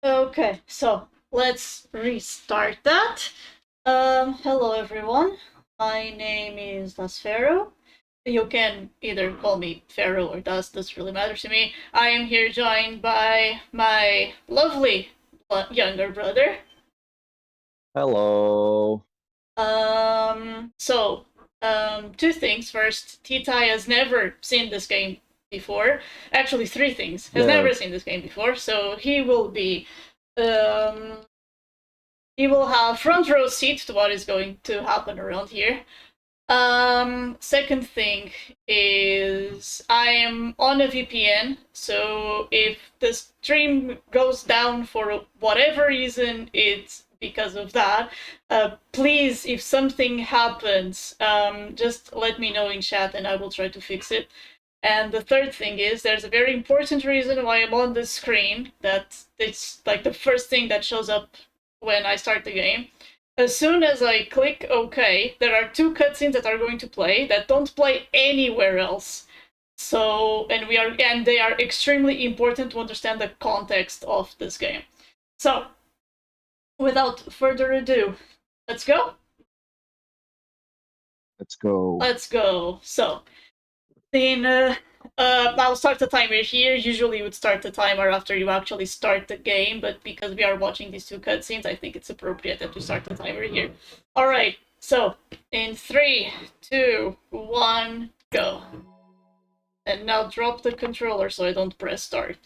Okay, so let's restart that. Hello everyone. My name is daspharaoh. You can either call me Pharaoh or Das, doesn't really matter to me. I am here joined by my lovely younger brother. Hello. Two things. First, T-Tai has never seen this game before. Actually, three things. Has Yeah. never seen this game before, so um, he will have front row seat to what is going to happen around here. Second thing is I am on a VPN, so if the stream goes down for whatever reason, it's because of that. Please, if something happens, just let me know in chat and I will try to fix it. And the third thing is there's a very important reason why I'm on the screen. That it's like the first thing that shows up when I start the game. As soon as I click OK, there are two cutscenes that are going to play that don't play anywhere else. So, and they are extremely important to understand the context of this game. So, without further ado, let's go. Let's go. Let's go. So, then I'll start the timer here. Usually you would start the timer after you actually start the game, but because we are watching these two cutscenes, I think it's appropriate that we start the timer here. Alright, so in 3, 2, 1, go. And now drop the controller so I don't press start.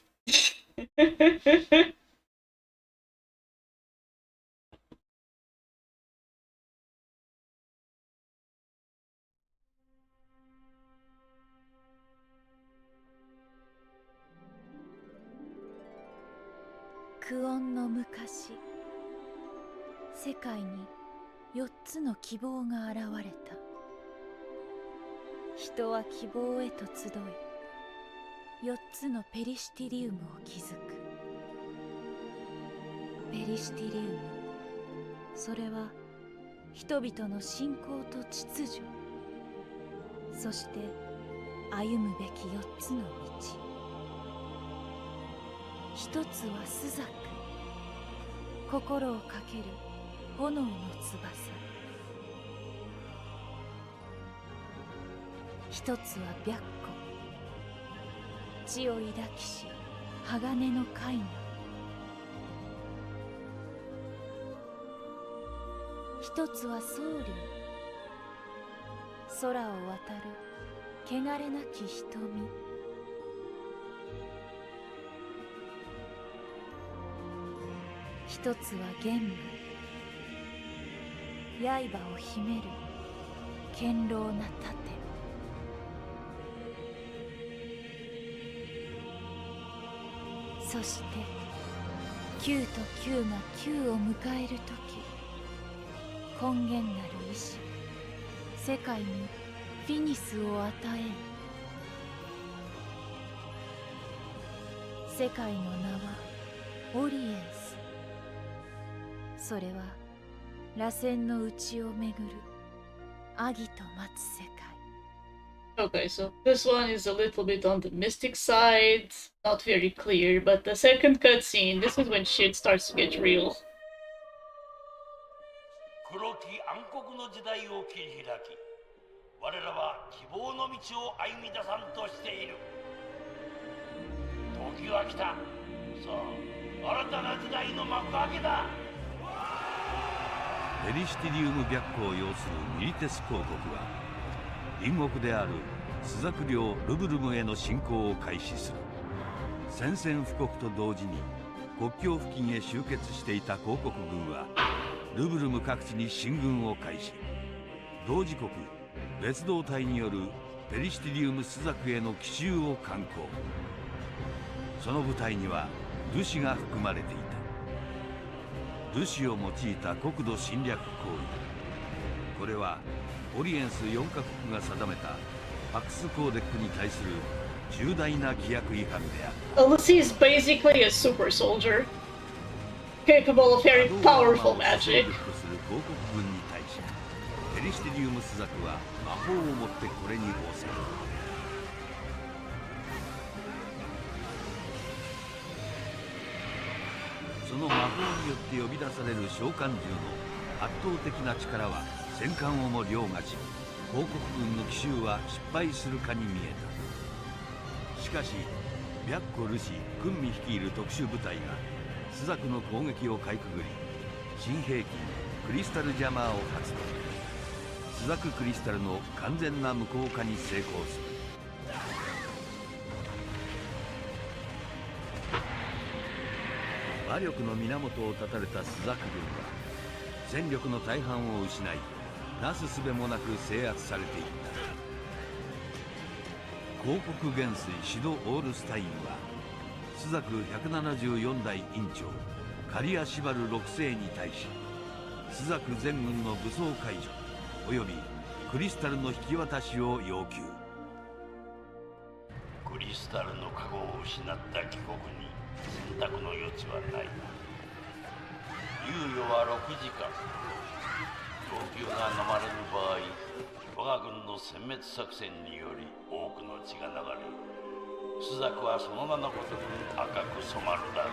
久遠の昔、世界に4つの希望が現れた。人は希望へと集い、4つのペリシティリウムを築く。ペリシティリウム、それは人々の信仰と秩序、そして歩むべき4つの道。一つは朱雀、心をかける炎の翼。一つは白虎、血を抱きし鋼の鎧。一つは蒼竜、空を渡る汚れなき瞳。一つは玄武、刃を秘める堅牢な盾。そして9と9が9を迎えるとき、根源なる意志、世界にフィニスを与えん。世界の名はオリエンス。それは螺旋の内を巡るアギと待つ世界。Okay, so this one is a little bit on the mystic side, not very clear, but the second cutscene, this is when shit starts to get real. 黒き暗黒の時代を切り開き、我らは希望の道を歩み出さんとしている。時は来た。さあ、新たな時代の幕開けだ。ペリシティリウム白虎を擁するミリテス公国は隣国である朱雀領ルブルムへの侵攻を開始する。宣戦布告と同時に国境付近へ集結していた公国軍はルブルム各地に進軍を開始。同時刻別動隊によるペリシティリウム朱雀への奇襲を敢行。その部隊にはルシが含まれていた。ルシを用いた国土侵略行為。これはオリエンス4カ国が定めたパクスコーデックに対する重大な規約違反である。Lucy is basically a super soldier, capable of very powerful magic. とする公国軍に対し、ペリシティリウム朱雀は魔法をもってこれに応戦。その魔法によって呼び出される召喚獣の圧倒的な力は戦艦をも凌駕し、皇国軍の奇襲は失敗するかに見えた。しかし白虎ルシクンミ率いる特殊部隊がスザクの攻撃をかいくぐり、新兵器クリスタルジャマーを発動。スザククリスタルの完全な無効化に成功する。馬力の源を断たれたスザク軍は戦力の大半を失い、なすすべもなく制圧されていった。広告元帥シド・オールスタインはスザク174代院長カリアシバル6世に対し、スザク全軍の武装解除およびクリスタルの引き渡しを要求。クリスタルの加護を失った貴国に選択の余地はない。猶予は6時間。供給が飲まれる場合、我が軍の殲滅作戦により多くの血が流れ、スザクはその名のごとく赤く染まるだろう。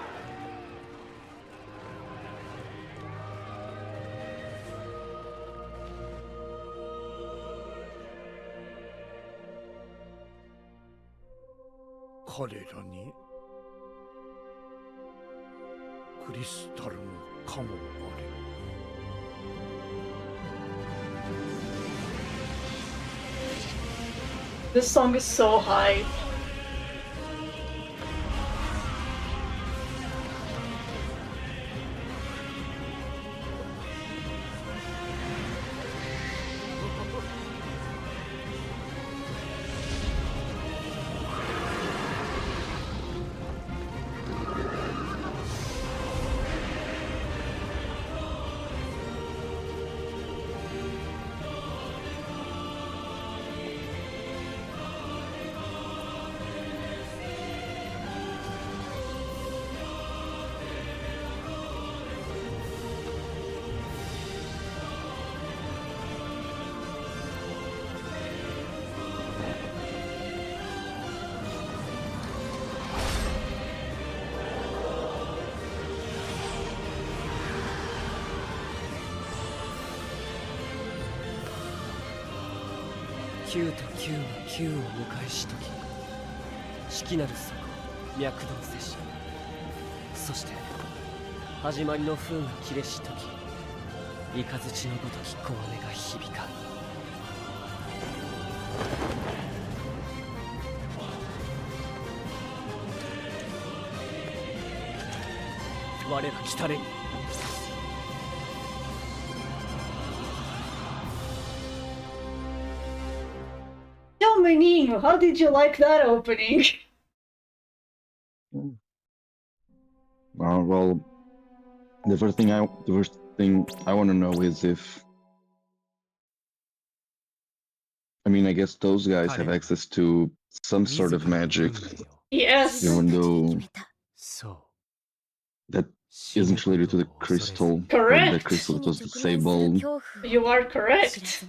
彼らにクリスタルの加護あり。This song is so high.9と9が9を迎えしとき、式なる底脈動せし。そして始まりの風が切れしとき、雷のごとき小雨が響か。我ら来たれに。Meaning, how did you like that opening? Well, the first thing I want to know is if, I guess those guys have access to some sort of magic, Yes. even though that isn't related to the crystal. Correct. The crystal that was disabled. You are correct.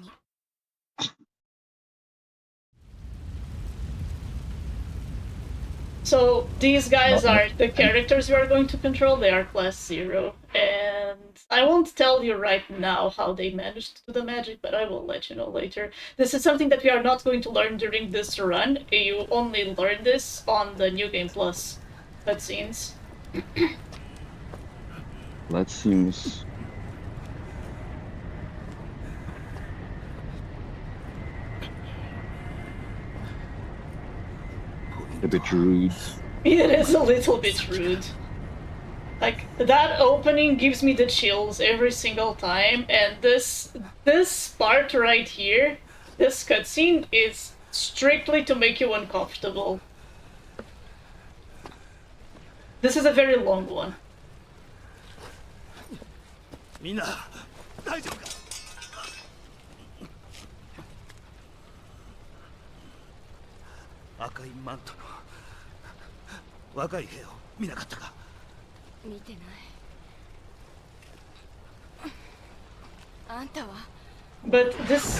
So these guys are the characters we are going to control. They are class 0, and I won't tell you right now how they managed to do the magic, but I will let you know later. This is something that we are not going to learn during this run. You only learn this on the New Game Plus cutscenes. That seems a bit rude. It is a little bit rude. Like, that opening gives me the chills every single time, and this part right here, this cutscene, is strictly to make you uncomfortable. This is a very long one. みんな大丈夫か。赤いマントの若い兵を見なかったか。見てない。あんたは But this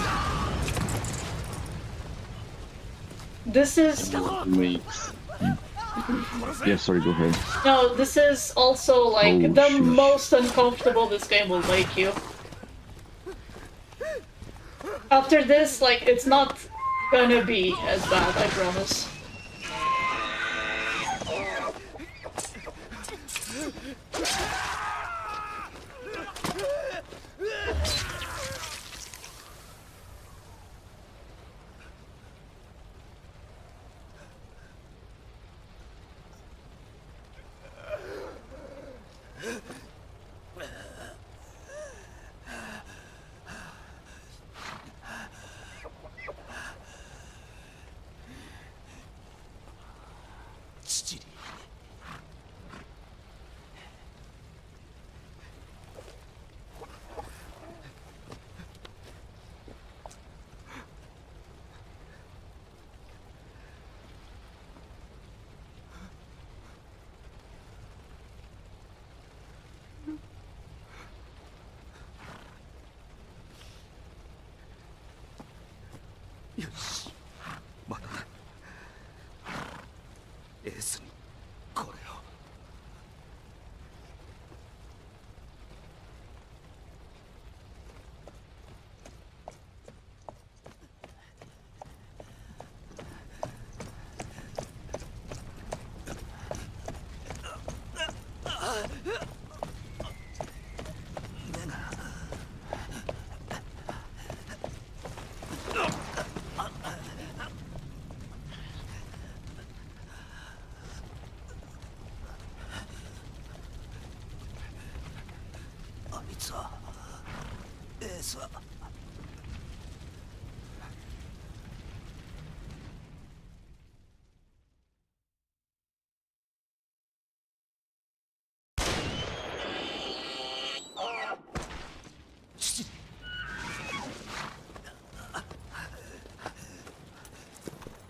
is Makes Yeah, sorry, go ahead. No, this is also like Oh, the sheesh. most uncomfortable this game will make you. After this, like, it's not gonna be as bad, I promise.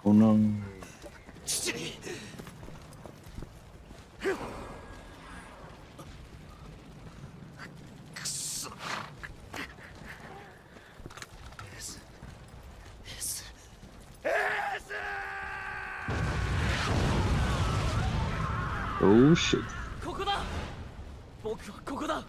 Oh no. Oh shit. ここだ。僕はここだ。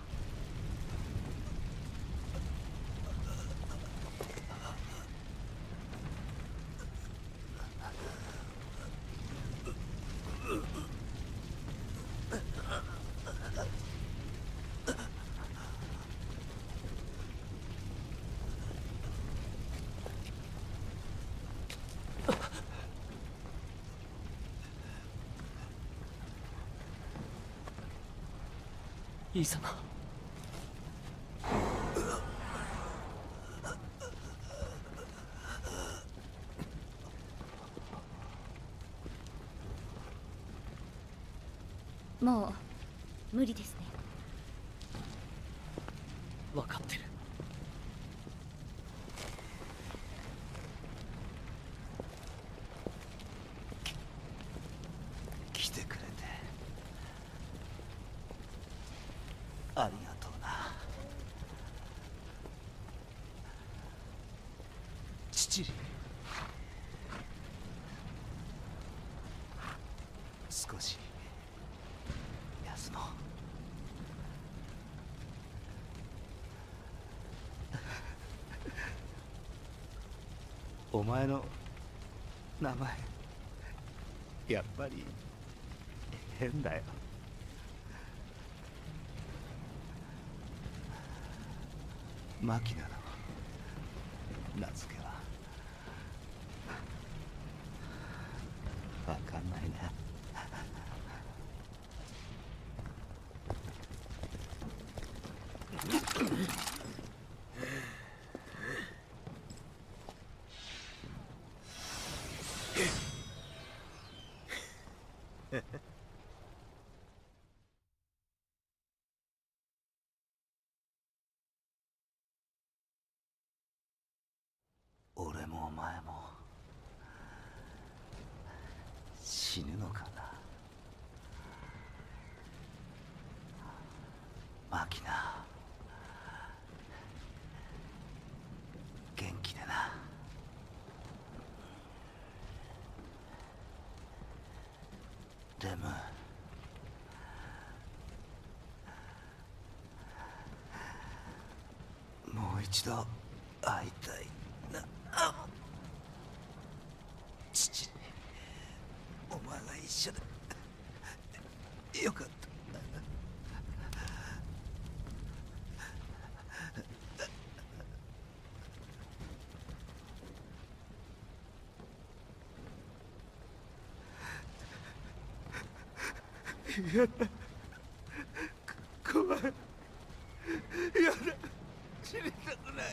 イ様。もう無理ですね。分かってる。来てくれてありがとうな。父に少し休もう。お前の名前やっぱり変だよ。マキナの名付けはわかんないな。俺もお前も死ぬのかな。マキナ、元気でな。もう一度会いたいな。父、お前が一緒でよかった。怖い。やだ。死にたくない。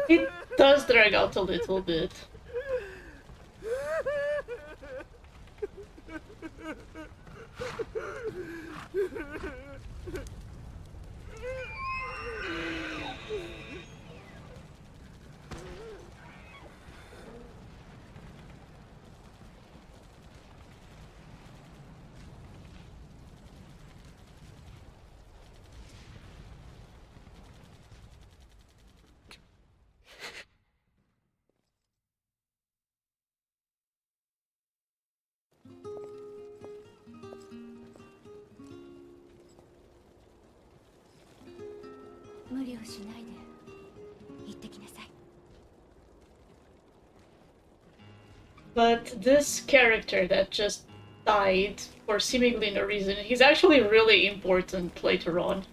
It does drag out a little bit. But this character that just died for seemingly no reason, he's actually really important later on.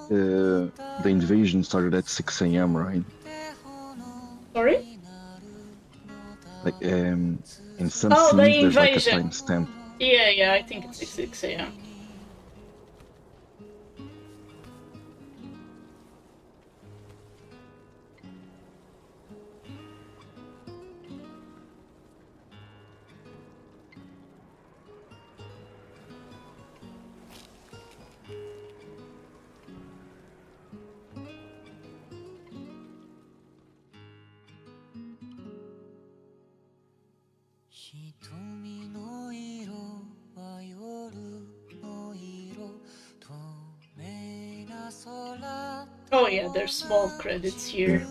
The invasion started at 6 a.m., right? Sorry? Like, in some Oh, the scenes, there's like a invasion. timestamp. Yeah, I think it's 6 a.m. Oh yeah, there's small credits here.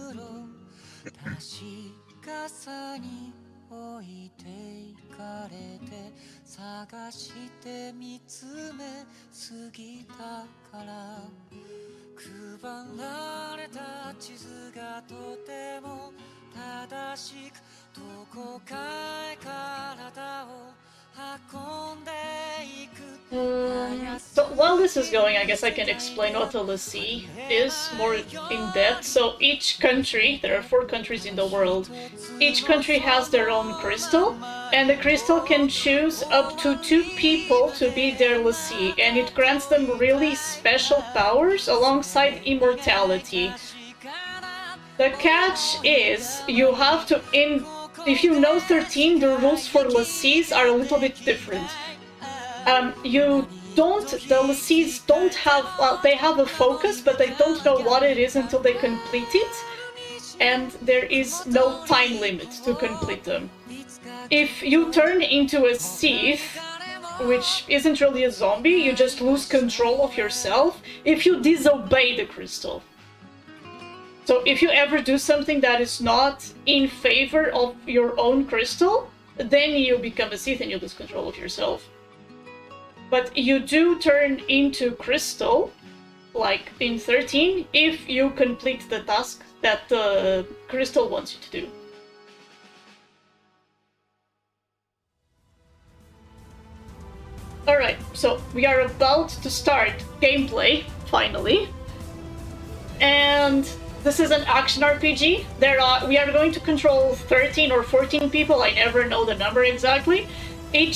So while this is going, I guess I can explain what a l'Cie is more in depth. So each country, there are 4 countries in the world, each country has their own crystal, and the crystal can choose up to 2 people to be their l'Cie, and it grants them really special powers alongside immortality. The catch is, you have to, if you know 13, the rules for l'Cies are a little bit different. The l'Cies don't have, well, they have a focus, but they don't know what it is until they complete it, and there is no time limit to complete them. If you turn into a Sith, which isn't really a zombie, you just lose control of yourself if you disobey the crystal. So if you ever do something that is not in favor of your own crystal, then you become a Sith and you lose control of yourself. But you do turn into crystal, like in 13, if you complete the task that the crystal wants you to do. Alright, so we are about to start gameplay, finally. And this is an action RPG. We are going to control 13 or 14 people, I never know the number exactly. We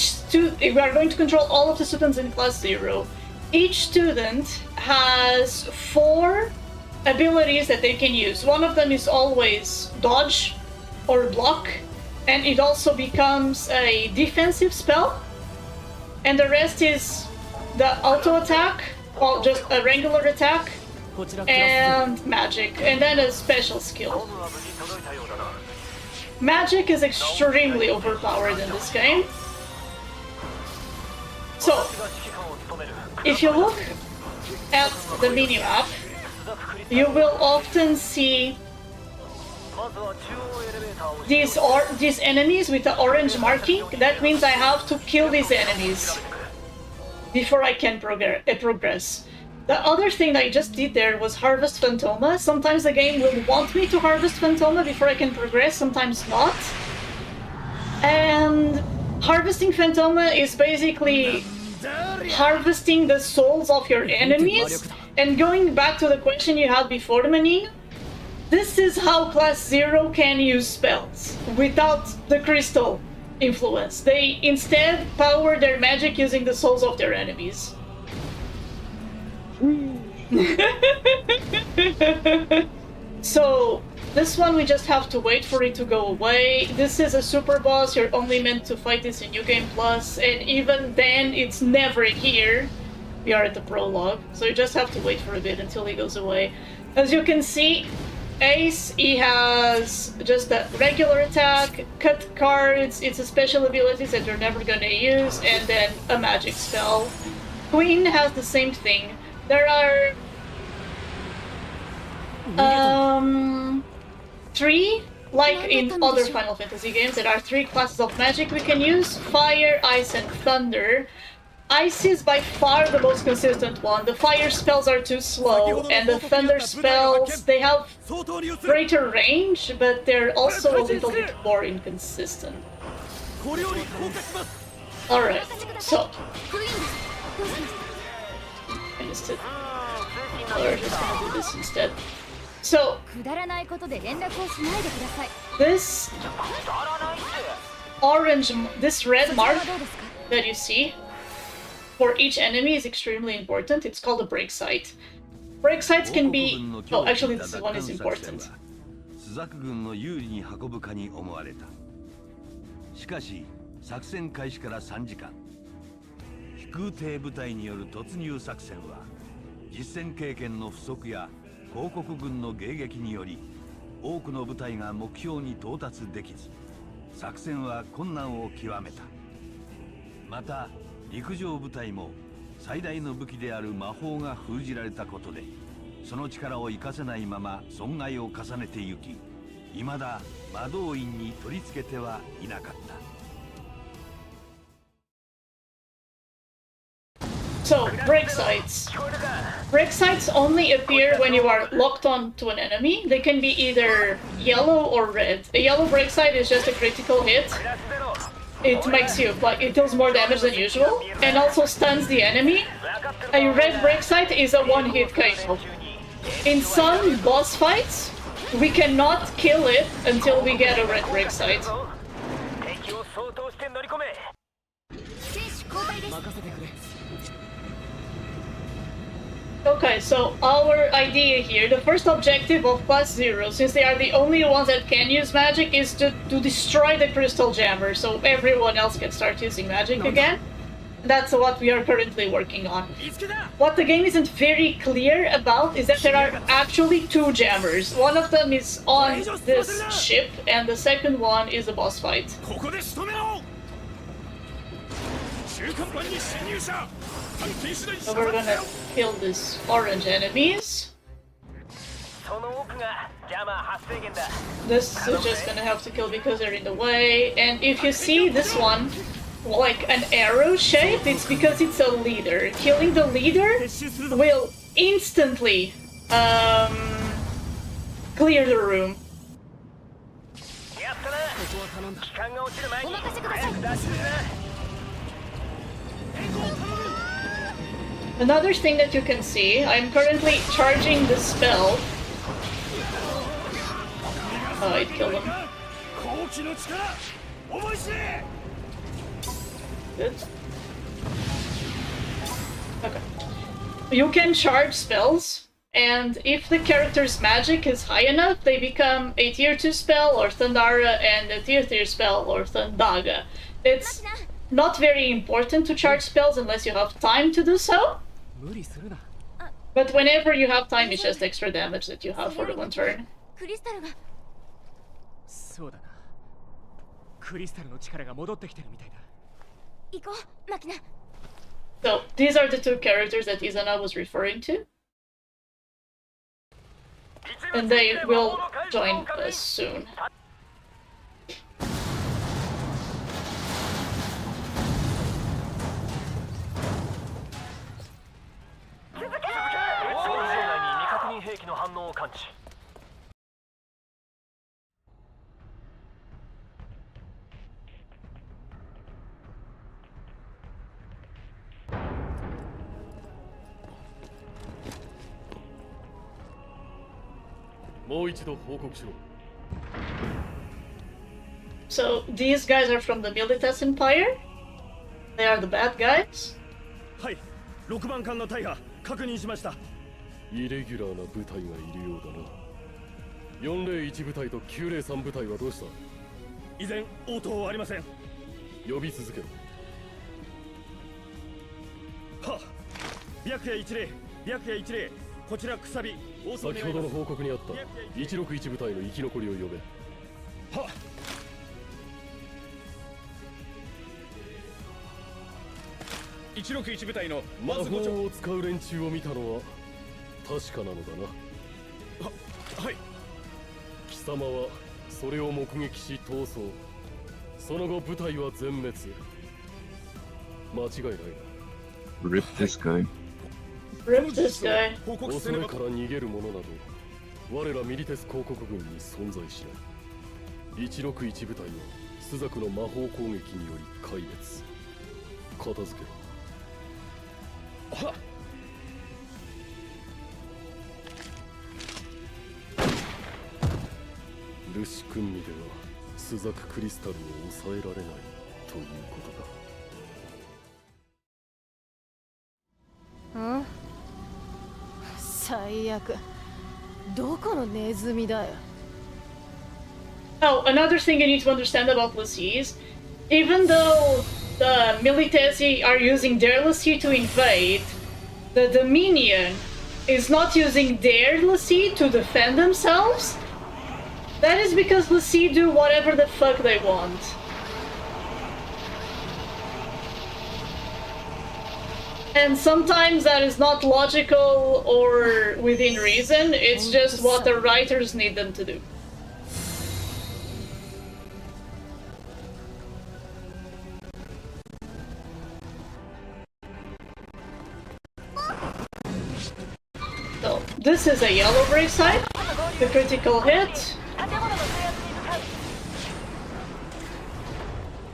are going to control all of the students in class 0. Each student has 4 abilities that they can use. One of them is always dodge or block, and it also becomes a defensive spell. And the rest is the auto attack, or just a regular attack, and magic, and then a special skill. magic is extremely overpowered in this game. So, if you look at the minimap, you will often see these enemies with the orange marking. That means I have to kill these enemies before I can progress. The other thing that I just did there was harvest Phantoma. Sometimes the game will want me to harvest Phantoma before I can progress, sometimes not. And harvesting Phantoma is basically harvesting the souls of your enemies. And going back to the question you had before, Mani, this is how Class 0 can use spells without the crystal influence. They instead power their magic using the souls of their enemies. So, this one we just have to wait for it to go away. This is a super boss, you're only meant to fight this in New Game Plus, and even then it's never here. We are at the prologue, so you just have to wait for a bit until he goes away. As you can see, Ace, he has just a regular attack, cut cards, it's a special abilities that you're never gonna use, and then a magic spell. Queen has the same thing. There are three, like in other Final Fantasy games, there are three classes of magic we can use: fire, ice, and thunder. Ice is by far the most consistent one. The fire spells are too slow, and the thunder spells, they have greater range, but they're also a little bit more inconsistent. Alright, so... I missed it. We're just gonna do this instead. So, this orange, this red mark that you see for each enemy is extremely important. It's called a break site. Break sites can be... Oh, actually this one is important. しかし作戦開始から3時間飛空艇部隊による突入作戦は実戦経験の不足や広告軍の迎撃により多くの部隊が目標に到達できず作戦は困難を極めた。また陸上部隊も最大の武器である魔法が封じられたことでその力を生かせないまま損害を重ねてゆき未だ魔導院に取り付けてはいなかった。 So, break sites. Break sites only appear when you are locked on to an enemy. They can be either yellow or red. A yellow break site is just a critical hit. It makes you, like, it deals more damage than usual, and also stuns the enemy. A red break site is a one-hit KO. In some boss fights, we cannot kill it until we get a red break site. Okay, so our idea here, the first objective of Class 0, since they are the only ones that can use magic, is to destroy the Crystal Jammer, so everyone else can start using magic again. That's what we are currently working on. What the game isn't very clear about is that there are actually two jammers. One of them is on this ship, and the second one is a boss fight. So we're gonna kill these orange enemies. This is just gonna have to kill because they're in the way. And if you see this one, like an arrow shape, it's because it's a leader. Killing the leader will instantly clear the room. Another thing that you can see, I'm currently charging the spell. Oh, it killed him. Good. Okay. You can charge spells, and if the character's magic is high enough, they become a tier 2 spell or Thundara and a tier 3 spell or Thundaga. It's not very important to charge spells unless you have time to do so. But whenever you have time, it's just extra damage that you have for the one turn. クリスタルの力が戻ってきてるみたいだ。行こう、マキナ。 So these are the two characters that Izana was referring to. And they will join us soon. So these guys are from the Militas Empire. They are the bad guys. はい、6番艦の大破確認しました。イレギュラーな部隊がいるようだな。401部隊と903部隊はどうした？依然応答はありません。呼び続けろ。は、白夜一例、白夜一例、こちらくさび。先ほどの報告にあった161部隊の生き残りを呼べ。はっ。161部隊の魔法を使う連中を見たのは確かなのだな。はい。貴様はそれを目撃し逃走。その後部隊は全滅。間違いないな。 Rip this guy. Rip this guy. 恐れから逃げる者など我らミリテス公国軍に存在しない。161部隊はスザクの魔法攻撃により壊滅。片付けろ。はっ。ルシ君にではスザククリスタルを抑えられないということだ。ん？最悪。どこのネズミだよ。 Oh, another thing you need to understand about LaCie, even though the Militesi are using their LaCie to invade, the Dominion is not using their LaCie to defend themselves. That is because LaCie do whatever the fuck they want. And sometimes that is not logical or within reason, it's just what the writers need them to do. So, this is a yellow brave side. The critical hit.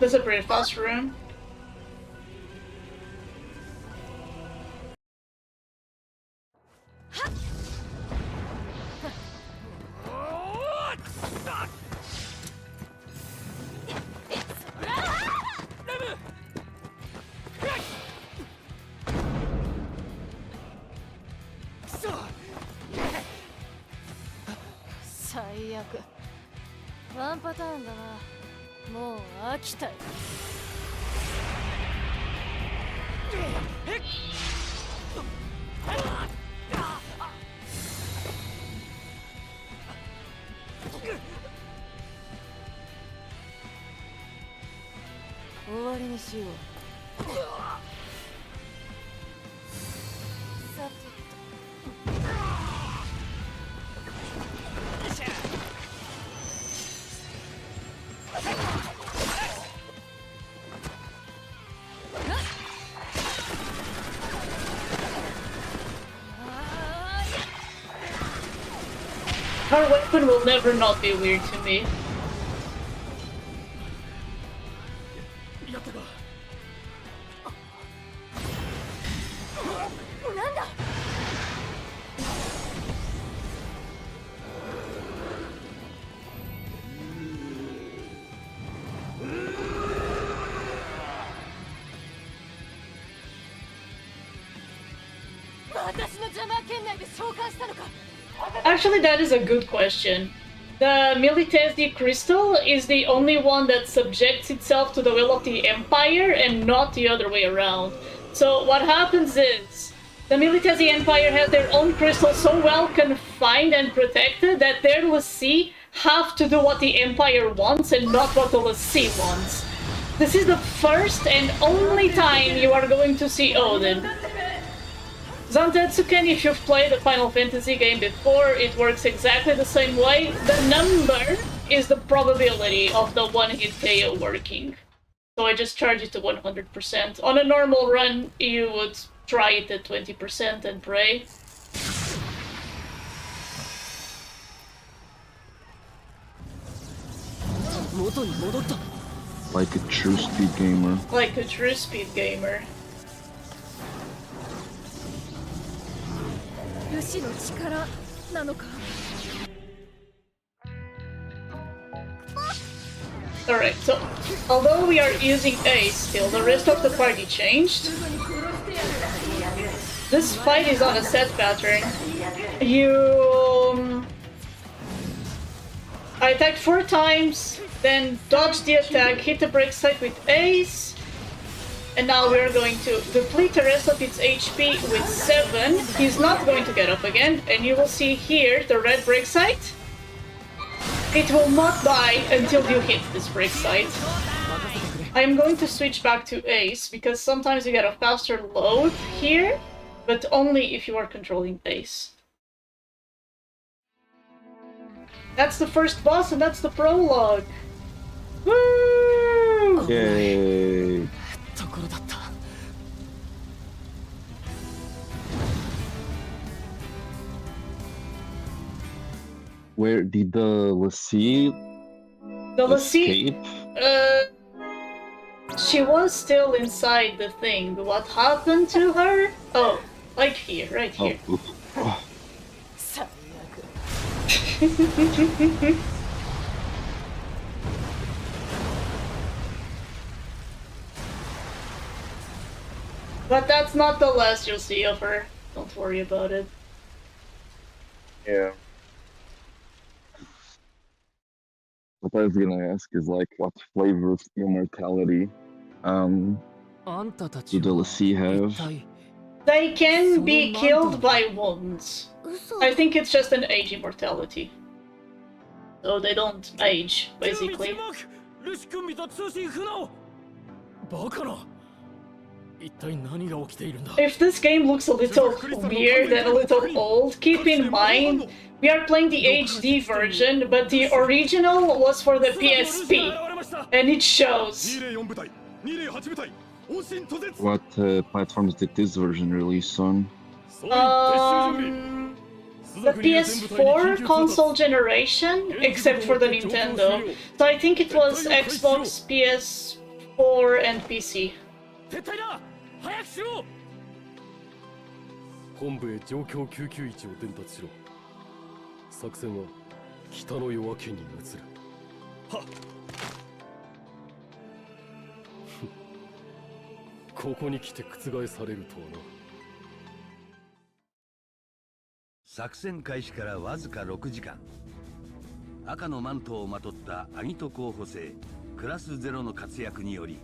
This is a pretty fast rune. One pattern だな。もう飽きたよ。終わりにしよう。さてと。 Her weapon will never not be weird to me. Actually, that is a good question. The Militesi crystal is the only one that subjects itself to the will of the Empire and not the other way around. So what happens is, the Militesi Empire has their own crystal so well confined and protected that their LaCie have to do what the Empire wants and not what the Lassie wants. This is the first and only time you are going to see Odin. Zantetsuken, if you've played a Final Fantasy game before, it works exactly the same way. The number is the probability of the one-hit KO working. So I just charge it to 100%. On a normal run, you would try it at 20% and pray. Like a true speed gamer. Like a true speed gamer. Alright, so although we are using Ace still, the rest of the party changed. This fight is on a set pattern. I attacked 4 times, then dodged the attack, hit the break site with Ace, and now we're going to deplete the rest of its HP with 7. He's not going to get up again, and you will see here the red break site. It will not die until you hit this break site. I'm going to switch back to Ace, because sometimes you get a faster load here, but only if you are controlling Ace. That's the first boss, and that's the prologue. Woo! Yay! Where did the Lassie escape? She was still inside the thing. What happened to her? Oh, like here, right here. Oh. But that's not the last you'll see of her. Don't worry about it. Yeah. What I was gonna ask is like, what flavor of immortality do the Lassie have? They can be killed by wounds. I think it's just an age immortality. So they don't age, basically. If this game looks a little weird and a little old, keep in mind we are playing the HD version, but the original was for the PSP, and it shows. What platforms did this version release on? The PS4 console generation, except for the Nintendo. So I think it was Xbox, PS4, and PC. 本部へ状況救急位置を伝達しろ。作戦は北の夜明けに移る。はっ。ここに来て覆されるとはな。作戦開始からわずか6時間。赤のマントをまとったアギト候補生クラス0の活躍により、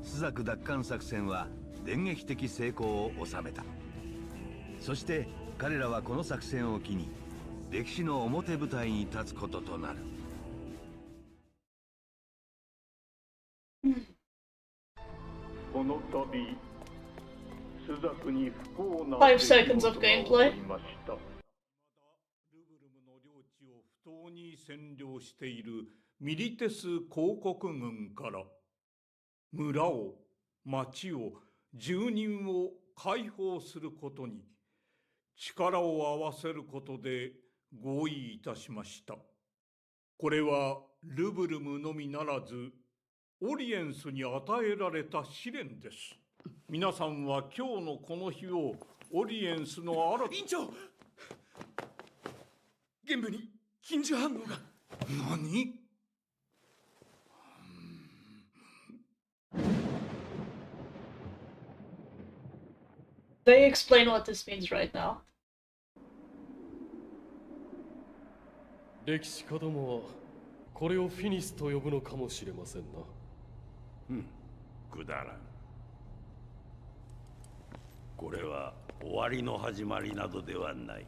朱雀奪還作戦は電撃的成功を収めた。そして彼らはこの作戦を機に歴史の表舞台に立つこととなる。この度、朱雀に不幸な 5 seconds of gameplay. ルブルムの領地を不当に占領しているミリテス公国軍から村を、町を、住人を解放することに力を合わせることで合意いたしました。これはルブルムのみならずオリエンスに与えられた試練です。皆さんは今日のこの日をオリエンスの新た…院長、現部に緊急反応が。何They explain what this means right now. 歴史家どもはこれをフィニスと呼ぶのかもしれませんな。くだらん。これは終わりの始まりなどではない。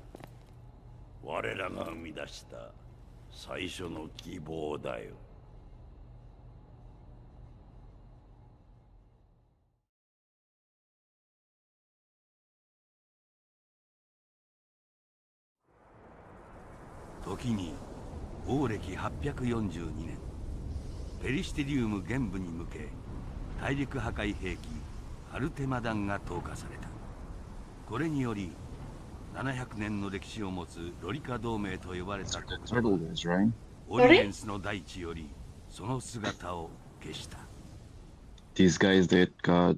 我らが生み出した最初の希望だよ。時に王暦842年、ペリシテリウム玄武に向け大陸破壊兵器アルテマダンが投下された。これにより700年の歴史を持つロリカ同盟と呼ばれた国土はオリエンスの大地よりその姿を消した。 These guys that got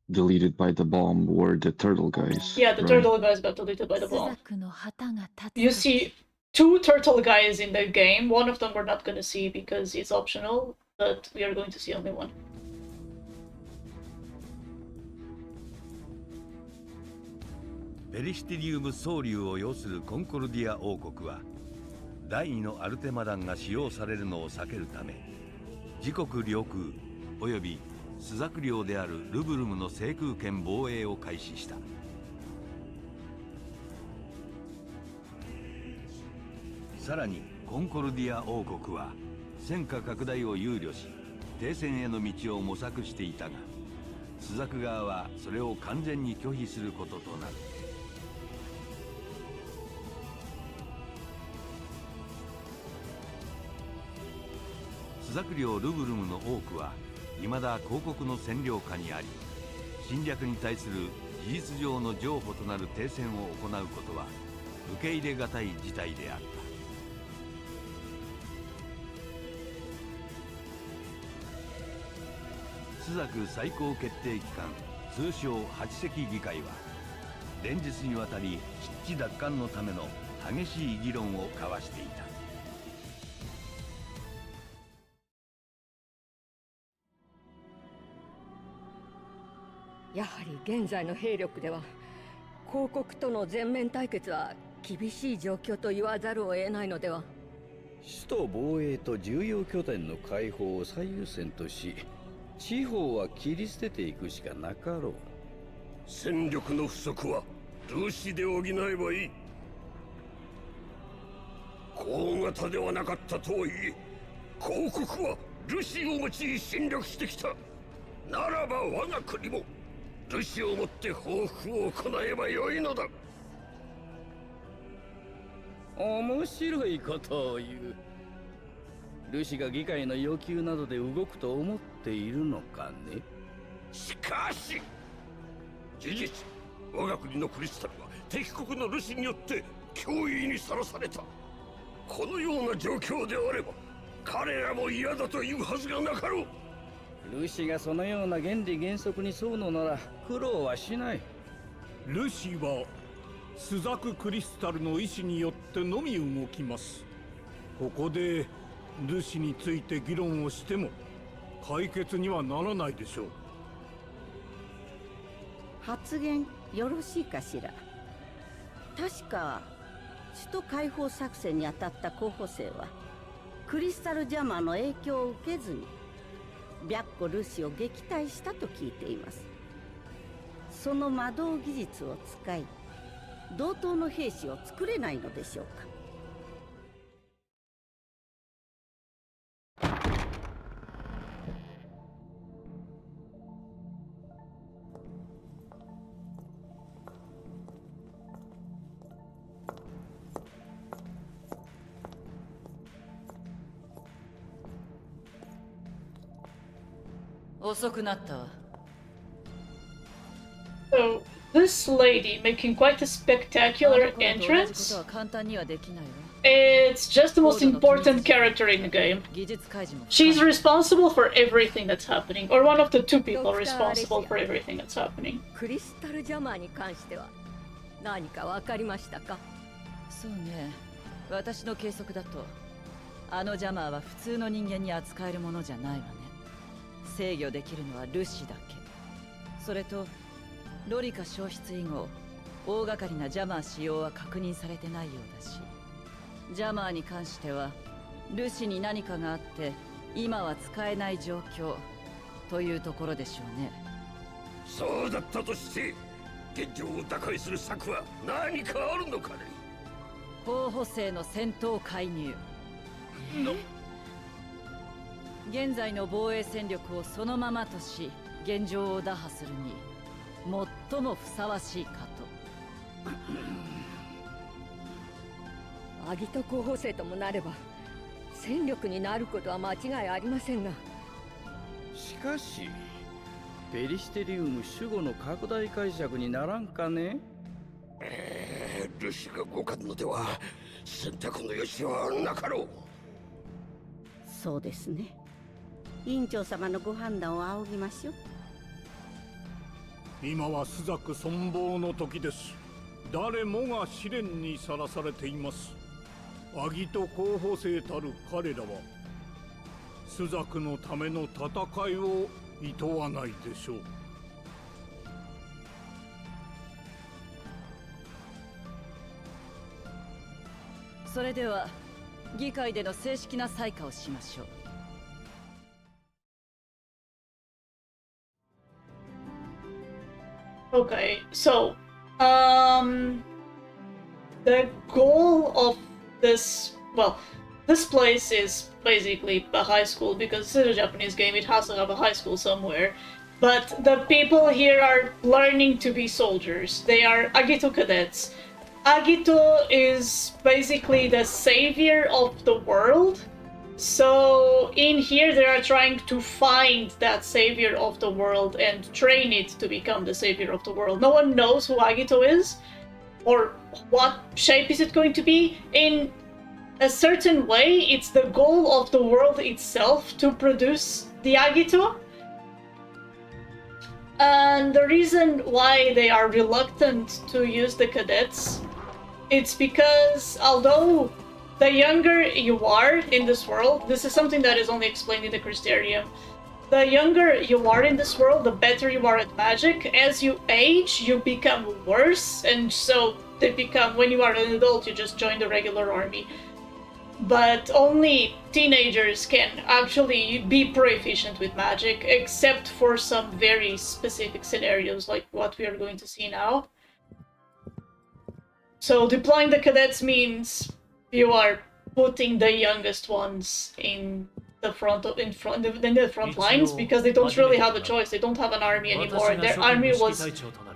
deleted by the bomb were the turtle guys. Yeah, the right? turtle guys got deleted by the ス bomb. ザクの旗が立つ You 時 see two turtle guys in the game. One of them we're not going to see because it's optional, but we are going to see only one. ペリシテリウム総流を要するコンコルディア王国は第2のアルテマダンが使用されるのを避けるため、自国領空およびスザク領であるルブルムの制空権防衛を開始した。さらにコンコルディア王国は戦火拡大を憂慮し停戦への道を模索していたが、スザク側はそれを完全に拒否することとなる。スザク領ルブルムの多くは未だ公国の占領下にあり、侵略に対する事実上の譲歩となる停戦を行うことは受け入れがたい事態であった。スザク最高決定機関通称八隻議会は連日にわたり湿地奪還のための激しい議論を交わしていた。やはり現在の兵力では公国との全面対決は厳しい状況と言わざるを得ないのでは。首都防衛と重要拠点の解放を最優先とし、地方は切り捨てていくしかなかろう。戦力の不足はルシで補えばいい。大型ではなかったとはいえ、公国はルシを用い侵略してきた。ならば我が国もルシをもって報復を行えばよいのだ。面白いことを言う。ルシが議会の要求などで動くと思っているのかね。しかし事実、我が国のクリスタルは敵国のルシによって脅威にさらされた。このような状況であれば彼らも嫌だというはずがなかろう。ルシがそのような原理原則に沿うのなら苦労はしない。ルシはスザククリスタルの意志によってのみ動きます。ここでルシについて議論をしても解決にはならないでしょう。発言よろしいかしら。確か首都解放作戦に当たった候補生はクリスタルジャマーの影響を受けずに白虎ルシを撃退したと聞いています。その魔導技術を使い同等の兵士を作れないのでしょうか。遅くなったわ。So, this lady making quite a spectacular entrance. It's just the most important character in the game. She's responsible for everything that's happening, or one of the two people responsible for everything that's happening. クリスタルジャマーに関しては何か分かりましたか？そうね。私の計測だと、あのジャマーは普通の人間に扱えるものじゃないわね。制御できるのはルシだけ。それとロリカ消失以後、大掛かりなジャマー使用は確認されてないようだし、ジャマーに関してはルシに何かがあって今は使えない状況というところでしょうね。そうだったとして現状を打開する策は何かあるのかね。候補生の戦闘介入。現在の防衛戦力をそのままとし現状を打破するに最もふさわしいかと。アギト候補生ともなれば戦力になることは間違いありませんが、しかしペリシテリウム守護の拡大解釈にならんかね。ルシが動かぬのでは選択の余地はなかろう。そうですね。委員長様のご判断を仰ぎましょう。今は朱雀存亡の時です。誰もが試練にさらされています。アギト候補生たる彼らは朱雀のための戦いを厭わないでしょう。それでは議会での正式な採火をしましょう。Okay, so the goal of this, well, this place is basically a high school because it's a Japanese game, it has to have a high school somewhere. But the people here are learning to be soldiers. They are Agito cadets. Agito is basically the savior of the world. So in here they are trying to find that savior of the world and train it to become the savior of the world. No one knows who Agito is or what shape is it going to be. In a certain way, it's the goal of the world itself to produce the Agito. And the reason why they are reluctant to use the cadets, it's because although the younger you are in this world, this is something that is only explained in the Crystarium. The younger you are in this world, the better you are at magic. As you age, you become worse, and so they become, when you are an adult, you just join the regular army. But only teenagers can actually be proficient with magic, except for some very specific scenarios like what we are going to see now. So deploying the cadets means you are putting the youngest ones in the front lines because they don't really have a choice. They don't have an army anymore. Their army was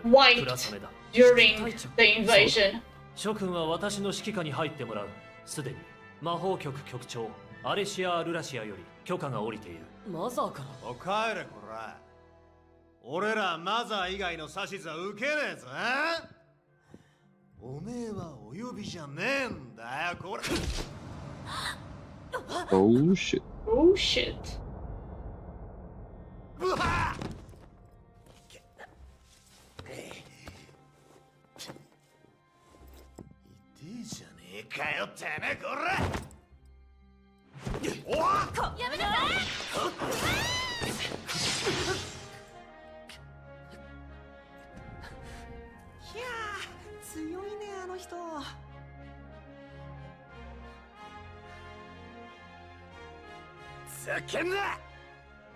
wiped during the invasion. 諸君は私の指揮下に入ってもらう。すでに魔法局局長アレシア・ルラシアより許可が下りている。まさか。お帰れこら。俺らマザー以外の指図は受けねえぞ。おめえはお呼びじゃねえんだよこれ。Oh shit. Oh shit. うわっ。じゃねえかよてめえこら。おわっ。やめなさい。いやー強いねあの人。ざけんな。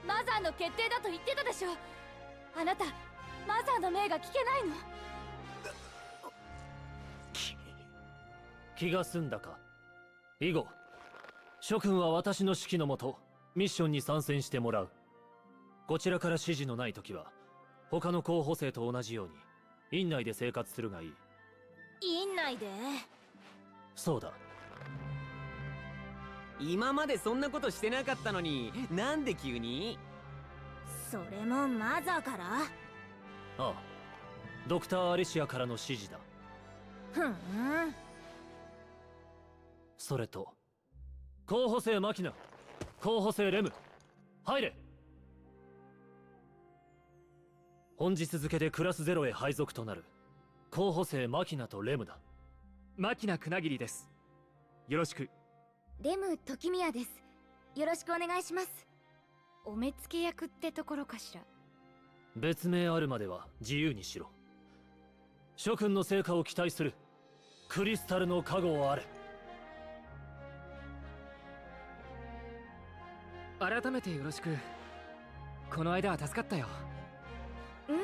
マザーの決定だと言ってたでしょ。あなたマザーの命が聞けないの？気が済んだか。以後諸君は私の指揮のもとミッションに参戦してもらう。こちらから指示のないときは他の候補生と同じように院内で生活するがいい。院内で？そうだ。今までそんなことしてなかったのになんで急に？それもマザーから？ああ、ドクター・アレシアからの指示だ。ふん。それと候補生マキナ、候補生レム、入れ。本日付でクラス0へ配属となる候補生マキナとレムだ。マキナクナギリです。よろしく。レム時宮です。よろしくお願いします。お目付け役ってところかしら。別名あるまでは自由にしろ。諸君の成果を期待する。クリスタルの加護をあれ。改めてよろしく。この間は助かったよ。うん、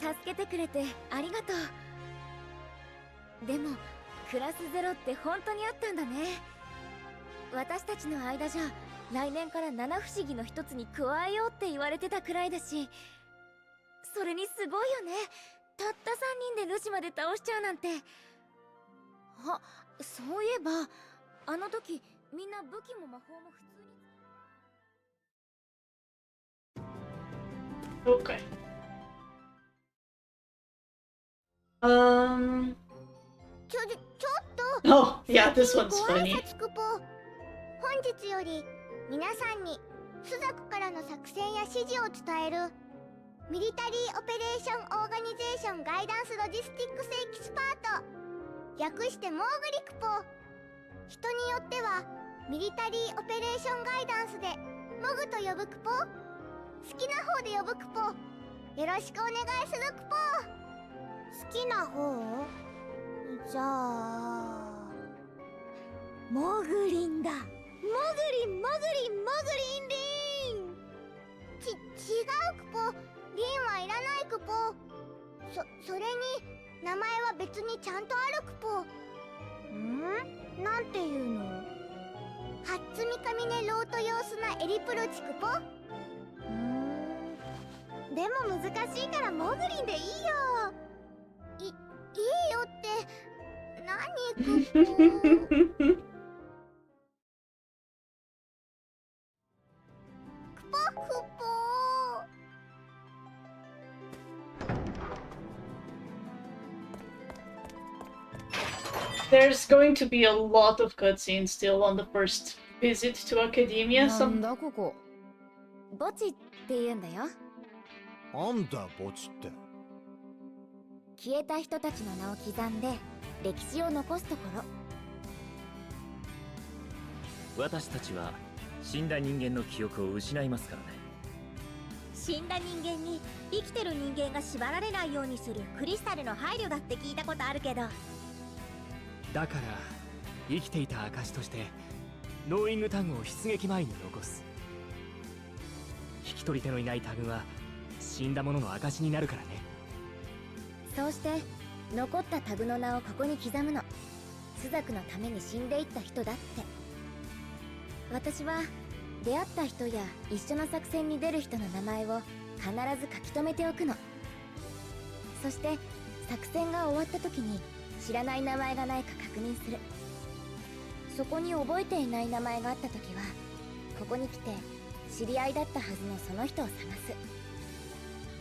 助けてくれてありがとう。でもクラスゼロって本当にあったんだね。私たちの間じゃ来年から七不思議の一つに加えようって言われてたくらいだし、それにすごいよね。たった3人でルシまで倒しちゃうなんて。あ、そういえばあの時みんな武器も魔法も普通に。Okay. Oh, yeah, this one's funny. 本日より皆さんに朱雀からの作戦や指示を伝えるミリタリーオペレーションオーガニゼーションガイダンスロジスティックスエキスパート、略してモーグリクポ。人によってはミリタリーオペレーションガイダンスでモグと呼ぶクポ、好きな方で呼ぶクポ、よろしくお願いするクポ。好きな方？じゃあモグリンだ。モグリンモグリンモグリンリン。違うクポ。リンはいらないクポ。それに名前は別にちゃんとあるクポ。なんていうの？ハッツミカミネロートヨースナエリプルチクポ。でも難しいからモグリンでいいよ。いいよって何クポ。クポ。There's going to be a lot of cutscenes still on the first visit to Academia. なんだここ。墓地って言うんだよ。なんだ墓地って。消えた人たちの名を刻んで歴史を残すところ。私たちは死んだ人間の記憶を失いますからね。死んだ人間に生きてる人間が縛られないようにするクリスタルの配慮だって聞いたことあるけど。だから生きていた証としてノーイングタグを出撃前に残す。引き取り手のいないタグは死んだ者の証になるからね。そうして残ったタグの名をここに刻むの。朱雀のために死んでいった人だって。私は出会った人や一緒の作戦に出る人の名前を必ず書き留めておくの。そして作戦が終わった時に知らない名前がないか確認する。そこに覚えていない名前があった時はここに来て知り合いだったはずのその人を探す。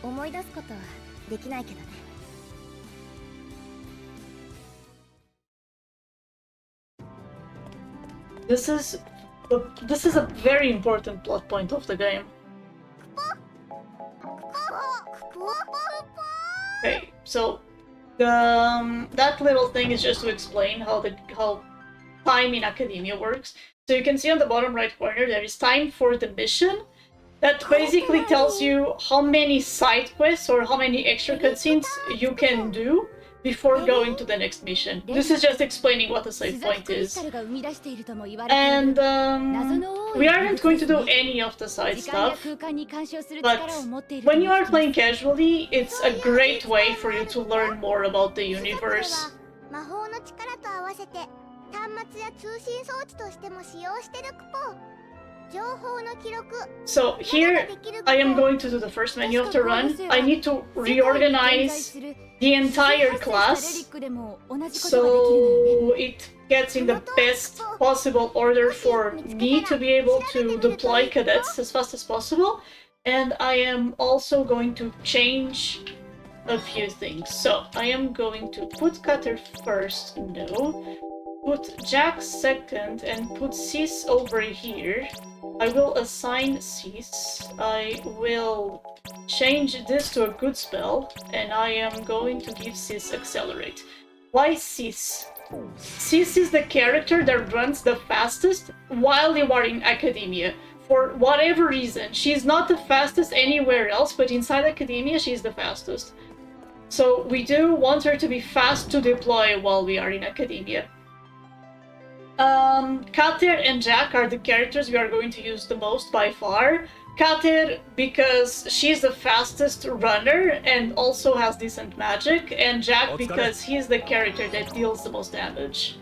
思い出すことはできないけどね。This is a very important plot point of the game. Okay, so that little thing is just to explain how time in Academia works. So you can see on the bottom right corner there is time for the mission. That basically tells you how many side quests or how many extra cutscenes you can do before going to the next mission. This is just explaining what a save point is. And we aren't going to do any of the side stuff, but when you are playing casually, it's a great way for you to learn more about the universe. So here, I am going to do the first menu of the run. I need to reorganize the entire class, so it gets in the best possible order for me to be able to deploy cadets as fast as possible. And I am also going to change a few things. So I am going to put Cutter first, no. Put Jack second and put Sis over here. I will assign Sis. I will change this to a good spell, and I am going to give Sis Accelerate. Why Sis? Sis is the character that runs the fastest while you are in Academia. For whatever reason, she's not the fastest anywhere else, but inside Academia she's the fastest. So we do want her to be fast to deploy while we are in Academia. Cadet and Jack are the characters we are going to use the most by far. Cadet because she's the fastest runner and also has decent magic, and Jack because he's the character that deals the most damage.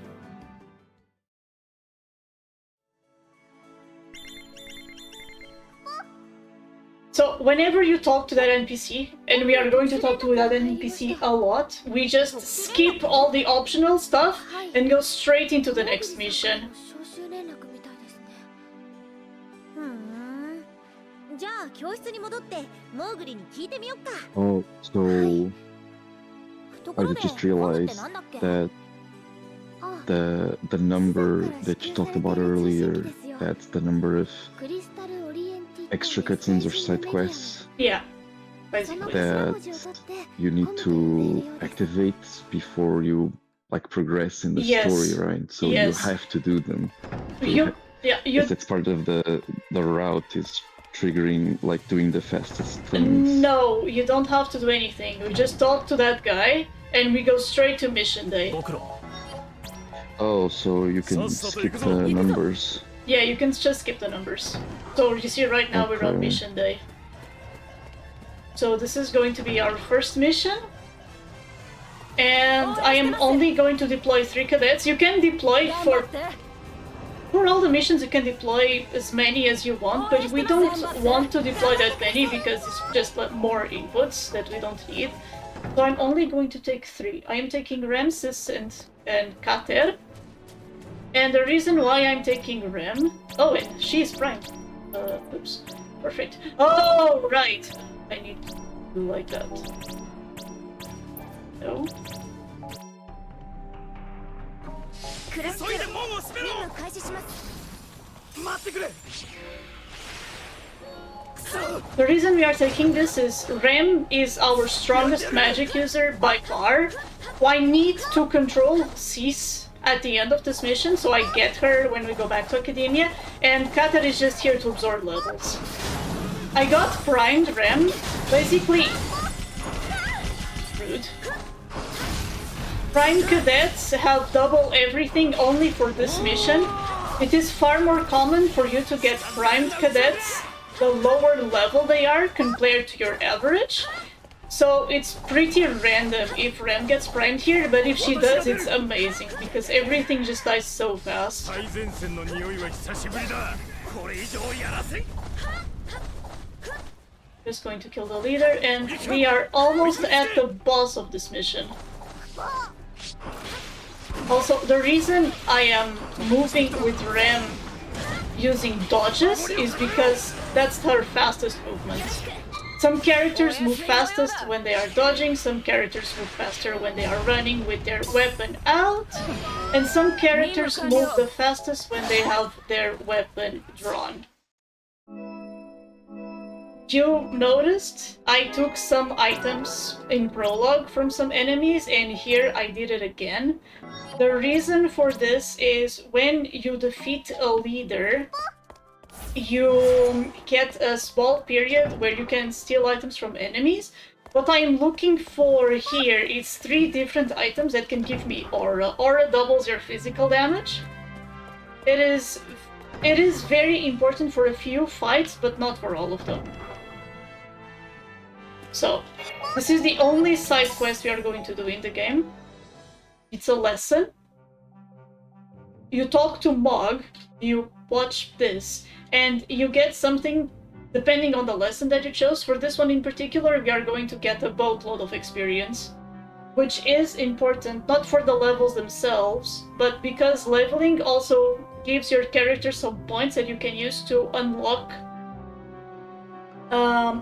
So whenever you talk to that NPC, and we are going to talk to that NPC a lot, we just skip all the optional stuff and go straight into the next mission. じゃあ教室に戻ってモーグリに聞いてみよっか。 Oh, so I just realized that the number that you talked about earlier, that's the number of extra cutscenes or side quests. Yeah, basically. That you need to activate before you like progress in the story, right? So you have to do them. So it's part of the route is triggering, like doing the fastest things. No, you don't have to do anything. We just talk to that guy and we go straight to mission day. Oh, so you can skip the numbers. Yeah, you can just skip the numbers. So you see right now we're on mission day. So this is going to be our first mission. And I am only going to deploy 3 cadets. You can deploy for all the missions, you can deploy as many as you want, but we don't want to deploy that many because it's just like more inputs that we don't need. So I'm only going to take 3. I am taking Ramses and Kater. And the reason why I'm taking Rem... Oh, and she's primed. Oops. Perfect. Oh, right. I need to do like that. No. The reason we are taking this is Rem is our strongest magic user by far. I need to control Cease at the end of this mission, so I get her when we go back to Academia, and Kata is just here to absorb levels. I got primed Rem, basically... Rude. Prime cadets have double everything only for this mission. It is far more common for you to get primed cadets the lower level they are compared to your average. So it's pretty random if Rem gets primed here, but if she does, it's amazing because everything just dies so fast. Just going to kill the leader, and we are almost at the boss of this mission. Also, the reason I am moving with Rem using dodges is because that's her fastest movement. Some characters move fastest when they are dodging, some characters move faster when they are running with their weapon out, and some characters move the fastest when they have their weapon drawn. You noticed I took some items in prologue from some enemies, and here I did it again. The reason for this is when you defeat a leader, you get a small period where you can steal items from enemies. What I'm looking for here is 3 different items that can give me aura. Aura doubles your physical damage. It is very important for a few fights, but not for all of them. So, this is the only side quest we are going to do in the game. It's a lesson. You talk to Mog, you watch this, and you get something depending on the lesson that you chose. For this one in particular, we are going to get a boatload of experience, which is important, not for the levels themselves, but because leveling also gives your character some points that you can use to unlock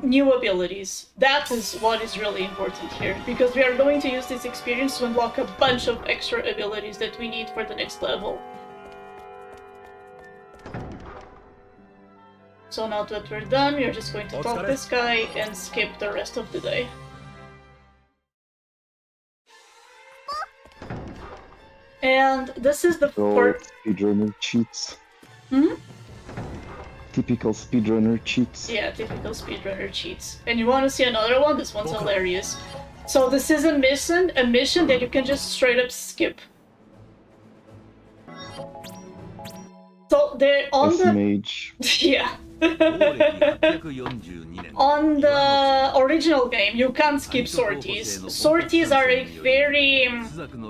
new abilities. That is what is really important here, because we are going to use this experience to unlock a bunch of extra abilities that we need for the next level. So now that we're done, we are just going to talk this guy and skip the rest of the day. And this is the first... Speedrunner cheats. Hmm? Typical speedrunner cheats. Yeah, typical speedrunner cheats. And you want to see another one? This one's hilarious. So this is a mission that you can just straight up skip. So they're on the... Mage. Yeah. On the original game, you can't skip sorties. Sorties are a very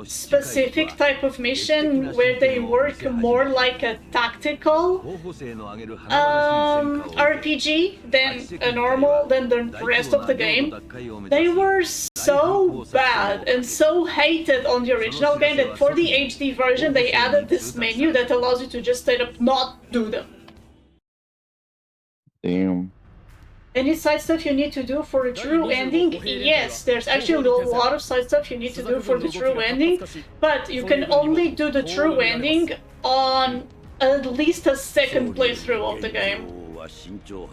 specific type of mission where they work more like a tactical RPG than the rest of the game. They were so bad and so hated on the original game that for the HD version they added this menu that allows you to just straight up not do them. Damn. Any side stuff you need to do for a true ending? Yes, there's actually a lot of side stuff you need to do for the true ending, but you can only do the true ending on at least a second playthrough of the game.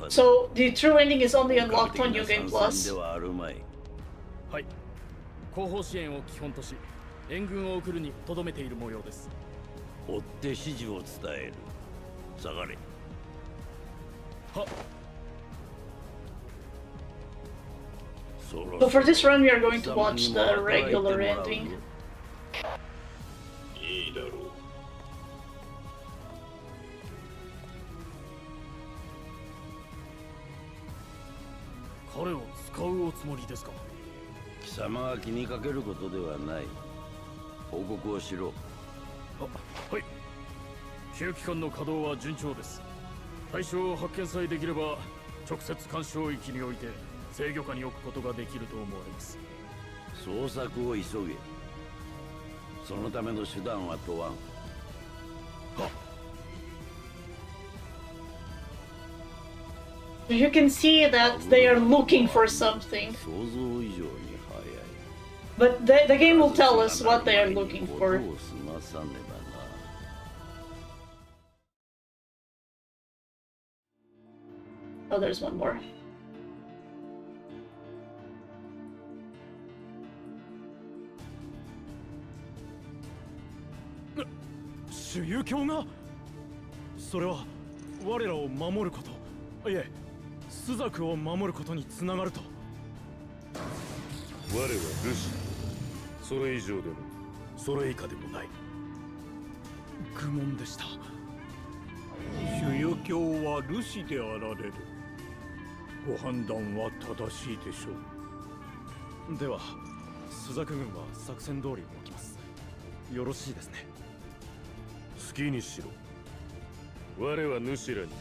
So the true ending is only unlocked on New Game Plus. はい、後方支援を基本とし、援軍を送るにとどめている模様です。追って指示を伝える。下がれ。は。 So for this run we are going to watch the regular ending. いいだろう。彼を使うおつもりですか。貴様が気にかけることではない。報告をしろ。はい。旧機関の稼働は順調です。対象を発見さえできれば直接干渉域において制御下に置くことができると思われます。捜索を急げ。そのための手段は問わん。は。 You can see that they are looking for something. But the game will tell us what they are looking for. Oh, there's one more. 主遊卿がそれは我らを守ること、いえ朱雀を守ることにつながると。我はルシ、それ以上でもそれ以下でもない。愚問でした。主遊卿はルシであられる。ご判断は正しいでしょう。では朱雀軍は作戦通り動きます。よろしいですね。好きにしろ。我は主らに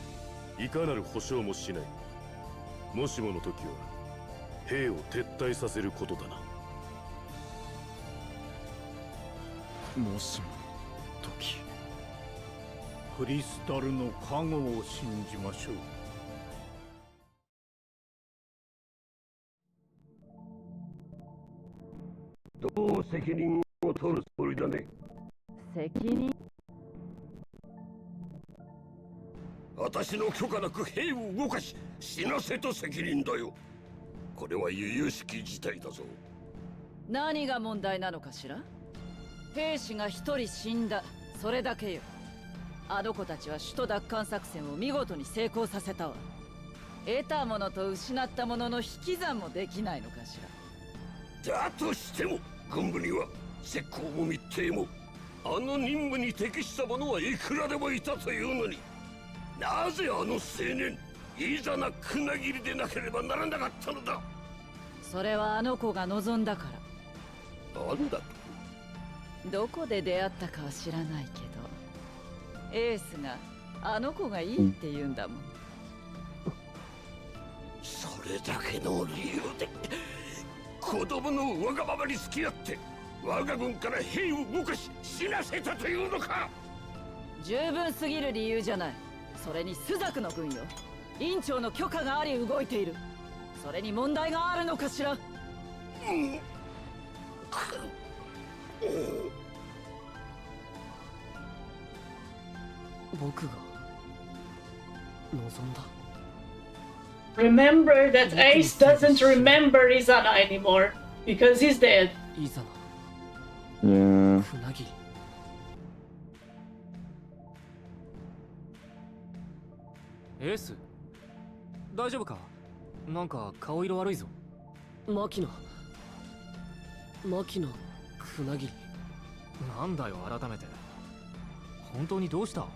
いかなる保証もしない。もしもの時は兵を撤退させることだな。もしもの時。クリスタルの加護を信じましょう。どう責任を取るつもりだね。責任？私の許可なく兵を動かし死なせた責任だよ。これは由々しき事態だぞ。何が問題なのかしら。兵士が一人死んだ、それだけよ。あの子たちは首都奪還作戦を見事に成功させたわ。得たものと失ったものの引き算もできないのかしら。だとしても軍部には石膏も密偵もあの任務に適した者はいくらでもいたというのに、なぜあの青年いざな船切りでなければならなかったのだ。それはあの子が望んだから。なんだと。どこで出会ったかは知らないけど、エースがあの子がいいって言うんだもん。それだけの理由で子供のわがままに付き合って我が軍から兵を動かし死なせたというのか。十分すぎる理由じゃない。それに朱雀の軍よ。院長の許可があり動いている。それに問題があるのかしら。僕が望んだ。Remember that Ace doesn't remember Izana anymore because he's dead. Izana. Yeah. 船切り。エース、大丈夫か？なんか顔色悪いぞ。牧野船切り。なんだよ改めて。本当にどうした？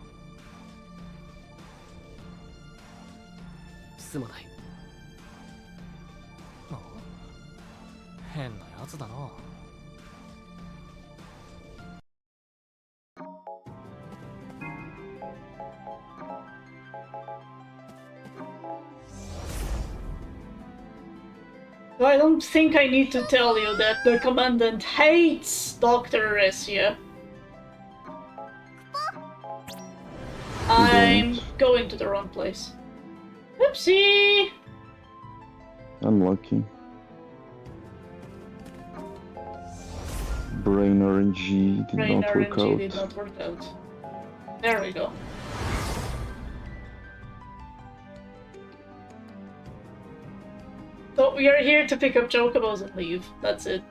すまない。変なやつだな。I don't think I need to tell you that the commandant hates Dr. Resia. I'm going to the wrong place. Oopsie! Unlucky. Brain RNG did not work out. Did not work out. There we go. So we are here to pick up chocobos and leave. That's it.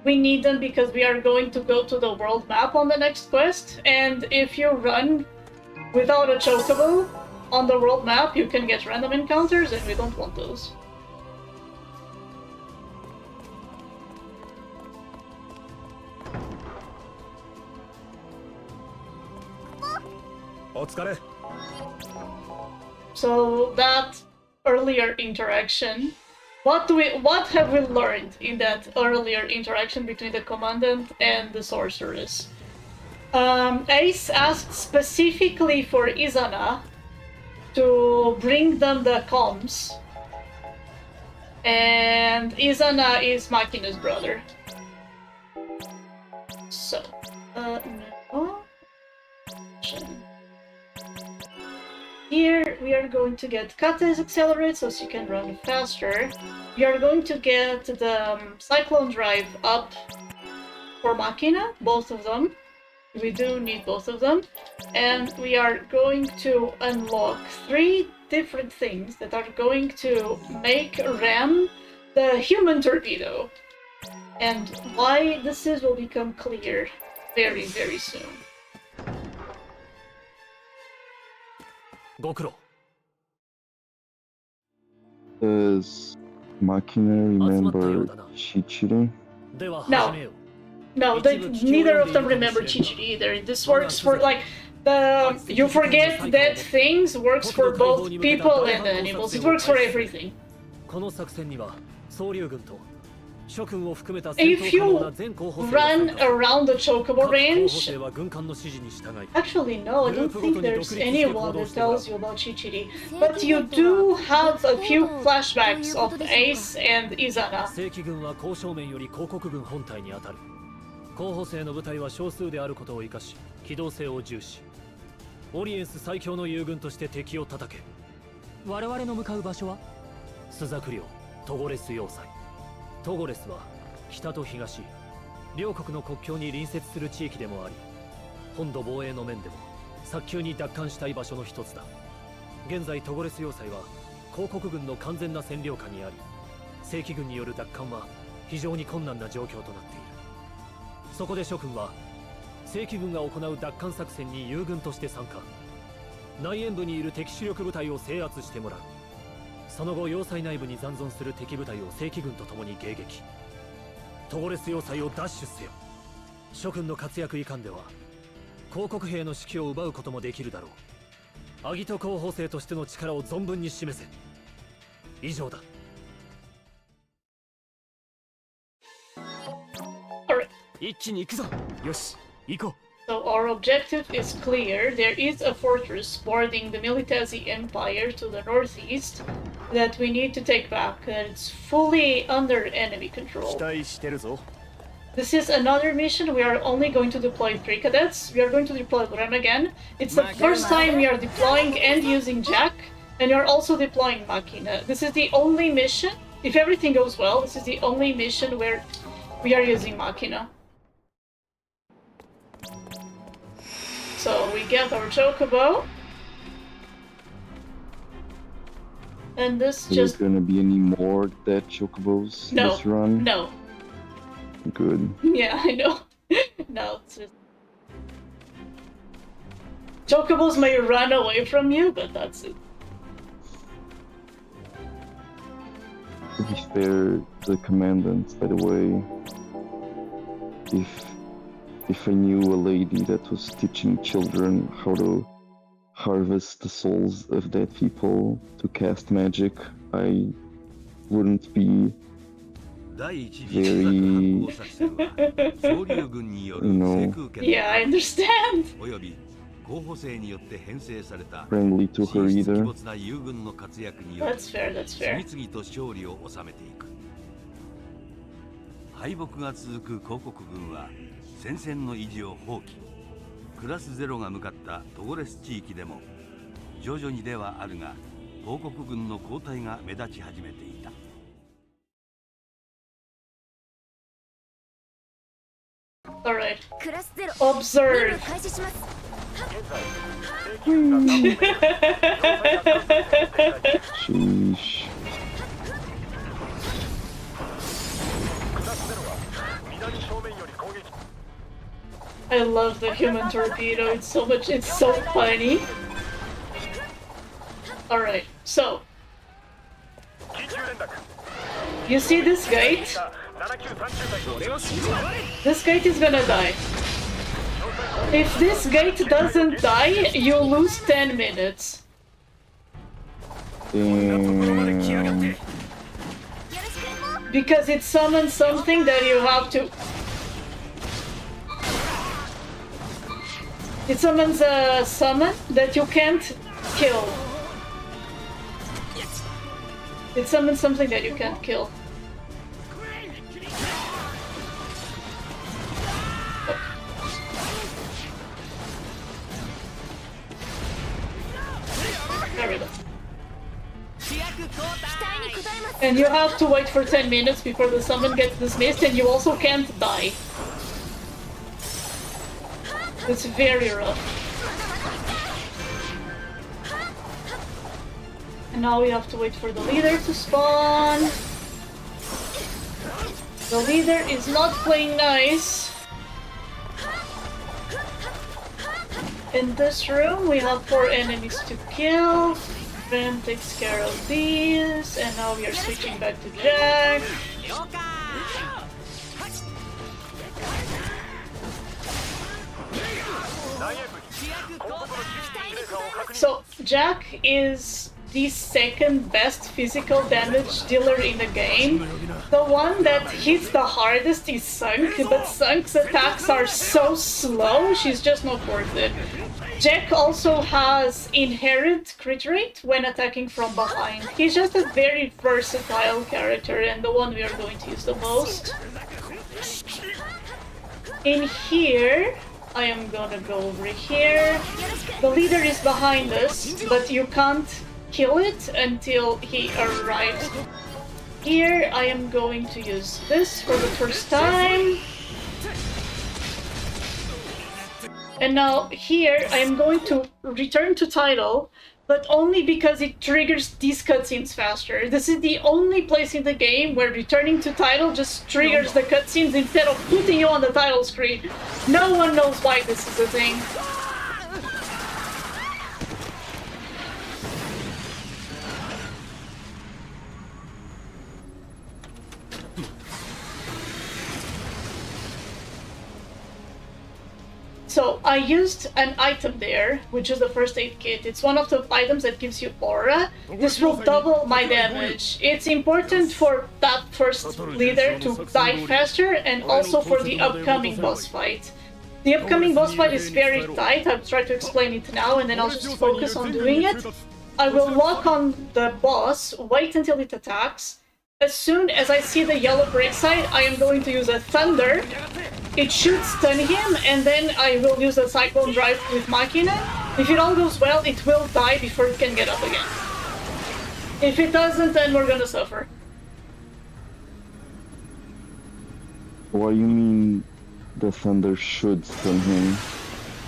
We need them because we are going to go to the world map on the next quest, and if you run without a chocobo on the world map, you can get random encounters, and we don't want those. So that earlier interaction, what have we learned in that earlier interaction between the commandant and the sorceress? Ace asked specifically for Izana to bring them the comms, and Izana is Makina's brother. So, no. Here we are going to get Kate's Accelerate so she can run faster. We are going to get the Cyclone Drive up for Makina, both of them. We do need both of them. And we are going to unlock 3 different things that are going to make Ram the human torpedo. And why this is will become clear very, very soon. Does Makina remember Chichiri? No, neither of them remember Chichiri either. This works for, like, you forget dead things works for both people and animals. It works for everything. If you run around the chocobo range... Actually, no, I don't think there's anyone that tells you about Chichiri. But you do have a few flashbacks of Ace and Izana. 候補生の部隊は少数であることを生かし、機動性を重視。オリエンス最強の友軍として敵を叩け。我々の向かう場所はスザク領トゴレス要塞。トゴレスは北と東、両国の国境に隣接する地域でもあり、本土防衛の面でも早急に奪還したい場所の一つだ。現在トゴレス要塞は広国軍の完全な占領下にあり、正規軍による奪還は非常に困難な状況となっている。そこで諸君は正規軍が行う奪還作戦に友軍として参加。内縁部にいる敵主力部隊を制圧してもらう。その後要塞内部に残存する敵部隊を正規軍と共に迎撃。トゴレス要塞を奪取せよ。諸君の活躍いかんでは広国兵の士気を奪うこともできるだろう。アギト候補生としての力を存分に示せ。以上だ。一気に行くぞ。よし、行こう。So our objective is clear. There is a fortress bordering the Militesi Empire to the northeast that we need to take back, and it's fully under enemy control. This is another mission. We are only going to deploy 3 cadets. We are going to deploy Ren again. It's the first time we are deploying and using Jack, and we are also deploying Makina. This is the only mission, if everything goes well, this is the only mission where we are using Makina. So we get our chocobo, and this just... There's gonna be any more dead chocobos this run? No. Good. Yeah, I know. No, it's just... Chocobos may run away from you, but that's it. To be fair, the commandant, by the way, if I knew a lady that was teaching children how harvest the souls of dead people to cast magic, I wouldn't be very, Yeah, I understand. friendly to her either. That's fair, that's fair. 敗北が続く広告軍は戦線の維持を放棄。クラス0が向かったトゴレス地域でも徐々にではあるが広告軍の後退が目立ち始めていた。Alright. Observe. Sheesh. I love the human torpedo, it's so funny. Alright, so you see this gate? This gate is gonna die. If this gate doesn't die, you lose 10 minutes. Because it summons something that you have to... It summons a summon that you can't kill. It summons something that you can't kill. There we go. And you have to wait for 10 minutes before the summon gets dismissed, and you also can't die. It's very rough. And now we have to wait for the leader to spawn. The leader is not playing nice. In this room we have 4 enemies to kill. Ben takes care of these, and now we are switching back to Jack. So Jack is the second best physical damage dealer in the game. The one that hits the hardest is Sunk, but Sunk's attacks are so slow, she's just not worth it. Jack also has inherent crit rate when attacking from behind. He's just a very versatile character and the one we are going to use the most. In here, I am gonna go over here. The leader is behind us, but you can't kill it until he arrives. Here, I am going to use this for the first time. And now here, I am going to return to title, but only because it triggers these cutscenes faster. This is the only place in the game where returning to title just triggers the cutscenes instead of putting you on the title screen. No one knows why this is a thing. So I used an item there, which is the first aid kit. It's one of the items that gives you aura. This will double my damage. It's important for that first leader to die faster and also for the upcoming boss fight. The upcoming boss fight is very tight. I'll try to explain it now and then I'll just focus on doing it. I will lock on the boss, wait until it attacks. As soon as I see the yellow break side, I am going to use a Thunder. It should stun him, and then I will use a Cyclone Drive with Machina. If it all goes well, it will die before it can get up again. If it doesn't, then we're gonna suffer. What do you mean the Thunder should stun him?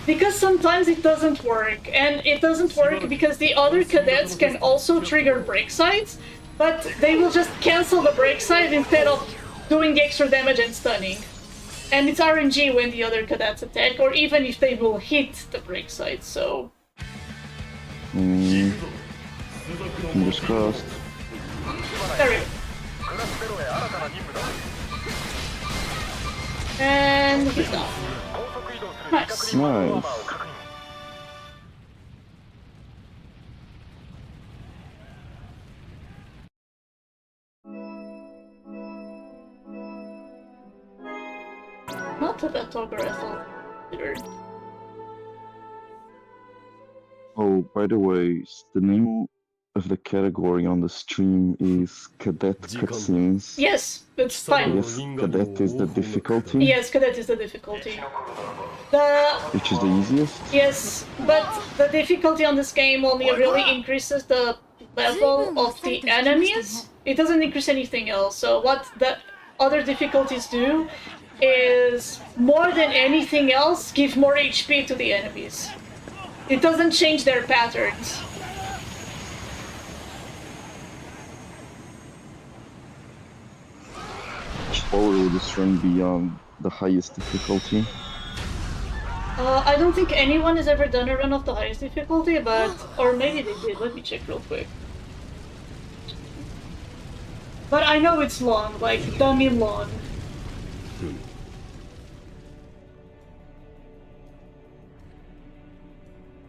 Because sometimes it doesn't work, and it doesn't work because the other cadets can also trigger break sides, but they will just cancel the break side instead of doing the extra damage and stunning. And it's RNG when the other cadets attack, or even if they will hit the break side, so... Fingers crossed. There we go. And he's down. Nice. Nice. not a Togarath either. Oh, by the way, the name of the category on the stream is Cadet Cutscenes. Yes, it's fine. I guess Cadet is the difficulty. Yes, Cadet is the difficulty. Which is the easiest? Yes, but the difficulty on this game only really increases the level of the enemies. It doesn't increase anything else. So what the other difficulties do is, more than anything else, give more HP to the enemies. It doesn't change their patterns. Or will this run be on the highest difficulty? I don't think anyone has ever done a run of the highest difficulty, but... or maybe they did, let me check real quick. But I know it's long, like dummy long.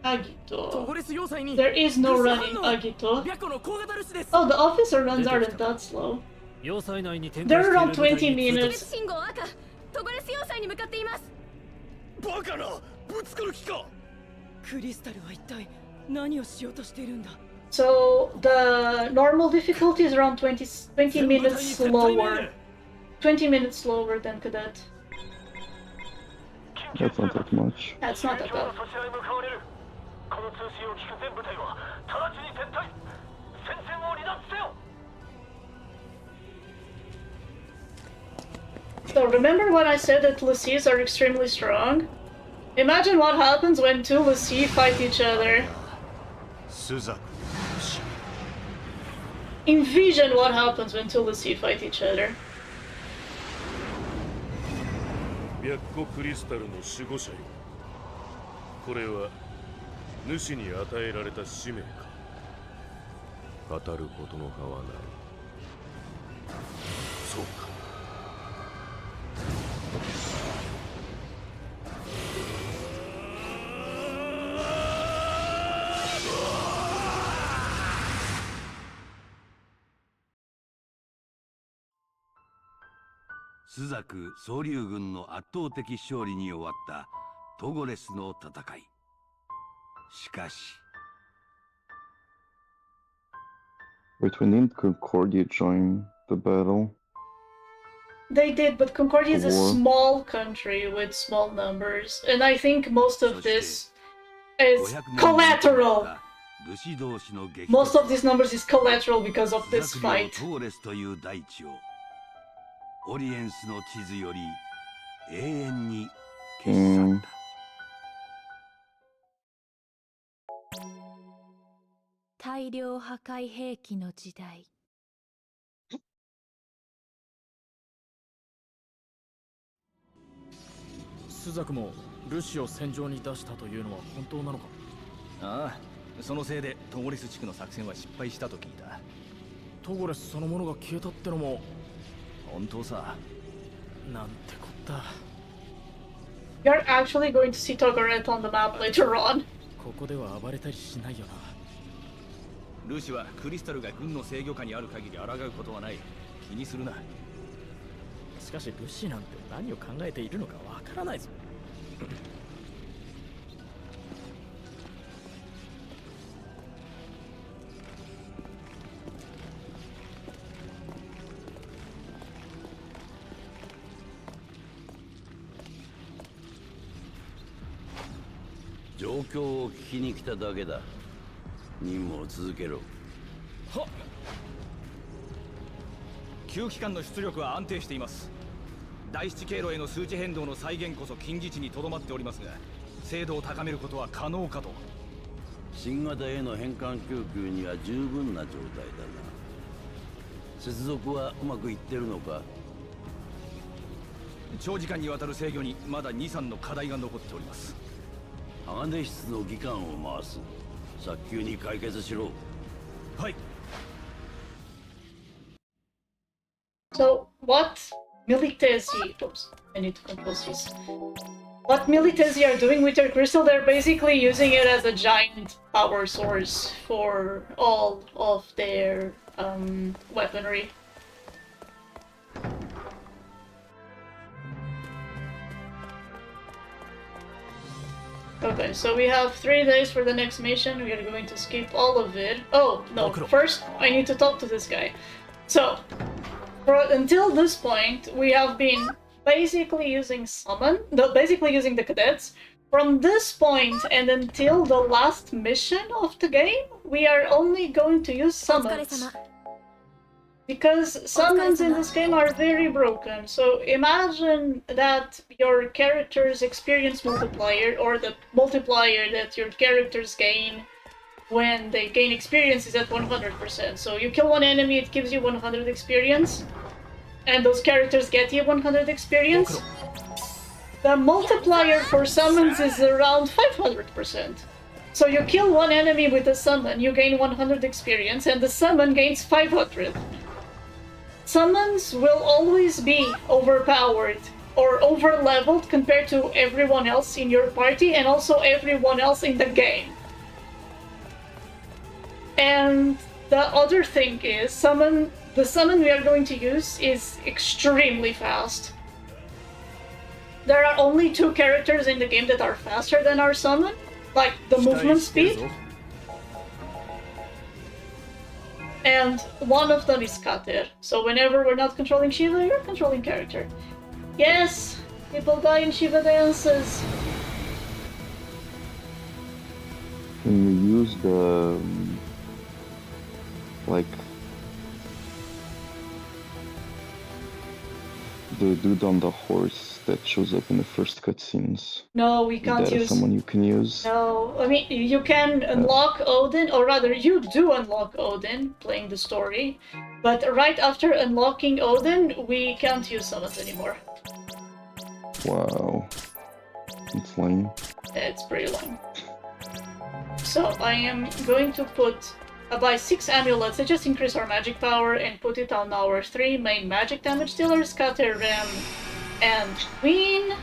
Agito. There is no running Agito. Oh, the officer runs aren't that slow. They're around 20 minutes. So the normal difficulty is around 20 minutes slower. 20 minutes slower than Cadet. That's not that much. That's not that bad. So remember when I said that Lassies are extremely strong? Imagine what happens when two Lassie fight each other. Envision what happens when two Lassie fight each other. 白虎クリスタルの守護者よ。これは主に与えられた使命か。語ることの葉はない。そうか。スザク総流軍の圧倒的勝利に終わったトゴレスの戦い。しかし。Wait, when didn't Concordia join the battle? They did, but Concordia is a small country with small numbers, and I think most of this is collateral. Most of these numbers is collateral because of this fight. オリエンスの地図より永遠に消し去った。大量破壊兵器の時代。スザクもルシを戦場に出したというのは本当なのか？ああ、そのせいでトゴレス地区の作戦は失敗したと聞いた。トゴレスそのものが消えたってのも本当さ。なんてこった。You're actually going to see Togaret on the map later on. ここでは暴れたりしないよな。ルシはクリスタルが軍の制御下にある限り抗うことはない。気にするな。しかしルシなんて何を考えているのかわからないぞ。状況を聞きに来ただけだ。任務を続けろ。はっ。旧機関の出力は安定しています。第七経路への数値変動の再現こそ近似値にとどまっておりますが、精度を高めることは可能かと。新型への変換供給には十分な状態だな。接続はうまくいってるのか？長時間にわたる制御にまだ 2,3 の課題が残っております。鋼室の技官を回す。早急に解決しろ。はい。So what Militesi? Oops, I need to control these. What Militesi are doing with their crystal? They're basically using it as a giant power source for all of their weaponry. Okay, so we have 3 days for the next mission. We are going to skip all of it. Oh, no, first I need to talk to this guy. So, until this point, we have been basically using basically using the cadets. From this point and until the last mission of the game, we are only going to use summons. Because summons in this game are very broken. So imagine that your character's experience multiplier, or the multiplier that your characters gain when they gain experience, is at 100%. So you kill one enemy, it gives you 100 experience, and those characters get you 100 experience. The multiplier for summons is around 500%. So you kill one enemy with a summon, you gain 100 experience, and the summon gains 500. Summons will always be overpowered or over-leveled compared to everyone else in your party and also everyone else in the game. And the other thing is, the summon we are going to use is extremely fast. There are only 2 characters in the game that are faster than our summon, like the movement speed. And one of them is Cadet. So whenever we're not controlling Shiva, you're controlling character. Yes, people die in Shiva dances. Can you use the the dude on the horse that shows up in the first cutscenes? No, we can't use. Is that someone you can use? No, I mean, you can unlock Odin, or rather, you do unlock Odin playing the story, but right after unlocking Odin, we can't use summons anymore. Wow. It's lame. It's pretty lame. So I am going to buy 6 amulets that just increase our magic power and put it on our 3 main magic damage dealers, Cater, Ram, and Queen.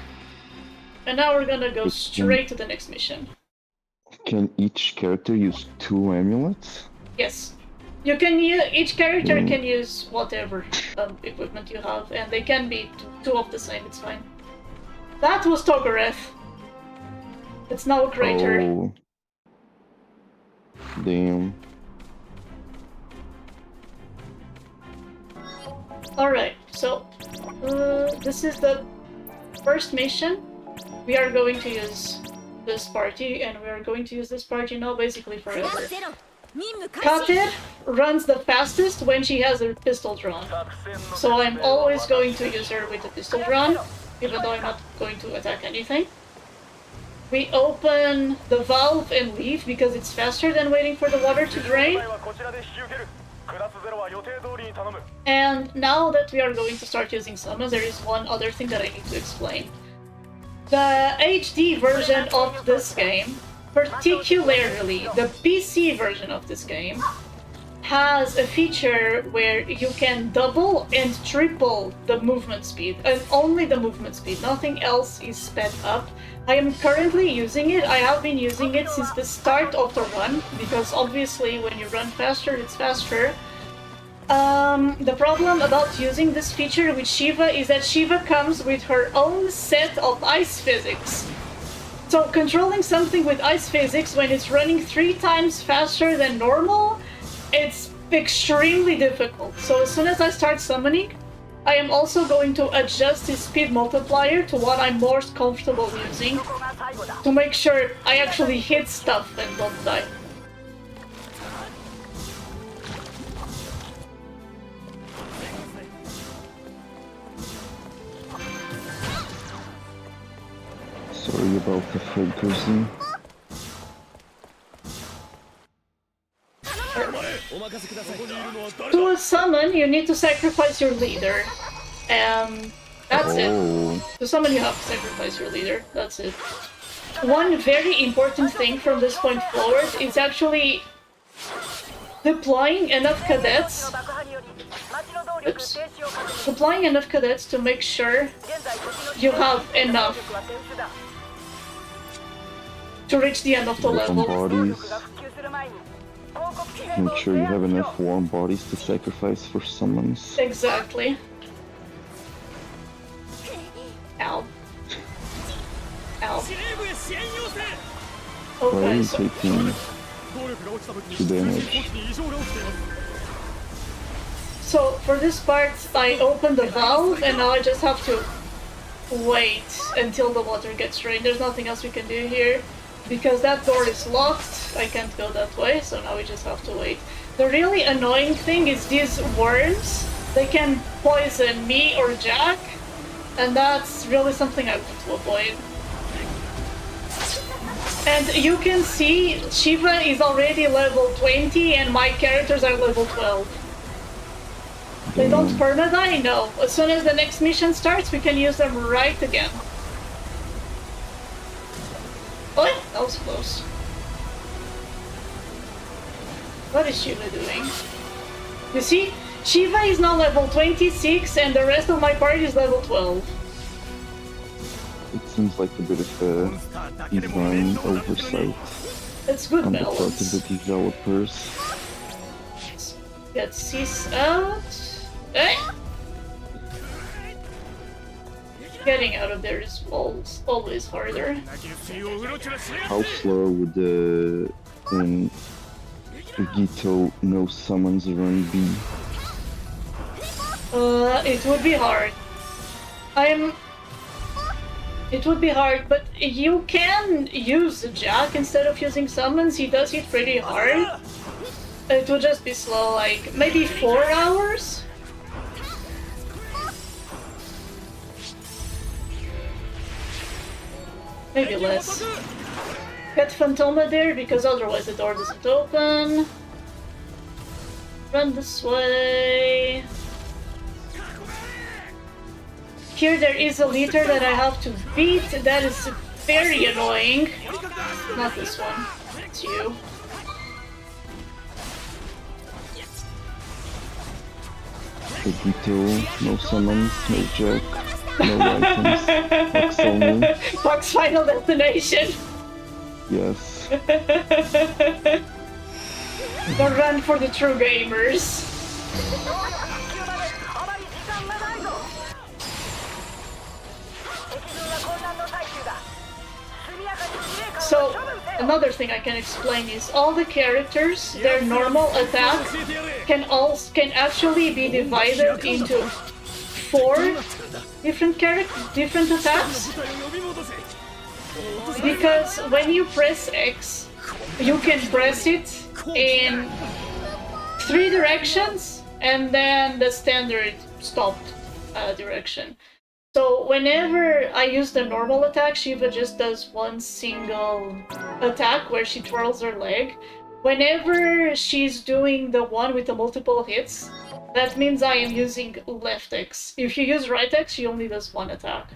And now we're gonna go straight to the next mission. Can each character use 2 amulets? Yes. You can each character can use whatever equipment you have, and they can be 2 of the same, it's fine. That was Togareth. It's now a crater. Oh. Damn. Alright, so this is the first mission. We are going to use this party, and we are going to use this party now basically forever. Cadet runs the fastest when she has her pistol drawn. So I'm always going to use her with the pistol drawn, even though I'm not going to attack anything. We open the valve and leave because it's faster than waiting for the water to drain. And now that we are going to start using summons, there is one other thing that I need to explain. The HD version of this game, particularly the PC version of this game, has a feature where you can double and triple the movement speed, and only the movement speed, nothing else is sped up. I am currently using it. I have been using it since the start of the run, because obviously when you run faster, it's faster. The problem about using this feature with Shiva is that Shiva comes with her own set of ice physics. So controlling something with ice physics when it's running 3 times faster than normal, it's extremely difficult. So as soon as I start summoning, I am also going to adjust the speed multiplier to what I'm most comfortable using to make sure I actually hit stuff and don't die. Sorry about the focusing. To summon, you need to sacrifice your leader. And that's it. To summon, you have to sacrifice your leader. That's it. One very important thing from this point forward is actually deploying enough cadets. Oops. Deploying enough cadets to make sure you have enough to reach the end of the level. Make sure you have enough warm bodies to sacrifice for summons. Exactly. Ow. Ow. now. Okay, so... taking 2 damage. So for this part, I open the valve and now I just have to wait until the water gets drained. There's nothing else we can do here because that door is locked. I can't go that way, so now we just have to wait. The really annoying thing is these worms. They can poison me or Jack, and that's really something I want to avoid. And you can see Shiva is already level 20 and my characters are level 12. They don't perma-die? No. As soon as the next mission starts, we can use them right again. Oh, that was close. What is Shiva doing? You see? Shiva is now level 26 and the rest of my party is level 12. It seems like a bit of a design oversight. It's good on the part balance. of the developers. Get Cis out. Eh? Getting out of there is always harder. How slow would the Gito no summons run be? It would be hard. It would be hard, but you can use Jack instead of using summons. He does hit pretty hard. It would just be slow, like maybe 4 hours? Maybe less. Get Phantoma there because otherwise the door doesn't open. Run this way. Here there is a leader that I have to beat. That is very annoying. Not this one. It's you. Gito, no summons, no Jack, no items, Fox only. Fox Final Destination. Yes. The run for the true gamers. So, another thing I can explain is all the characters, their normal attack can actually be divided into 4 different attacks. Because when you press X, you can press it in 3 directions and then the standard stopped direction. So whenever I use the normal attack, Shiva just does one single attack where she twirls her leg. Whenever she's doing the one with the multiple hits, that means I am using left X. If you use right X, she only does 1 attack.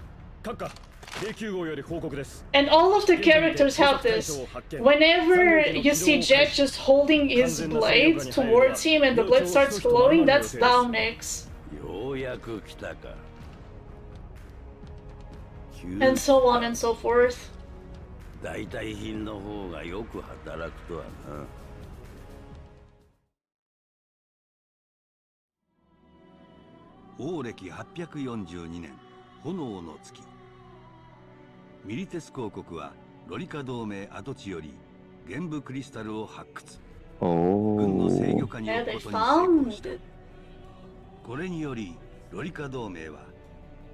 And all of the characters have this. Whenever you see Jack just holding his blade towards him and the blade starts glowing, that's down X. And so on and so forth. 代替品の方がよく働くとはな。王暦842年炎の月、ミリテス公国はロリカ同盟跡地より玄武クリスタルを発掘、軍の制御下に置くことに成功した。これによりロリカ同盟は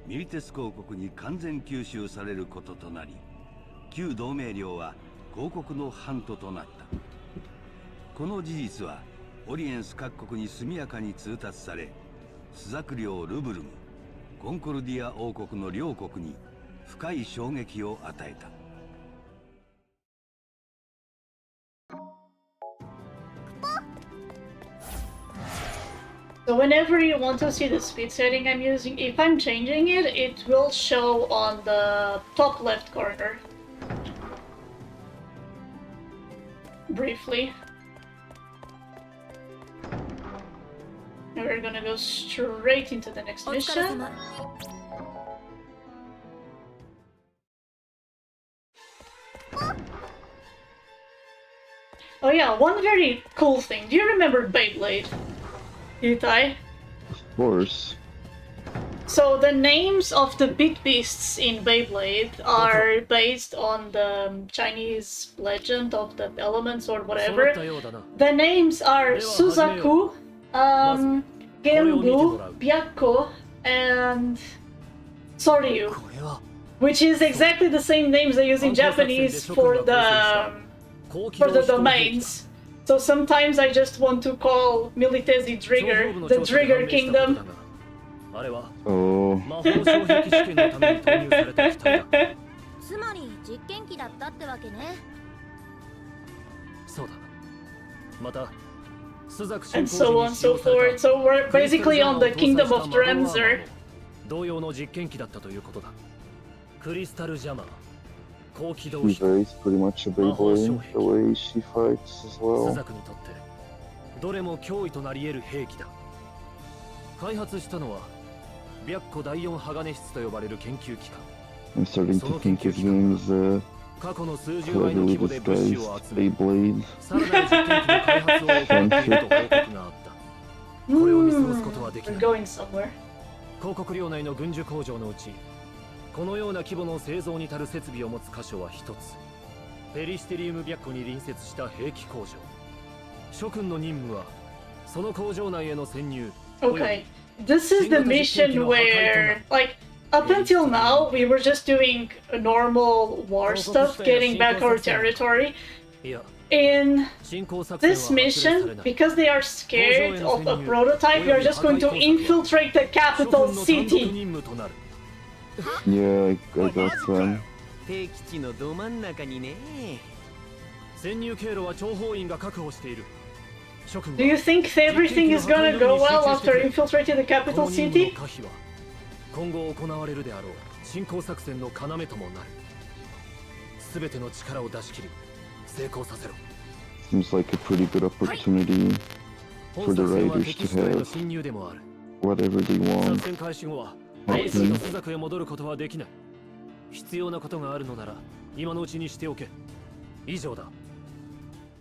ミリテス公国に完全吸収されることとなり、旧同盟領は公国の藩都となった。この事実はオリエンス各国に速やかに通達され、スザク領ルブルム、コンコルディア王国の両国に深い衝撃を与えた。So whenever you want to see the speed setting I'm using, if I'm changing it, it will show on the top left corner. Briefly. And we're gonna go straight into the next mission. Oh yeah, one very cool thing. Do you remember Beyblade? Itai? Of course. So the names of the big beasts in Beyblade are based on the Chinese legend of the elements or whatever. The names are Suzaku, Genbu, Byakko, and Soryu, which is exactly the same names they use in Japanese for the domains. So sometimes I just want to call Militesi Trigger, the Trigger Kingdom. Oh. つまり実験機だったってわけね。そうだ。また、 and so on and so forth. So we're basically on the kingdom of Drenzer. 同様の実験機だったということだ。クリスタルジャマー、高機動 Eva is pretty much a Beyblade, the way she fights as well. スザクにとってどれも脅威となり得る兵器だ。開発したのは白虎第4鋼室と呼ばれる研究機関。 I'm starting to think his name is cleverly disguised Beyblade. さらなる実験機の開発を行っていると報告があった。これを見過ごすことはできない。広告領内の軍需工場のうち、このような規模の製造に足る設備を持つ箇所は一つ。ペリシテリウム白虎に隣接した兵器工場。諸君の任務はその工場内への潜入。Okay, this is the mission where, like, up until now, we were just doing normal war stuff, getting back our territory. In this mission, because they are scared of a prototype, we are just going to infiltrate the capital city. Yeah, I got some. 敵地のど真ん中にね。潜入経路は諜報員が確保している。 Do you think everything is gonna go well after infiltrating the capital city? 今後行われるであろう侵攻作戦の要ともなる。すべての力を出し切り成功させろ。 Seems like a pretty good opportunity for the riders to have whatever they want. 作戦開始後はスザクへ戻ることはできない。必要なことがあるのなら今のうちにしておけ。以上だ。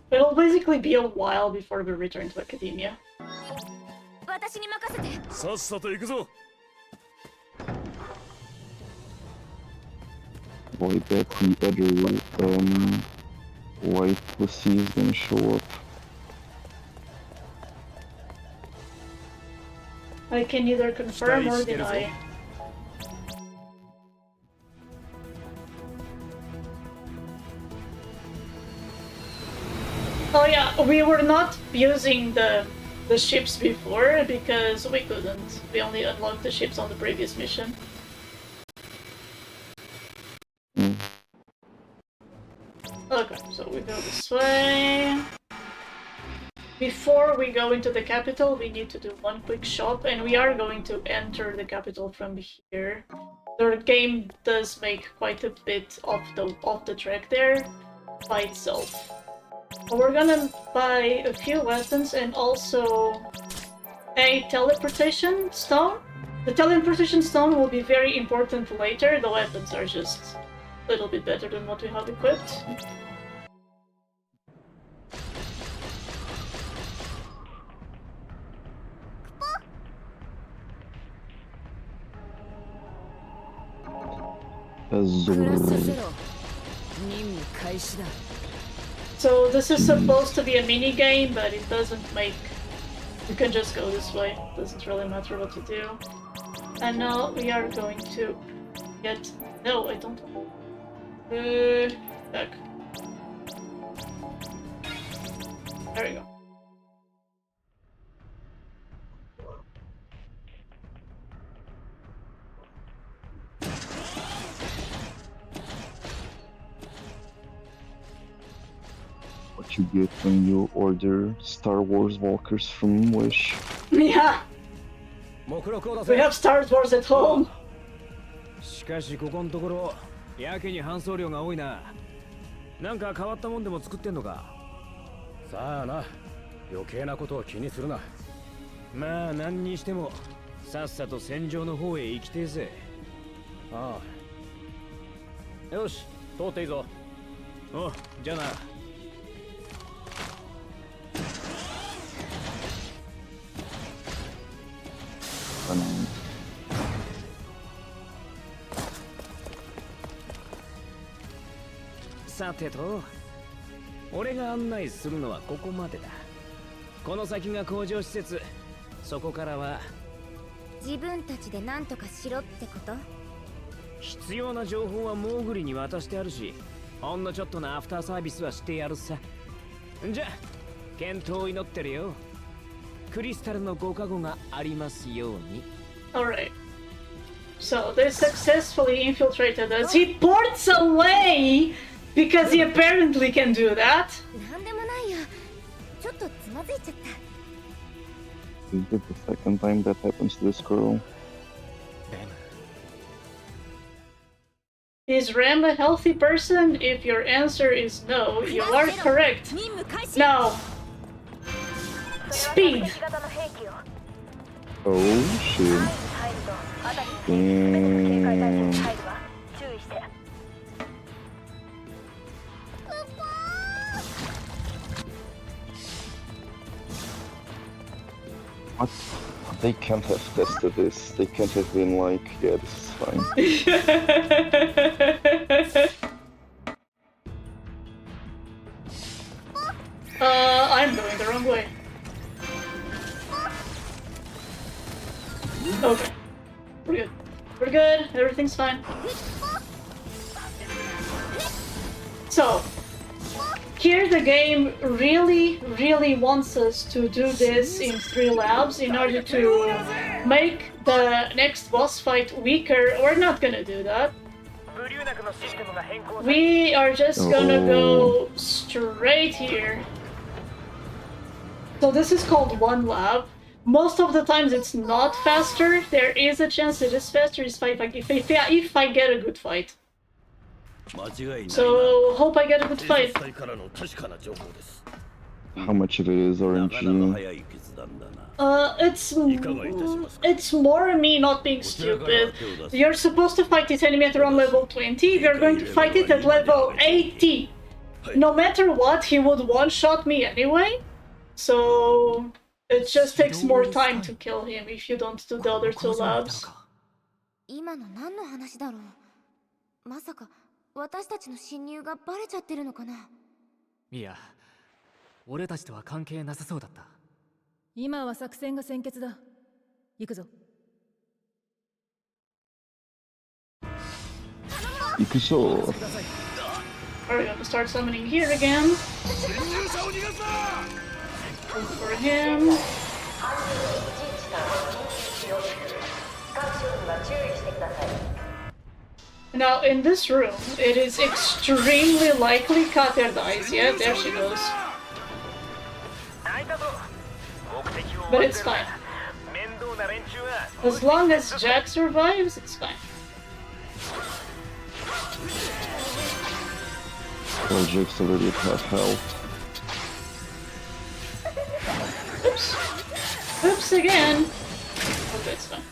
It'll basically be a while before we return to academia. 私に任せて。さっさと行くぞ。 Boy, bet the other white pussy is gonna show up. I can neither confirm or deny. Oh yeah, we were not using the ships before because we couldn't. We only unlocked the ships on the previous mission. Okay, so we go this way. Before we go into the capital, we need to do one quick shop, and we are going to enter the capital from here. The game does make quite a bit of the track there by itself. We're gonna buy a few weapons and also a teleportation stone. The teleportation stone will be very important later. The weapons are just a little bit better than what we have equipped. So this is supposed to be a mini game, but it doesn't make... You can just go this way. It doesn't really matter what to do. And now we are going to get... No, I don't... back. There we go. What you get when you order Star Wars walkers from Wish. Yeah! We have Star Wars at home! しかしここのところやけに搬送量が多いな。なんか変わったもんでも作ってんのか。さあな、余計なことは気にするな。まあ何にしてもさっさと戦場の方へ行きてえぜ。ああ。よし、通っていいぞ。おう、じゃあな。さてと、俺が案内するのはここまでだ。この先が工場施設、そこからは自分たちで何とかしろってこと？必要な情報はモーグリに渡してあるし、ほんのちょっとのアフターサービスはしてやるさ。じゃ、健闘を祈ってるよ。クリスタルのご加護がありますように。Alright. So they successfully infiltrated us. He ports away because he apparently can do that. なんでもないよ。ちょっとつまずいちゃった。Is it the second time that happens to this girl? Is Ram a healthy person? If your answer is no, you are correct. Now, speed. Oh shit. Damn. What? They can't have tested this. They can't have been like, yeah, this is fine. I'm going the wrong way. Okay. We're good. We're good. Everything's fine. So, here the game really wants us to do this in 3 labs in order to make the next boss fight weaker. We're not gonna do that. We are just gonna go straight here. So this is called 1 lab. Most of the times it's not faster. There is a chance it is faster if I get a good fight. So, hope I get a good fight. How much of it is RNG? It's more me not being stupid. You're supposed to fight this enemy at around level 20. You're going to fight it at level 80. No matter what, he would one-shot me anyway. So, it just takes more time to kill him if you don't do the other 2 labs. 今の何の話だろう。まさか私たちの侵入がバレちゃってるのかな。いや、俺たちとは関係なさそうだった。今は作戦が先決だ。行くぞ。行くぞ。Alright, I'm gonna start summoning here again. Look for him. Now, in this room, it is extremely likely Cadet dies. Yeah, there she goes. But it's fine. As long as Jack survives, it's fine. Well, Jake's already at half health. Oops. Oops again. Okay, it's fine.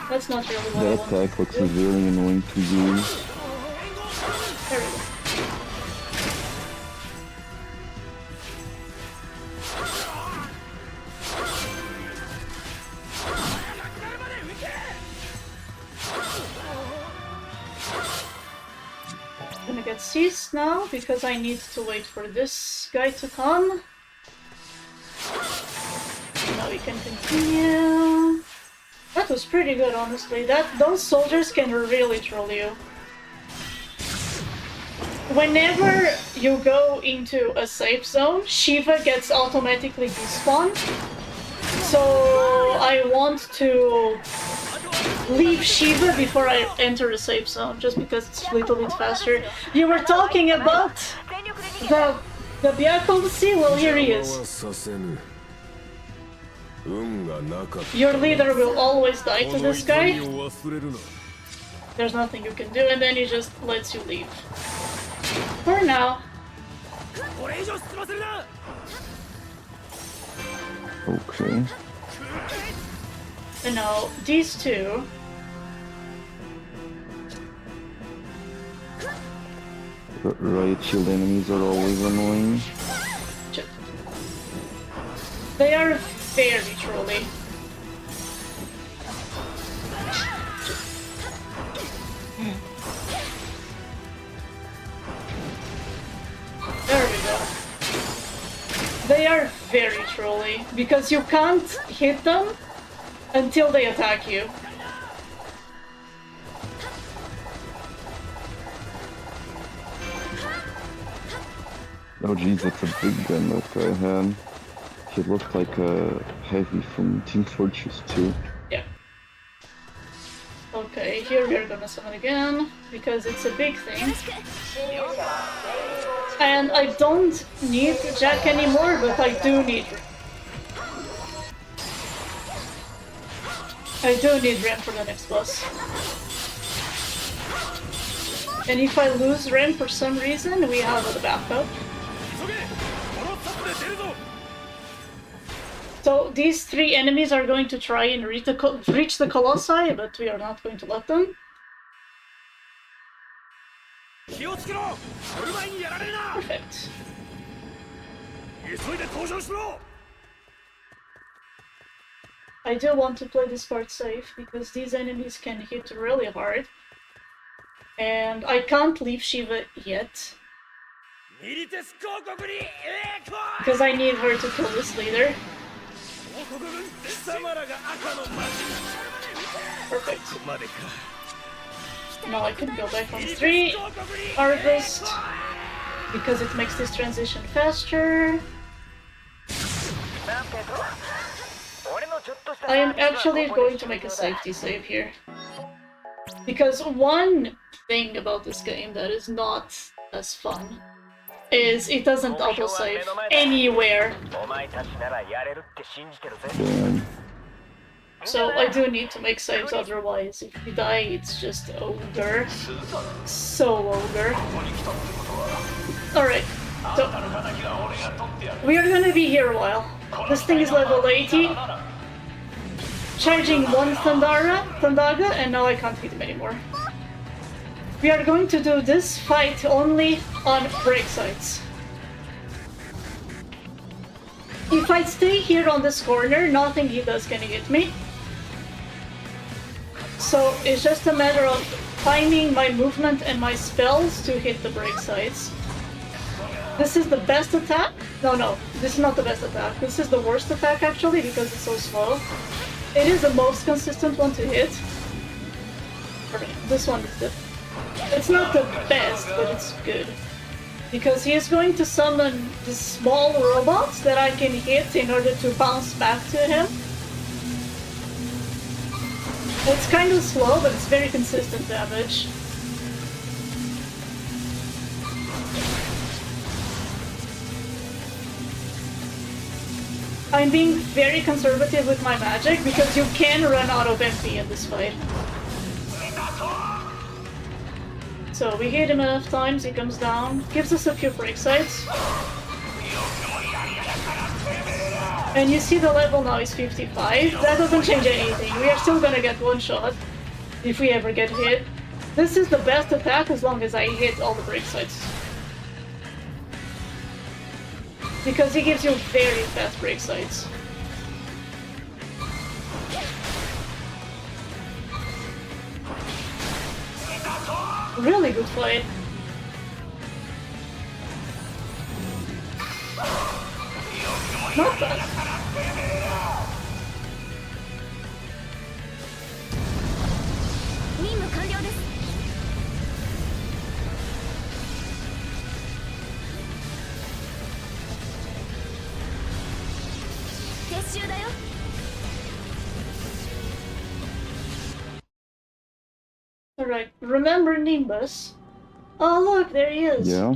That's not really what I That wanted attack looks very annoying to use. There we go. Gonna get seized now because I need to wait for this guy to come. Now we can continue. That was pretty good, honestly. Those soldiers can really troll you. Whenever you go into a safe zone, Shiva gets automatically despawned. So I want to leave Shiva before I enter a safe zone, just because it's a little bit faster. You were talking about the Byakuya Sea? Well, here he is. Your leader will always die to this guy. There's nothing you can do, and then he just lets you leave. For now. Okay. And now, these two. Right shield enemies are always annoying. They are very trolly. they are very trolly, because you can't hit them until they attack you. Oh geez, that's a big gun that guy had. He looked like a heavy from Team Fortress 2. Yeah. Okay, here we are gonna summon again, because it's a big thing. And I don't need Jack anymore, but I do need Rem for the next boss. And if I lose Rem for some reason, we have a backup. So these three enemies are going to try and reach the Colossi, but we are not going to let them. Perfect. I do want to play this part safe, because these enemies can hit really hard. And I can't leave Shiva yet. Because I need her to kill this leader. Perfect. Now I can go back on 3, Harvest, because it makes this transition faster. I am actually going to make a safety save here. Because one thing about this game that is not as fun is it doesn't autosave anywhere. So I do need to make saves, otherwise if we die it's just ogre. So ogre. Alright, so we are gonna be here a while. This thing is level 80. Charging one Thandaga, and now I can't hit him anymore. We are going to do this fight only on break sites. If I stay here on this corner, nothing he does can hit me. So it's just a matter of timing my movement and my spells to hit the break sites. This is the best attack? No, this is not the best attack. This is the worst attack actually, because it's so slow. It is the most consistent one to hit. This one is it's not the best, but it's good. Because he is going to summon these small robots that I can hit in order to bounce back to him. It's kind of slow, but it's very consistent damage. I'm being very conservative with my magic because you can run out of MP in this fight. So we hit him enough times, he comes down, gives us a few break sites. And you see the level now is 55. That doesn't change anything. We are still gonna get one shot if we ever get hit. This is the best attack as long as I hit all the break sites. Because he gives you very fast break sites. Really good fight. Not bad. Alright, remember Nimbus? Oh look, there he is. Yeah.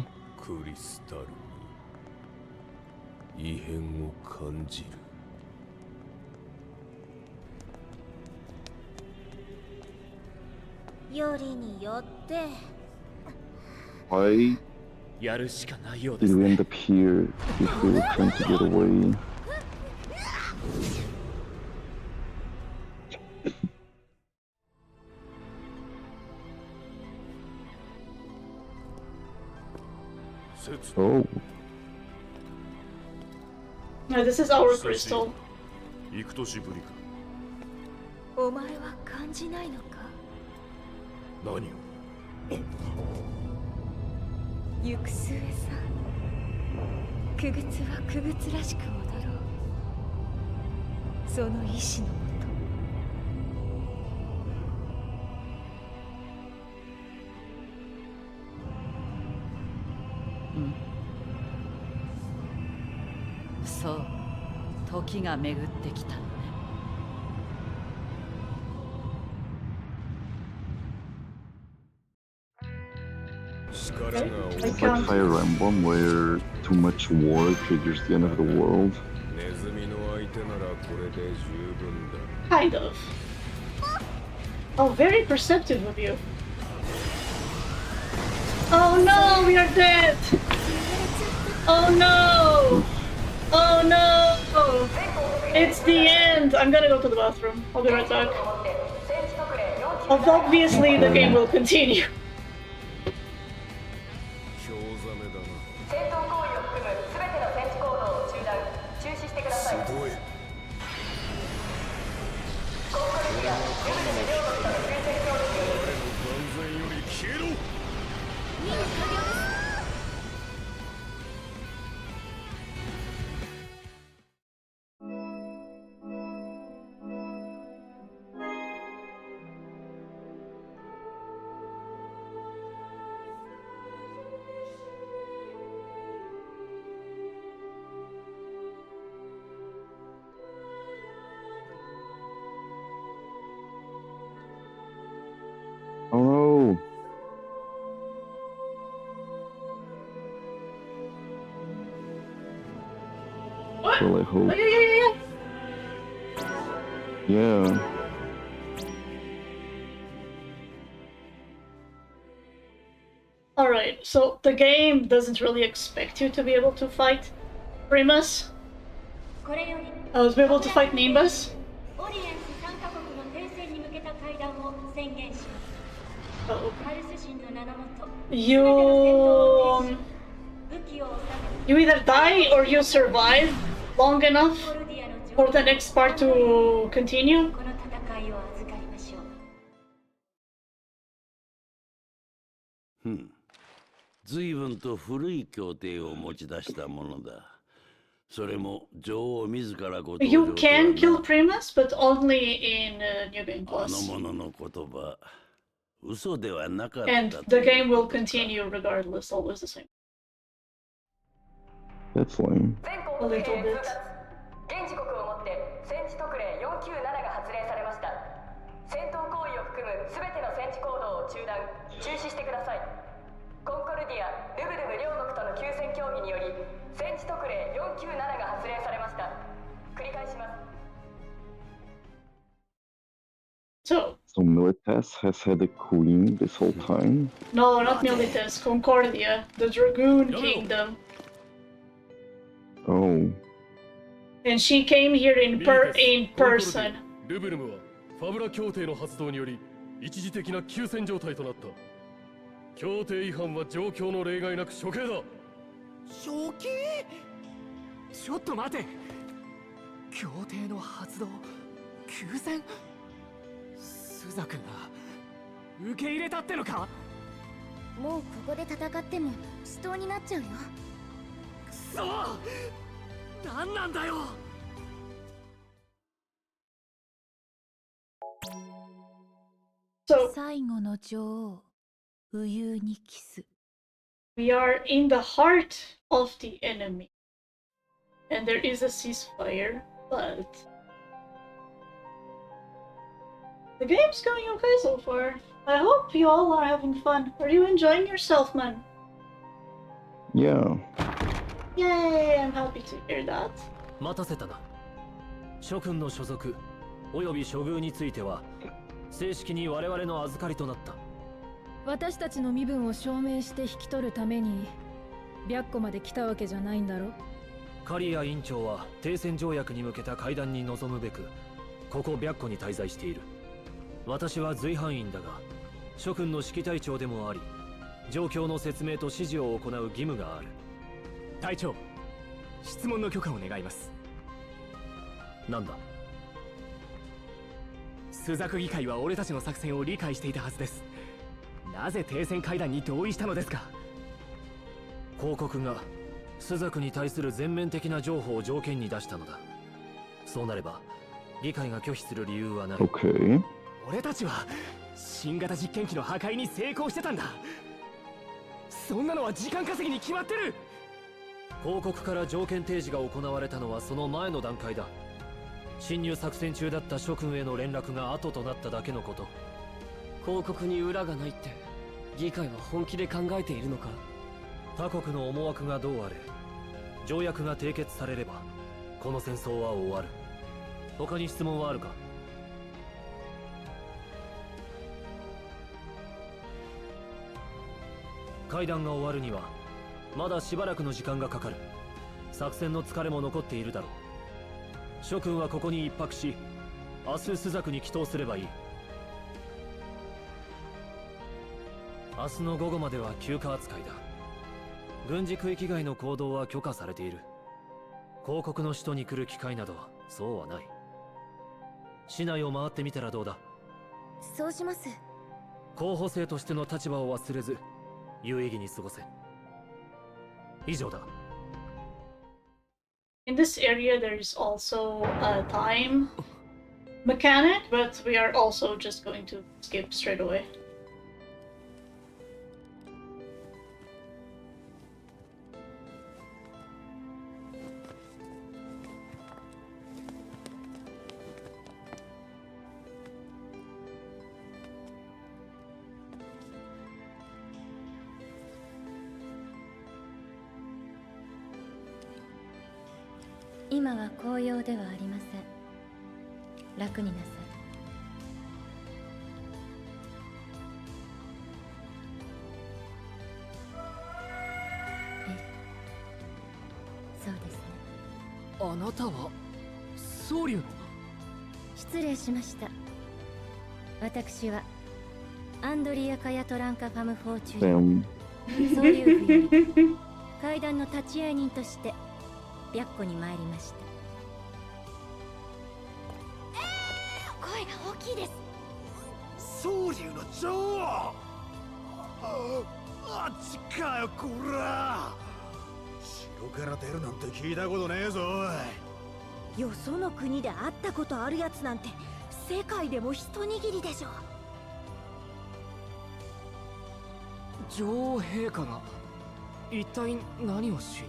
Why did we end up here if we were trying to get away? Oh. No, this is our crystal. 幾年ぶりか。お前は感じないのか？何を？行く末さ。傀儡は傀儡らしく踊ろう。その意志のもと。そう、時が巡ってきたのね。It's like Fire Emblem, where too much war triggers the end of the world. Kind of. Oh, very perceptive of you. Oh no, we are dead! Oh no! Oh no! It's the end! I'm gonna go to the bathroom. I'll be right back. Obviously, the game will continue. Oh no! What? Well, I hope. Oh, Yeah. Alright, so the game doesn't really expect you to be able to fight Primus. To be able to fight Nimbus. Oh. You either die or you survive long enough for the next part to continue. Hmm. 随分と古い協定を持ち出したものだ。それも女王自らご登場 You とは can な。 kill Primus, but only in New Game あの Plus. 者の言葉、嘘ではなかった And と the いう game will continue regardless, always the same. That's lame. A little bit. 現時刻をもって戦地特例497が発令されました。戦闘行為を含むすべての戦地行動を中止してください。コンコルディア、ルブルム両国との休戦協議により戦地特例497が発令されました。繰り返します。 So Milites has had a queen this whole time? no, not Milites, Concordia, the Dragoon Kingdom. Oh. And she came here in person. ルブルムはファブラ協定の発動により一時的な休戦状態となった。協定違反は状況の例外なく処刑だ。処刑？ちょっと待て。協定の発動、休戦？スザ君が受け入れたってのか？もうここで戦っても死闘になっちゃうよ。くそ！何なんだよ。最後の女王、ウユーにキス。We are in the heart of the enemy. And there is a ceasefire, but the game's going okay so far. I hope you all are having fun. Are you enjoying yourself, man? Yeah. Yay, I'm happy to hear that. 待たせたな。諸君の所属および処遇については正式に我々の預かりとなった。私たちの身分を証明して引き取るために白虎まで来たわけじゃないんだろ。カリア委員長は停戦条約に向けた会談に臨むべくここ白虎に滞在している。私は随伴員だが諸君の指揮隊長でもあり状況の説明と指示を行う義務がある。隊長、質問の許可を願います。なんだ。スザク議会は俺たちの作戦を理解していたはずです。なぜ停戦会談に同意したのですか？公国が朱雀に対する全面的な譲歩を条件に出したのだ。そうなれば議会が拒否する理由はない。Okay. 俺たちは新型実験機の破壊に成功してたんだ。そんなのは時間稼ぎに決まってる。広告から条件提示が行われたのはその前の段階だ。侵入作戦中だった諸君への連絡が後となっただけのこと。広告に裏がないって議会は本気で考えているのか。他国の思惑がどうあれ、条約が締結されればこの戦争は終わる。他に質問はあるか。会談が終わるにはまだしばらくの時間がかかる。作戦の疲れも残っているだろう。諸君はここに一泊し、明日朱雀に帰投すればいい。明日の午後までは休暇扱いだ。軍事区域外の行動は許可されている。広告の首都に来る機会などそうはない。市内を回ってみたらどうだ。そうします。候補生としての立場を忘れず有意義に過ごせ。以上だ。In this area, there's also a time mechanic, but we are also just going to skip straight away. "今は紅葉ではありません。楽になさい。そうですね。あなたは総流の。失礼しました。私はアンドリア・カヤトランカ・ファム・フォーチュン総流府より会談の立ち会い人として白湖に参りました。声が大きいです。総流の女王。あっちかよこら。城から出るなんて聞いたことねえぞおい。よその国で会ったことあるやつなんて世界でも一握りでしょ。女王陛下が一体何をしに。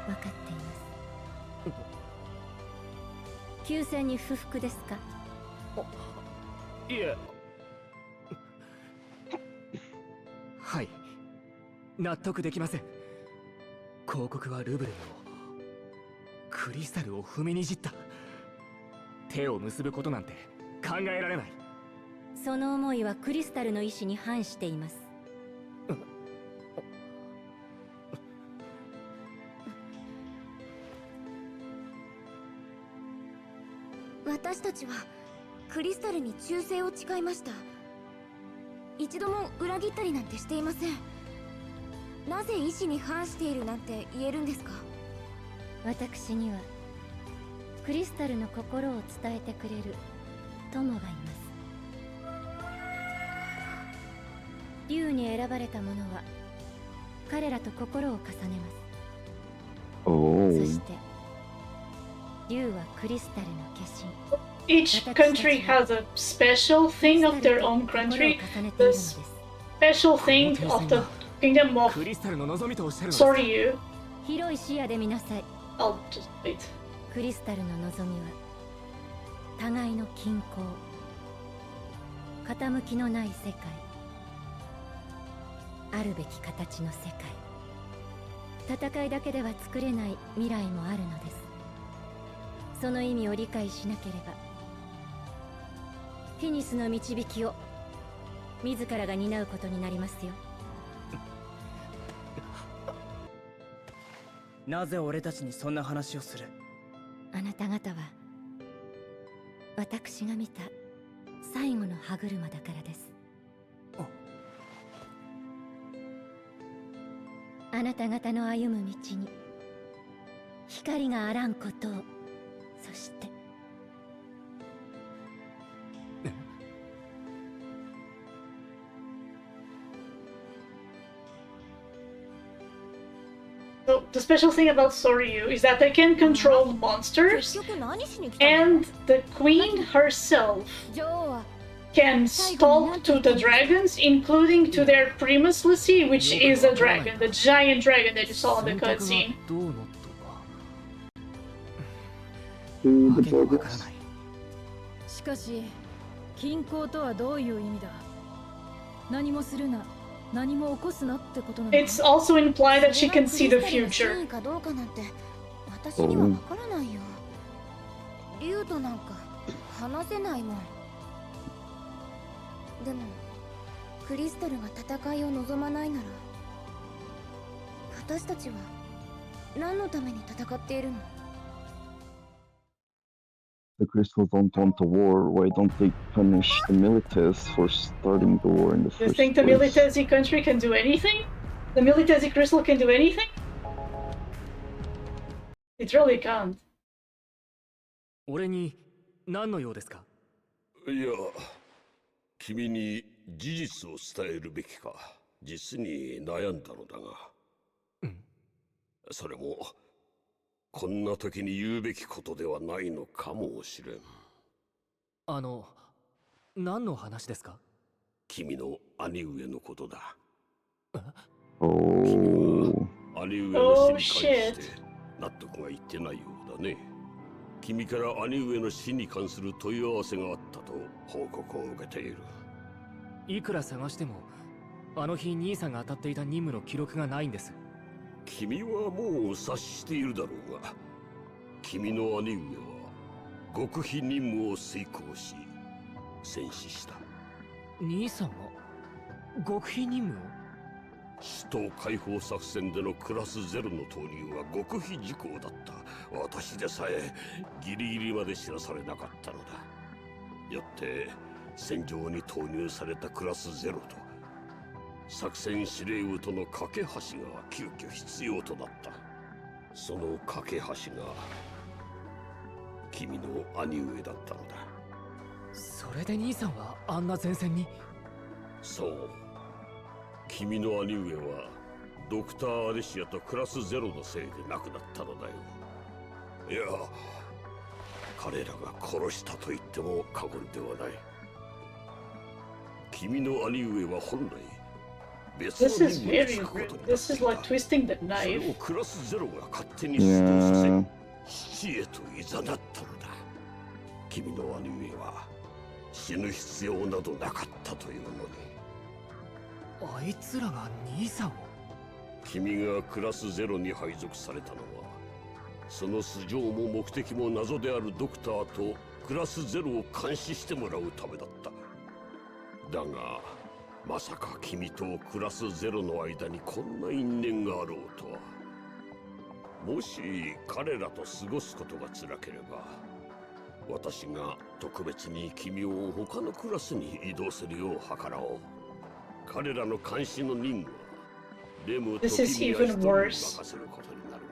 分かっています。休戦に不服ですか。いえ。はい、納得できません。広告はルブルのクリスタルを踏みにじった。手を結ぶことなんて考えられない。その思いはクリスタルの意志に反しています。私たちはクリスタルに忠誠を誓いました。一度も裏切ったりなんてしていません。なぜ意志に反しているなんて言えるんですか。私にはクリスタルの心を伝えてくれる友がいます。竜に選ばれた者は彼らと心を重ねます。そして竜はクリスタルの化身。Each country has a special thing of their own country. The special thing of the kingdom of Soryu. 広い視野で見なさい。I'll just wait. クリスタルの望みは互いの均衡、傾きのない世界、あるべき形の世界。戦いだけでは作れない未来もあるのです。その意味を理解しなければフィニスの導きを自らが担うことになりますよ。なぜ俺たちにそんな話をする。あなた方は私が見た最後の歯車だからです。あなた方の歩む道に光があらんことを、そして So the special thing about Soryu is that they can control monsters, and the queen herself can talk to the dragons, including to their Primus Lucy, which is a dragon, the giant dragon that you saw in the cutscene. It's also implied that she can see the future. でもクリスタルが戦いを望まないなら私たちは何のために戦っているの The crystals don't want a war. Why don't they punish the militaries for starting the war in the first place? You think the Militesi country can do anything? The Militesi crystal can do anything? It really can't. 俺に何の用ですか? いや、君に事実を伝えるべきか実に悩んだのだが、それもこんな時に言うべきことではないのかもしれん。何の話ですか? 君の兄上のことだ。君は兄上の死に関して納得がいってないようだね。君から兄上の死に関する問い合わせがあったと報告を受けている。いくら探してもあの日兄さんが当たっていた任務の記録がないんです。君はもう察しているだろうが、君の兄上は極秘任務を遂行し戦死した。兄さんが極秘任務を？首都解放作戦でのクラスゼロの投入は極秘事項だった。私でさえギリギリまで知らされなかったのだ。よって戦場に投入されたクラスゼロと作戦司令部との架け橋が急遽必要となった。その架け橋が君の兄上だったのだ。それで兄さんはあんな前線に？そう。君の兄上はドクター・アレシアとクラスゼロのせいで亡くなったのだよ。いや、彼らが殺したと言っても過言ではない。君の兄上は本来別の任務に就くことになっていた。それをクラスゼロが勝手に出動させ死へと誘ったのだ。君の兄上は死ぬ必要などなかったというのに。あいつらが兄さんを？君がクラスゼロに配属されたのはその素性も目的も謎であるドクターとクラスゼロを監視してもらうためだった。だがまさか君とクラスゼロの間にこんな因縁があろうとは。もし彼らと過ごすことが辛ければ私が特別に君を他のクラスに移動するよう計らおう。彼らの監視の任務はレムと君が一人に任せることになる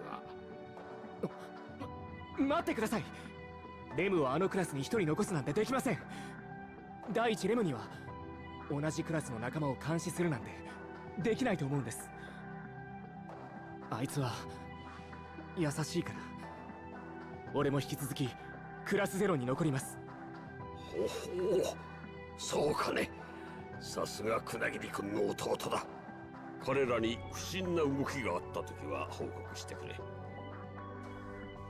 が。待ってください。レムをあのクラスに一人残すなんてできません。第一レムには同じクラスの仲間を監視するなんてできないと思うんです。あいつは優しいから俺も引き続きクラスゼロに残ります。ほほう、そうかね。さすがクナギリ君の弟だ。彼らに不審な動きがあったときは報告してくれ。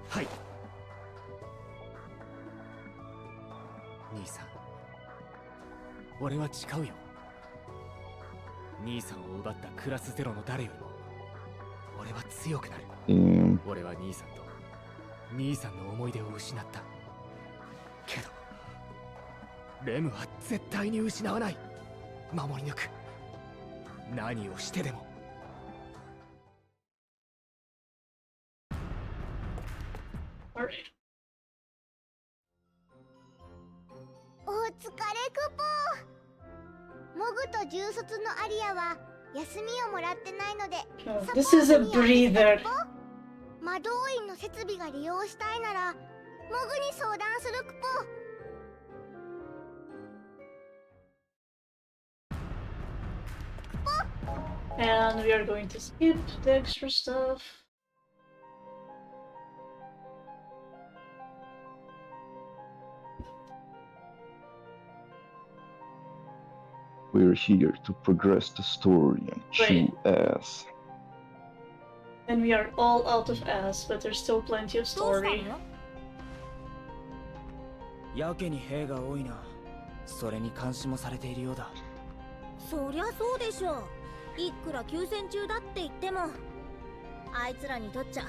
はい。兄さん、俺は誓うよ。兄さんを奪ったクラスゼロの誰よりも俺は強くなる。俺は兄さんと兄さんの思い出を失ったけどレムは絶対に失わない。守り抜く。何をしてでも。お疲れクポー。モグと重卒のアリアは休みをもらってないので、This is a breather. 魔導院の設備が利用したいならモグに相談するクポー。And we are going to skip the extra stuff. We're here to progress the story and chew ass. And we are all out of ass, but there's still plenty of story. やけに兵が多いな。それに監視もされているようだ。そりゃそうでしょう。いくら休戦中だって言っても、あいつらにとっちゃ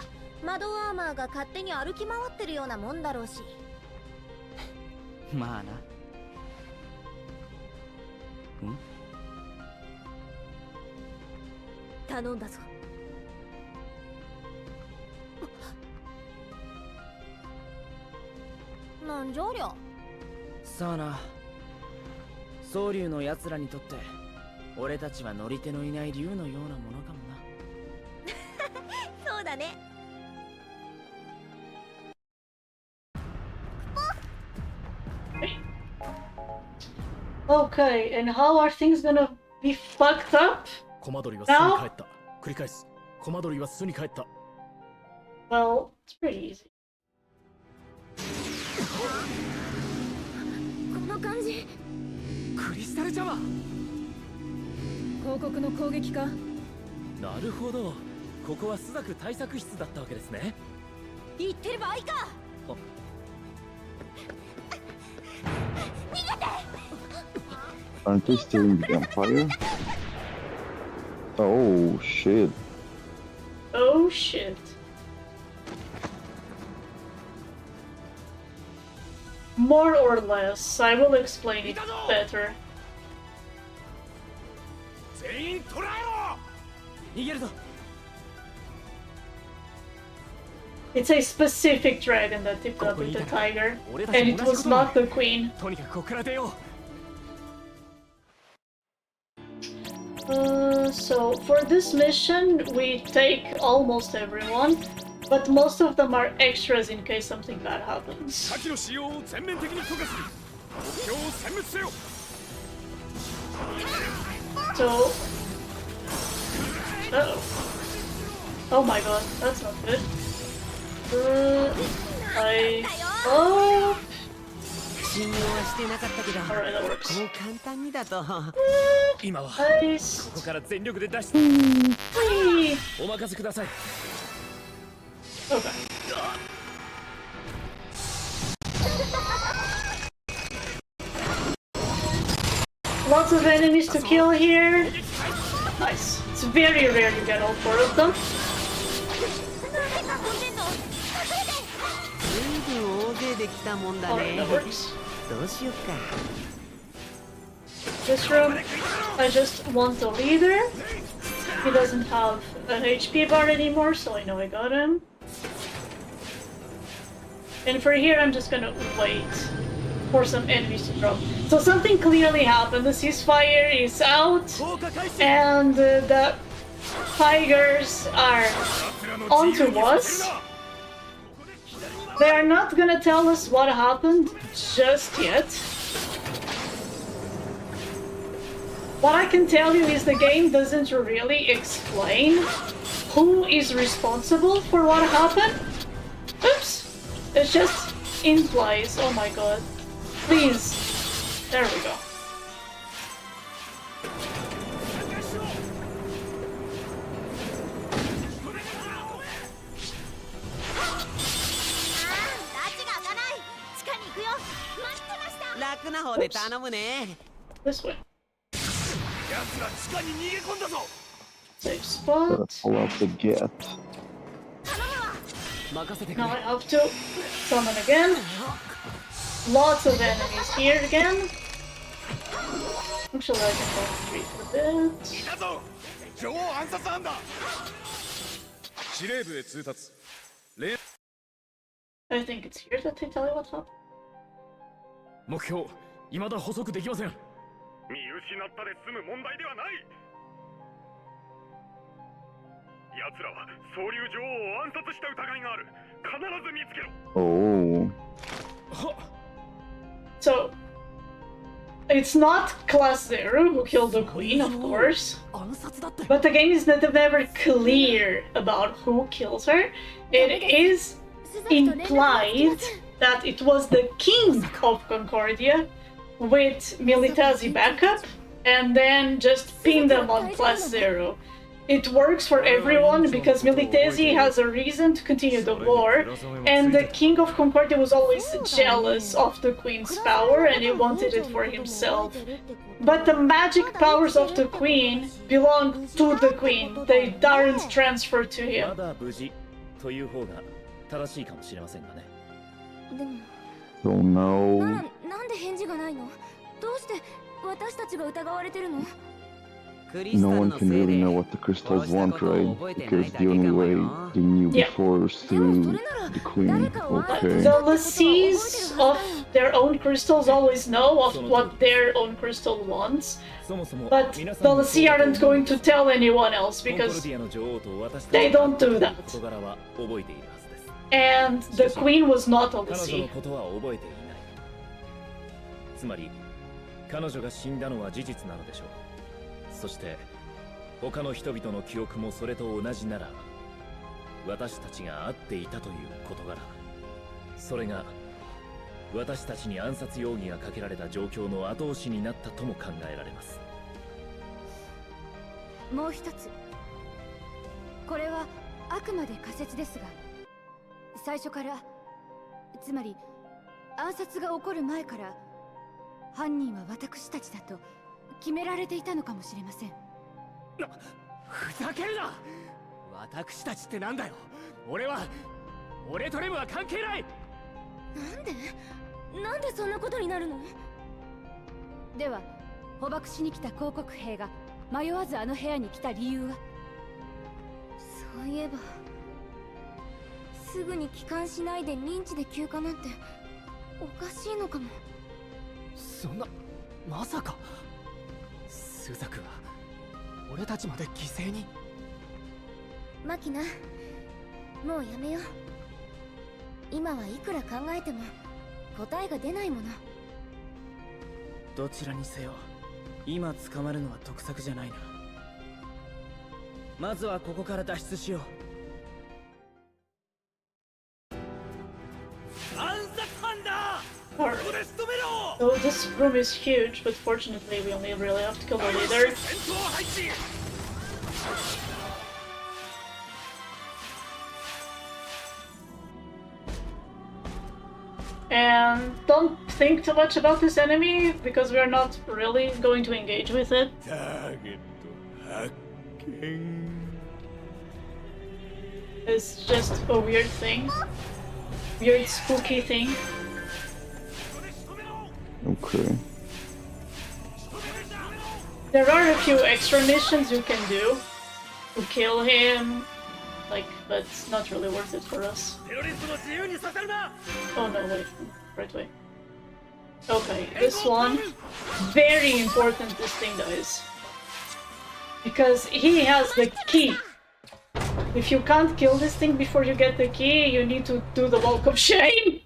窓アーマーが勝手に歩き回ってるようなもんだろうし。まあな。頼んだぞ。なんじゃりゃ。さあな。総竜の奴らにとって俺たちは乗り手のいない竜のようなものかもな。そうだね。Okay, and how are things gonna be fucked up? コマドリは巣に帰った。繰り返す。コマドリは巣に帰った。Well, it's pretty easy. この感じ。クリスタルジャマー。広告の攻撃か。なるほど。ここはスザク対策室だったわけですね。言ってる場合か。逃げて。Aren't they still in the Empire? Oh shit. Oh shit. More or less. I will explain it better. 全員捕らえろ。逃げるぞ。It's a specific dragon that tipped up with the tiger, and it was not the queen. とにかくここから出よう。So for this mission, we take almost everyone, but most of them are extras in case something bad happens. 火器の使用を全面的に許可する。目標を殲滅せよ。So, oh my god, that's not good. Oh. 信用はしてなかったけど、Alright, that works. こう簡単にだと。今はここから全力で出して。お任せください。Okay. Lots of enemies to kill here. Nice. It's very rare you get all 4 of them. 随分大勢で来たもんだね。どうしよっか。This room, I just want the leader. He doesn't have an HP bar anymore, so I know I got him. And for here, I'm just gonna wait for some enemies to drop. So something clearly happened. The ceasefire is out, and the tigers are onto us. They are not gonna tell us what happened just yet. What I can tell you is the game doesn't really explain who is responsible for what happened. Oops! It just implies. Oh my god. Please. There we go. This way. Safe spot. Pull out the get. Now I have to summon again. Lots of enemies here again. Actually, I can go retreat a bit. I think it's here that they tell you what's up. 目標、未だ捕捉できません。見失ったで済む問題ではない。奴らは総流女王を暗殺した疑いがある。必ず見つけろ。Oh. So, it's not Class 0 who killed the queen, of course. But the game is never clear about who kills her. It is implied that it was the king of Concordia with Militazi backup, and then just pin them on class 0. It works for everyone because Militesi has a reason to continue the war, and the King of Concordia was always jealous of the Queen's power and he wanted it for himself. But the magic powers of the Queen belong to the Queen. They aren't transferred to him. So now... No one can really know what the crystals want, right? Because the only way they knew before was through the Queen. Okay. The lessees of their own crystals always know of what their own crystal wants, but the lessee aren't going to tell anyone else because they don't do that. And the Queen was not a lessee. そして他の人々の記憶もそれと同じなら私たちが会っていたという事柄それが私たちに暗殺容疑がかけられた状況の後押しになったとも考えられますもう一つこれはあくまで仮説ですが最初からつまり暗殺が起こる前から犯人は私たちだと決められていたのかもしれませんふざけるな私たちってなんだよ俺とレムは関係ないなんでそんなことになるのでは捕獲しに来た広告兵が迷わずあの部屋に来た理由はそういえばすぐに帰還しないで認知で休暇なんておかしいのかもそんなまさかスザクは俺たちまで犠牲にマキナもうやめよう今はいくら考えても答えが出ないものどちらにせよ今捕まるのは得策じゃないなまずはここから脱出しよう暗殺犯だ So this room is huge, but fortunately we only really have to kill the leader. And don't think too much about this enemy, because we're not really going to engage with it. It's just a weird thing. Weird spooky thing. Okay. There are a few extra missions you can do to kill him, like, but it's not really worth it for us. Oh no, wait, right way. Okay, this one, very important this thing dies. Because he has the key. If you can't kill this thing before you get the key, you need to do the walk of shame.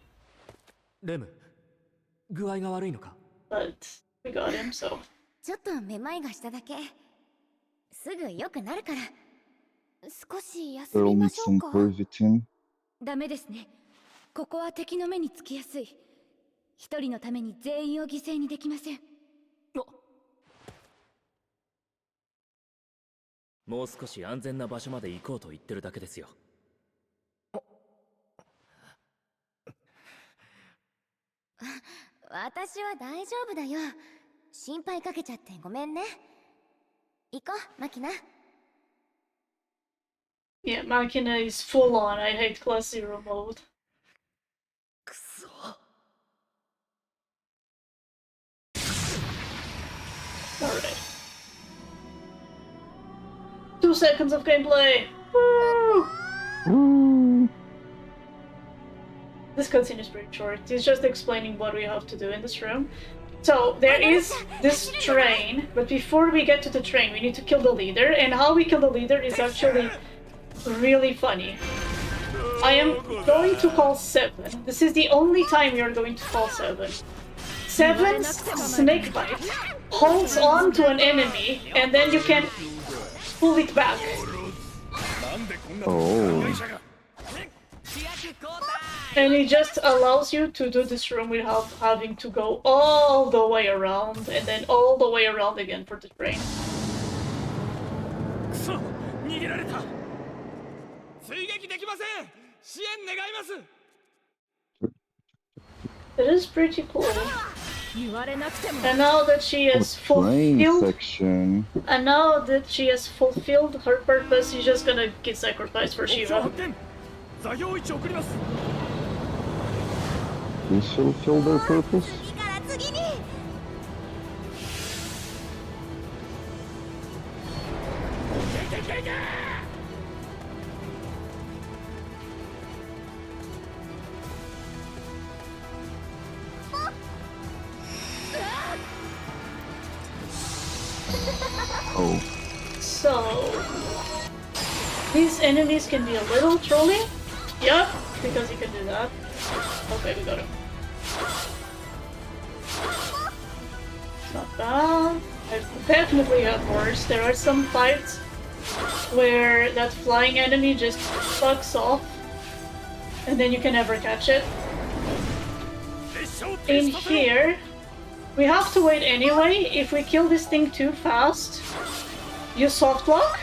But we got him, so. ちょっとめまいがしただけすぐ良くなるから少し休みましょうかダメですねここは敵の目につきやすい一人のために全員を犠牲にできませんもう少し安全な場所まで行こうと言ってるだけですよ私は大丈夫だよ心配かけちゃってごめんね行こうマキナ Yeah, Machina is full on. I hate Class 0 mode. Alright. 2 seconds of gameplay! Woo! Woo! This cutscene is pretty short. It's just explaining what we have to do in this room. So, there is this train, but before we get to the train, we need to kill the leader, and how we kill the leader is actually really funny. I am going to call 7. This is the only time we are going to call 7. 7's snakebite holds on to an enemy, and then you can pull it back. Oh. And it just allows you to do this room without having to go all the way around and then all the way around again for the train. It is pretty cool. And now that she has fulfilled, and now that she has fulfilled her purpose, she's just gonna get sacrificed for Shiva. They fulfill their purpose? Oh. So these enemies can be a little trolling. Yep, because you can do that. Okay, we got him. It's not bad. I definitely have worse. There are some fights where that flying enemy just fucks off and then you can never catch it. In here, we have to wait anyway. If we kill this thing too fast, you soft lock.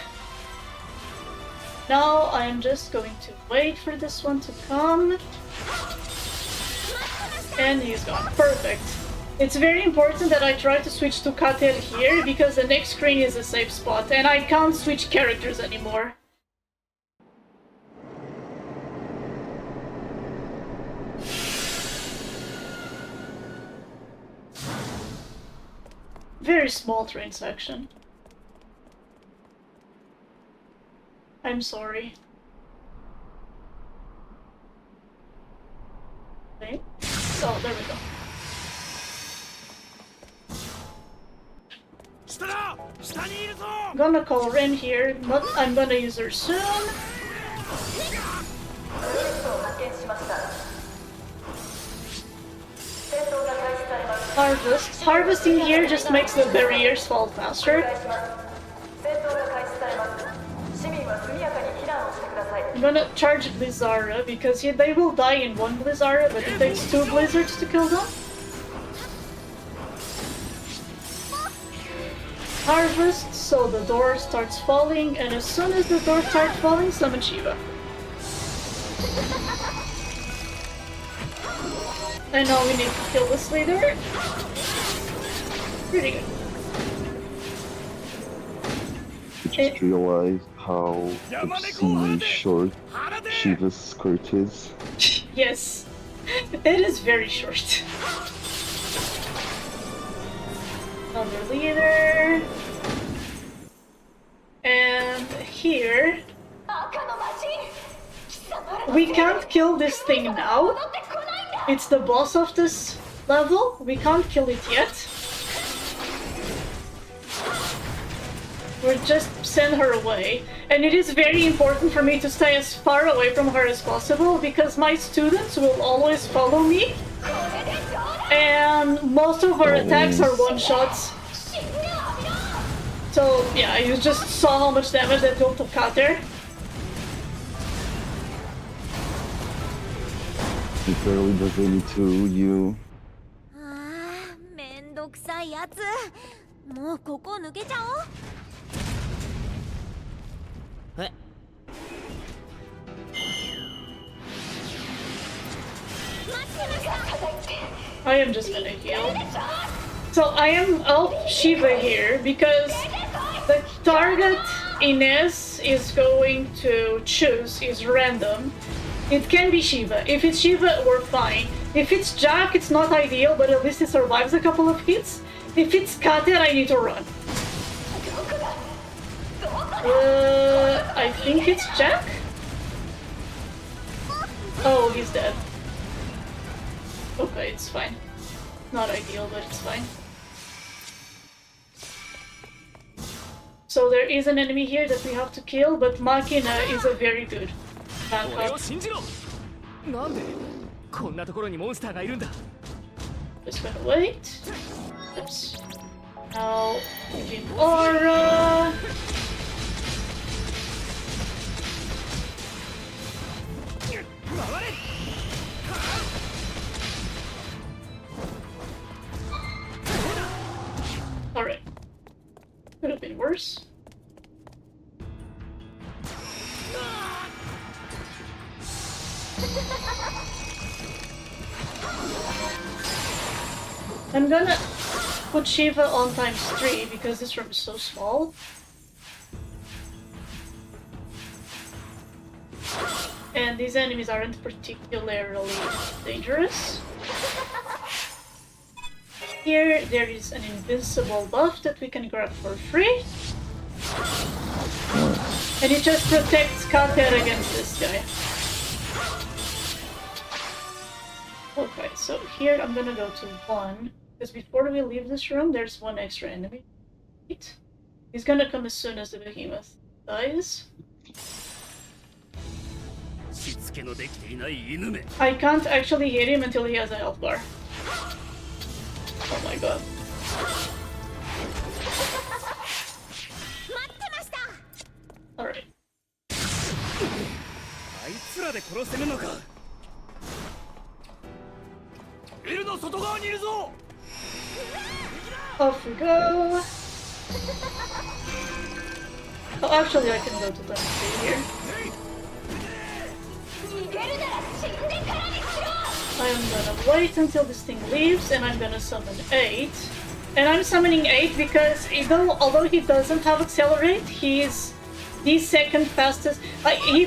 Now I'm just going to wait for this one to come. And he's gone. Perfect. It's very important that I try to switch to Cadet here because the next screen is a safe spot and I can't switch characters anymore. Very small train section. I'm sorry. Okay. Oh, there we go. I'm gonna call Ren here, but I'm gonna use her soon. Harvest. Harvesting here just makes the barriers fall faster. I'm gonna charge Blizzara because they will die in one Blizzara, but it takes 2 Blizzards to kill them. Harvest, so the door starts falling, and as soon as the door starts falling, summon Shiva. And now we need to kill this leader. Pretty good. I just realized how obscenely short Shiva's skirt is. Yes, it is very short. Another leader. And here... we can't kill this thing now. It's the boss of this level. We can't kill it yet. We'll just send her away. And it is very important for me to stay as far away from her as possible because my students will always follow me. And most of her attacks are one-shots. So yeah, you just saw how much damage that will cut there. It barely does any to you. めんどくさいやつ。もうここ抜けちゃおう。え？ I am just gonna heal. So I am off Shiva here because the target Ines is going to choose is random. It can be Shiva. If it's Shiva, we're fine. If it's Jack, it's not ideal, but at least it survives a couple of hits. If it's Cadet, I need to run. I think it's Jack? Oh, he's dead. Okay, it's fine. Not ideal, but it's fine. So there is an enemy here that we have to kill, but Machina is a very good backup. Just gonna wait. Oops. Now, in Aura. viewers. I'm gonna put Shiva on ×3 because this room is so small. And these enemies aren't particularly dangerous. Here, there is an invincible buff that we can grab for free. And it just protects Cadet against this guy. Okay, so here I'm gonna go to 1. Because before we leave this room, there's one extra enemy. He's gonna come as soon as the behemoth dies. I can't actually hit him until he has a health bar. Oh my god. Alright. Off we go. Oh, actually I can go to them here. I am gonna wait until this thing leaves, and I'm gonna summon 8. And I'm summoning 8 because although he doesn't have Accelerate, he's the second fastest.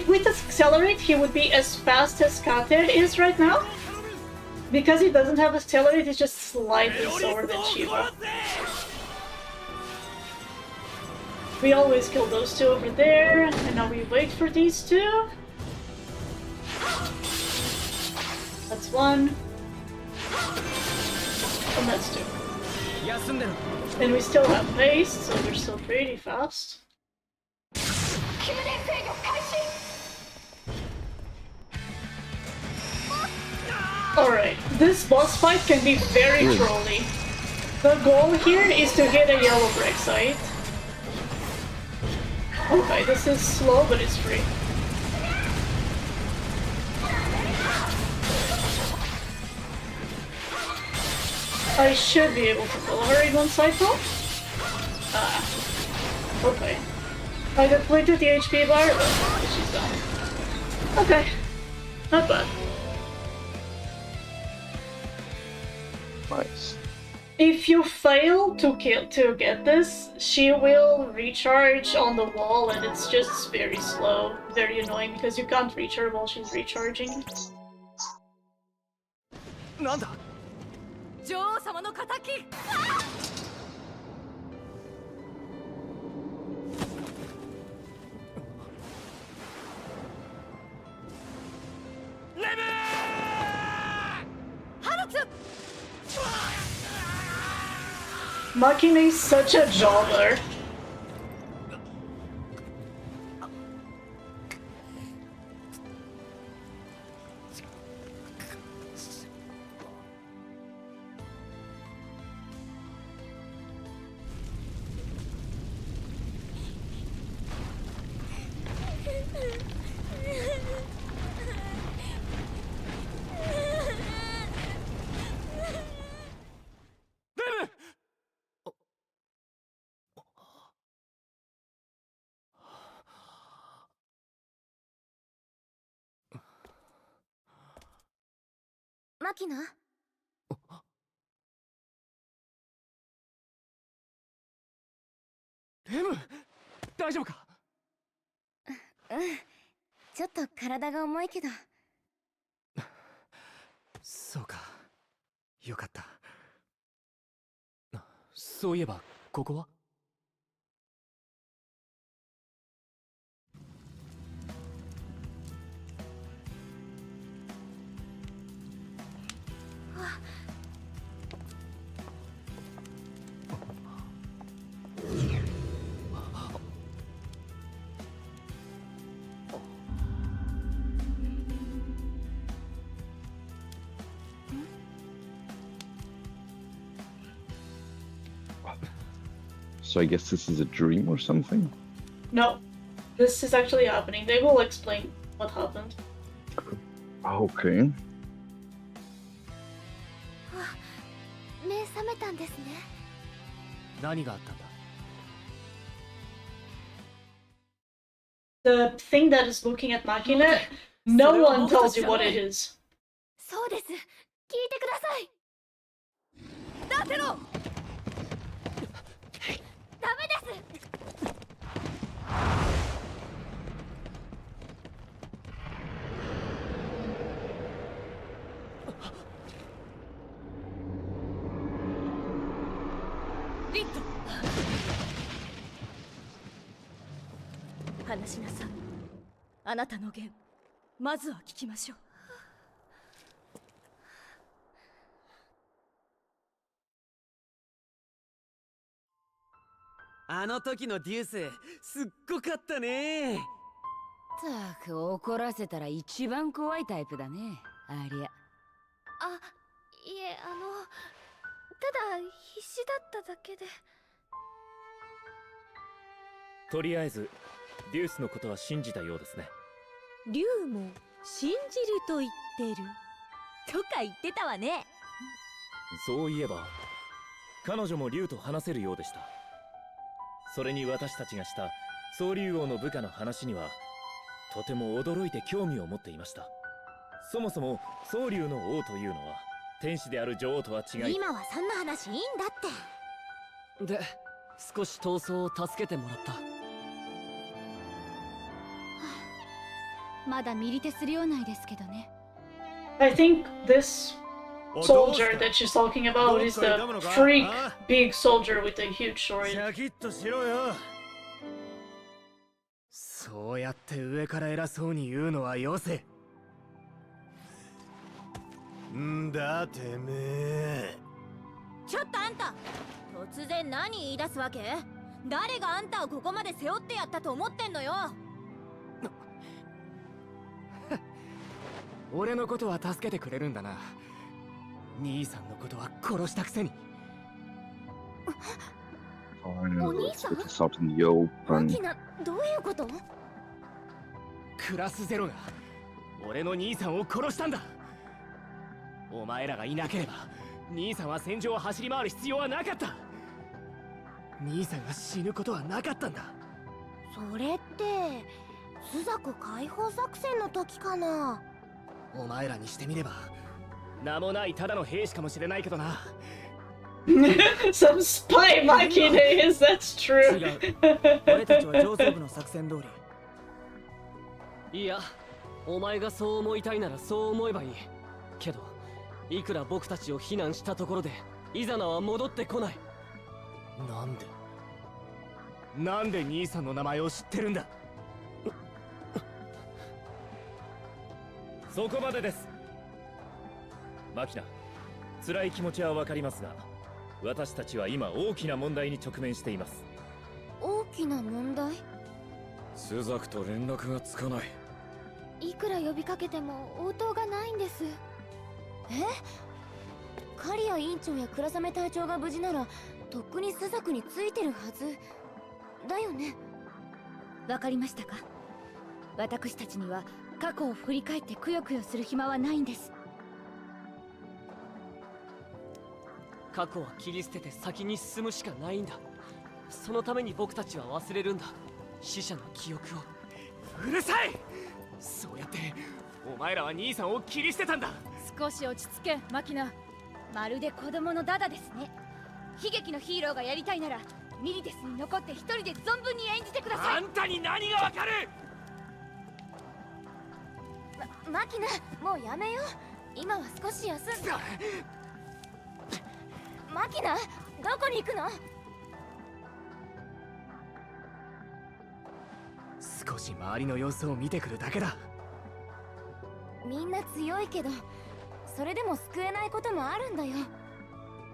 With Accelerate, he would be as fast as Cadet is right now. Because he doesn't have Accelerate, he's just slightly slower than Shiva. We always kill those two over there, and now we wait for these two. That's 1. And that's 2. And we still have haste, so we're still pretty fast. Alright, this boss fight can be very trolly. The goal here is to get a yellow break site. Okay, this is slow, but it's free. I should be able to kill her in one cycle. Okay. I depleted the HP bar, but she's done. Okay. Not bad. Nice. If you fail to get this, she will recharge on the wall, and it's just very slow, very annoying because you can't reach her while she's recharging. Nanda? Makine's such a jobber. Makina? レム、大丈夫か？ちょっと体が重いけど。そうか。よかった。そういえばここは？So I guess this is a dream or something? No, this is actually happening. They will explain what happened. Okay. 目覚めたんですね。何があったんだ？ the thing that is looking at Machina, no one tells you what it is. そうです。聞いてください。ダテロ。ダメです。リット。話しなさい。あなたの言、まずは聞きましょう。あの時のデュース、すっごかったね。ったく怒らせたら一番怖いタイプだね、ありゃ。あ、いえ、ただ必死だっただけで。とりあえずデュースのことは信じたようですね。竜も信じると言ってるとか言ってたわね。そういえば彼女も竜と話せるようでした。それに私たちがした総竜王の部下の話にはとても驚いて興味を持っていました。そもそも総竜の王というのは天使である女王とは違い、今はそんな話いいんだって。で、少し闘争を助けてもらった。まだミリテス領内ですけどね。I think this soldier that she's talking about is the freak big soldier with a huge sword. シャキッとしろよ。そうやって上から偉そうに言うのはよせ。んだてめえ。ちょっとあんた、突然何言い出すわけ？誰があんたをここまで背負ってやったと思ってんのよ。俺のことは助けてくれるんだな。兄さんのことは殺したくせに。お兄さん？マキナ、どういうこと？クラスゼロが俺の兄さんを殺したんだ。お前らがいなければ兄さんは戦場を走り回る必要はなかった。兄さんが死ぬことはなかったんだ。それってスザク解放作戦の時かな。お前らにしてみれば名もないただの兵士かもしれないけどな。Some spy Machina is, that's true. 違う。俺たちは上層部の作戦通り。いや、お前がそう思いたいならそう思えばいい。けど、いくら僕たちを非難したところで、イザナは戻ってこない。なんで兄さんの名前を知ってるんだ。そこまでです。マキナ、辛い気持ちはわかりますが、私たちは今大きな問題に直面しています。大きな問題？スザクと連絡がつかない。いくら呼びかけても応答がないんです。カリア委員長や倉雨隊長が無事ならとっくにスザクについてるはずだよね。わかりましたか？私たちには過去を振り返ってくよくよする暇はないんです。過去は切り捨てて先に進むしかないんだ。そのために僕たちは忘れるんだ、死者の記憶を。うるさい。そうやってお前らは兄さんを切り捨てたんだ。少し落ち着け、マキナ。まるで子供のダダですね。悲劇のヒーローがやりたいならミリテスに残って一人で存分に演じてください。あんたに何がわかる。マキナ、もうやめよう。今は少し休んで。マキナ、どこに行くの？少し周りの様子を見てくるだけだ。みんな強いけど、それでも救えないこともあるんだよ。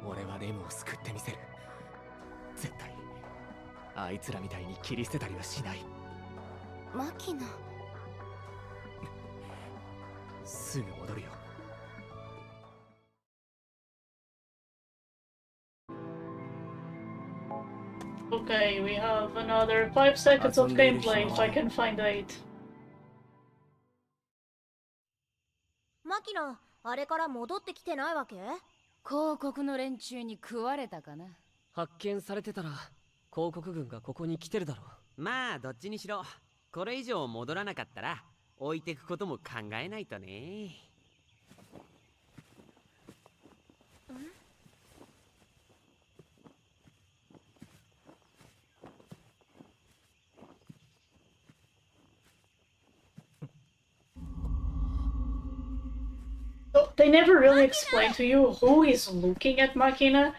俺はレムを救ってみせる。絶対あいつらみたいに切り捨てたりはしない。マキナ、すぐ戻るよ。Okay, we have another 5 seconds of gameplay if I can find 8. マキナ、あれから戻ってきてないわけ？広告の連中に食われたかな。発見されてたら広告軍がここに来てるだろう。まあどっちにしろこれ以上戻らなかったら置いてくことも考えないとね。So they never really explain to you who is looking at Machina.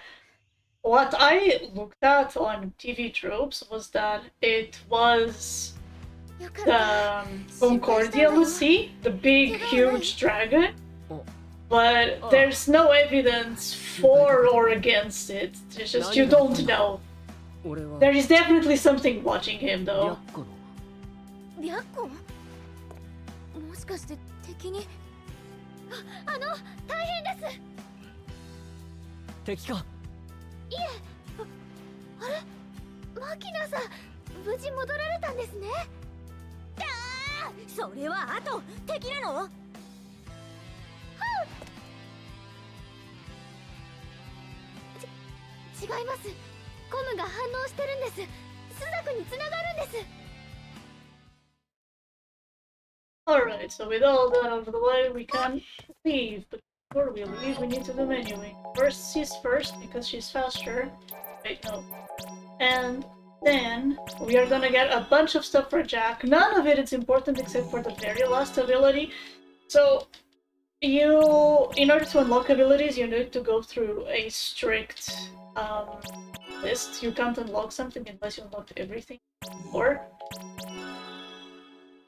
What I looked at on TV tropes was that it was the Concordia Lucy, the big, huge dragon. But there's no evidence for or against it. It's just you don't know. There is definitely something watching him, though. 白虎？もしかして敵に？大変です。敵か？いえ、あれ、マキナさん、無事戻られたんですね。それは後、敵なの？違います。コムが反応してるんです。スザクに繋がるんです。Alright, so with all that out of the way, we can leave. But before we leave, we need to do menuing. First, she's first because she's faster. Wait, no. And then we are gonna get a bunch of stuff for Jack. None of it is important except for the very last ability. So, in order to unlock abilities, you need to go through a strict list. You can't unlock something unless you unlock everything before.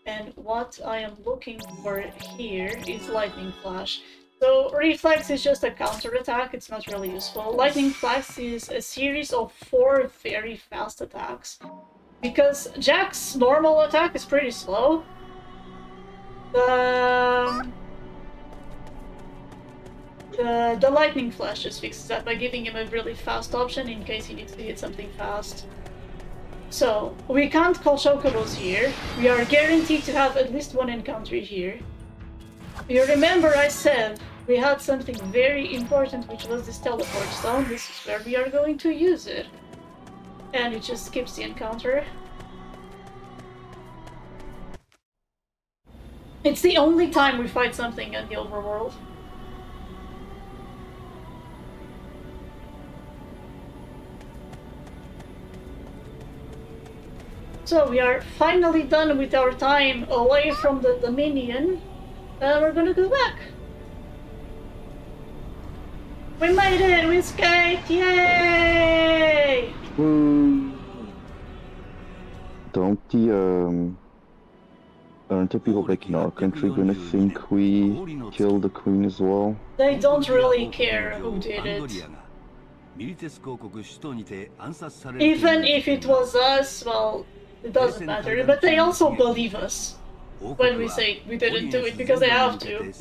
And what I am looking for here is Lightning Flash. So Reflex is just a counter attack, it's not really useful. Lightning Flash is a series of 4 very fast attacks. Because Jack's normal attack is pretty slow. The Lightning Flash just fixes that by giving him a really fast option in case he needs to hit something fast. So, we can't call Chocobos here. We are guaranteed to have at least one encounter here. You remember I said we had something very important, which was this teleport stone. This is where we are going to use it. And it just skips the encounter. It's the only time we fight something in the overworld. So we are finally done with our time away from the Dominion, and we're gonna go back. We made it! We escaped! Yay! Aren't the people back in our country gonna think we killed the queen as well? They don't really care who did it. Even if it was us, well, it doesn't matter, but they also believe us when we say we didn't do it because they have to.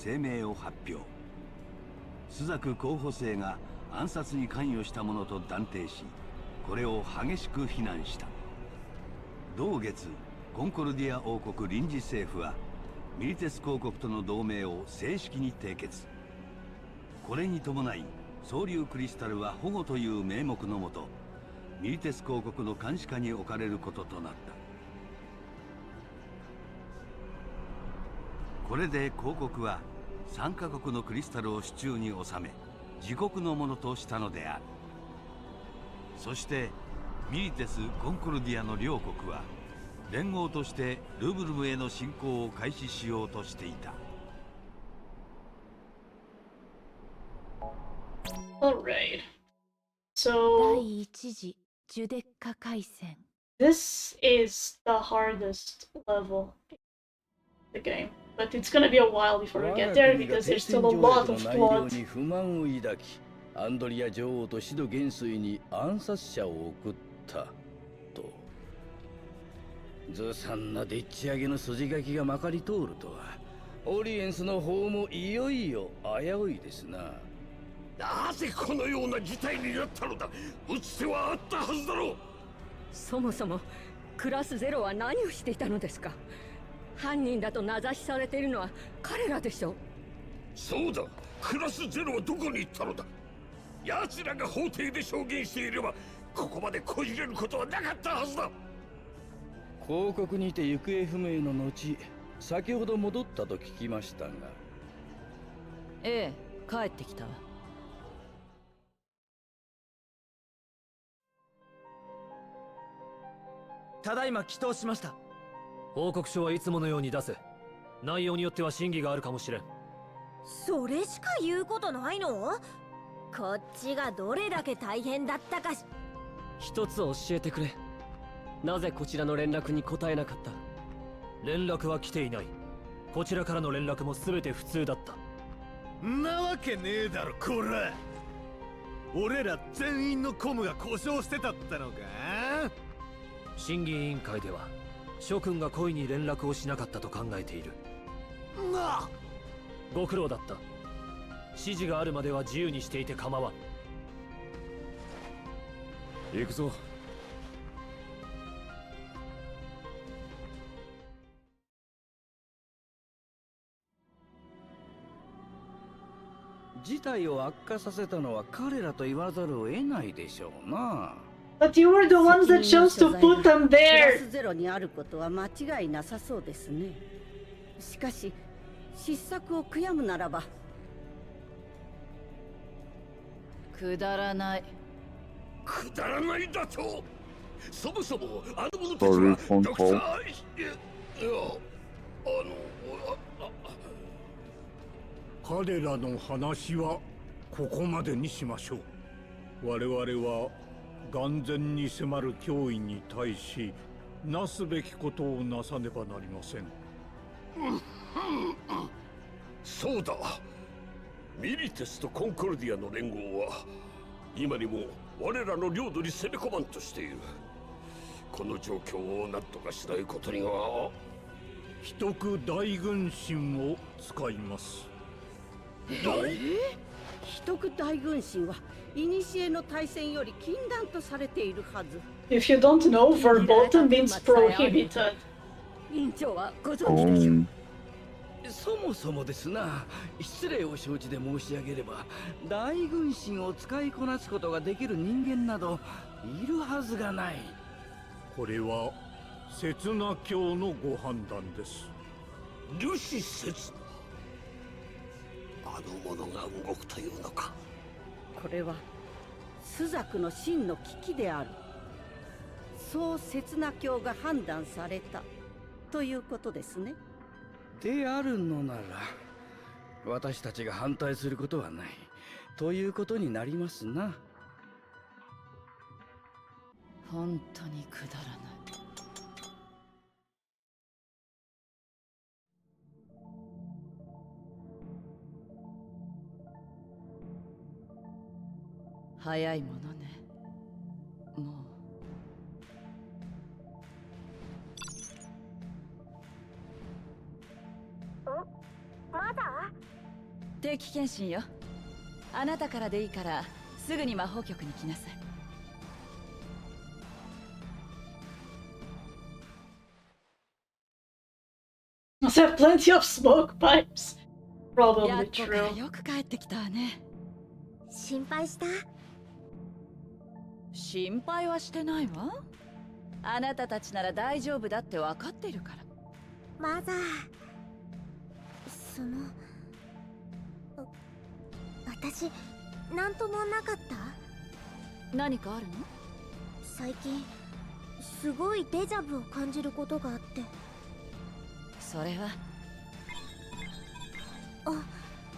スザク候補生が暗殺に関与したものと断定し、これを激しく非難した。同月、コンコルディア王国臨時政府はミリテス公国との同盟を正式に締結。これに伴い、総流クリスタルは保護という名目のもと、ミリテス公国の監視下に置かれることとなった。これで公国は3カ国のクリスタルを手中に収め、自国のものとしたのである。そしてミリテス・コンコルディアの両国は連合としてルブルムへの侵攻を開始しようとしていた。Alright. So this is the hardest level in the game, but it's gonna be a while before we get there because there's still a lot of plot. アンドリア女王とシド元帥に暗殺者を送ったと。ずさんなでっち上げの筋書きがまかり通るとは、オリエンスの方もいよいよ危ういですな。なぜこのような事態になったのだ。打つ手はあったはずだろう。そもそもクラスゼロは何をしていたのですか。犯人だと名指しされているのは彼らでしょう。そうだ、クラスゼロはどこに行ったのだ。奴らが法廷で証言していればここまでこじれることはなかったはずだ。広告にて行方不明の後、先ほど戻ったと聞きましたが。ええ、帰ってきたわ。ただいま帰答しました。報告書はいつものように出せ。内容によっては審議があるかもしれん。それしか言うことないの？こっちがどれだけ大変だったかし。一つ教えてくれ。なぜこちらの連絡に答えなかった？連絡は来ていない。こちらからの連絡も全て普通だった。なわけねえだろこら。俺ら全員のコムが故障してたったのか？審議委員会では諸君が故意に連絡をしなかったと考えている。ご苦労だった。指示があるまでは自由にしていて構わん。行くぞ。事態を悪化させたのは彼らと言わざるを得ないでしょうな。But you were the ones that chose to put them プラ there. スゼロにあることは間違いなさそうですね。しかし失策を悔やむならば。くだらない。くだらないだと。そもそもあの者たちはドクター。彼らの話はここまでにしましょう。我々は眼前に迫る脅威に対しなすべきことをなさねばなりません。そうだ。ミリテスとコンコルディアの連合は今にも我らの領土に攻め込まんとしている。この状況を何とかしないことには。秘匿大軍神を使います。秘匿大軍神は古の対戦より禁断とされているはず。 If you don't know, verboten means prohibited. 委員長はご存知でしょう。そもそもですな、失礼を承知で申し上げれば、大軍神を使いこなすことができる人間などいるはずがない。これは刹那教のご判断です。ルシ刹那。あの者が動くというのか。これは朱雀の真の危機である。そう刹那教が判断されたということですね。であるのなら私たちが反対することはないということになりますな。本当にくだらない。早いものね。もまだ？定期検診よ。あなたからでいいからすぐに魔法局に来なさい。Must have plenty of smoke pipes. Probably やっこから true. よく帰ってきたわね。心配した？心配はしてないわ。あなたたちなら大丈夫だって分かってるから。マザー、私なんともなかった？何かあるの？最近すごいデジャブを感じることがあって。それは。あ、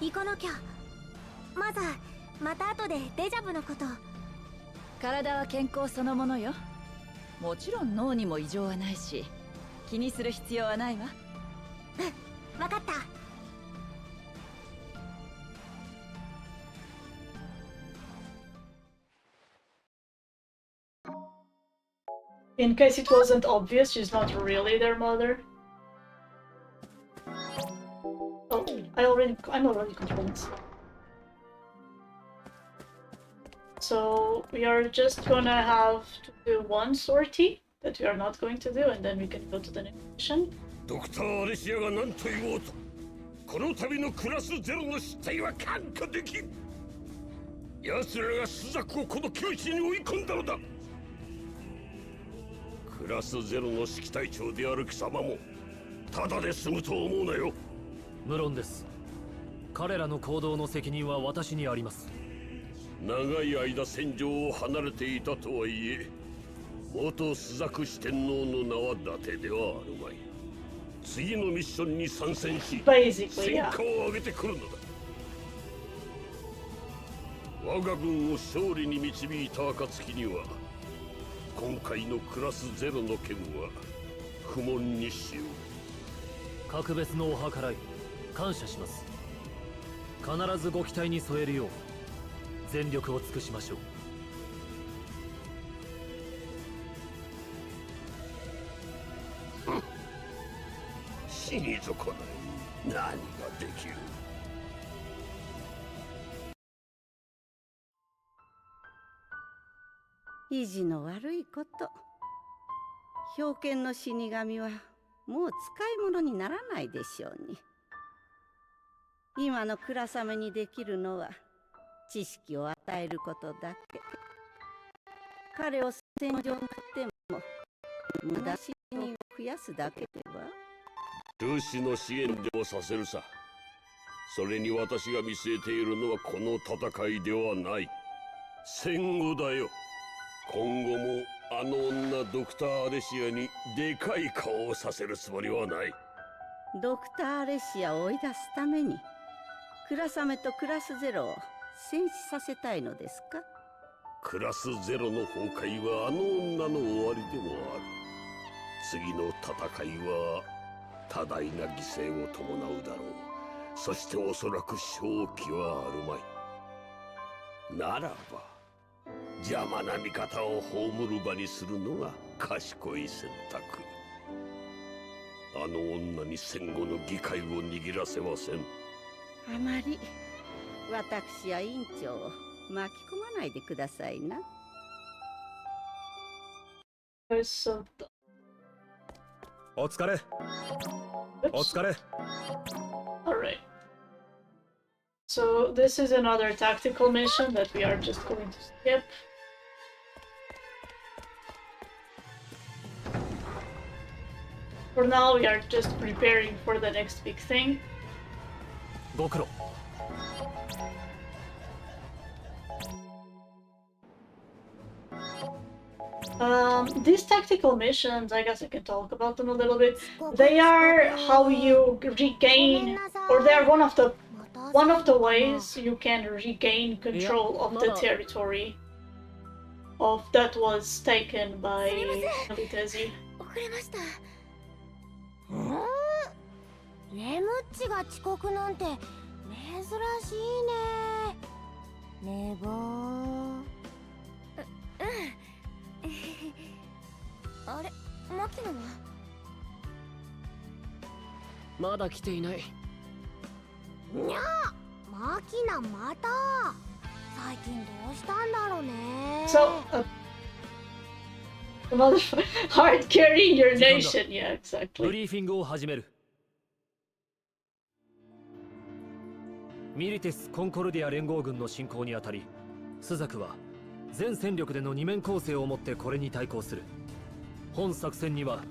行かなきゃ。マザー、また後でデジャブのこと。体は健康そのものよ。もちろん脳にも異常はないし気にする必要はないわ。うん、わかった。In case it wasn't obvious, she's not really their mother. Oh, I'm already controlling. So we are just gonna have to do one sortie that we are not going to do, and then we can go to the next mission. ドクター・アレシアが何と言おうと、この度のクラスゼロの失態は看過できん。奴らが朱雀をこの窮地に追い込んだのだ。クラスゼロの指揮隊長である貴様もただで済むと思うなよ。無論です。彼らの行動の責任は私にあります。長い間戦場を離れていたとはいえ、元朱雀四天王の名は伊達ではあるまい。次のミッションに参戦し戦果を上げてくるのだ。我が軍を勝利に導いた暁には、今回のクラスゼロの件は不問にしよう。格別のお計らい感謝します。必ずご期待に添えるよう全力を尽くしましょう。死に損ない何ができる。意地の悪いこと。冰剣の死神はもう使い物にならないでしょうに。今の倉雨にできるのは知識を与えることだけ。彼を戦場に振っても無駄死人を増やすだけでは。ルシの支援でもさせるさ。それに私が見据えているのはこの戦いではない。戦後だよ。今後もあの女ドクター・アレシアにでかい顔をさせるつもりはない。ドクター・アレシアを追い出すためにクラサメとクラスゼロを戦死させたいのですか？クラスゼロの崩壊はあの女の終わりでもある。次の戦いは多大な犠牲を伴うだろう。そしておそらく勝機はあるまい。ならば邪魔な味方を葬る場にするのが賢い選択。あの女に戦後の議会を握らせません。あまり私や委員長を巻き込まないでくださいな。お疲れ。お疲れ。Alright. So this is another tactical mission that we are just going to skip. For now, we are just preparing for the next big thing. These tactical missions, I guess I can talk about them a little bit. They are how you regain, or they are one of the ways you can regain control of the territory that was taken by Militesi. レムッチが遅刻なんて珍しいね。寝坊。あれ、マキナは？まだ来ていない。にゃあ、マキナまた。最近どうしたんだろうね。So, another hard carrying your nation, yeah, exactly. ブリーフィングを始める。ミリテス・コンコルディア連合軍の侵攻にあたり、スザクは全戦力での二面構成をもってこれに対抗する。本作戦には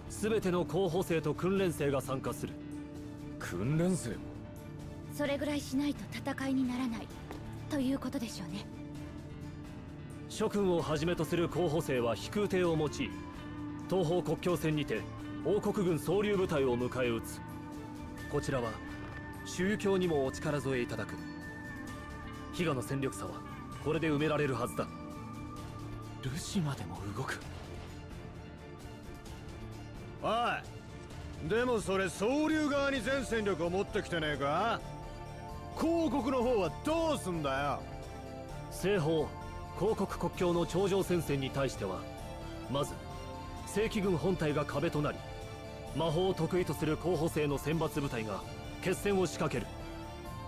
全ての候補生と訓練生が参加する。訓練生も？それぐらいしないと戦いにならないということでしょうね。諸君をはじめとする候補生は飛空艇を用い、東方国境線にて王国軍総流部隊を迎え撃つ。こちらは宗教にもお力添えいただく。比嘉の戦力差はこれで埋められるはずだ。ルシまでも動く。おい、でもそれ総流側に全戦力を持ってきてねえか？広告の方はどうすんだよ。西方広告国境の頂上戦線に対しては、まず正規軍本体が壁となり、魔法を得意とする候補生の選抜部隊が決戦を仕掛ける。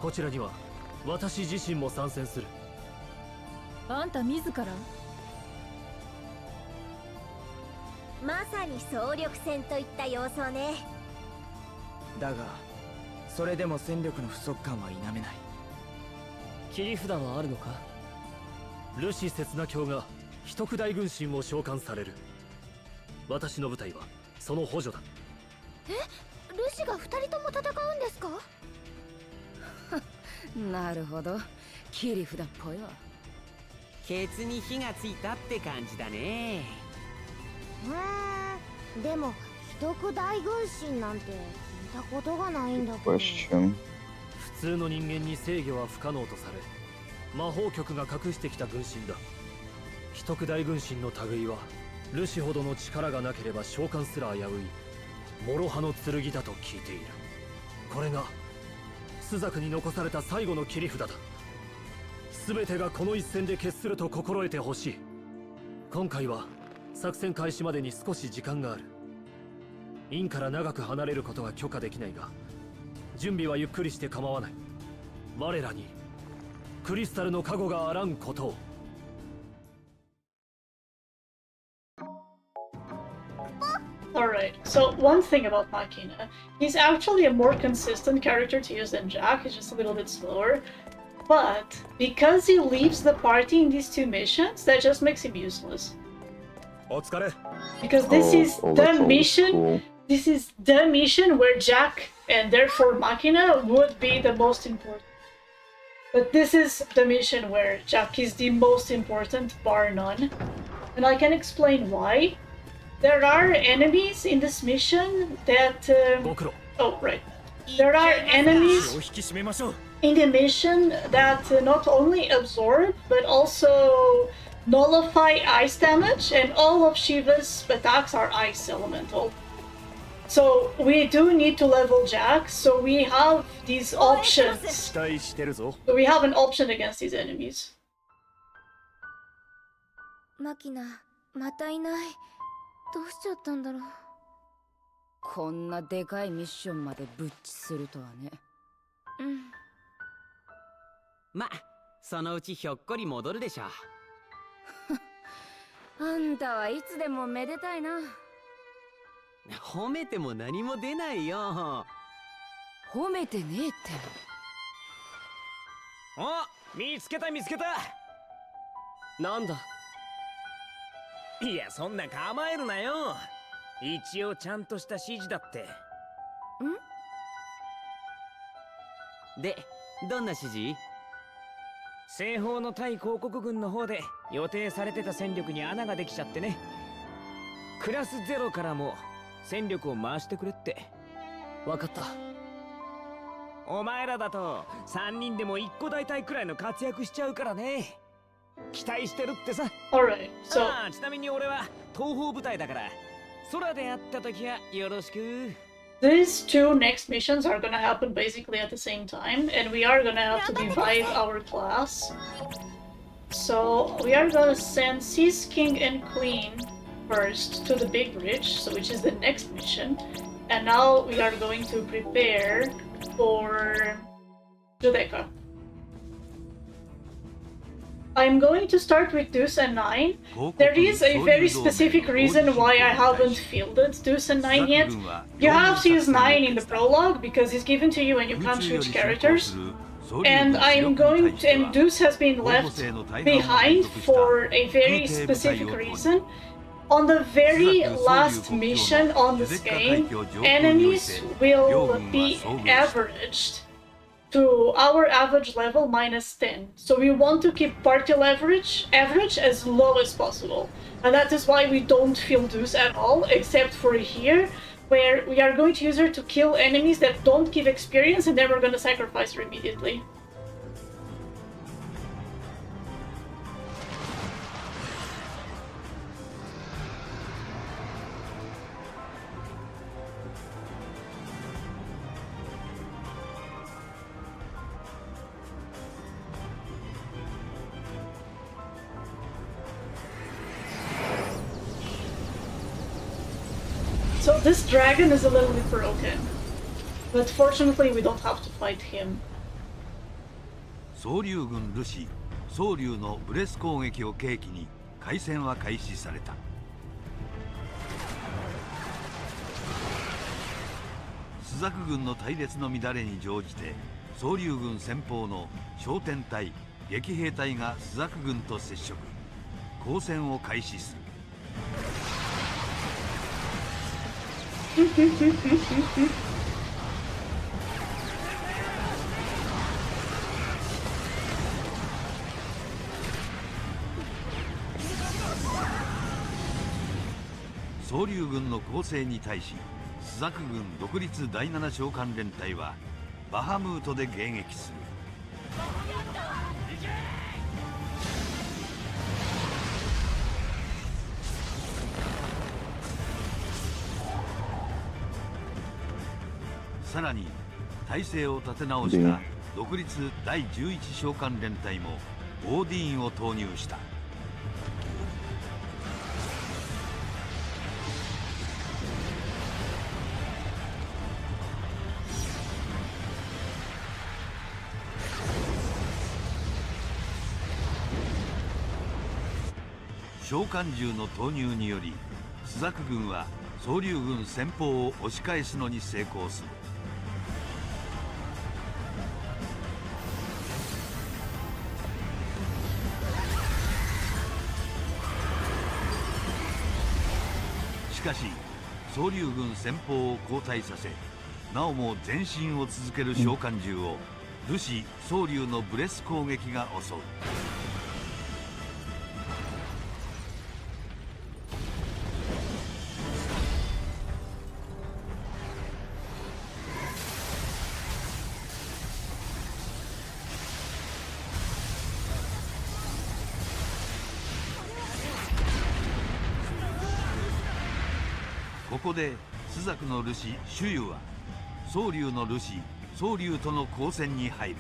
こちらには私自身も参戦する。あんた自ら？まさに総力戦といった様相ね。だがそれでも戦力の不足感は否めない。切り札はあるのか？ルシ刹那卿が秘匿大軍神を召喚される。私の部隊はその補助だ。え、ルシが2人とも戦うんですか？なるほど、切り札っぽいわ。ケツに火がついたって感じだね。でも秘匿大軍神なんて聞いたことがないんだけど。Question. 普通の人間に制御は不可能とされ、魔法局が隠してきた軍神だ。秘匿大軍神の類はルシほどの力がなければ召喚すら危うい諸刃の剣だと聞いている。これが朱雀に残された最後の切り札だ。全てがこの一戦で決すると心得てほしい。今回は作戦開始までに少し時間がある。院から長く離れることは許可できないが、準備はゆっくりして構わない。我らにクリスタルの加護があらんことを。Alright, so one thing about Makina, he's actually a more consistent character to use than Jack, he's just a little bit slower. But because he leaves the party in these two missions, that just makes him useless. Because this is the mission, cool. This is the mission where Jack and therefore Makina would be the most important. But this is the mission where Jack is the most important, bar none. And I can explain why. There are enemies in this mission that... oh, right. There are enemies in the mission that not only absorb, but also nullify ice damage, and all of Shiva's attacks are ice elemental. So we do need to level Jack, so we have these options. So we have an option against these enemies. Makina, またいない。どうしちゃったんだろう。こんなでかいミッションまでぶっちするとはね。ま、そのうちひょっこり戻るでしょ。あんたはいつでもめでたいな。褒めても何も出ないよ。褒めてねえって。お、見つけた見つけた。なんだ。いや、そんな構えるなよ。一応ちゃんとした指示だって。で、どんな指示？西方の対広告軍の方で予定されてた戦力に穴ができちゃってね。クラス0からも戦力を回してくれって。わかった。お前らだと3人でも1個大隊くらいの活躍しちゃうからね。期待してるってさ。Alright, so... ちなみに俺は東方部隊だから、空で会った時はよろしく。These two next missions are gonna happen basically at the same time, and we are gonna have to divide our class. So we are gonna send Sis, King, and Queen first to the Big Bridge, so which is the next mission. And now we are going to prepare for Judeka. I'm going to start with Deuce and 9. There is a very specific reason why I haven't fielded Deuce and 9 yet. You have to use 9 in the prologue because it's given to you and you can't switch characters. And I'm going to, and Deuce has been left behind for a very specific reason. On the very last mission on this game, enemies will be averaged to our average level minus 10. So we want to keep party average as low as possible. And that is why we don't fill Deuce at all, except for here, where we are going to use her to kill enemies that don't give experience, and then we're going to sacrifice her immediately. So this dragon is a little bit broken, but fortunately we don't have to fight him. 総竜軍ルシ、総竜のブレス攻撃を契機に開戦は開始された。朱雀軍の隊列の乱れに乗じて、総竜軍先方の小天隊、撃兵隊が朱雀軍と接触、交戦を開始する。総流軍の攻勢に対しスザク軍独立第7召喚連隊はバハムートで迎撃する。さらに体勢を立て直した独立第11召喚連隊もオーディーンを投入した。召喚獣の投入によりスザク軍は総流軍先鋒を押し返すのに成功する。しかし総流軍先鋒を後退させなおも前進を続ける召喚獣をルシ総流のブレス攻撃が襲う。ここでスザクのルシシュユは総流のルシ総流との交戦に入る。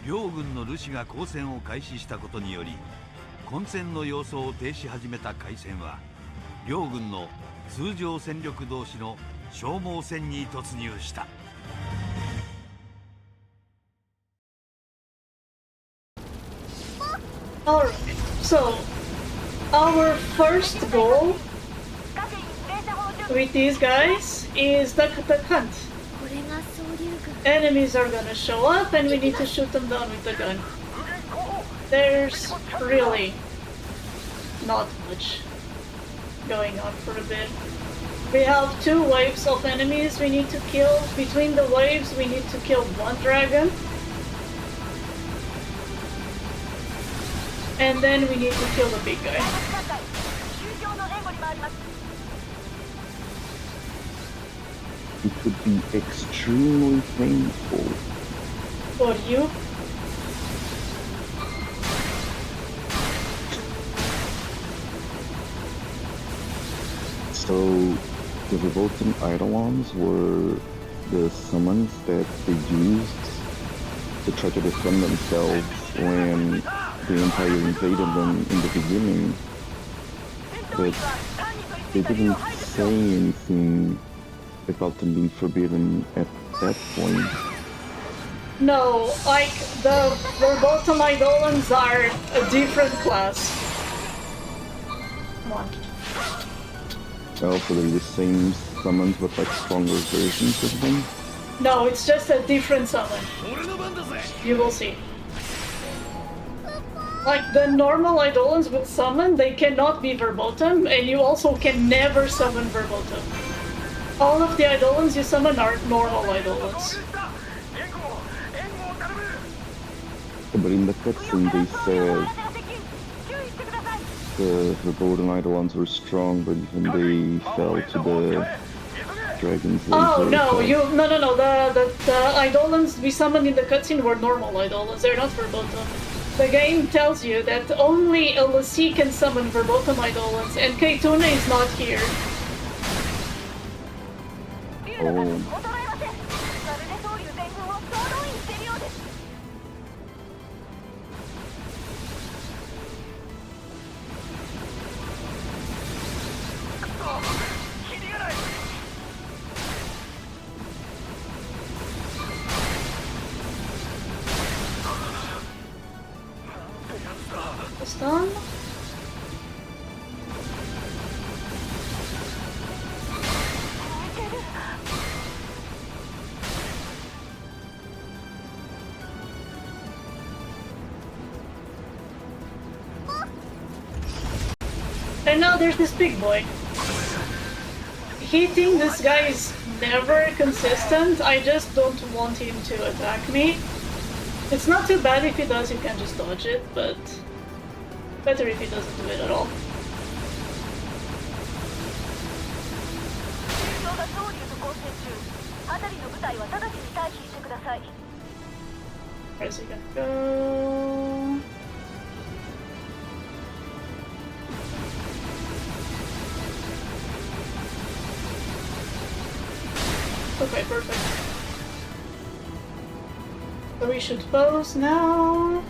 両軍のルシが交戦を開始したことにより混戦の様相を呈し始めた海戦は両軍の通常戦力同士の消耗戦に突入した。Alright, so our first goal with these guys is the hunt. Enemies are gonna show up and we need to shoot them down with the gun. There's really not much going on for a bit. We have 2 waves of enemies we need to kill. Between the waves we need to kill 1 dragon. And then we need to kill the big guy. It would be extremely painful. For you? So the Revolting Eidolons were the summons that they used to try to defend themselves when the Empire invaded them in the beginning. But they didn't say anything about them being forbidden at that point. No, like the Verboten Eidolons are a different class. Come on. Also, they're the same summons but like stronger versions of them? No, it's just a different summon. You will see. Like the normal Eidolons with summon, they cannot be verboten, and you also can never summon verboten. All of the Eidolons you summon are normal Eidolons. But in the cutscene they said the Verboten Eidolons were strong, but even they fell to the dragons. Oh no, no. The Eidolons we summoned in the cutscene were normal Eidolons. They're not verboten. The game tells you that only a Lassie can summon verboten Eidolons, and Keituna is not here. Oh. Done. And now there's this big boy. Hitting this guy is never consistent. I just don't want him to attack me. It's not too bad if he does, you can just dodge it, but better if he doesn't do it at all. Where's he gonna go? Okay, perfect. So we should pose now,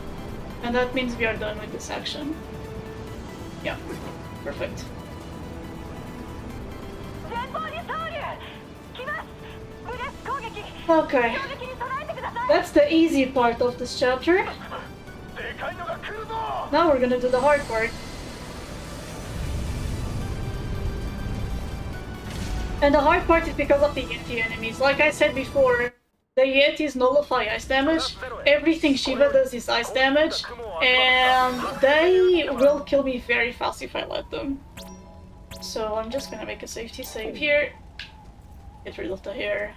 and that means we are done with this action. Yeah, perfect. Okay, that's the easy part of this chapter. Now we're gonna do the hard part. And the hard part is because of the Yeti enemies. Like I said before, the Yetis nullify ice damage. Everything Shiva does is ice damage, and they will kill me very fast if I let them. So I'm just gonna make a safety save here. Get rid of the hair.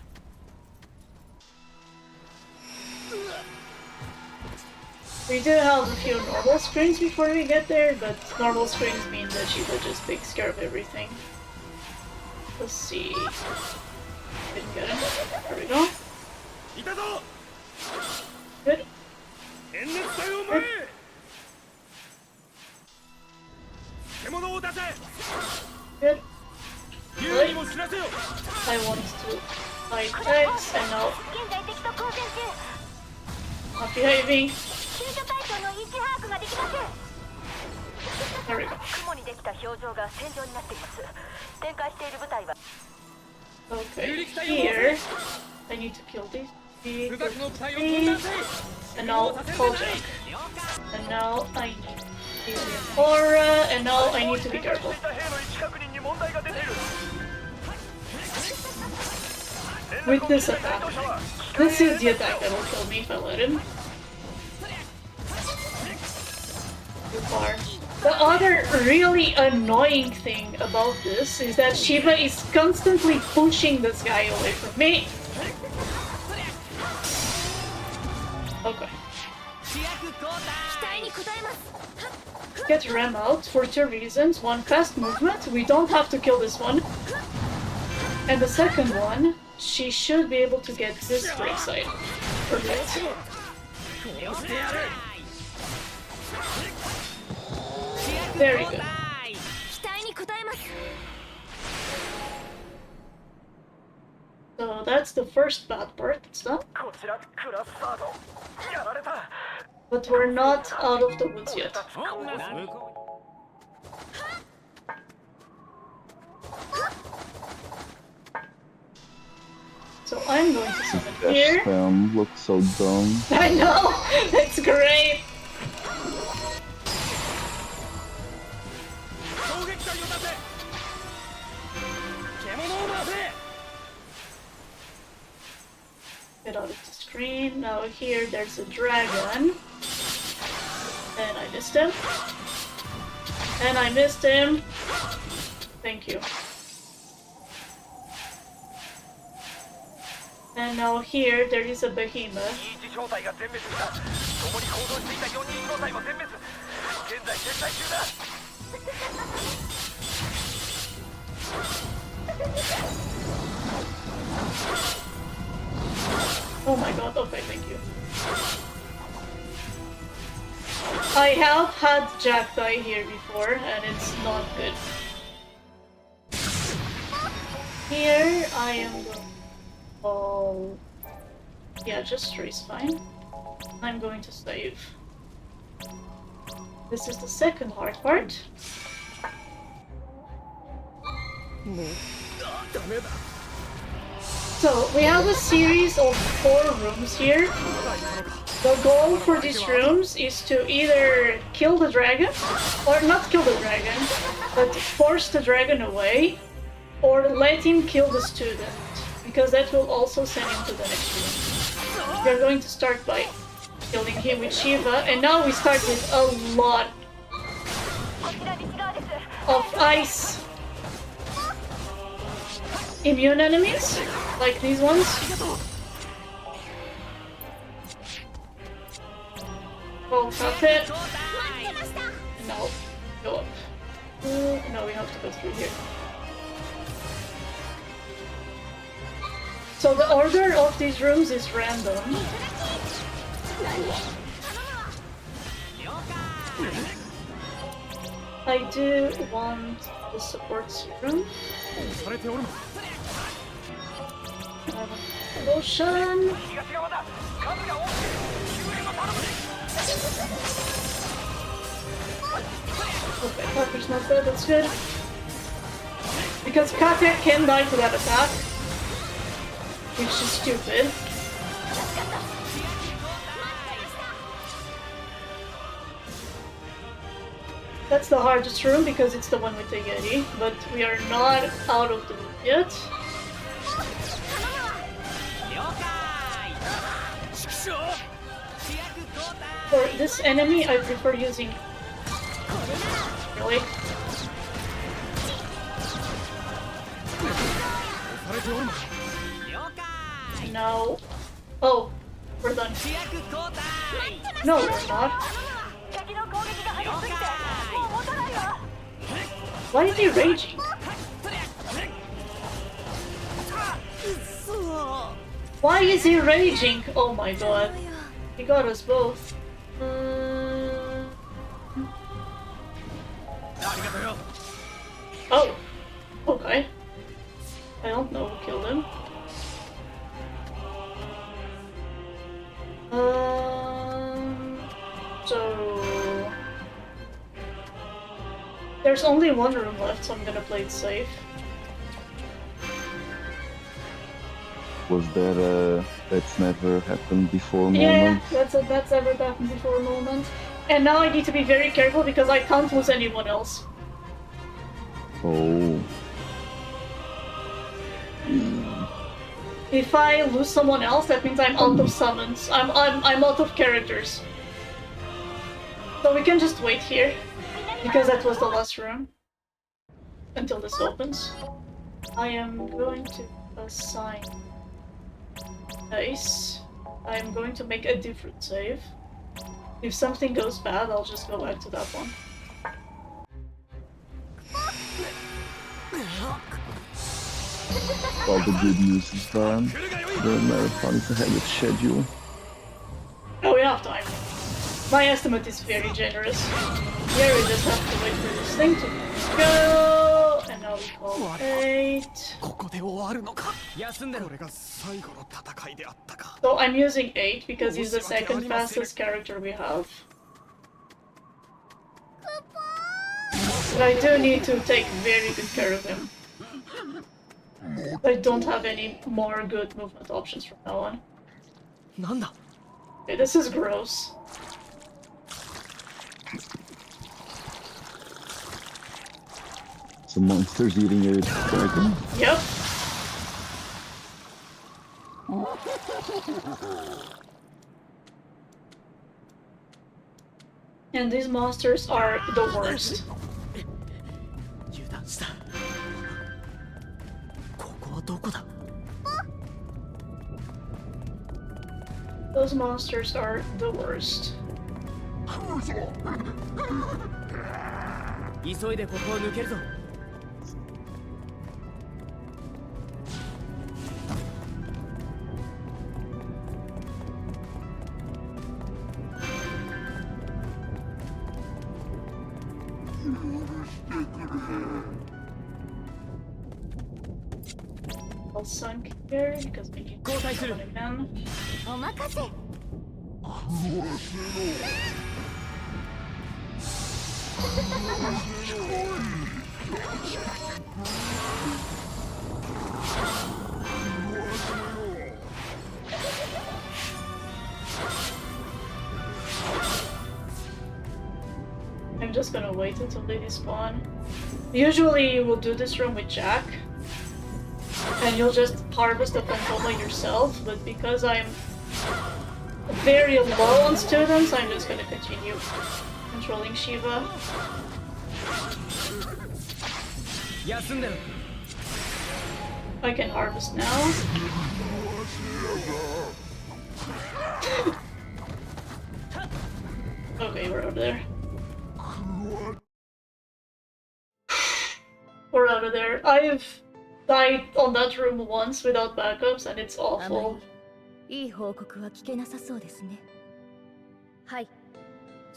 We do have a few normal screens before we get there, but normal screens mean that Shiva just takes care of everything. Let's see. Didn't get him. There we go. Good. Good. Good. I want to fight X and now not behaving. There we go. Okay, here I need to kill these. And now full jump. And now I need to use the aura, and now I need to be careful. With this attack. This is the attack that will kill me if I let him. Too far. The other really annoying thing about this is that Shiva is constantly pushing this guy away from me. Okay. Get Rem out for two reasons. One, fast movement. We don't have to kill this one. And the second one, she should be able to get this break side. Perfect. Very good. So that's the first bad part, it's done. But we're not out of the woods yet. So I'm going to summon here. Spam looks so dumb. I know! It's great! Get out of the screen. Now here there's a dragon. And I missed him. And I missed him. Thank you. And now here there is a behemoth. Oh my god, okay, thank you. I have had Jack die here before, and it's not good. Here I am going... Oh... Yeah, just trace fine. I'm going to save. This is the second hard part. So, we have a series of 4 rooms here. The goal for these rooms is to either kill the dragon, or not kill the dragon, but force the dragon away, or let him kill the student, because that will also send him to the next room. We're going to start by killing him with Shiva, and now we start with a of ice immune enemies, like these ones. Oh, that's it. No, go up. No, we have to go through here. So the order of these rooms is random. I do want the support serum. Potion. Okay, Parker's not dead, that's good. Because Cadet can die to that attack, which is stupid. That's the hardest room because it's the one with the Yeti, but we are not out of the loop yet. For this enemy, I prefer using... Really? No. Oh, we're done. No, we're not. Why is he raging? Why is he raging? Oh my god. He got us both. Oh. Okay. I don't know who killed him. So... There's only one room left, so I'm gonna play it safe. Was there that's never happened before moment? Yeah, that's ever happened before a moment. And now I need to be very careful because I can't lose anyone else. Oh. If I lose someone else, that means I'm out of summons. I'm out of characters. So we can just wait here, because that was the last room. Until this opens. I am going to assign Ace. I am going to make a different save. If something goes bad, I'll just go back to that one. All the good news is done. The marathon is ahead of schedule. Oh, we have time. My estimate is very generous. Here we just have to wait for this thing to go. And now we call 8. So I'm using 8 because he's the second fastest character we have. But I do need to take very good care of him. I don't have any more good movement options from now on. Okay, this is gross. Some monsters eating a dragon? Yep. And these monsters are the worst. Those monsters are the worst. 急いでここを抜けるぞ。All sunk here because we need to summon again. I'm just gonna wait until they despawn. Usually you will do this room with Jack, and you'll just harvest the Phantoma yourself, but because I'm very low on students, I'm just gonna continue controlling Shiva. I can harvest now. Okay, we're out of there. We're out of there. I've died on that room once without backups and it's awful. いい報告は聞けなさそうですね。はい。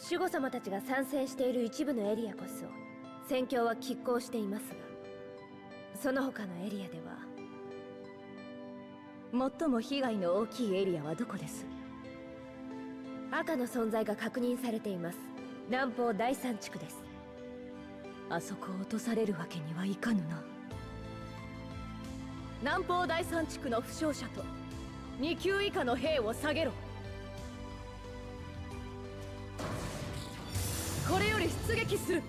守護様たちが参戦している一部のエリアこそ戦況は拮抗していますが、その他のエリアでは最も被害の大きいエリアはどこです？赤の存在が確認されています。南方第三地区です。あそこを落とされるわけにはいかぬな。南方第三地区の負傷者と2級以下の兵を下げろ。これより出撃する。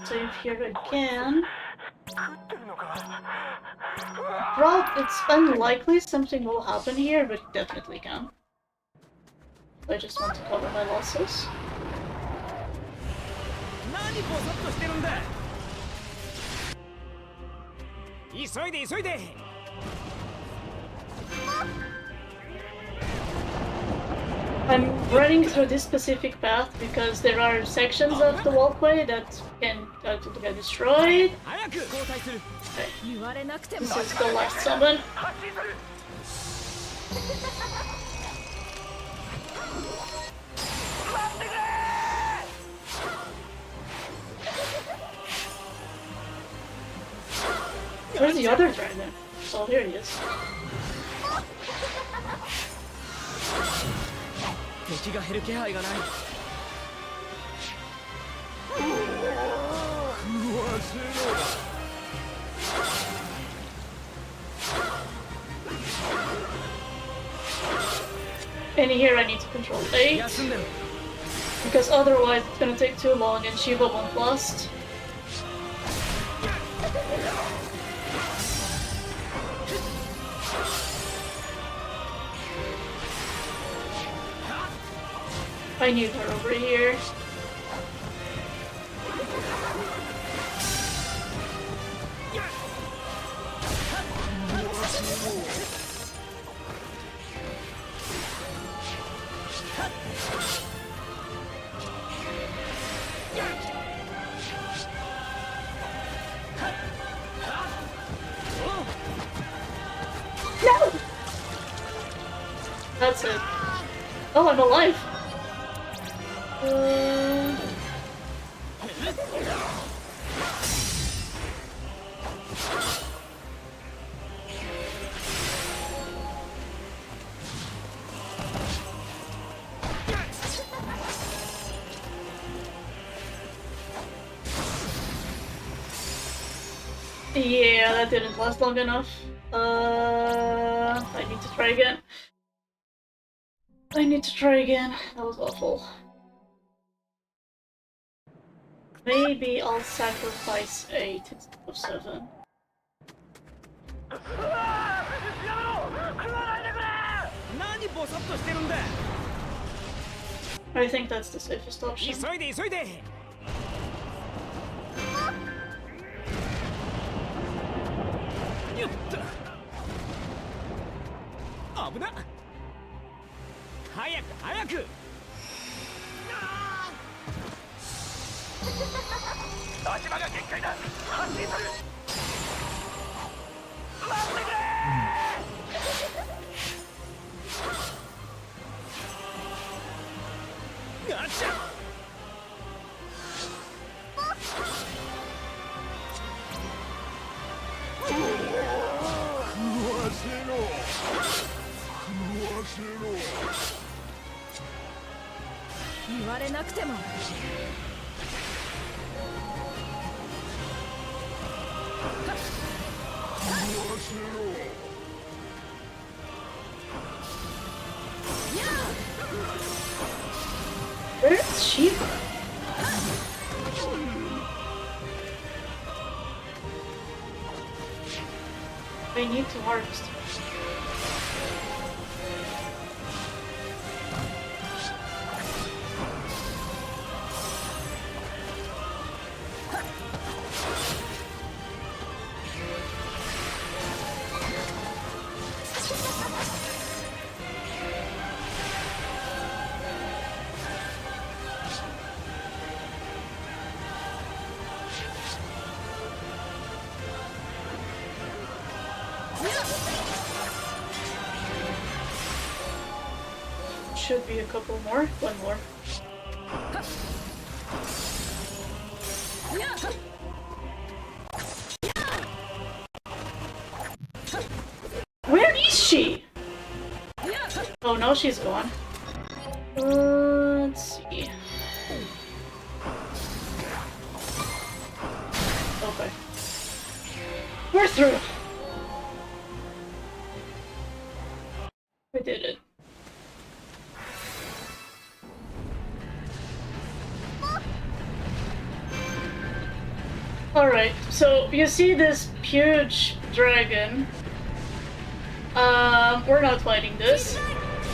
Save here again. Well, it's unlikely something will happen here, but it definitely can. I just want to cover my losses. I'm running through this specific path because there are sections of the walkway that can get destroyed. Okay. This is the last summon. Where's the other dragon? Oh, here he is. 敵が減る気配がない。And here I need to control 8 because otherwise it's gonna take too long and Shiva won't last. I need her over here. No! That's it. Oh, I'm alive. Yeah, that didn't last long enough. I need to try again. I need to try again. That was awful. Maybe I'll sacrifice 8 instead of 7. I think that's the safest option. Where's Shiva? I need to harvest. Should be a couple more. One more. Where is she? Oh no, she's gone. Let's see. Okay. We're through. We did it. Alright, so you see this huge dragon. We're not fighting this.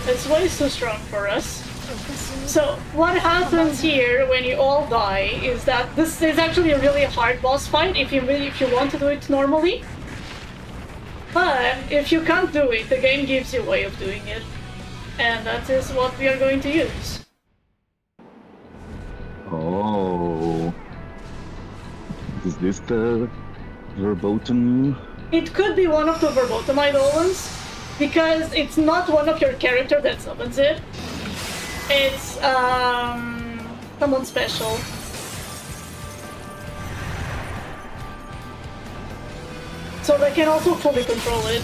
It's way too strong for us. So what happens here when you all die is that this is actually a really hard boss fight if you want to do it normally. But if you can't do it, the game gives you a way of doing it. And that is what we are going to use. Oh. Is this the verboten? It could be one of the verboten eidolons, because it's not one of your character that summons it. It's someone special. So they can also fully control it.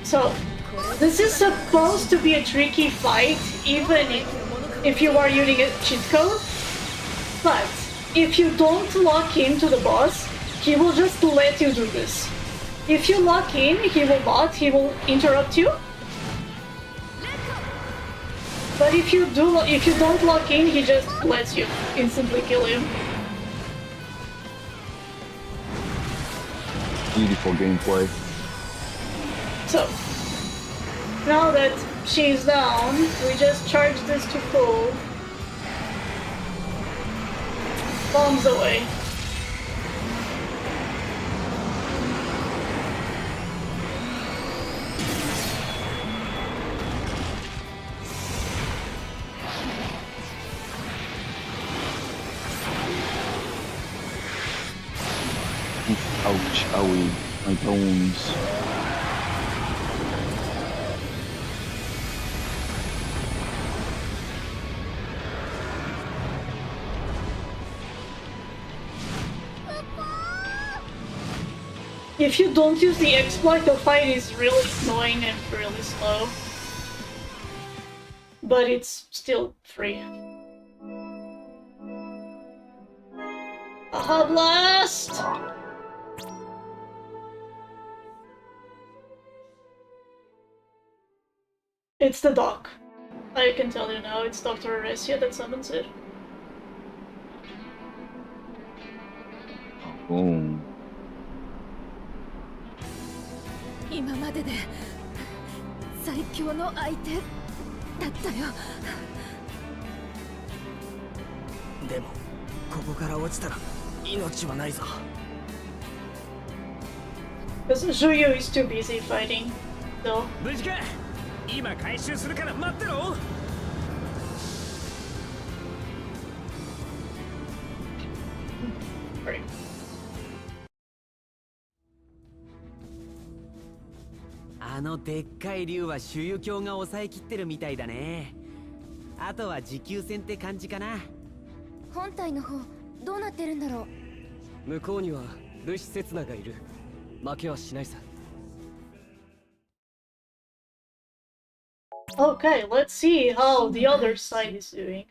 So this is supposed to be a tricky fight, even if you are using a cheat code. But if you don't lock into the boss, he will just let you do this. If you lock in, he will not. He will interrupt you. But if you don't lock in, he just lets you instantly kill him. Beautiful gameplay. So now that she's down, we just charge this to full. Bombs away. Ouch, owie, my bones. If you don't use the exploit, the fight is really annoying and really slow. But it's still free. Aha blast! It's the doc. I can tell you now, it's Dr. Aresia that summons it. Oh. 今までで最強の相手だったよ。でもここから落ちたら命はないぞ。Because Zhuyu is too busy fighting, though. 無事か。今回収するから待ってろ。Right. あのでっかい竜は周遊鏡が抑えきってるみたいだね。あとは持久戦って感じかな。本体の方どうなってるんだろう。向こうにはルシセツナがいる。負けはしないさ。Okay, let's see how the other side is doing.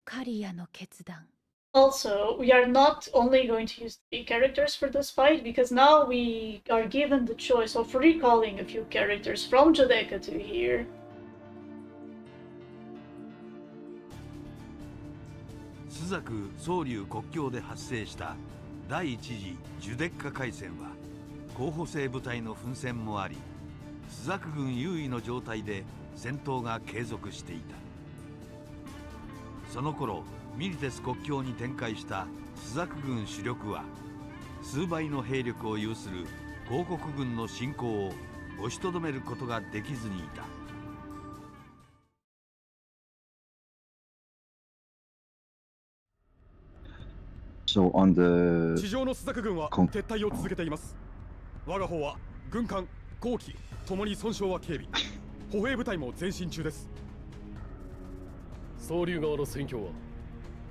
カリアの決断。Also, we are not only going to use 3 characters for this fight, because now we are given the choice of recalling a few characters from Judeka to here.朱雀蒼龍国境で発生した第一次ジュデッカ海戦は候補生部隊の奮戦もあり、朱雀軍優位の状態で戦闘が継続していた。その頃ミリテス国境に展開した朱雀軍主力は数倍の兵力を有する広国軍の侵攻を押しとどめることができずにいた。So on the 地上の朱雀軍は撤退を続けています。我が方は軍艦、航機ともに損傷は軽微。歩兵部隊も前進中です。総流側の戦況は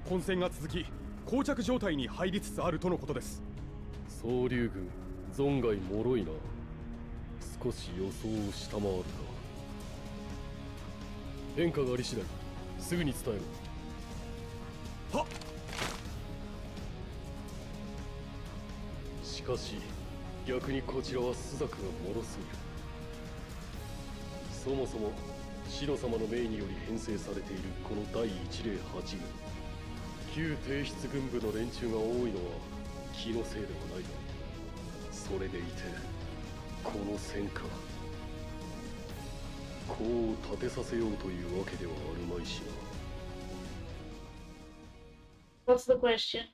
混戦が続き、膠着状態に入りつつあるとのことです。総流軍存外脆いな。少し予想を下回るか。変化があり次第すぐに伝えろ。はっ。しかし逆にこちらは朱雀が脆すぎる。そもそもシロ様の命により編成されているこの第108軍、旧帝室軍部の連中が多いのは気のせいではないが、それでいてこの戦果功を立てさせようというわけではあるまいしな。 What's the question?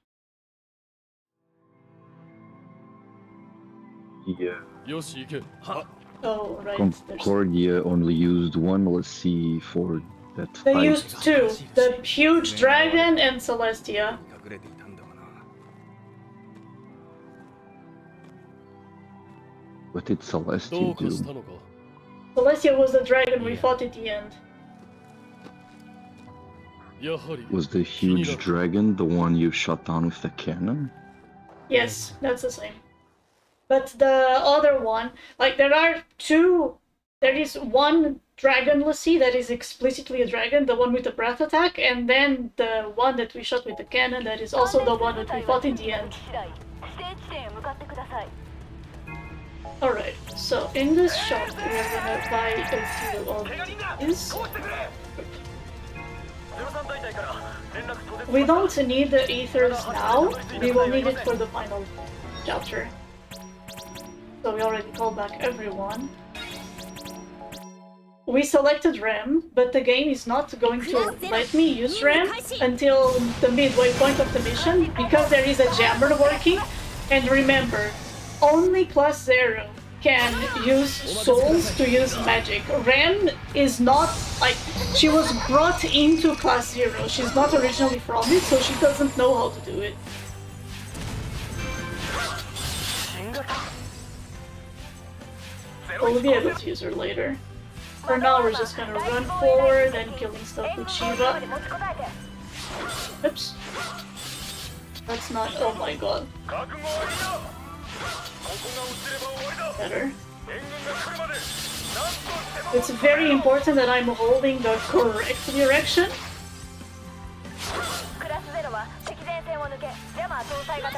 Yeah. Oh, right. Concordia only used one. Let's see for that They fight. used 2. The huge dragon and Celestia. What did Celestia do? Celestia was the dragon we fought at the end. Was the huge dragon the one you shot down with the cannon? Yes, that's the same. But the other one, like there are 2, there is one dragonlessy that is explicitly a dragon, the one with the breath attack, and then the one that we shot with the cannon that is also the one that we fought in the end. Alright, so in this shot we are gonna apply a few of these. We don't need the ethers now, we will need it for the final chapter. So we already called back everyone. We selected Rem, but the game is not going to let me use Rem until the midway point of the mission, because there is a jammer working. And remember, only class 0 can use souls to use magic. Rem is not, like, she was brought into class 0. She's not originally from it, so she doesn't know how to do it. We'll be able to use her later. For now, we're just gonna run forward and killing stuff with Shiva. Oops. That's not. Oh my god. Better. It's very important that I'm holding the correct direction.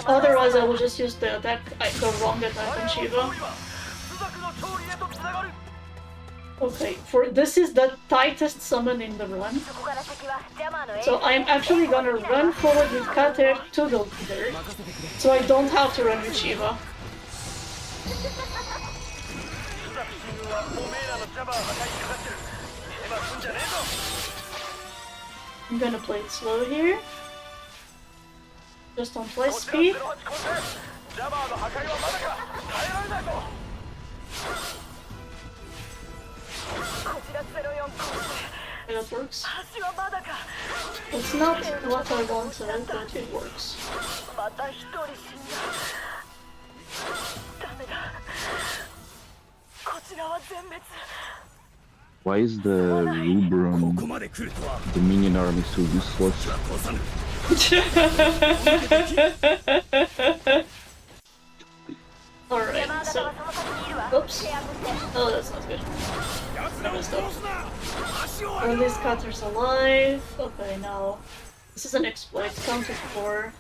Otherwise, I will just use the attack, the wrong attack on Shiva. Okay, this is the tightest summon in the run. So I'm actually gonna run forward with Cadet to the leader, so I don't have to run with Shiva. I'm gonna play it slow here. Just on play speed. That works. It's not what I wanted, but it works. Why is the Rubrum, the minion army, so useless? Alright, so... Oops. Oh, that's not good. I messed up. At least Cutter's alive. Okay, now... This is an exploit. Count to 4.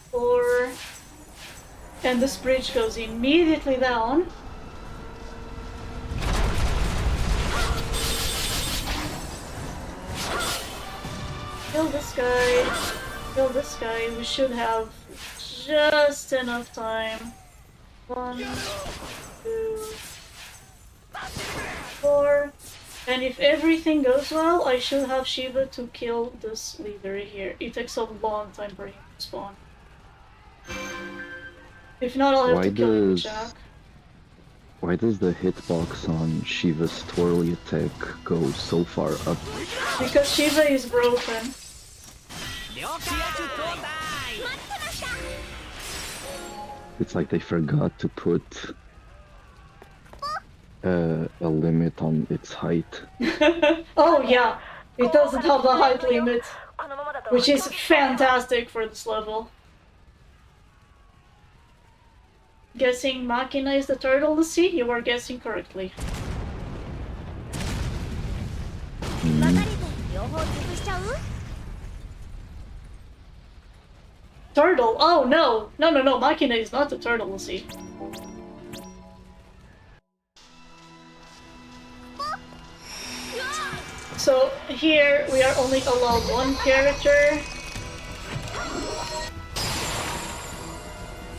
4. And this bridge goes immediately down. Kill this guy. Kill this guy. We should have just enough time. 1, 2, 4. And if everything goes well, I should have Shiva to kill this leader here. It takes a long time for him to spawn. If not, I'll have to kill him with Jack. Why does the hitbox on Shiva's twirly attack go so far up? Because Shiva is broken. It's like they forgot to put a limit on its height. Oh yeah, it doesn't have the height limit, which is fantastic for this level. Guessing Machina is the turtle the sea? You are guessing correctly. Turtle? Oh no! No, Machina is not the turtle the sea. So here we are only allowed one character.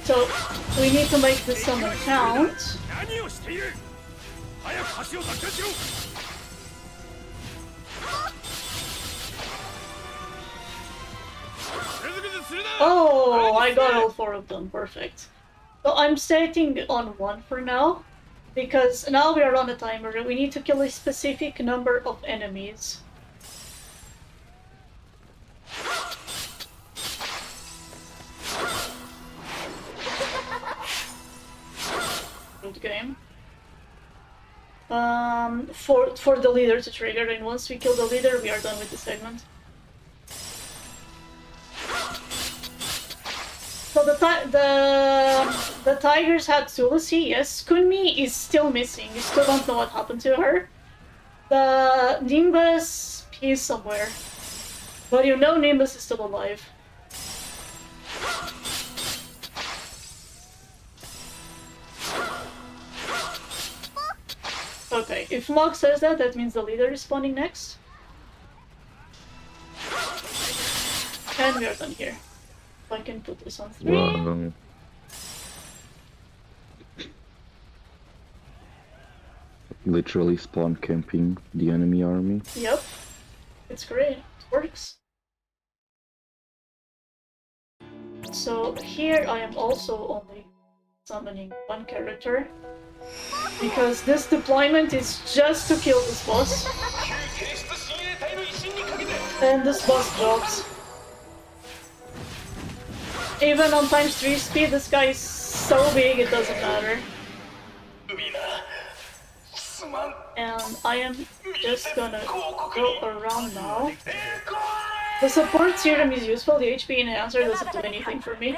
So we need to make the summon count. Oh, I got all 4 of them. Perfect. So I'm setting on 1 for now. Because now we are on a timer, we need to kill a specific number of enemies. Good game. For the leader to trigger, and once we kill the leader, we are done with the segment. So the tigers had Tulasi, yes. Kunmi is still missing. You still don't know what happened to her. The Nimbus, he's somewhere. But you know Nimbus is still alive. Okay, if Mog says that, that means the leader is spawning next. And we are done here. I can put this on 3. Wow. Literally spawn camping the enemy army. Yep. It's great. It works. So here I am also only summoning 1 character. Because this deployment is just to kill this boss. And this boss drops. Even on ×3 speed, this guy is so big it doesn't matter. And I am just gonna go around now. The support serum is useful, the HP enhancer doesn't do anything for me.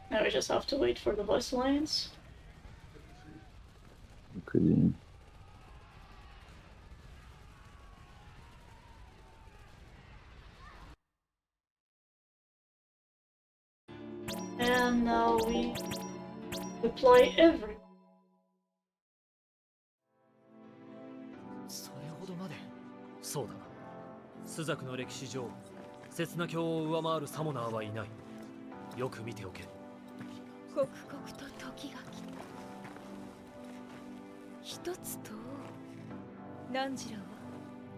Now we just have to wait for the voice lines. Okay. And now we deploy everyone. それほどまで。そうだ。スザクの歴史上、刹那教を上回るサモナーはいない。よく見ておけ。刻々と時が来た。一つと汝らは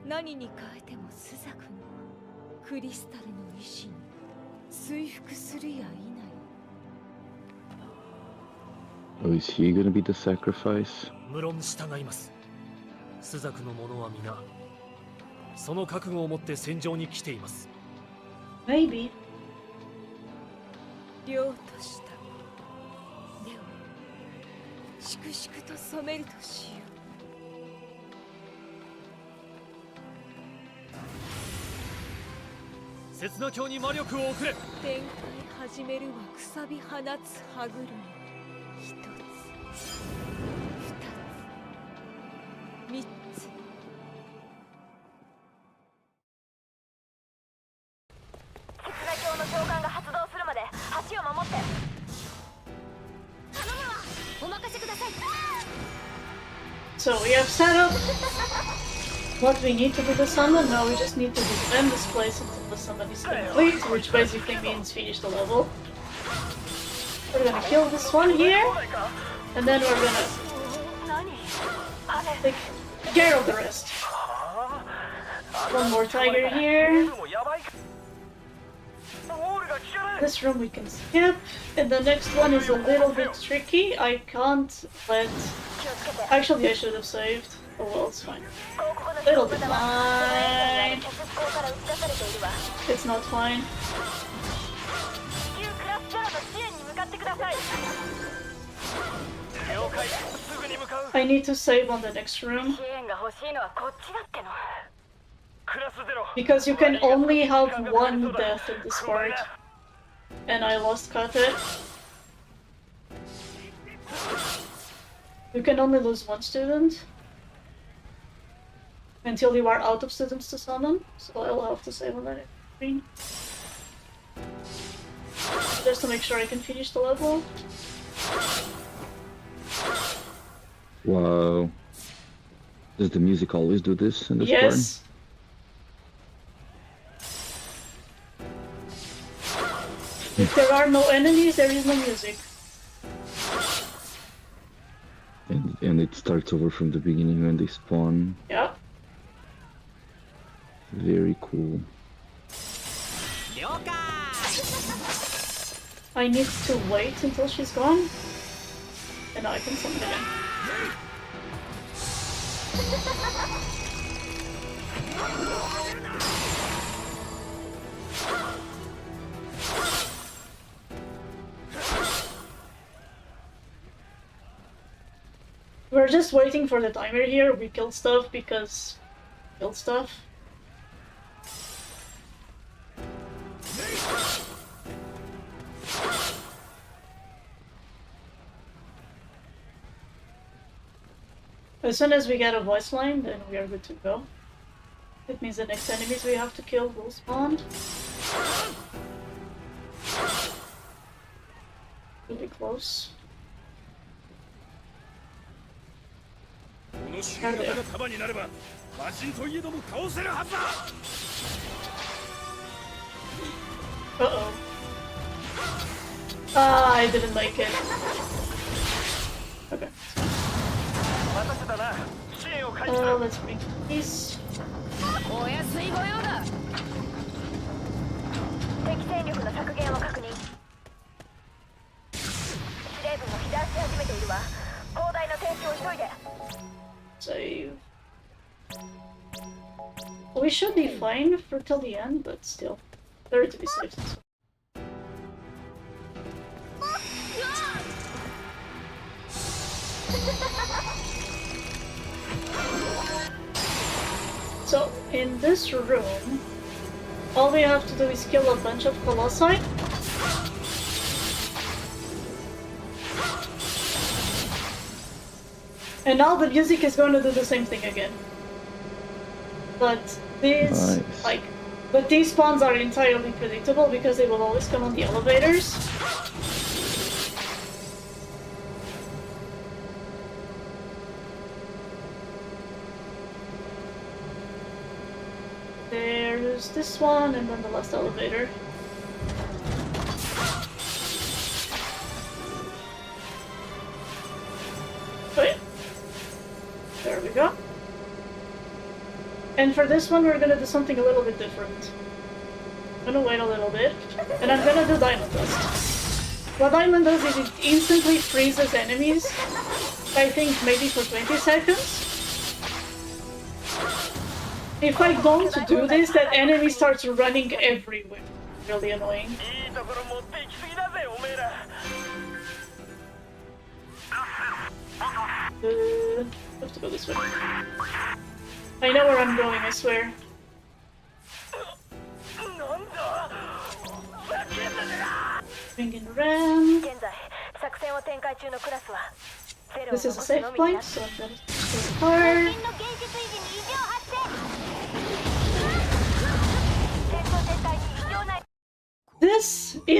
何に変えてもスザクのクリスタルの意志に征服するやいない。Oh, is he gonna be the sacrifice? 無論従います。スザクの者は皆、その覚悟を持って戦場に来ています。Maybe. 領とした。では、粛々と染めるとしよう。刹那教に魔力を送れ。展開始めるはくさび放つ歯車。一つ、二つ、So we have set up what we need to do the summon. Now we just need to defend this place until the summon is complete, which basically means finish the level. We're gonna kill this one here, and then we're gonna take care of the rest. One more tiger here. This room we can skip, and the next one is a little bit tricky. I can't let... Actually, I should have saved. Oh well, it's fine. It'll be fine. It's not fine. I need to save on the next room. Because you can only have one death in this part. And I lost Cadet. You can only lose one student until you are out of students to summon, so I'll have to save on that screen. Just to make sure I can finish the level. Wow. Does the music always do this in this part? Yes. If there are no enemies, there is no music. And it starts over from the beginning when they spawn. Yeah. Very cool. I need to wait until she's gone. And I can summon again. We're just waiting for the timer here. We killed stuff because... killed stuff. As soon as we get a voice line, then we are good to go. It means the next enemies we have to kill will spawn. Really close. Uh-oh. Ah, I didn't make it. Okay. Let's bring these. Save. We should be fine for till the end, but still. Better to be safe. So, in this room, all we have to do is kill a bunch of colossi. And now the music is going to do the same thing again. But these, but these spawns are entirely predictable because they will always come on the elevators. There's this one, and then the last elevator. Oh yeah. There we go. And for this one, we're gonna do something a little bit different. I'm gonna wait a little bit, and I'm gonna do Diamond Dust. What Diamond does is it instantly freezes enemies, I think maybe for 20 seconds. If I don't do this, that enemy starts running everywhere. Really annoying. I have to go this way. I know where I'm going, I swear. Bring in Ram. This is a safe point, so I'm gonna take this card.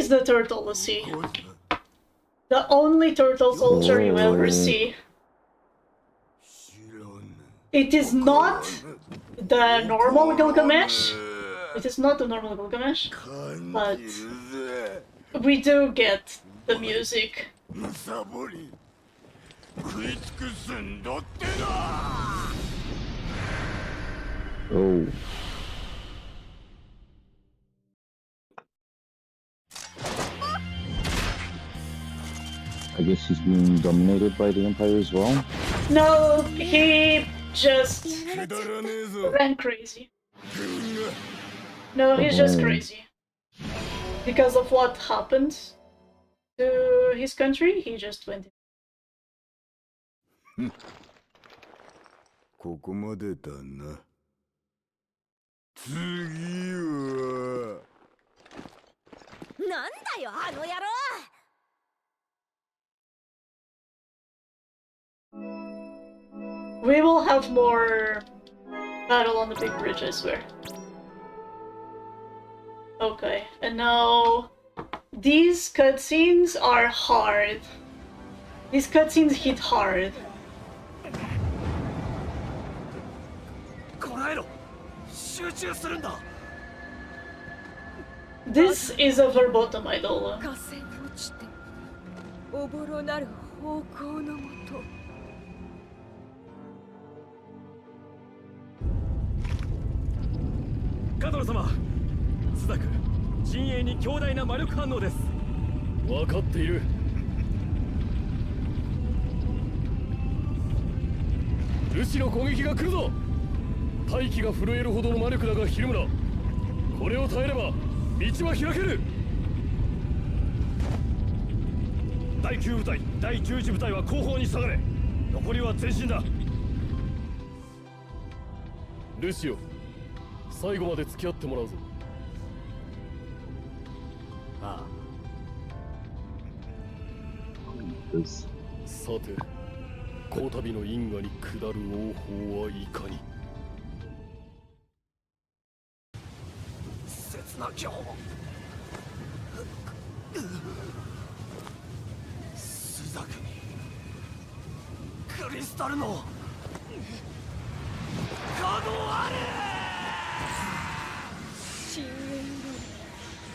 is the turtle you see. The only turtle soldier you ever see. It is not the normal Gilgamesh. It is not the normal Gilgamesh, but we do get the music. Oh. I guess he's being dominated by the Empire as well? No, he just ran crazy. No, he's just crazy. Because of what happened to his country, he just went. ここまでだな。次は。なんだよ、あの野郎! We will have more battle on the big bridge, I swear. Okay, and now these cutscenes are hard. These cutscenes hit hard. This is a verbatim idol. Cadet様、スザク、陣営に強大な魔力反応です。分かっている。ルシの攻撃が来るぞ。大気が震えるほどの魔力だがヒルムラ、これを耐えれば道は開ける。第9部隊、第11部隊は後方に下がれ。残りは前進だ。ルシオ、最後まで付き合ってもらうぞ。ああ。さて、こたびの因果に下る王法はいかに。切な今日。スザクにクリスタルの可能あれ。深淵より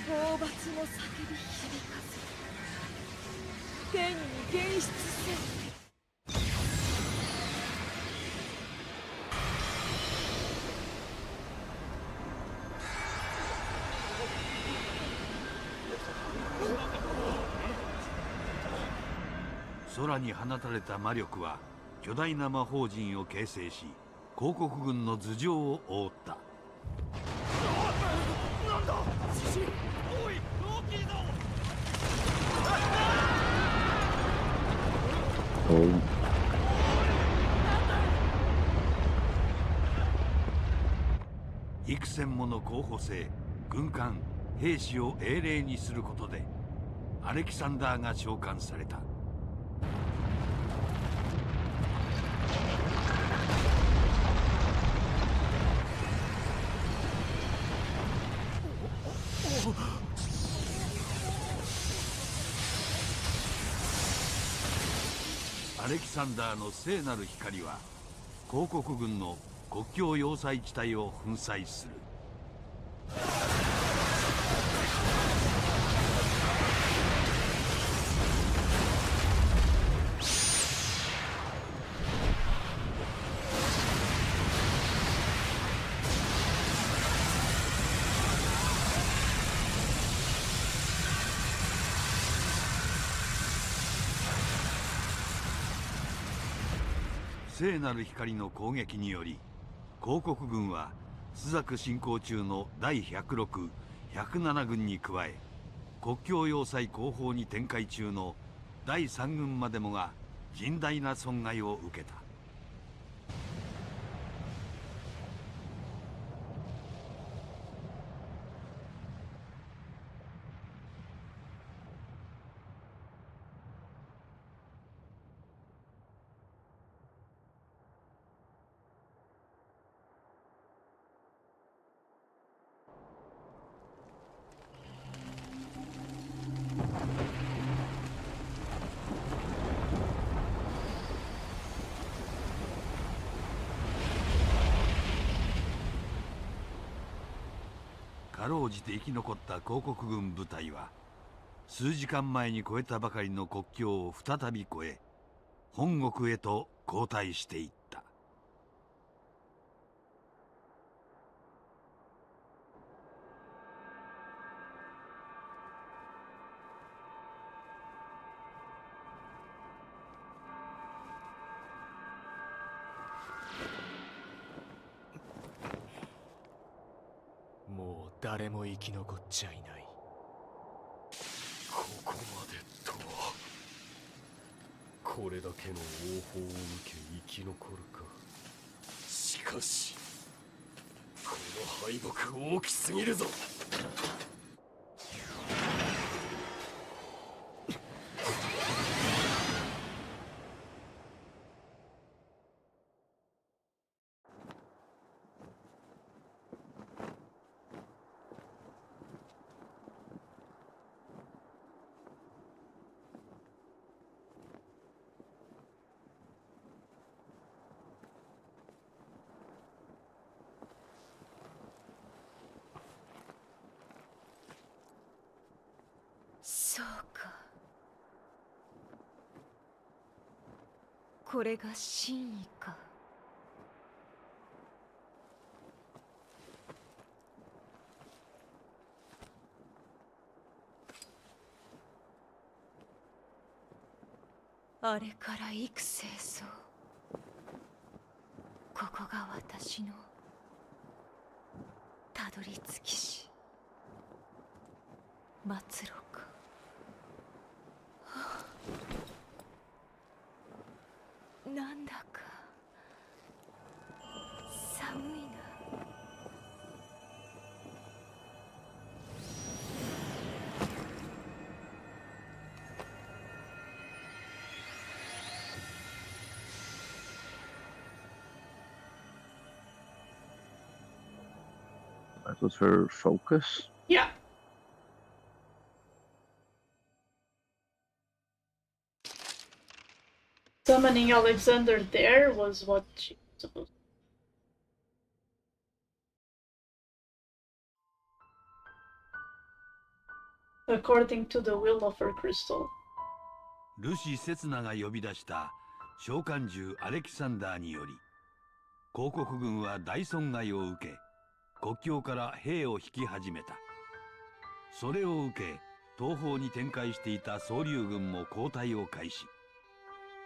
討伐の叫び響かせ天に現出せ。空に放たれた魔力は巨大な魔法陣を形成し、広告軍の頭上を覆った。なんだ、獅子、おい、大きいぞ。幾千もの候補生、軍艦、兵士を英霊にすることでアレキサンダーが召喚された。アレキサンダーの聖なる光は広告軍の国境要塞地帯を粉砕する。聖なる光の攻撃により広告軍はスザク進行中の第106、107軍に加え国境要塞後方に展開中の第3軍までもが甚大な損害を受けた。をじて生き残った広告軍部隊は数時間前に越えたばかりの国境を再び越え本国へと後退していった。もう誰も生き残っちゃいない。ここまでとは。これだけの応報を受け生き残るか。しかしこの敗北大きすぎるぞ。そうか。これが真意か。あれから幾世相、ここが私のたどり着きし末路か。なんだか寒いな。That was her focus. Yeah. Summoning Alexander there was what she was supposed to. According to the will of her crystal. ルシ・セツナが呼び出した召喚獣アレキサンダーにより広告軍は大損害を受け国境から兵を引き始めた。それを受け東方に展開していた総流軍も後退を開始。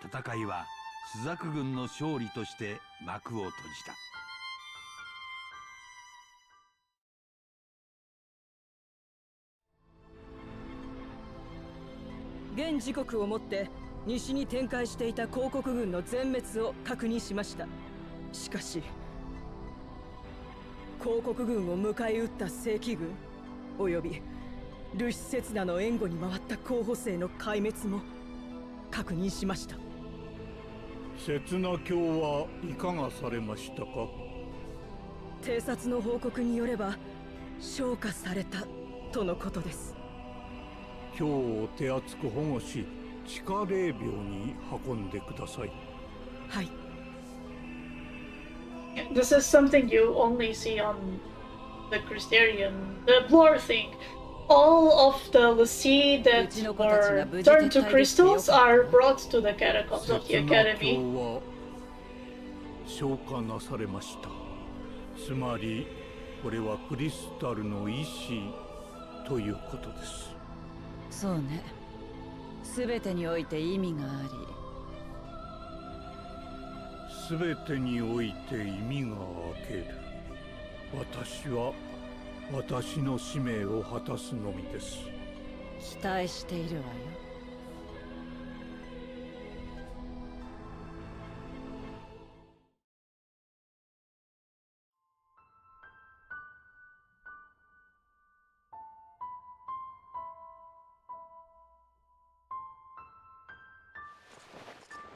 戦いはスザク軍の勝利として幕を閉じた。現時刻をもって西に展開していた広告軍の全滅を確認しました。しかし広告軍を迎え撃った正規軍およびルシ・セツナの援護に回った候補生の壊滅も確認しました。セツナ卿はいかがされましたか？偵察の報告によれば消化されたとのことです。今日を手厚く保護し地下霊廟に運んでください。はい。This is something you only see on the Crystarian, the Blur thing. All of the Lassie that were turned to crystals are brought to the catacombs of the academy. 消化なされました。つまりこれはクリスタルの意志ということです。そうね。すべてにおいて意味があり。すべてにおいて意味があける。私は私の使命を果たすのみです。期待しているわよ。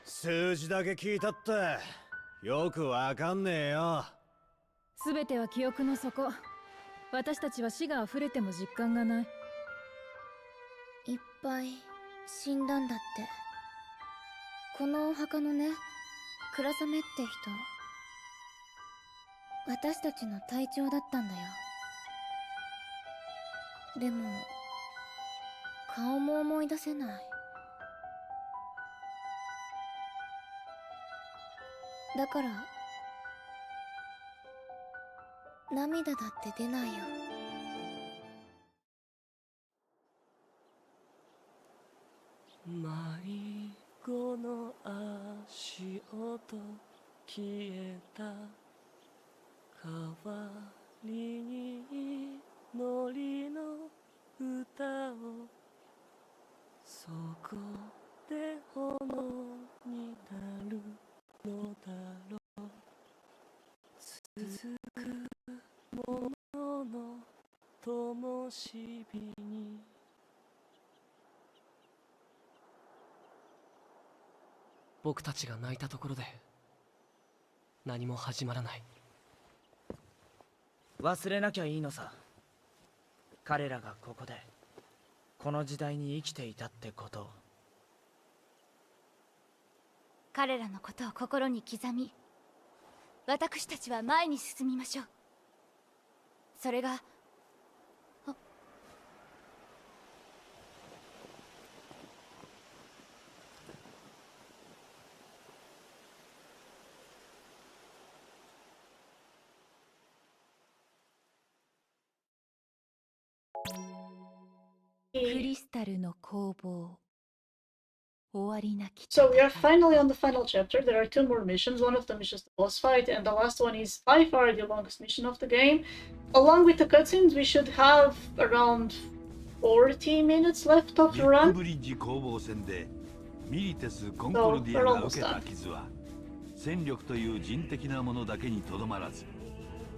数字だけ聞いたってよくわかんねえよ。すべては記憶の底。私たちは死が溢れても実感がない。いっぱい死んだんだって。このお墓のね、倉雨って人、私たちの隊長だったんだよ。でも顔も思い出せない。だから涙だって出ないよ。迷子の足音消えた代わりに祈りの歌をそこで炎になるのだろう続くものの灯火に僕たちが泣いたところで何も始まらない。忘れなきゃいいのさ。彼らがここでこの時代に生きていたってことを。彼らのことを心に刻み、私たちは前に進みましょう。それがクリスタルの攻防。So we are finally on the final chapter. There are 2 more missions. One of them is just a boss fight, and the last one is by far the longest mission of the game. Along with the cutscenes, we should have around 40 minutes left of the run. ブリッジ攻防戦でミリテス・コンコルディアが受けた傷は戦力という人的なものだけにとどまらず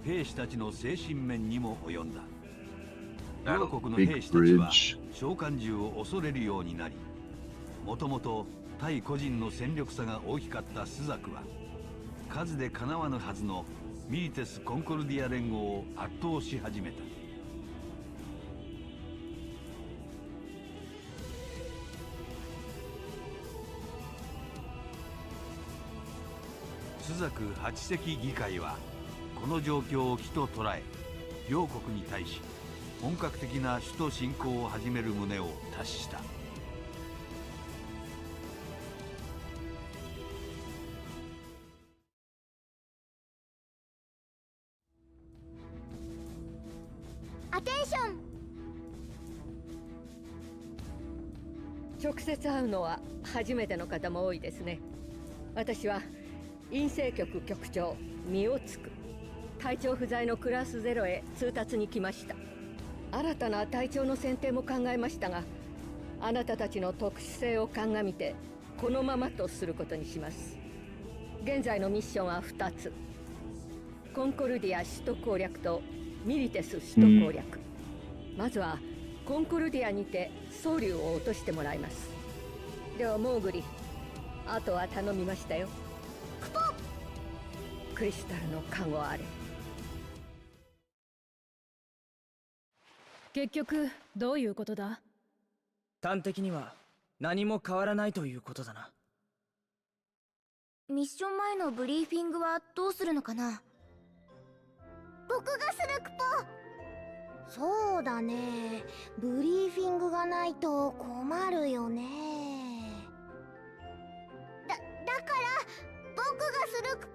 兵士たちの精神面にも及んだ。両国の兵士たちは召喚獣を恐れるようになり、もともと対個人の戦力差が大きかったスザクは数でかなわぬはずのミリテス・コンコルディア連合を圧倒し始めた。スザク8隻議会はこの状況を機と捉え、両国に対し本格的な首都侵攻を始める旨を達した。アテンション。直接会うのは初めての方も多いですね。私は陰性局局長ミオツク。隊長不在のクラス0へ通達に来ました。新たな隊長の選定も考えましたが、あなたたちの特殊性を鑑みてこのままとすることにします。現在のミッションは2つ。コンコルディア首都攻略とミリテス首都攻略。まずはコンコルディアにて総竜を落としてもらいます。ではモーグリ、あとは頼みましたよ。クリスタルの加護あれ。結局どういうことだ？端的には何も変わらないということだな。ミッション前のブリーフィングはどうするのかな？僕がするクポ。そうだね、ブリーフィングがないと困るよね。だから僕がするク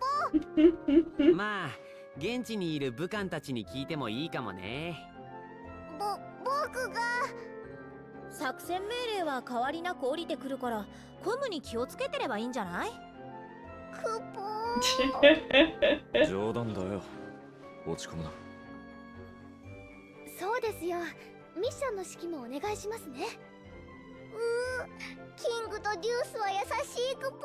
ポ。まあ現地にいる武官たちに聞いてもいいかもね。僕が。作戦命令は変わりなく降りてくるから、コムに気をつけてればいいんじゃない？クポー。冗談だよ、落ち込むな。そうですよ。ミッションの指揮もお願いしますね。キングとデュースは優しいクポ。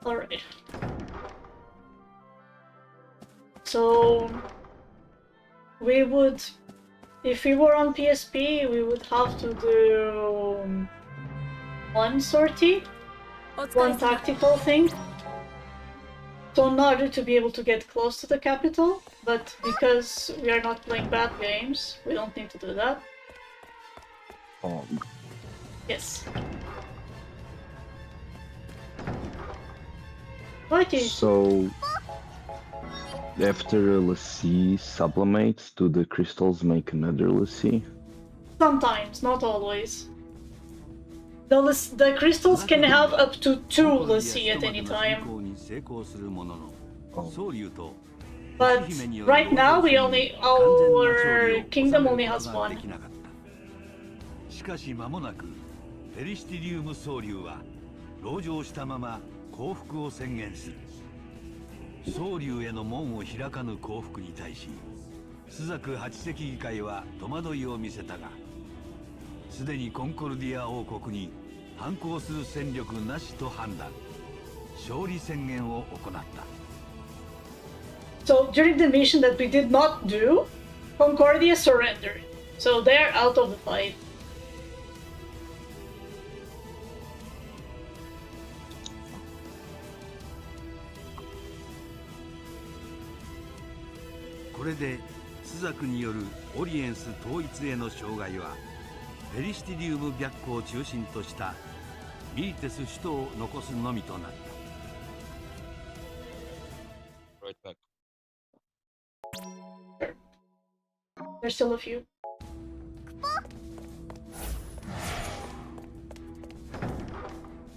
Alright. So we would, if we were on PSP, we would have to do one sortie, one tactical thing, so in order to be able to get close to the capital, but because we are not playing bad games, we don't need to do that. Yes. What is... So, After a Lassie sublimates, do the crystals make another Lassie? Sometimes, not always. The crystals can have up to 2 Lassie at any time. But right now our kingdom only has 1. しかし間もなくペリシティリウム総流は籠城したまま降伏を宣言する。総流への門を開かぬ降伏に対しスザク八隻議会は戸惑いを見せたが、すでにコンコルディア王国に反抗する戦力なしと判断、勝利宣言を行った。 So during the mission that we did not do, Concordia surrendered. So they're out of the fight. This これでスザクによるオリエンス統一への障害はペリシティリウム白虎を中心としたミリテス首都を残すのみとなった。 Right back. There's still a few.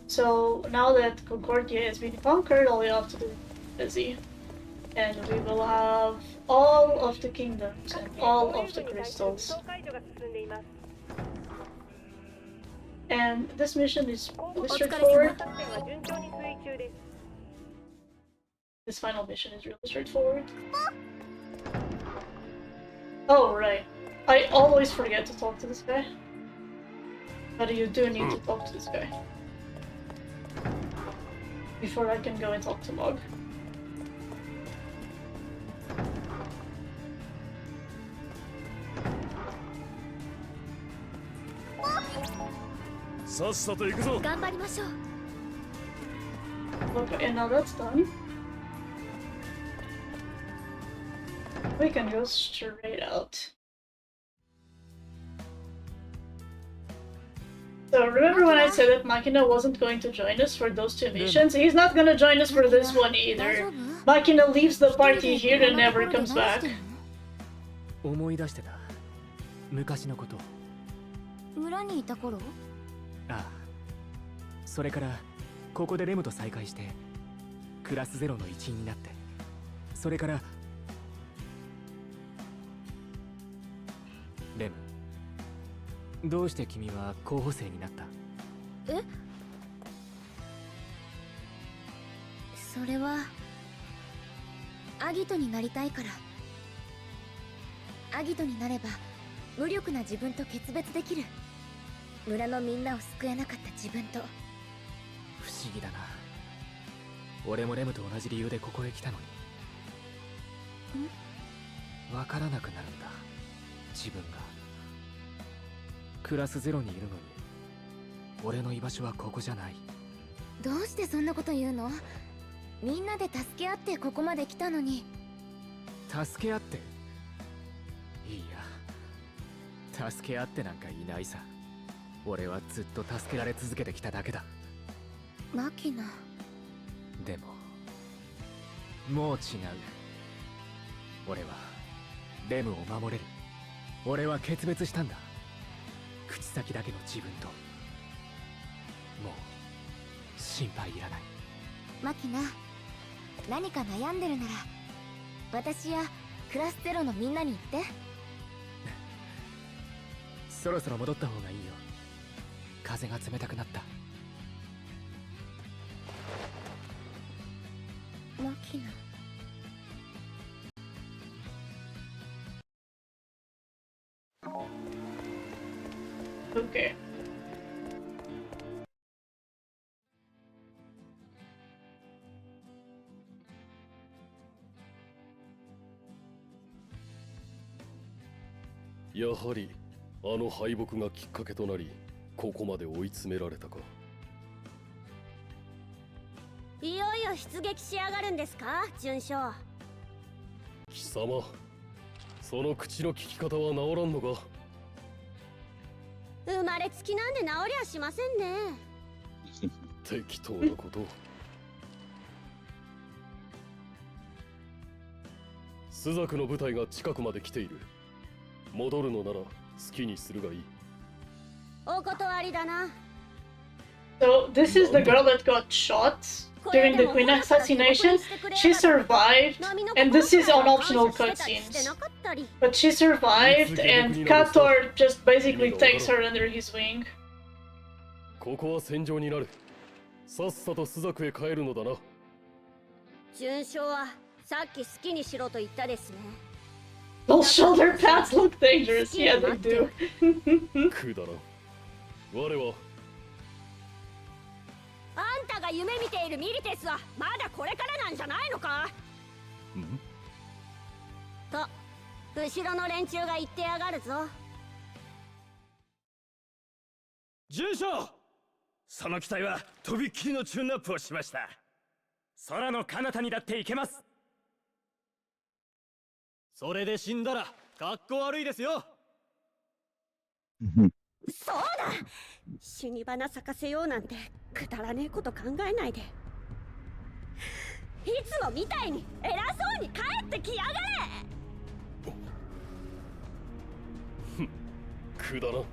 So now that Concordia has been conquered, all we have to do is busy. And we will have all of the kingdoms and all of the crystals. And this mission is really straightforward. This final mission is really straightforward. Oh, right. I always forget to talk to this guy. But you do need to talk to this guy. Before I can go and talk to Mog. Okay, now that's done. We can go straight out. So remember when I said that Makina wasn't going to join us for those 2 missions? He's not gonna join us for this one either. Makina leaves the party here and never comes back. 思い出してた昔のこと。村にいた頃？ああ。それからここでレムと再会してクラスゼロの一員になって、それからレム、どうして君は候補生になった？え？それはアギトになりたいから。アギトになれば無力な自分と決別できる。村のみんなを救えなかった自分と。不思議だな。俺もレムと同じ理由でここへ来たのに。わからなくなるんだ、自分が。クラスゼロにいるのに俺の居場所はここじゃない。どうしてそんなこと言うの？みんなで助け合ってここまで来たのに。助け合って？いいや、助け合ってなんかいないさ。俺はずっと助けられ続けてきただけだ。マキナ。でももう違う。俺はレムを守れる。俺は決別したんだ。口先だけの自分と。もう心配いらない。マキナ、何か悩んでるなら私やクラスゼロのみんなに言って。そろそろ戻った方がいいよ。風が冷たくなった。マキナ。Okay.「やはりあの敗北がきっかけとなり、ここまで追い詰められたか。いよいよ出撃しやがるんですか、准将。貴様、その口の利き方は治らんのか。生まれつきなんで治りゃしませんね。適当なこと。スザクの部隊が近くまで来ている。戻るのなら好きにするがいい。お断りだな。 So this is the girl that got shot during the Queen assassination. She survived, and this is on optional cutscenes. But she survived, and Kator just basically takes her under his wing. ここは戦場になる。さっさとスザクへ帰るのだな。準将はさっき好きにしろと言ったですね。 Those shoulder pads look dangerous. Yeah, they do. くだらん。我はあんたが夢見ているミリテスはまだこれからなんじゃないのか？と、後ろの連中が言ってやがるぞ。準将、その機体はとびっきりのチューンアップをしました。空の彼方にだって行けます。それで死んだら格好悪いですよ。そうだ、死に花咲かせようなんてくだらねえこと考えないで。いつもみたいに偉そうに帰ってきやがれ。くだらん。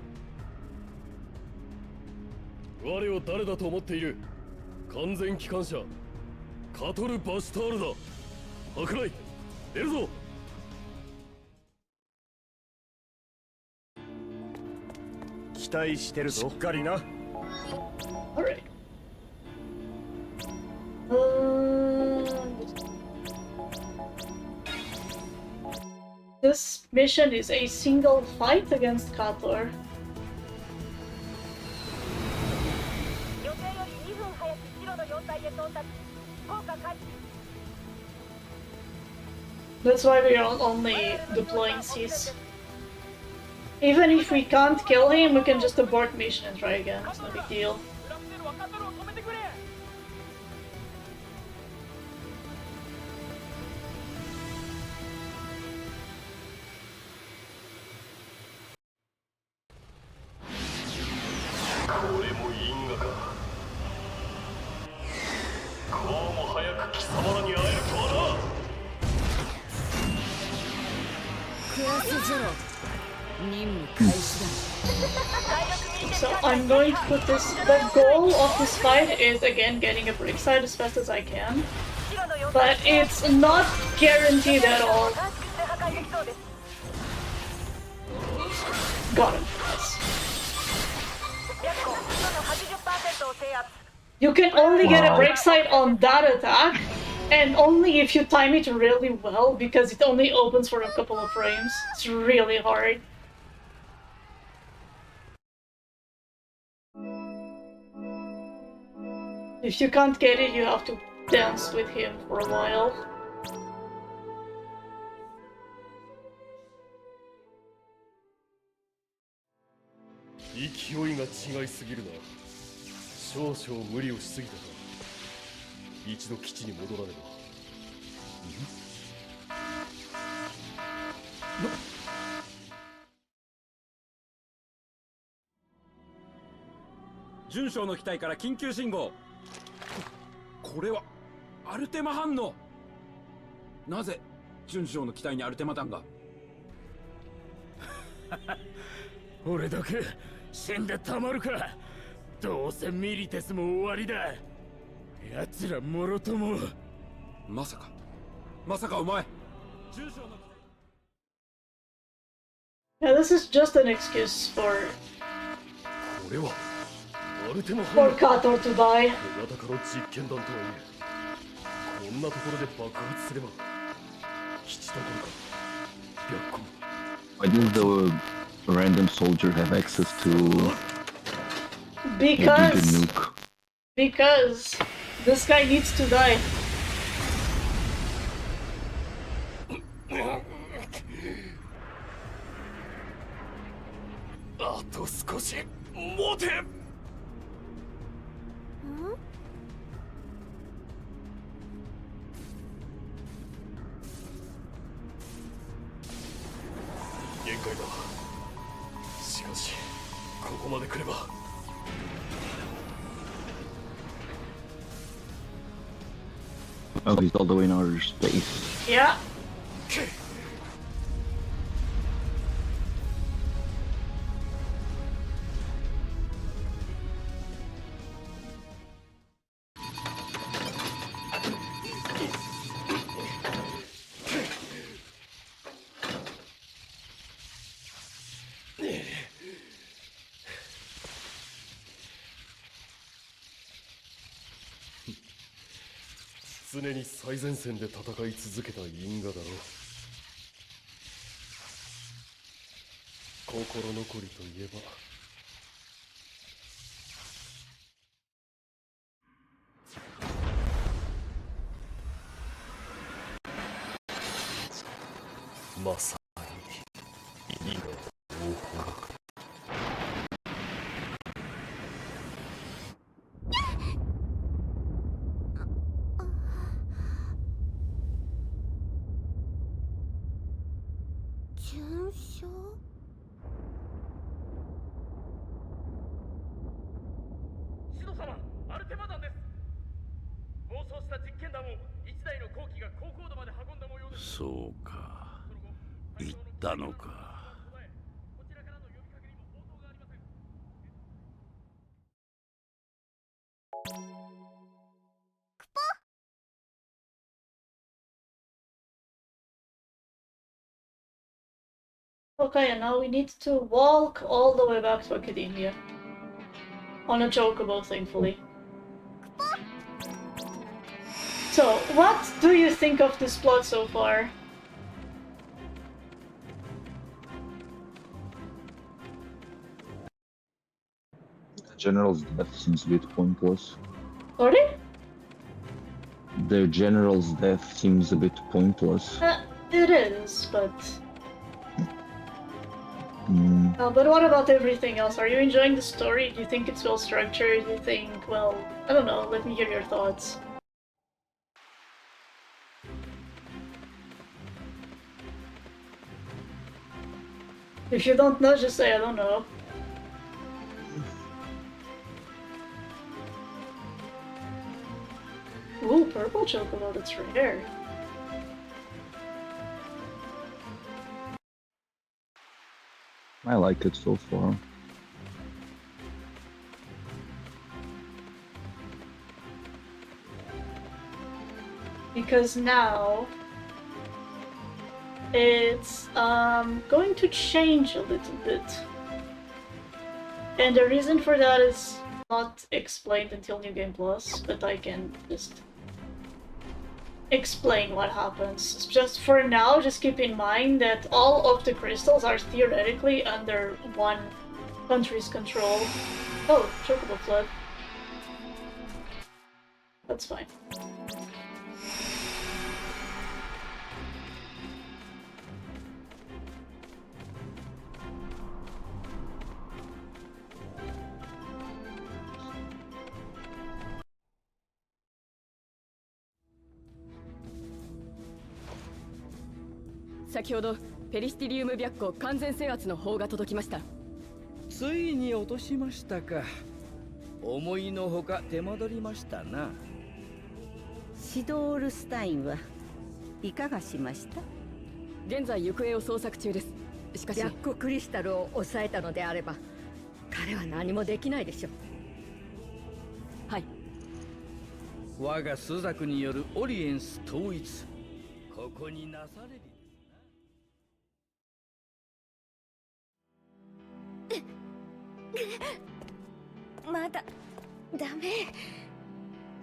我を誰だと思っている？完全機関車カトル・バシュタールだ。舶来、出るぞ。期待してるぞ。しっかりな。Alright. This mission is a single fight against Kator. That's why we are only deploying Cs. Even if we can't kill him, we can just abort mission and try again. It's no big deal. So I'm going to put this. The goal of this fight is again getting a break side as fast as I can, but it's not guaranteed at all. Got him. You can only get a break side on that attack, and only if you time it really well, because it only opens for a couple of frames. It's really hard. If you can't get it, you have to dance with him for a while.準将の機体から緊急信号。これはアルテマ反応。なぜ準将の機体にアルテマ弾が？俺だけ死んでたまるか。どうせミリテスも終わりだ。奴らもろとも。まさかお前。 Yeah, this is just an excuse for Kator to die. Why does the random soldier have access to Because this guy needs to die. Oh, he's all the way in outer space. Yeah. 常に最前線で戦い続けた因果だろう。心残りといえばまさに因果応報だ。勲章？シド様、アルテマ団です。暴走した実験弾を一台の後期が高高度まで運んだ模様です。そうか、言ったのか。Okay, and now we need to walk all the way back to Academia. On a chocobo, thankfully. So, what do you think of this plot so far? The general's death seems a bit pointless. Sorry? The general's death seems a bit pointless. It is, but... but what about everything else? Are you enjoying the story? Do you think it's well structured? Do you think, well, I don't know, let me hear your thoughts. If you don't know, just say I don't know. Ooh, purple chocolate, that's rare. I like it so far. Because now it's going to change a little bit. And the reason for that is not explained until New Game Plus, but I can just explain what happens. Just for now, just keep in mind that all of the crystals are theoretically under one country's control. Oh, Chocobo Flood. That's fine.「先ほどペリスティリウム白虎完全制圧の報が届きました。ついに落としましたか。思いのほか手間取りましたな。シドールスタインはいかがしました？現在行方を捜索中です。しかし白虎クリスタルを抑えたのであれば彼は何もできないでしょう。はい。我がスザクによるオリエンス統一、ここになされる。まだダメ。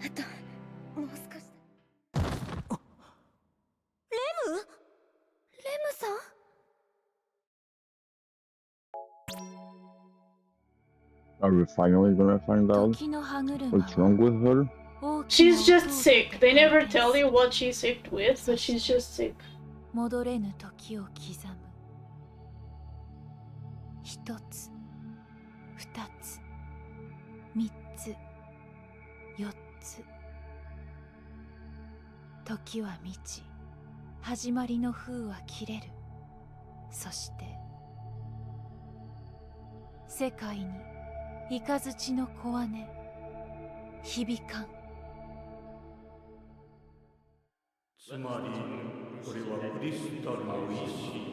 あともう少し。レムさん。Are we finally gonna find out what's wrong with her? She's just sick. They never tell you what she's sick with, but she's just sick. 戻れぬ時を刻む。一つ、二つ、三つ、四つ。時は満ち、始まりの封は切れる。そして世界に雷の小姉響かん。つまりこれはクリスタルの意志。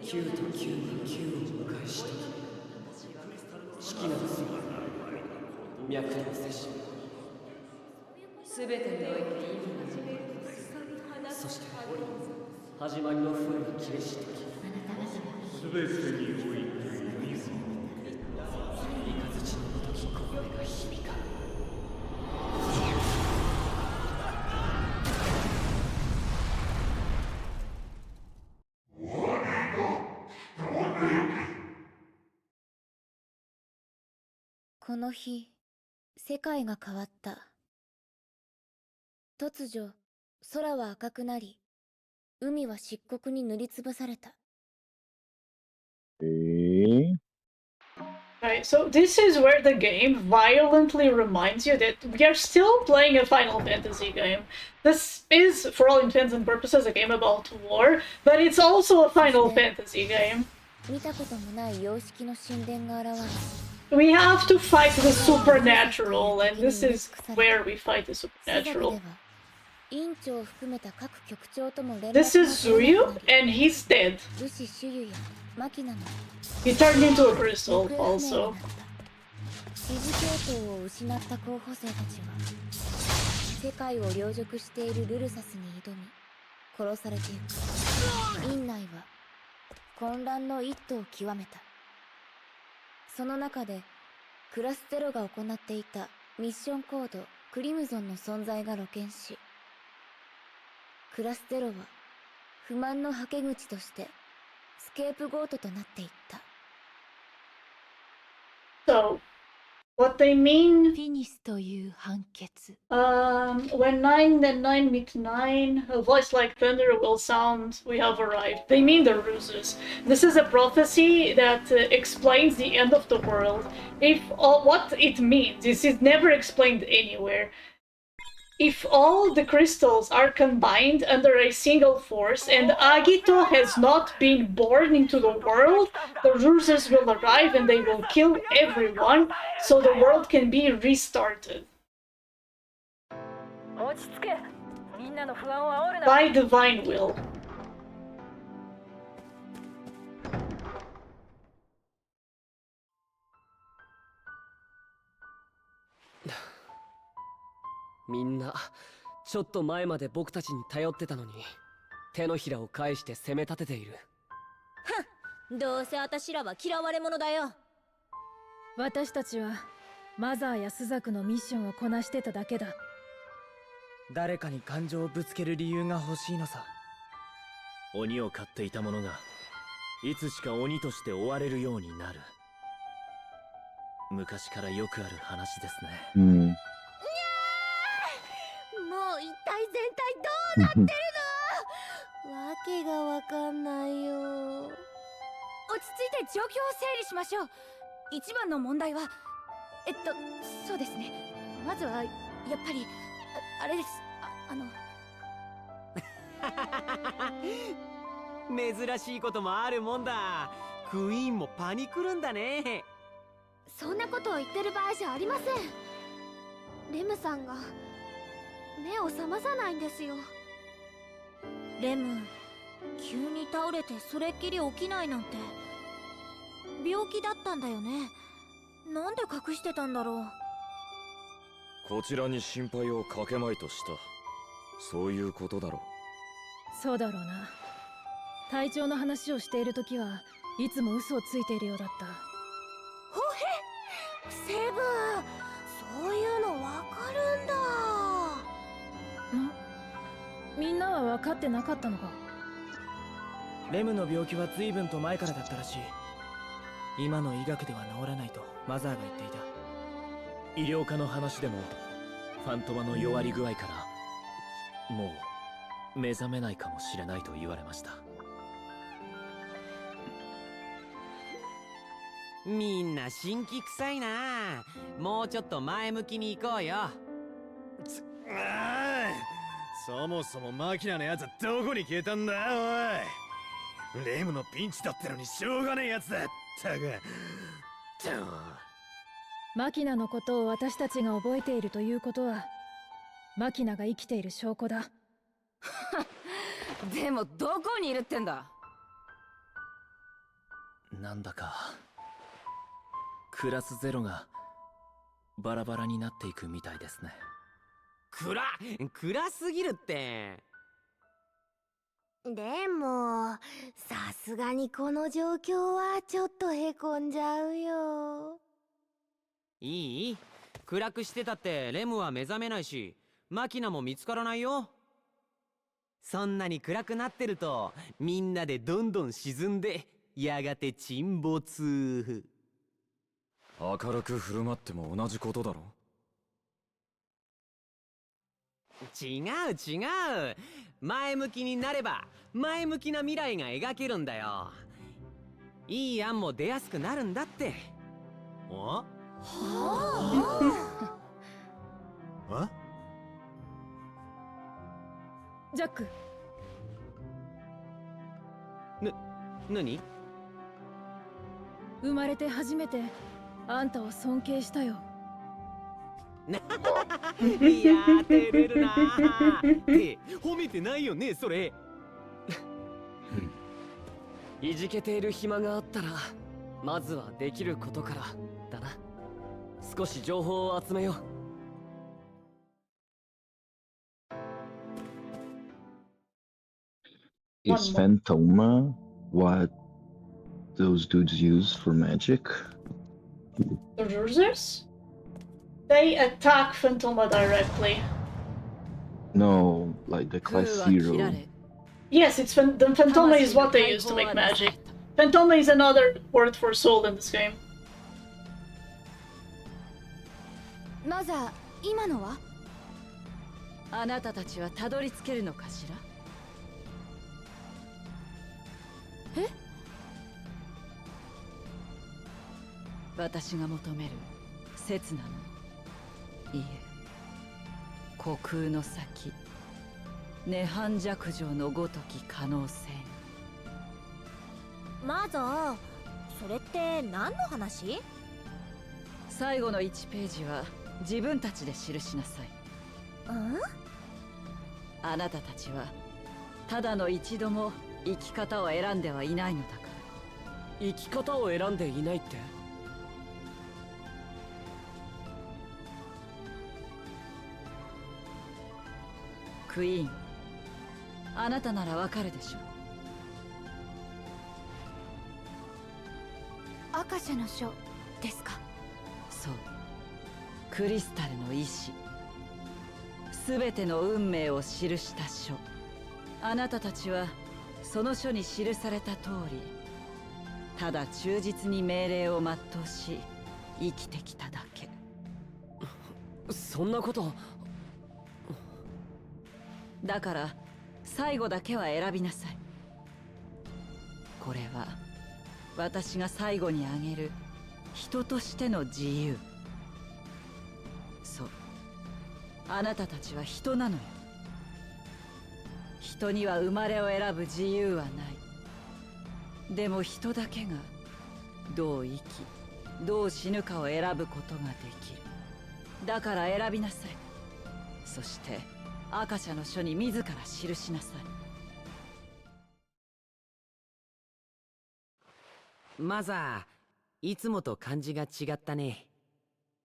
9と9が9を迎えしとき、式なる姿、脈の摂氏。すべてにおいて意味がある。そして始まりの封が切れしとき、すべてにおいて意味がある。雷のごとき声が響かん。この日、世界が変わった。突如、空は赤くなり、海は漆黒に塗りつぶされた。Right, so this is where the game violently reminds you that we are still playing a Final Fantasy game. This is, for all intents and purposes, a game about war, but it's also a Final Fantasy game. 見たこともない様式の神殿が現れ、We have to fight the supernatural, and this is where we fight the supernatural. This is Zuyu, and he's dead. He turned into a crystal, also. 支持系統を失った候補生たちは世界を領属しているルルサスに挑み殺されていく。院内は混乱の一途を極めた。その中でクラスゼロが行っていたミッションコードクリムゾンの存在が露見し、クラスゼロは不満のはけ口としてスケープゴートとなっていった。So, what they mean... Finis という判決。When 9 and 9 meet 9, a voice like thunder will sound, we have arrived. They mean the ruses. This is a prophecy that explains the end of the world. What it means is never explained anywhere. If all the crystals are combined under a single force and Agito has not been born into the world, the ruses will arrive and they will kill everyone, so the world can be restarted. By divine will. みんなちょっと前まで僕たちに頼ってたのに手のひらを返して攻め立てている。ふん、どうせ私らは嫌われ者だよ。私たちはマザーやスザクのミッションをこなしてただけだ。誰かに感情をぶつける理由が欲しいのさ。鬼を飼っていた者がいつしか鬼として追われるようになる。昔からよくある話ですね。もう一体全体どうなってるの？わけがわかんないよ。落ち着いて状況を整理しましょう。一番の問題はそうですね。まずはやっぱりあれです。珍しいこともあるもんだ。クイーンもパニクるんだね。そんなことを言ってる場合じゃありません。レムさんが目を覚まさないんですよ。レム、急に倒れてそれっきり起きないなんて。病気だったんだよね。なんで隠してたんだろう。こちらに心配をかけまいとした。そういうことだろう。そうだろうな。体調の話をしているときはいつも嘘をついているようだった。ほへ、セブン、そういうのわかるんだ。みんなは分かってなかったのか。レムの病気は随分と前からだったらしい。今の医学では治らないとマザーが言っていた。医療科の話でもファントマの弱り具合からもう目覚めないかもしれないと言われました。みんな神気臭いな。もうちょっと前向きに行こうよ。そもそもマキナのやつはどこに消えたんだおい。レムのピンチだったのにしょうがねえやつだったが。マキナのことを私たちが覚えているということはマキナが生きている証拠だ。でもどこにいるってんだ。なんだかクラスゼロがバラバラになっていくみたいですね。暗すぎるって。でもさすがにこの状況はちょっとへこんじゃうよ。いい？暗くしてたってレムは目覚めないしマキナも見つからないよ。そんなに暗くなってるとみんなでどんどん沈んでやがて沈没。明るく振る舞っても同じことだろ。違う違う。前向きになれば前向きな未来が描けるんだよ。いい案も出やすくなるんだって。お？あ？ジャック。何？生まれて初めてあんたを尊敬したよ。いやー、照れるなーって褒めてないよねそれ。いじけている暇があったらまずはできることからだな。少し情報を集めよう。Is Phantoma what those dudes use for magic? The Rusers? They attack Phantoma directly. No, like the class 0. Yes, it's the Phantoma is what they use to make magic. Phantoma is another word for soul in this game. マザー、今のは？あなたたちはたどり着けるのかしら？え？私が求める刹那の、いいえ、虚空の先、涅槃弱情のごとき可能性。マザー、それって何の話？最後の1ページは自分たちで記しなさい。あなたたちはただの一度も生き方を選んではいないのだから。生き方を選んでいないって？クイーン、あなたならわかるでしょ。アカシャの書ですか？そう、クリスタルの意志、すべての運命を記した書。あなたたちはその書に記された通り、ただ忠実に命令を全うし生きてきただけ。そんなこと。だから最後だけは選びなさい。これは私が最後にあげる人としての自由。そう、あなたたちは人なのよ。人には生まれを選ぶ自由はない。でも人だけがどう生きどう死ぬかを選ぶことができる。だから選びなさい。そしてアカシャの書に自ら記しなさい。マザー、いつもと感じが違ったね。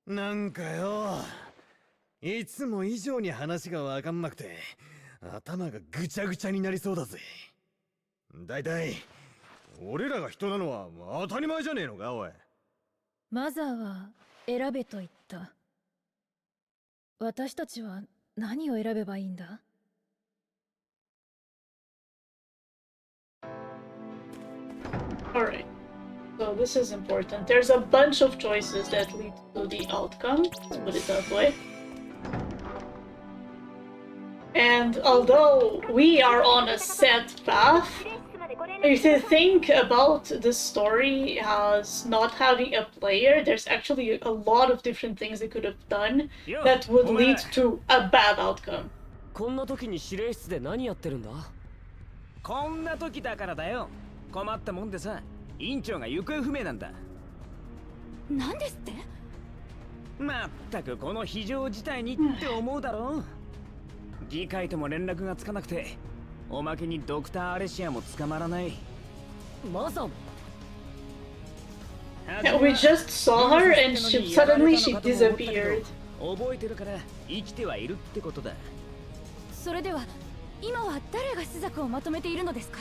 なんかよ、いつも以上に話がわかんなくて頭がぐちゃぐちゃになりそうだぜ。だいたい俺らが人なのは当たり前じゃねえのか、おい。マザーは選べと言った。私たちは何を選べばいいんだ？ Alright, so this is important. There's a bunch of choices that lead to the outcome, let's put it that way. And although we are on a set path, if you think about the story as not having a player, there's actually a lot of different things they could have done that would lead to a bad outcome. こんな時に指令室で何やってるんだ？こんな時だからだよ。困ったもんでさ、院長が行方不明なんだ。何ですって？まったくこの非常事態にって思うだろう。議会とも連絡がつかなくて、おまけにドクター・アレシアも捕まらない。マザーも。Yeah, we just saw her and suddenly she disappeared. 覚えてるから生きてはいるってことだ。それでは今は誰が朱雀をまとめているのですか？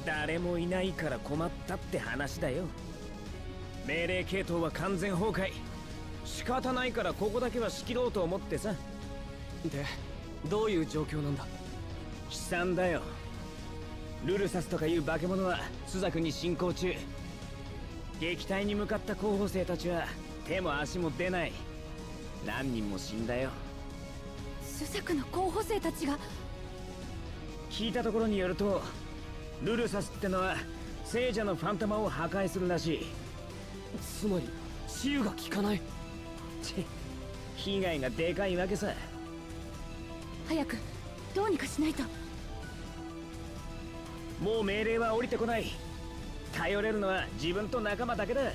誰もいないから困ったって話だよ。命令系統は完全崩壊。仕方ないからここだけは仕切ろうと思ってさ。で、どういう状況なんだ？悲惨だよ。ルルサスとかいう化け物は朱雀に進行中。撃退に向かった候補生たちは手も足も出ない。何人も死んだよ。朱雀の候補生たちが。聞いたところによると、ルルサスってのは聖者のファンタマを破壊するらしい。つまり治癒が効かない。被害がでかいわけさ。早くどうにかしないと。もう命令は降りてこない。頼れるのは自分と仲間だけだ。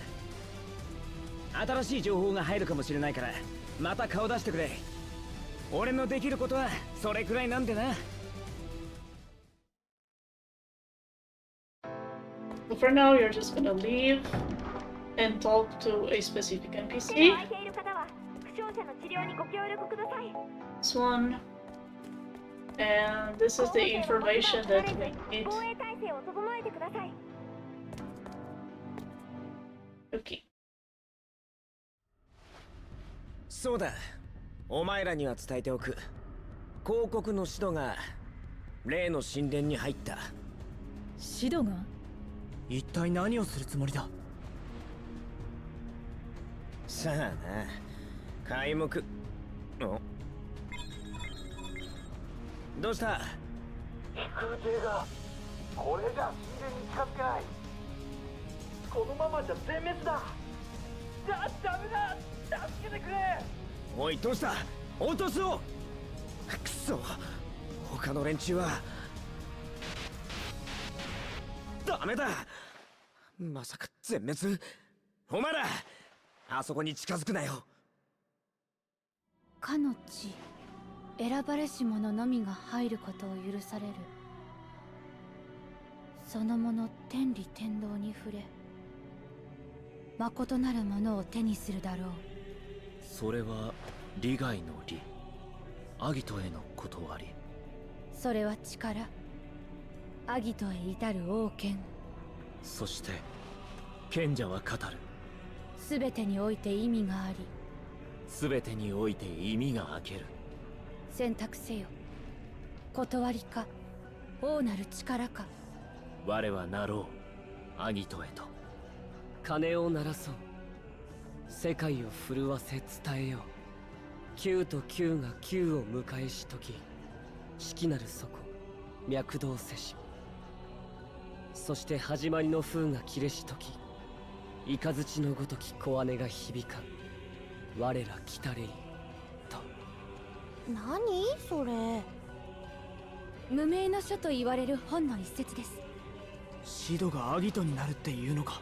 新しい情報が入るかもしれないからまた顔出してくれ。俺のできることはそれくらいなんでな。For now, you're just gonna leave and talk to a specific NPC. This one. And this is the information that we need. Okay. そうだ。お前らには伝えておく。広告の使徒が例の神殿に入った。使徒が？一体何をするつもりだ？さあな、皆目。どうした？空挺がこれじゃ神殿に近づけない。このままじゃ全滅だ。ダメだ、助けてくれ。おい、どうした？落とすを。くそ、他の連中はダメだ。まさか全滅？お前らあそこに近づくなよ。かの地、選ばれし者のみが入ることを許される。その者天理天道に触れ、誠なるものを手にするだろう。それは利害の利、アギトへの断り。それは力、アギトへ至る王権。そして賢者は語る。全てにおいて意味があり、全てにおいて意味が明ける。選択せよ。断りか王なる力か。我はなろう、アギトへと。鐘を鳴らそう。世界を震わせ伝えよう。9と9が9を迎えしとき、式なる底、脈動せし。そして始まりの風が切れしとき、雷のごとき小姉が響かん。我ら来たれいと。何それ？無名の書と言われる本の一節です。シドがアギトになるっていうのか？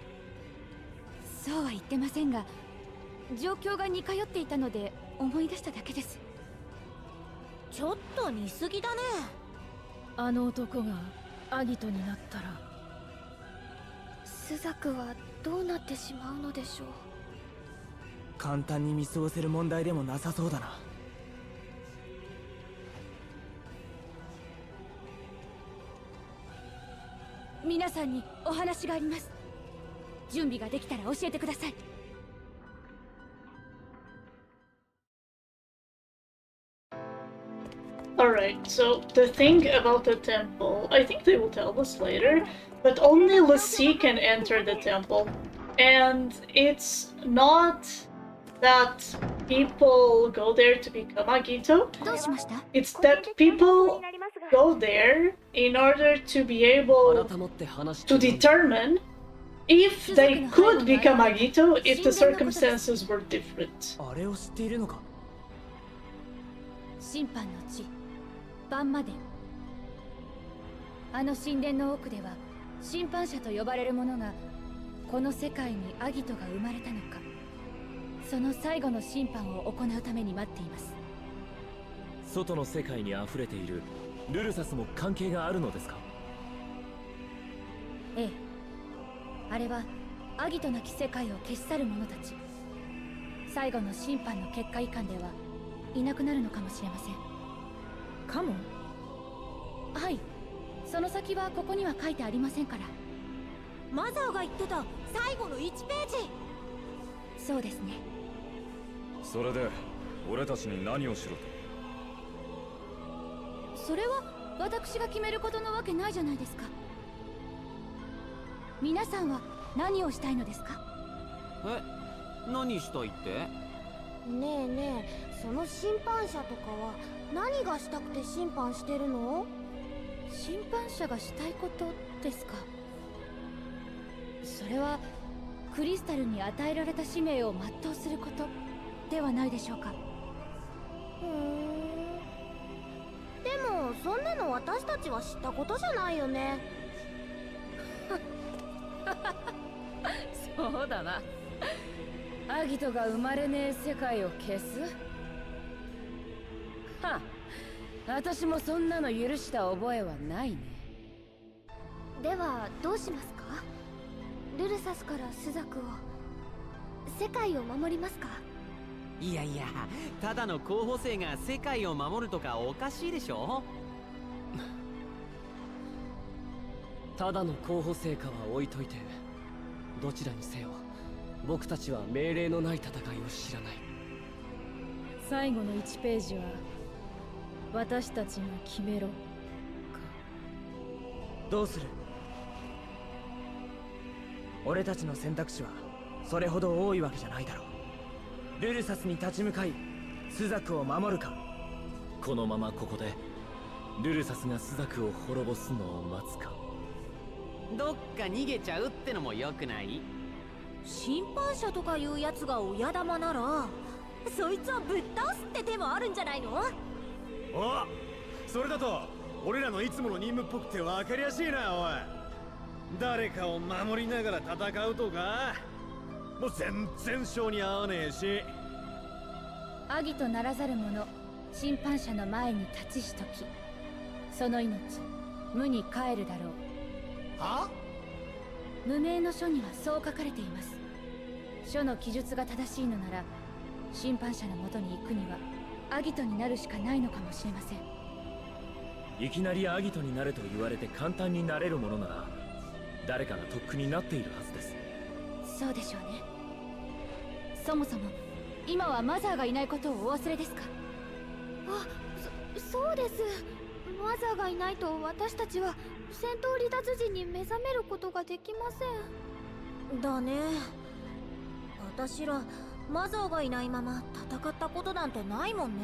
そうは言ってませんが、状況が似通っていたので思い出しただけです。ちょっと似すぎだね。あの男がアギトになったら朱雀はどうなってしまうのでしょう。簡単に見過ごせる問題でもなさそうだな。皆さんにお話があります。準備ができたら教えてください。Alright, so the thing about the temple, I think they will tell us later, but only Lassie can enter the temple. And it's not that people go there to become Agito. It's that people go there in order to be able to determine if they could become Agito if the circumstances were different. あれを知っているのか？審判の地、バンマ殿。あの神殿の奥では審判者と呼ばれる者がこの世界にアギトが生まれたのか、その最後の審判を行うために待っています。外の世界に溢れているルルサスも関係があるのですか？ええ、あれはアギトなき世界を消し去る者たち。最後の審判の結果以下ではいなくなるのかもしれません。かも？はい、その先はここには書いてありませんから。マザーが言ってた最後の1ページ。そうですね。それで俺たちに何をしろと？それは私が決めることのわけないじゃないですか。皆さんは何をしたいのですか？何したいって？ねえねえ、その審判者とかは何がしたくて審判してるの？審判者がしたいことですか？それはクリスタルに与えられた使命を全うすることではないでしょうか。でもそんなの私たちは知ったことじゃないよね。そうだな。アギトが生まれねえ世界を消す？はっ、私もそんなの許した覚えはないね。ではどうしますか？ルルサスからスザクを、世界を守りますか？いやいや、ただの候補生が世界を守るとかおかしいでしょ。ただの候補生かは置いといて、どちらにせよ僕たちは命令のない戦いを知らない。最後の1ページは私たちが決めろか。どうする？俺たちの選択肢はそれほど多いわけじゃないだろう。ルルサスに立ち向かいスザクを守るか、このままここでルルサスがスザクを滅ぼすのを待つか。どっか逃げちゃうってのもよくない？審判者とかいうやつが親玉なら、そいつをぶっ倒すって手もあるんじゃないの？お、それだと俺らのいつもの任務っぽくて分かりやすいな。おい、誰かを守りながら戦うとかもう全然性に合わねえし。アギとならざる者、審判者の前に立ちしとき、その命無に帰るだろう。は？無名の書にはそう書かれています。書の記述が正しいのなら、審判者のもとに行くにはアギトになるしかないのかもしれません。いきなりアギトになれと言われて簡単になれるものなら、誰かがとっくになっているはずです。そうでしょうね。そもそも今はマザーがいないことをお忘れですか？そうです。マザーがいないと私たちは戦闘離脱時に目覚めることができません。だね。私らマザーがいないまま戦ったことなんてないもんね。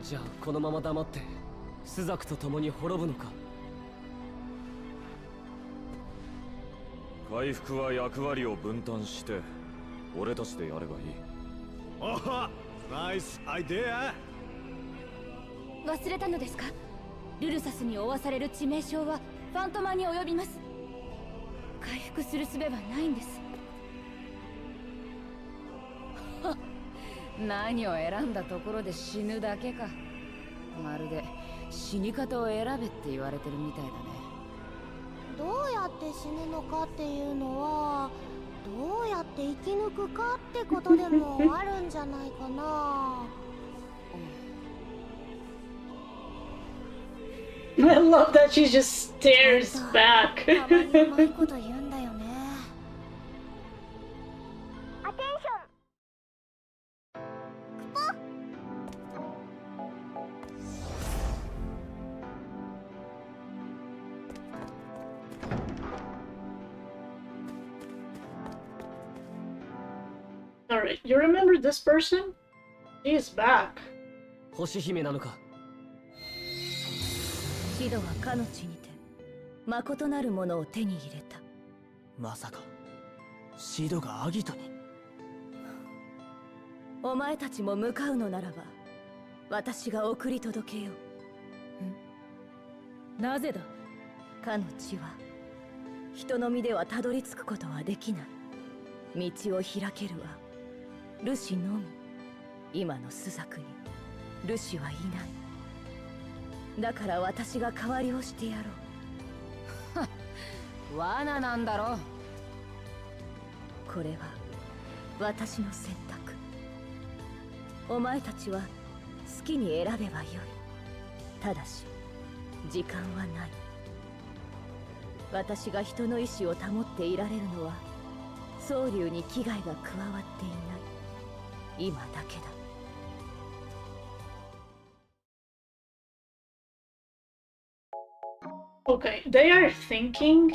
じゃあこのまま黙ってスザクと共に滅ぶのか？回復は役割を分担して俺たちでやればいい。おっ、ナイスアイデア。忘れたのですか？ルルサスに負わされる致命傷はファントマに及びます。回復する術はないんです。何を選んだところで死ぬだけか。まるで死に方を選べって言われてるみたいだね。どうやって死ぬのかっていうのは、どうやって生き抜くかってことでもあるんじゃないかな。I love that she just stares back. たまにうまいこと言うんだよね。アテンション。Alright, you remember this person? He is back. 星姫なのか？シドはかの地にて誠なるものを手に入れた。まさかシドがアギトに？お前たちも向かうのならば私が送り届けよう。なぜだ？かの地は人の身ではたどり着くことはできない。道を開けるはルシのみ。今のスザクにルシはいない。だから私が代わりをしてやろう。はっ、罠なんだろう。これは私の選択。お前たちは好きに選べばよい。ただし時間はない。私が人の意志を保っていられるのは蒼竜に危害が加わっていない今だけだ。Okay, they are thinking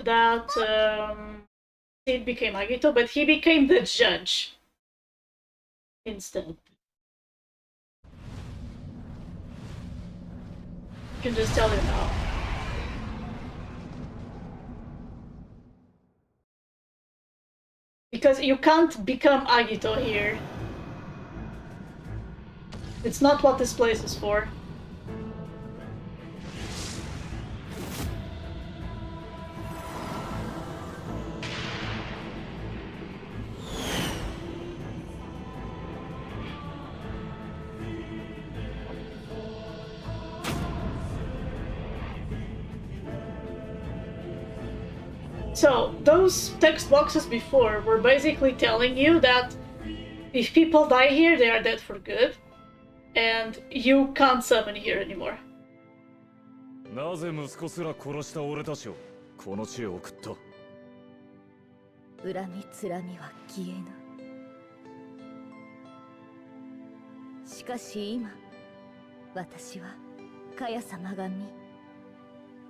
that Sid became Agito, but he became the judge instead. I can just tell you now. Because you can't become Agito here. It's not what this place is for. So, those text boxes before were basically telling you that if people die here, they are dead for good, and you can't summon here anymore. なぜ息子すら殺した俺たちをこの地へ送った？恨みつらみは消えぬ。しかし今、私はカヤ様が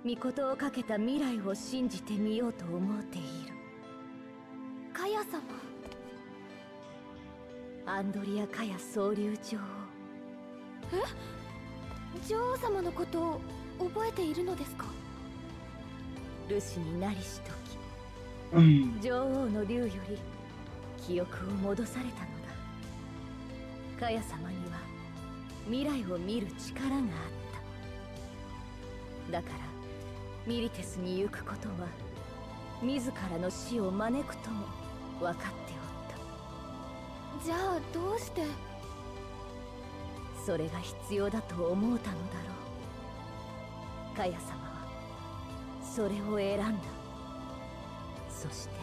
御事をかけた未来を信じてみようと思っている。カヤ様。アンドリア・カヤ総流女王。女王様のことを覚えているのですか？ルシになりしとき、女王の竜より記憶を戻されたのだ。カヤ様には未来を見る力があった。だからミリテスに行くことは自らの死を招くとも分かっておった。じゃあどうして？それが必要だと思うたのだろう。カヤ様はそれを選んだ。そして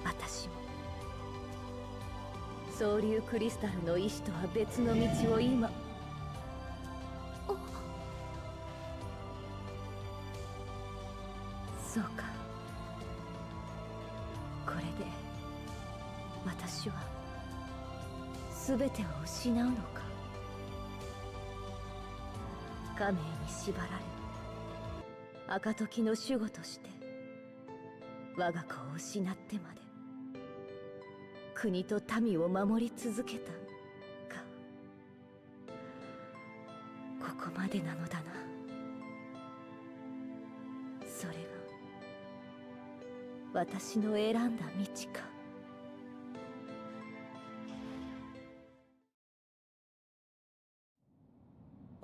私も総流クリスタルの意志とは別の道を今。そうか。これで私は全てを失うのか。家名に縛られ赤時の守護として我が子を失ってまで国と民を守り続けたか。ここまでなのだな。それが私の選んだ道か。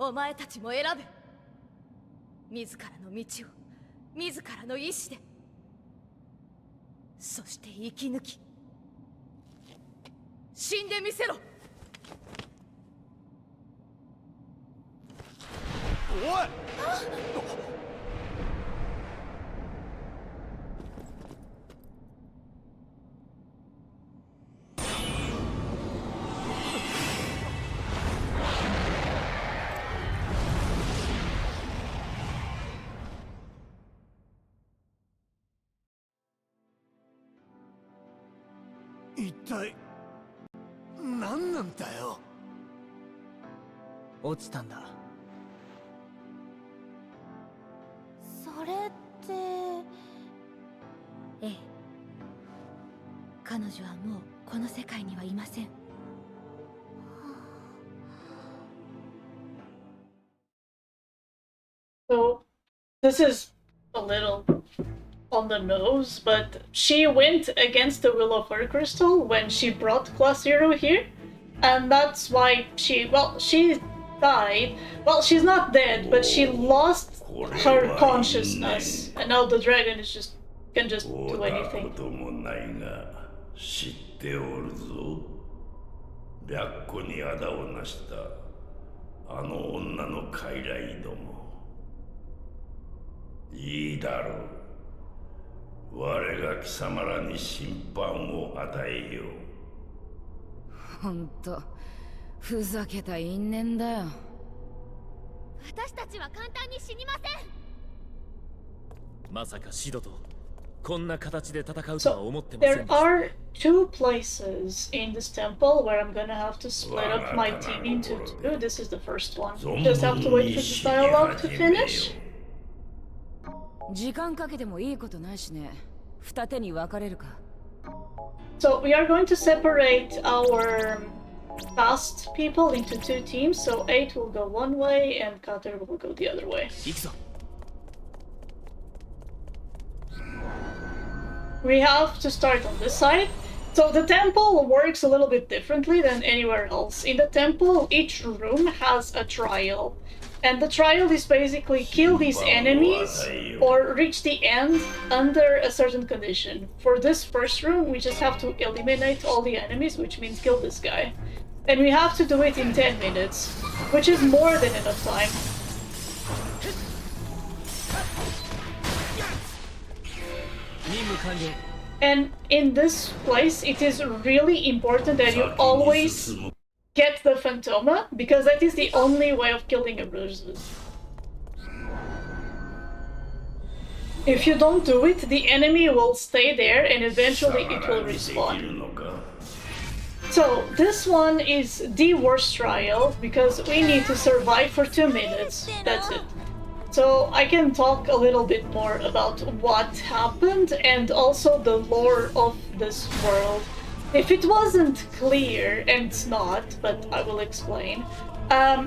お前たちも選べ。自らの道を自らの意志で、そして生き抜き死んでみせろ。おい！一体何なんだよ。落ちたんだ。それってええ、彼女はもうこの世界にはいません。So, this is a little on the nose, but she went against the will of her crystal when she brought Class 0 here, and that's why she died. Well, she's not dead, but she lost her consciousness, and now the dragon is can just do anything. 知っておるぞ。白虎にあだをなしたあの女の傀儡ども。いいだろう。我が貴様らに審判を与えよう。ほんとふざけた因縁だよ。私たちは簡単に死にません。まさかシドとこんな形で戦うとは思ってません There でした。 are two places in this temple where I'm gonna have to split up my team into two. This is the first one. Just have to wait for this dialogue to finish. 時間かけてもいいことないしね。二手に分かれるか。So we are going to separate our fast people into 2 teams. So 8 will go one way and Cutter will go the other way. We have to start on this side. So the temple works a little bit differently than anywhere else. In the temple, each room has a trial. And the trial is basically kill these enemies or reach the end under a certain condition. For this first room, we just have to eliminate all the enemies, which means kill this guy. And we have to do it in 10 minutes, which is more than enough time. And in this place, it is really important that you always get the Phantoma, because that is the only way of killing a bruiser. If you don't do it, the enemy will stay there and eventually it will respawn. So this one is the worst trial because we need to survive for 2 minutes. That's it. So I can talk a little bit more about what happened and also the lore of this world. If it wasn't clear, and it's not, but I will explain,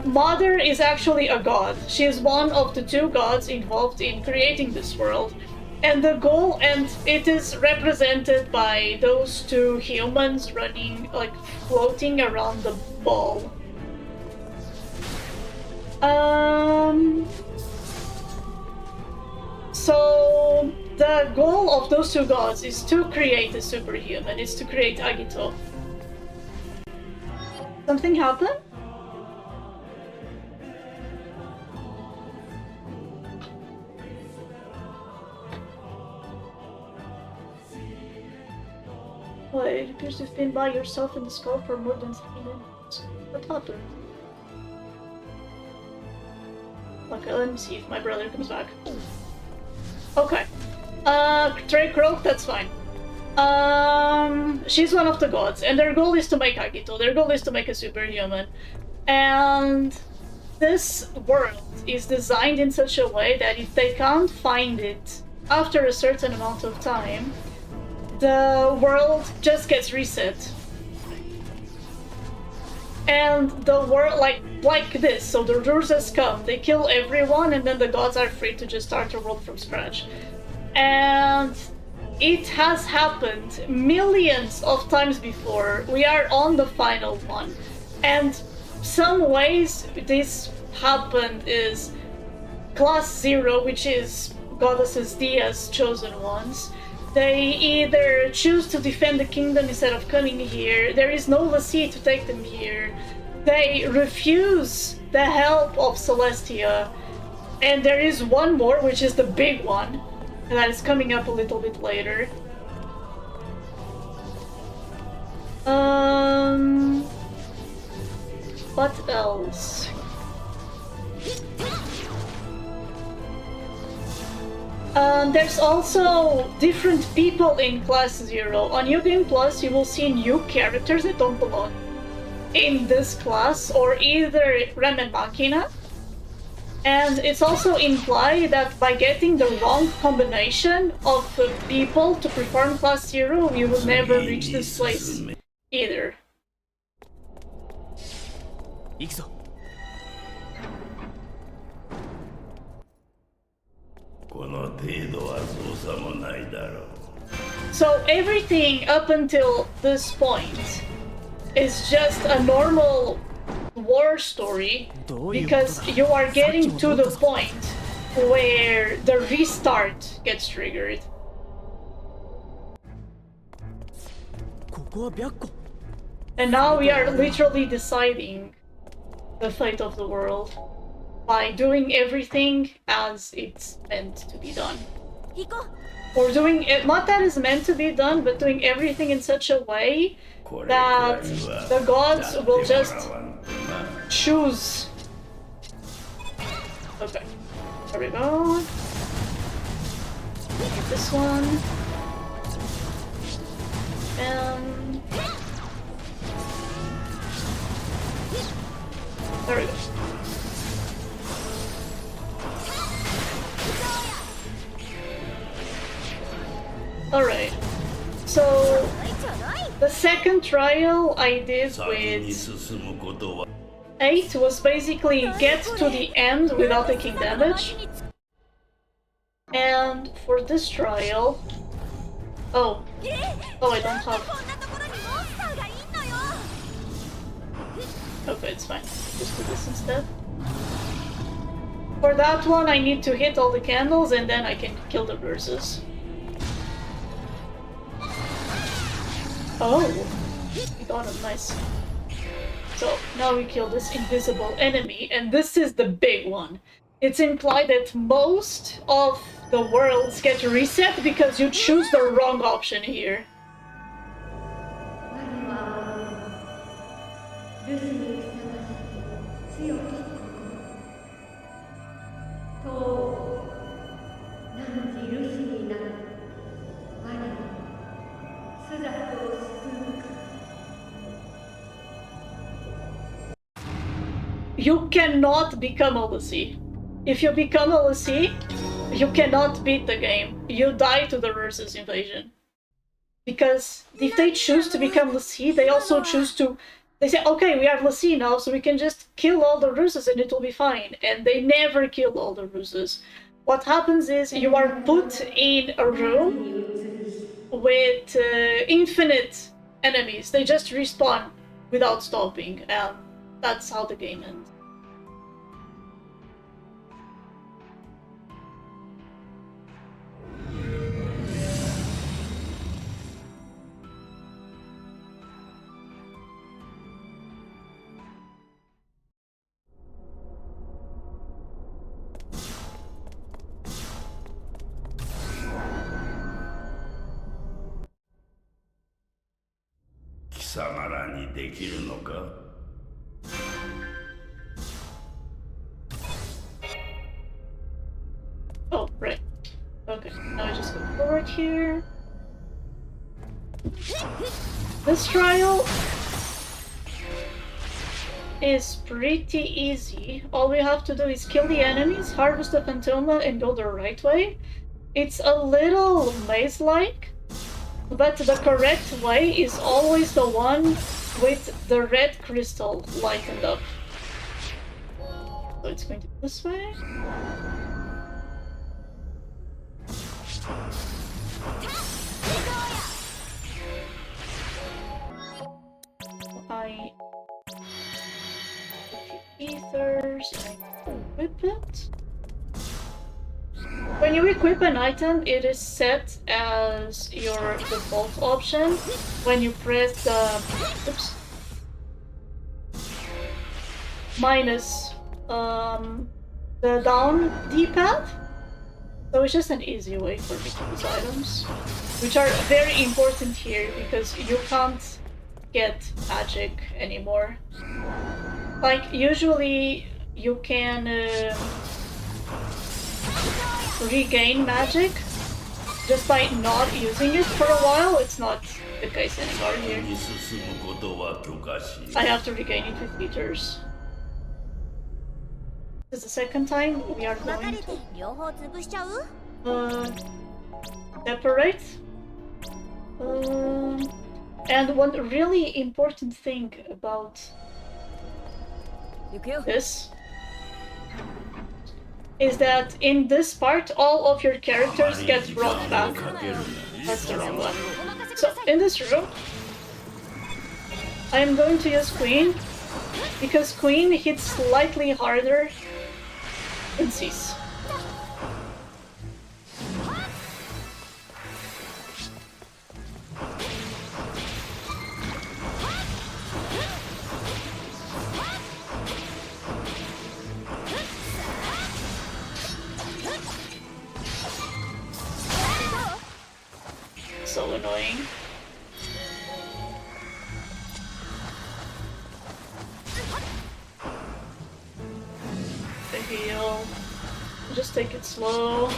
Mother is actually a god. She is one of the 2 gods involved in creating this world. And the goal, and it is represented by those 2 humans running, like, floating around the ball. So the goal of those 2 gods is to create a superhuman, is to create Agito. Something happened? Well, it appears to have been by yourself in the skull for more than 3 minutes. What happened? Okay, let me see if my brother comes back. Okay. Trey Croak, that's fine. She's one of the gods, and their goal is to make Agito. Their goal is to make a superhuman. And this world is designed in such a way that if they can't find it after a certain amount of time, the world just gets reset. And the world, like this, so the Rurzas come, they kill everyone, and then the gods are free to just start a world from scratch. And it has happened millions of times before. We are on the final one. And some ways this happened is Class 0, which is Goddesses Dia's chosen ones. They either choose to defend the kingdom instead of coming here. There is no Lassie to take them here. They refuse the help of Celestia. And there is one more, which is the big one, and that is coming up a little bit later. What else? There's also different people in Class 0. On New Game Plus, you will see new characters that don't belong in this class, or either Ramen Machina. And it's also implied that by getting the wrong combination of people to perform Class 0, you will never reach this place either. 行くぞ。 So everything up until this point is just a normal war story, because you are getting to the point where the restart gets triggered. And now we are literally deciding the fate of the world by doing everything as it's meant to be done. Or doing it, not that it's meant to be done, but doing everything in such a way that the gods will just choose. Okay, there we go. Get this one. And there we go. Alright. So, the second trial I did with 8 was basically get to the end without taking damage. And for this trial... Oh, I don't have... Okay, it's fine. Just do this instead. For that one, I need to hit all the candles and then I can kill the verses. Oh, we got him, nice. So now we kill this invisible enemy, and this is the big one. It's implied that most of the worlds get reset because you choose the wrong option here. You cannot become a Lucy. If you become a Lucy, you cannot beat the game. You die to the versus invasion. Because if they choose to become Lucy, they also choose to... They say, okay, we have Lucy now, so we can just kill all the Ruses and it will be fine. And they never kill all the Ruses. What happens is you are put in a room with infinite enemies. They just respawn without stopping. And that's how the game ends. Oh, right. Okay, now I just go forward here. This trial is pretty easy. All we have to do is kill the enemies, harvest the Phantoma, and go the right way. It's a little maze-like, but the correct way is always the one with the red crystal lightened up. So it's going to be this way. I ethers and equip it. When you equip an item, it is set as your default option. When you press the minus the down D-pad. So it's just an easy way for me to use items, which are very important here because you can't get magic anymore. Like, usually you can regain magic just by not using it for a while. It's not the case anymore here. I have to regain it with meters. This is the second time we are going to separate. And one really important thing about this is that in this part, all of your characters get brought back. That's the wrong one. So, in this room, I am going to use Queen, because Queen hits slightly harder than Cease. So annoying. The heal. Just take it slow.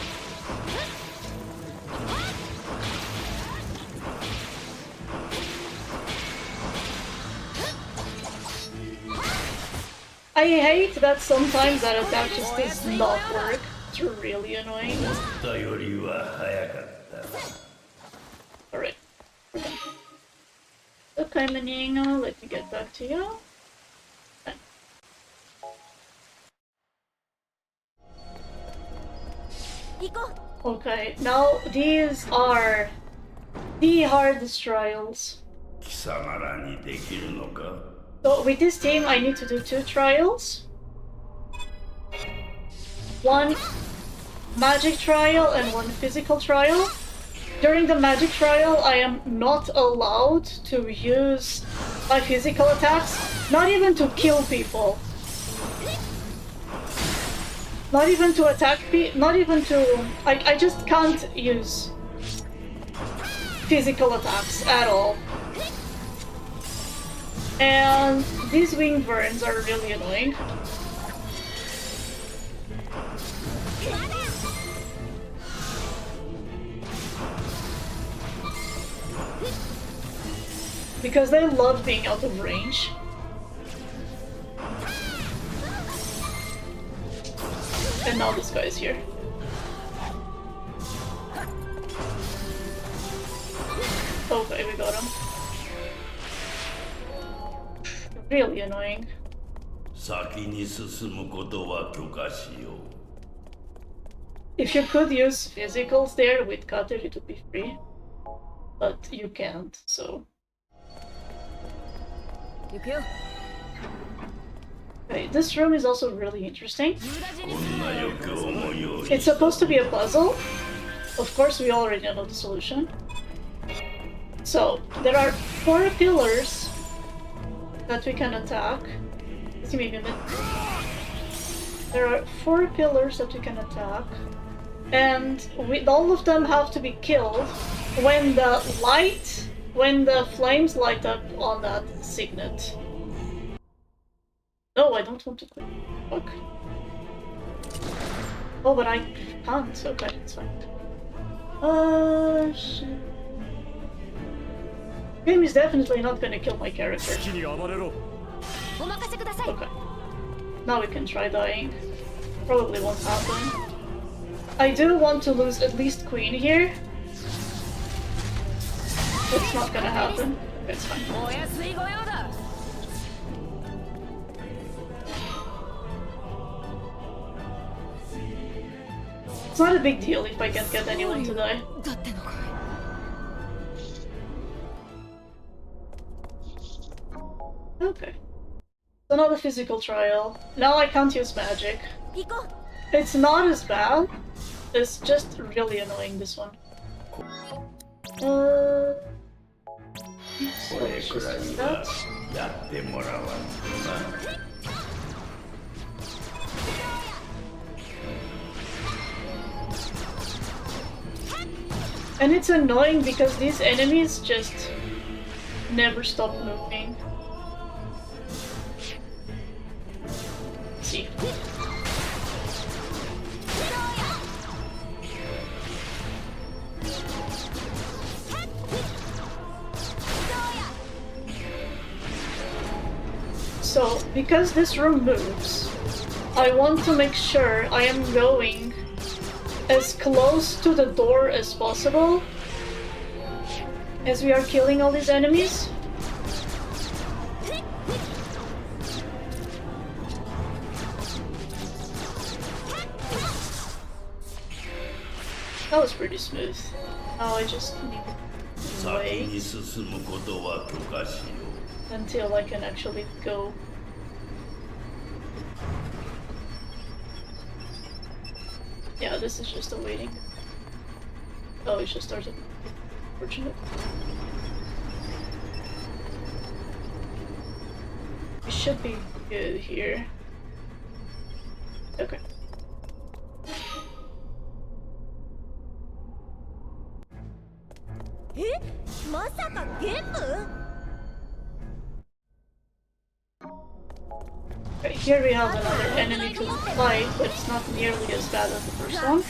I hate that sometimes that attack just does not work. It's really annoying. Okay, Menino, let me get back to you. Okay, now these are the hardest trials. So with this team, I need to do 2 trials. 1 magic trial and 1 physical trial. During the magic trial, I am not allowed to use my physical attacks, not even to kill people. Not even to attack people, not even to... I just can't use physical attacks at all. And these wing burns are really annoying. Because they love being out of range. And now this guy is here. Okay, we got him. Really annoying. If you could use physicals there with cutter, it would be free. But you can't, so... Okay, this room is also really interesting. It's supposed to be a puzzle. Of course, we already know the solution. So, there are 4 pillars that we can attack. Just give me a minute. There are 4 pillars that we can attack. And all of them have to be killed when the flames light up on that signet. No, I don't want to click. Fuck. Oh, but I can't. Okay, it's fine. Shit. Game is definitely not gonna kill my character. Okay. Now we can try dying. Probably won't happen. I do want to lose at least Queen here. It's not gonna happen. It's fine. It's not a big deal if I can't get anyone to die. Okay. So now the physical trial. Now I can't use magic. It's not as bad. It's just really annoying, this one. So let's just do that. And it's annoying because these enemies just never stop moving. Let's see. So, because this room moves, I want to make sure I am going as close to the door as possible as we are killing all these enemies. That was pretty smooth. Now I just need to wait until I can actually go. Yeah, this is just a waiting. Oh, it just started. Fortunate. We should be good here. Okay. Okay, here we have another enemy to fight, but it's not nearly as bad as the first one.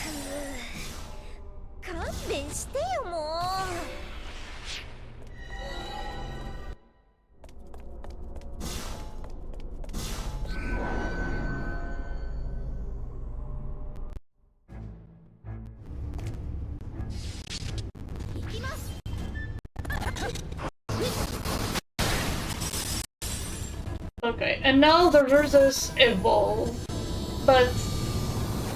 Okay, and now the versus evolve, but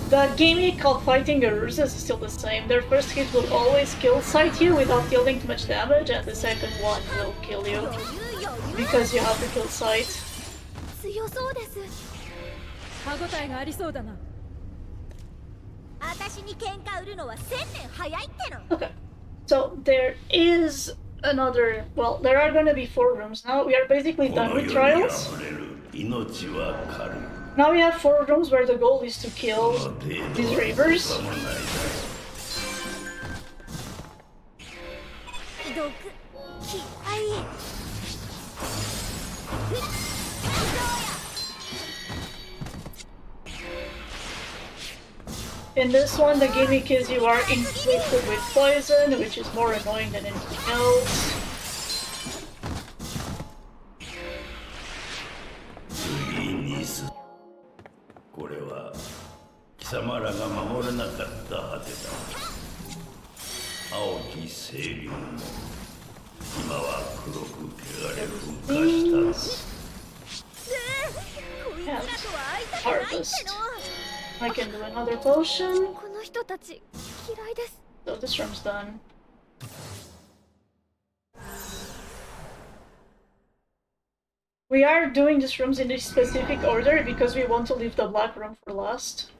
the gimmick of fighting a Ursus is still the same. Their first hit will always kill sight you without dealing too much damage, and the second one will kill you because you have to kill sight. Okay, so there is another. Well, there are gonna be 4 rooms now. We are basically done with trials. Now we have 4 rooms where the goal is to kill these ravers. In this one, the gimmick is you are inflicted with poison, which is more annoying than anything else. Harvest. I can do another potion. So this room's done. We are doing these rooms in a specific order because we want to leave the black room for last.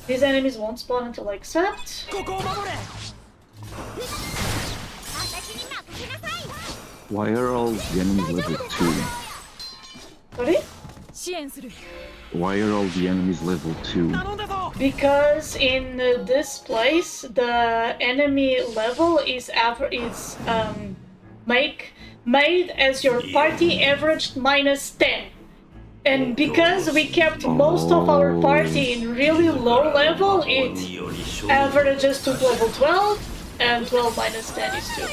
These enemies won't spawn until I accept. Why are all the enemies level 2? Sorry? Why are all the enemies level 2? Because in this place, the enemy level is made as your party averaged -10. And because we kept most of our party in really low level, it averages to level 12, and 12 minus 10 is 2.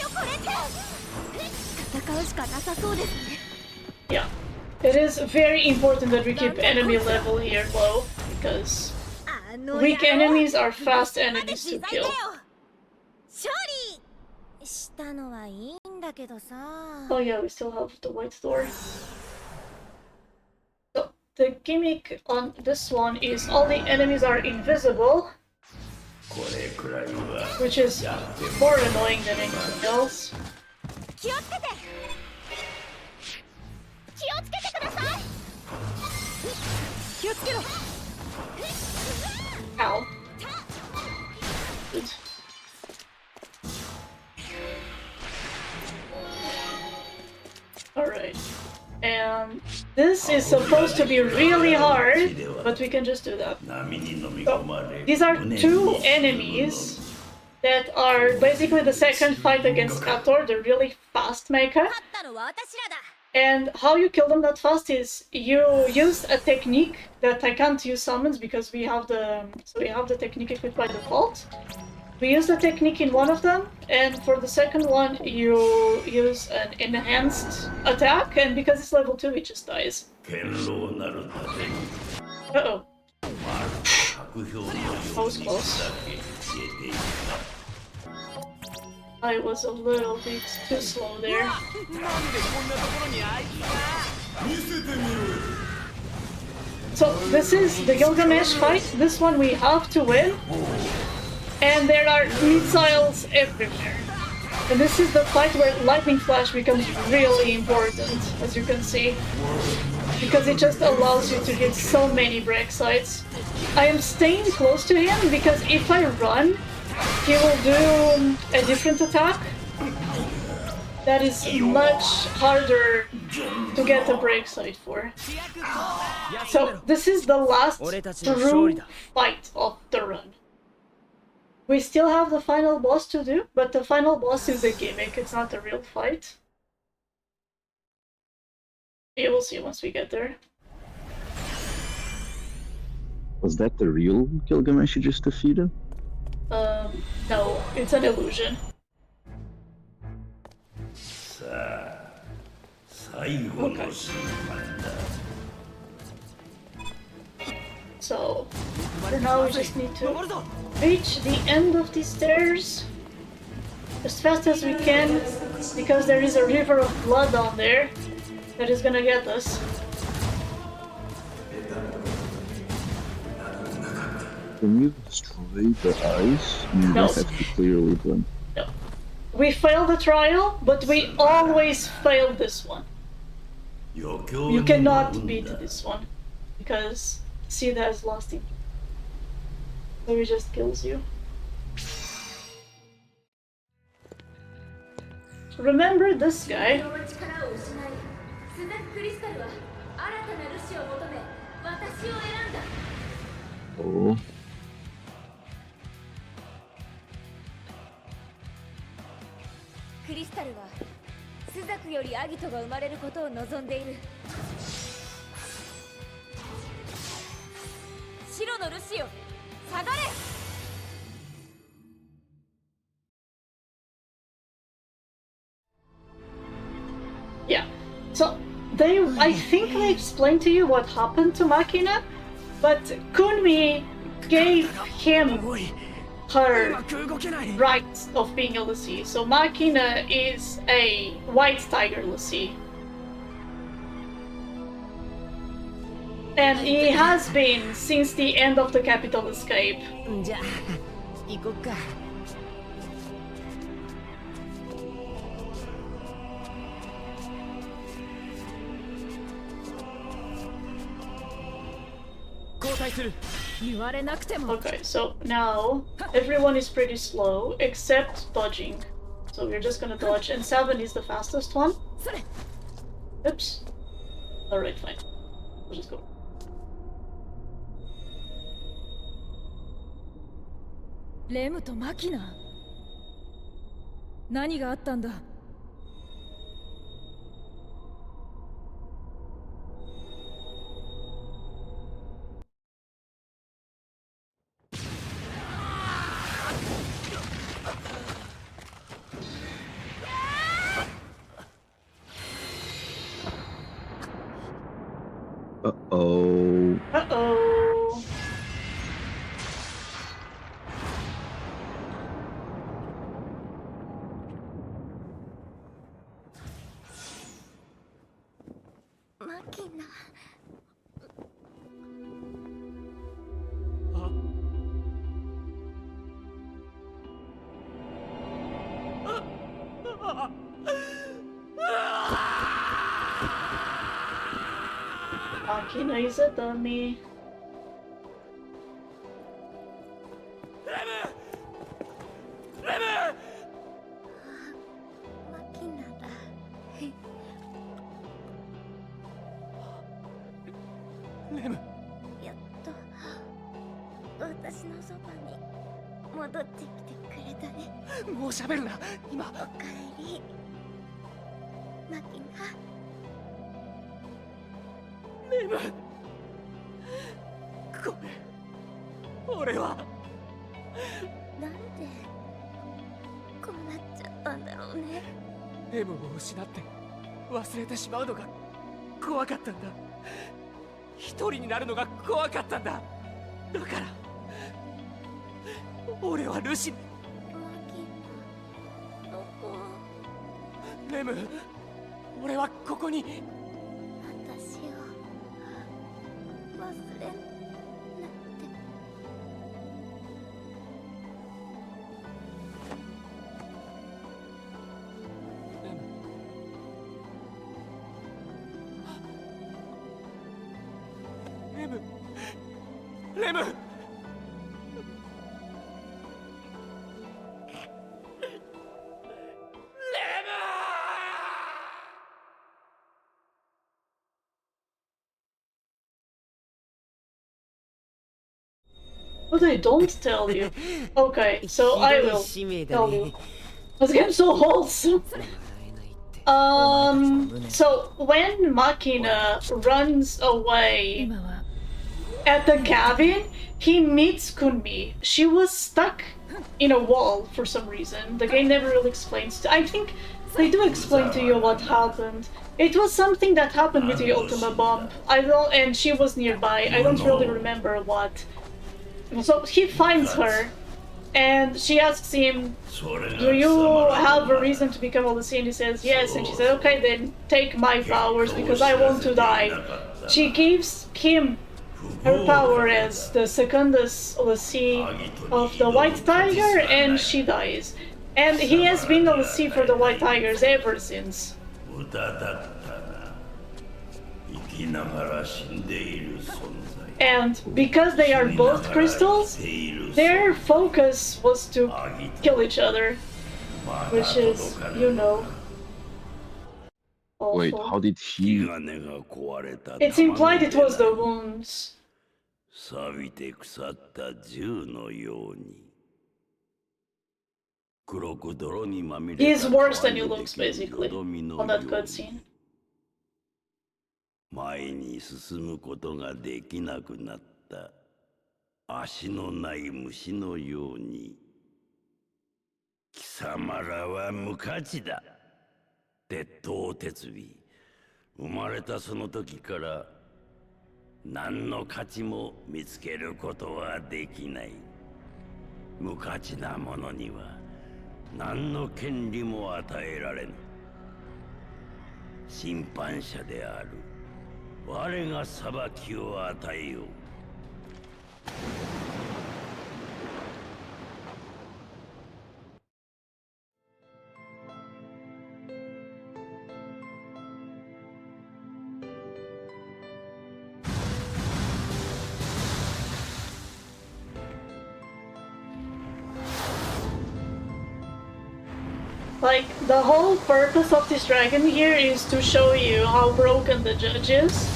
Yeah. It is very important that we keep enemy level here low, because weak enemies are fast enemies to kill. Oh yeah, we still have the white door. So, the gimmick on this one is all the enemies are invisible, which is more annoying than anything else. Ow. Good. Alright. And this is supposed to be really hard, but we can just do that. So, these are 2 enemies that are basically the second fight against Kator, the really fast mecha. And how you kill them that fast is you use a technique that I can't use summons because we have the technique equipped by default. We use the technique in one of them, and for the second one you use an enhanced attack, and because it's level 2 it just dies. Uh-oh. That was close. I was a little bit too slow there. So this is the Gilgamesh fight. This one we have to win. And there are missiles everywhere. And this is the fight where Lightning Flash becomes really important, as you can see. Because it just allows you to hit so many break sites. I am staying close to him because if I run, he will do a different attack that is much harder to get a break site for. So this is the last true fight of the run. We still have the final boss to do, but the final boss is a gimmick, it's not a real fight. You will see once we get there. Was that the real Gilgamesh you just defeated? No, it's an illusion. Okay. So, for now we just need to reach the end of these stairs as fast as we can because there is a river of blood down there that is gonna get us. Can you destroy the ice? You No. just have to clear with them. No. We failed the trial, but we always fail this one. You cannot beat this one, because Sid has lost him. So he just kills you. Remember this guy? Oh. Crystal はスザクよりアギトが生まれることを望んでいる。白のルシオ、下がれ。Yeah. So I think they explained to you what happened to Makina, but Kunmi gave him her rights of being a Lassie. So Makina is a white tiger Lassie. And he has been since the end of the capital escape. Okay, so now everyone is pretty slow except dodging. So we're just gonna dodge, and 7 is the fastest one. Oops. Alright, fine. We'll just go. Lemとマキナ、何があったんだ。Uh-oh. Uh-oh. Makina. Makina is a dummy. Makina だ。レム。やっと私のそばに戻ってきてくれたね。もう喋るな、今。おかえり、マキナ。レム。ごめん。俺は。なんでこうなっちゃったんだろうね。レムを失って忘れてしまうのが怖かったんだ。一人になるのが怖かったんだ。だから俺はルシ。マキナ、どこ？レム、俺はここに。私を忘れなくて。レム。レム。But they don't tell you. Okay, so I will tell you. This game's so wholesome. So when Makina runs away at the cabin, he meets Kunmi. She was stuck in a wall for some reason. The game never really explains. I think they do explain to you what happened. It was something that happened with the Ultima Bomb. And she was nearby. I don't really remember what. So he finds her, And she asks him, do you have a reason to become a Lucy? And he says yes. And she says, okay, then take my powers because I want to die. She gives him her power as the Secundus Lucy of the White Tiger, and she dies. And he has been a Lucy for the White Tigers ever since. And because they are both crystals, their focus was to kill each other, which is, you know, awful. Wait, how did he? It's implied it was the wounds. He's worse than he looks, basically, on that cutscene. 前に進むことができなくなった足のない虫のように貴様らは無価値だ鉄頭鉄尾生まれたその時から何の価値も見つけることはできない無価値なものには何の権利も与えられぬ審判者である我が裁きを与えよう。Like, the whole purpose of this dragon here is to show you how broken the judge is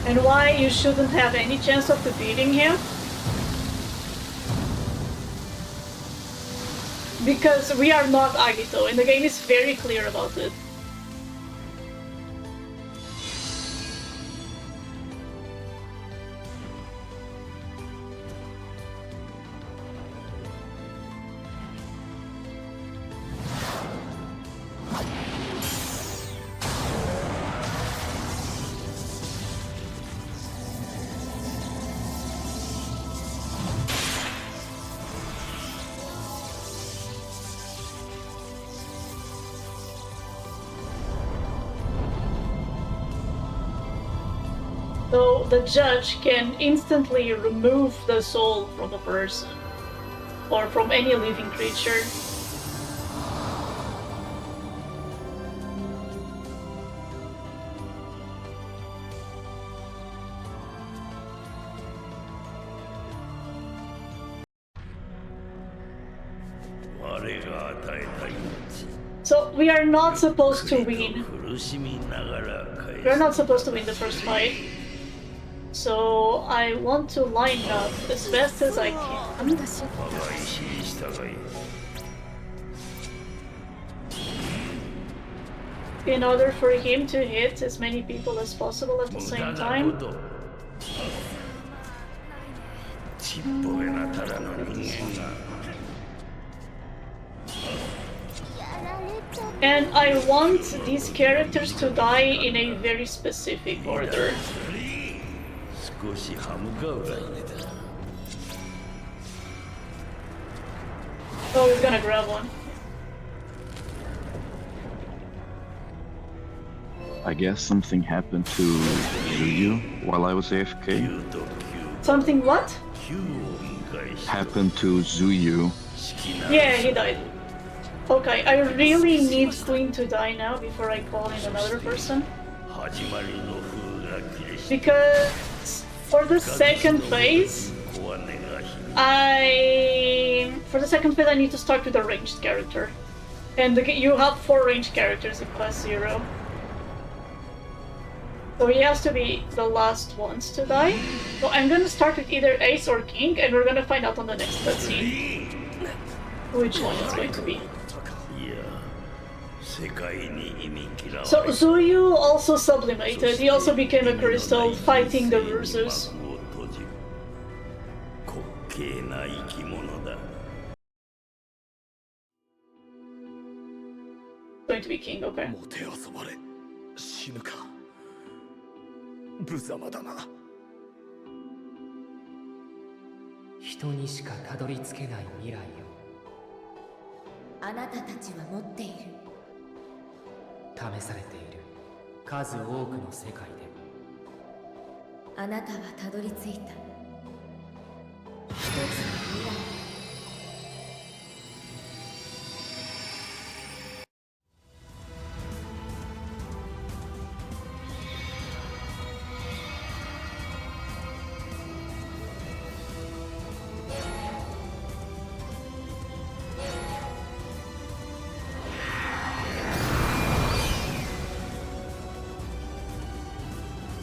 and why you shouldn't have any chance of defeating him. Because we are not Agito, and the game is very clear about it. So the judge can instantly remove the soul from a person or from any living creature. So we are not supposed to win. We are not supposed to win the first fight. So I want to line up as fast as I can. In order for him to hit as many people as possible at the same time. And I want these characters to die in a very specific order. Oh, he's gonna grab one. I guess something happened to Ryu while I was AFK. Something what? Happened to Zuyu. Yeah, he died. Okay, I really need Queen to die now before I call in another person. Because for the second phase, I need to start with a ranged character. And you have 4 ranged characters in class 0. So he has to be the last ones to die. So I'm gonna start with either Ace or King, and we're gonna find out on the next cutscene which one it's going to be. So Zuyu also sublimated. He also became a crystal fighting the Ursus. Going to be King, okay. 無様だな。人にしかたどり着けない未来よ。あなたたちは持っている。試されている数多くの世界であなたはたどり着いた一つの未来。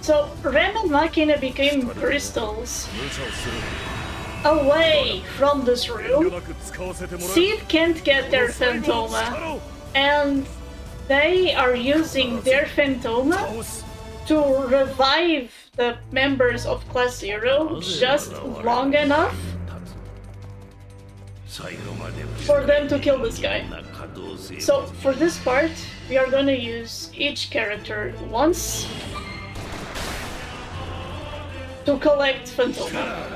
So, Rem and Machina became crystals. Away from this room, Seed can't get their Phantoma, and they are using their Phantoma to revive the members of Class 0 just long enough for them to kill this guy. So, for this part, we are gonna use each character once to collect Phantoma.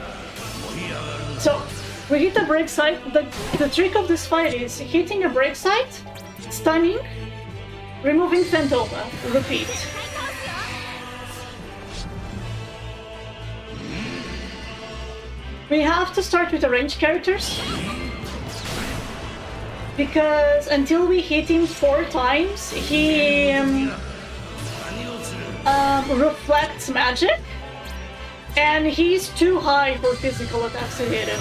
So, we hit the break site. The trick of this fight is hitting a break site, stunning, removing Phantoma. Repeat. We have to start with the ranged characters, because until we hit him 4 times, he reflects magic. And he's too high for physical attacks to hit him.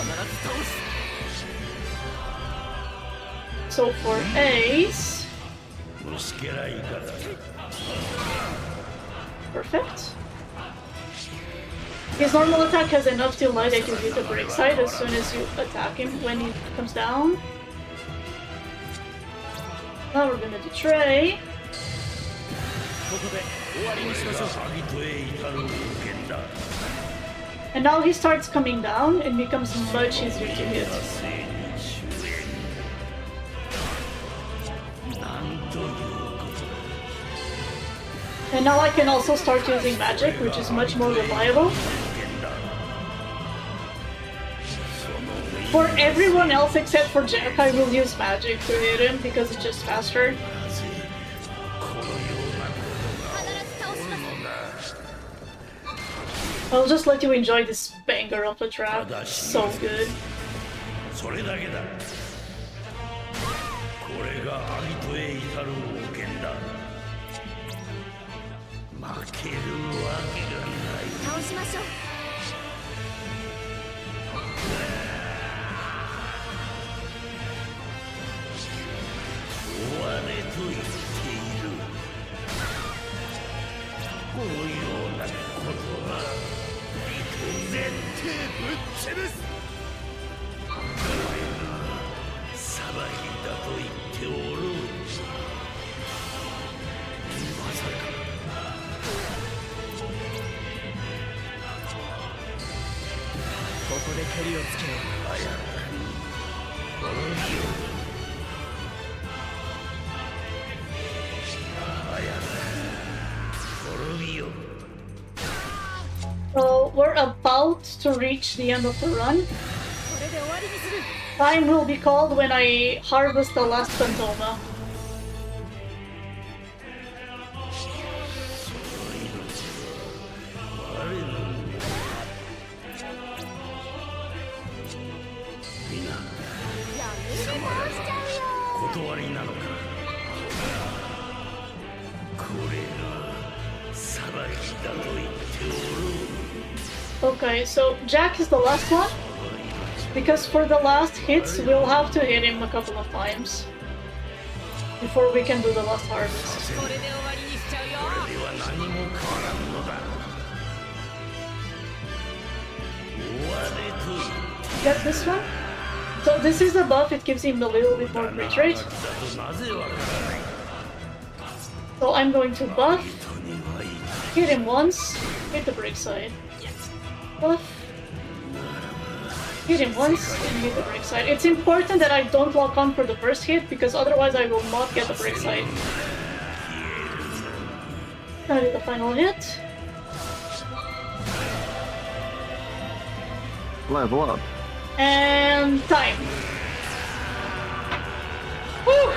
So for Ace... Perfect. His normal attack has enough to light that you hit the break side as soon as you attack him when he comes down. Now we're gonna do Trey. And now he starts coming down and becomes much easier to hit. And now I can also start using magic, which is much more reliable. For everyone else except for Jack, I will use magic to hit him because it's just faster. I'll just let you enjoy this banger of a trap. So good. So we're about to reach the end of the run. Time will be called when I harvest the last Phantoma. Okay, so Jack is the last one, because for the last hits we'll have to hit him a couple of times before we can do the last harvest. Get this one? So this is the buff, it gives him a little bit more crit rate. So I'm going to buff, hit him once, hit the break side. Buff, hit him once, and hit the break side. It's important that I don't lock on for the first hit, because otherwise I will not get the break side. Gonna do the final hit. Level up. And time. Woo!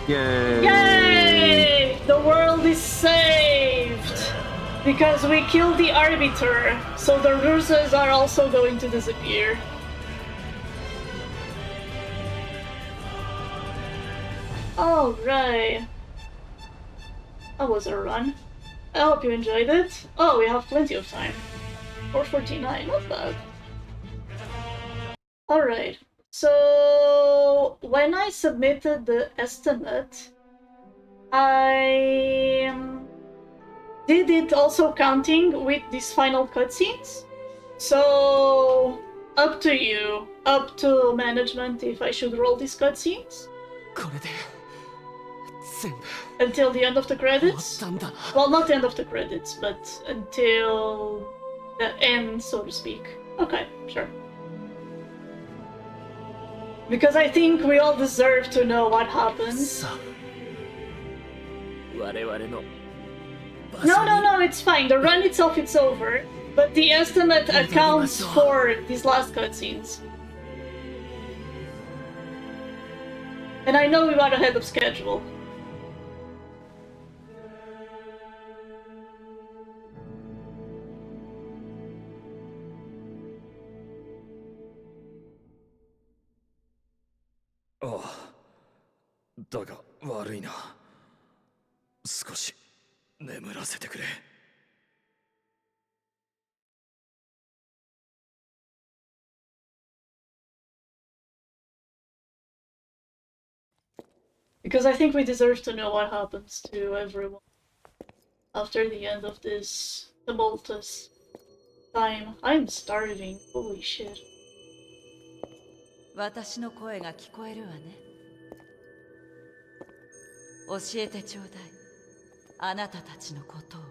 Yay! Yay! The world is saved! Because we killed the Arbiter, so the Rusas are also going to disappear. Alright. That was a run. I hope you enjoyed it. Oh, we have plenty of time. 4:49, not bad. Alright, so when I submitted the estimate, I did it also counting with these final cutscenes. So, up to you, up to management if I should roll these cutscenes. Until the end of the credits? Well, not the end of the credits, but until the end, so to speak. Okay, sure. Because I think we all deserve to know what happens. No, it's fine. The run itself, it's over. But the estimate accounts for these last cutscenes. And I know we got ahead of schedule. Because I think we deserve to know what happens to everyone after the end of this tumultuous time. I'm starving. Holy shit. 私の声が聞こえるわね。教えてちょうだい。あなたたちのことを。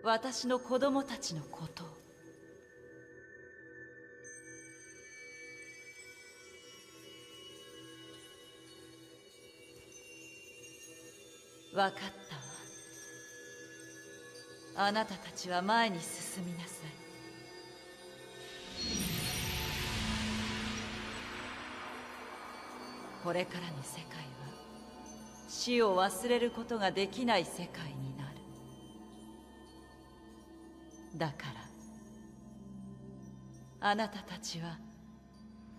私の子供たちのことを。わかったわ。あなたたちは前に進みなさい。これからの世界は死を忘れることができない世界になる。だからあなたたちは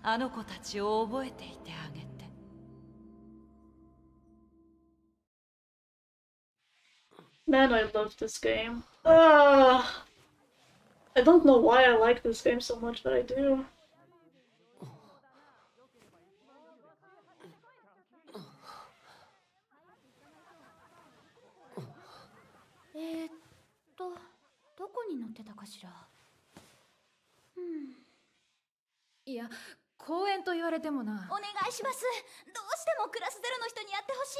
あの子たちを覚えていてあげて。Man, I love this game. I don't know why I like this game so much, but I do. Eh, どこに乗ってたかしら。いや、公園と言われてもな。お願いします。どうしてもクラスゼロの人にやってほしい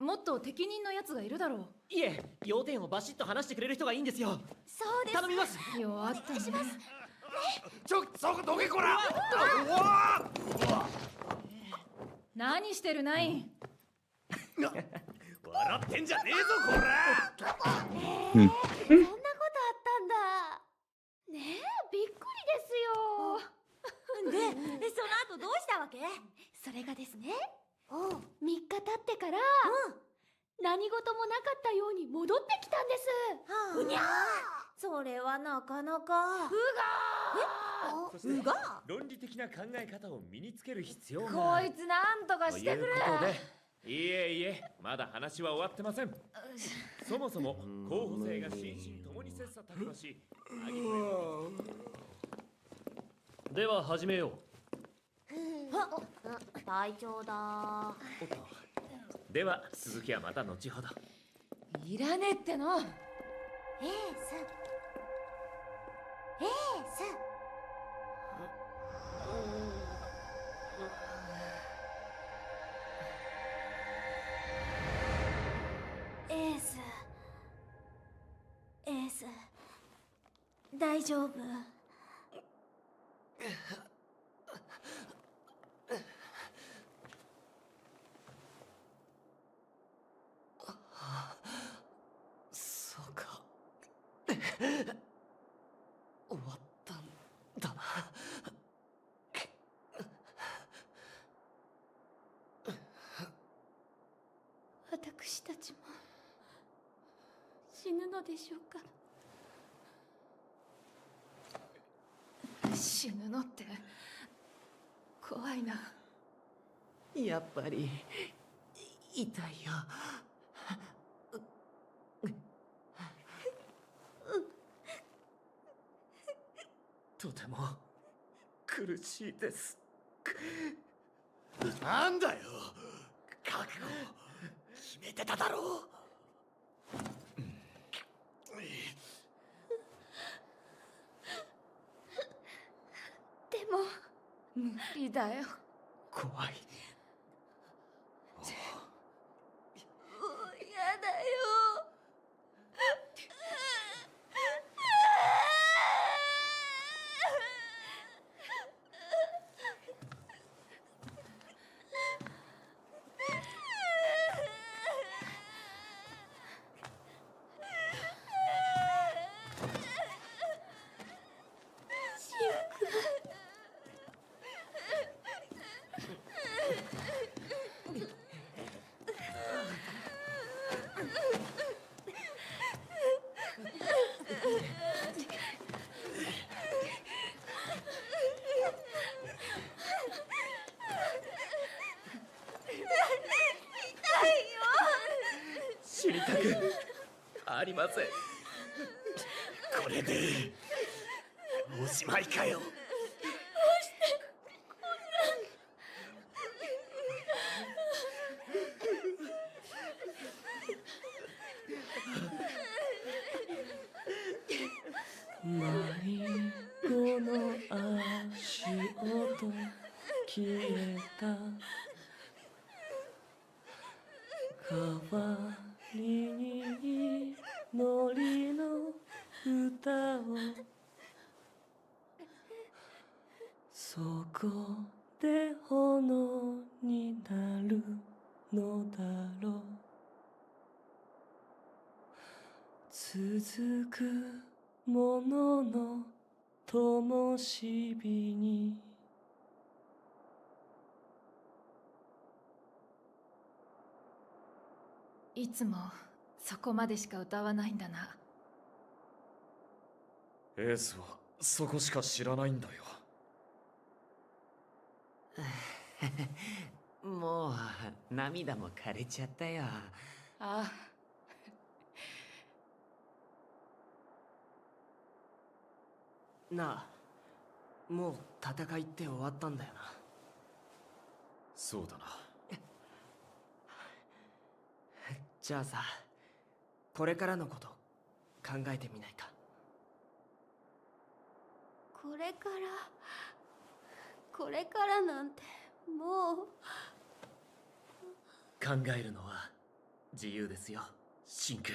の。もっと適任のやつがいるだろう。いえ、要点をバシッと話してくれる人がいいんですよ。そうです。頼みます。弱ったね。そこどけこら。何してるナイン。笑ってんじゃねえぞこら。そんなことあったんだ。ねえ、びっくりですよ。で、その後どうしたわけ？それがですね、3日経ってから、何事もなかったように戻ってきたんです。うにゃー。それはなかなか。そして論理的な考え方を身につける必要が。こいつなんとかしてくれ。いえ、まだ話は終わってません。そもそも候補生が心身ともに切磋琢磨し、では始めよう。隊長だ。では続きはまた後ほど。いらねえっての。エース。大丈夫？そうか。私たちも死ぬのでしょうか。死ぬのって怖いな。やっぱり痛いよ。とても苦しいです。なんだよ、覚悟決めてただろう。でも無理だよ。怖い。やだよ。知りたくありません。これでおしまいかよ。迷子の足音消えた。代わりに祈りの歌を、そこで炎になるのだろう。続くものの灯火に。いつもそこまでしか歌わないんだな。エースはそこしか知らないんだよ。もう涙も枯れちゃったよ。ああ。なあ、もう戦いって終わったんだよな。そうだな。じゃあさ、これからのこと考えてみないか。これからなんてもう。考えるのは自由ですよ、シンク。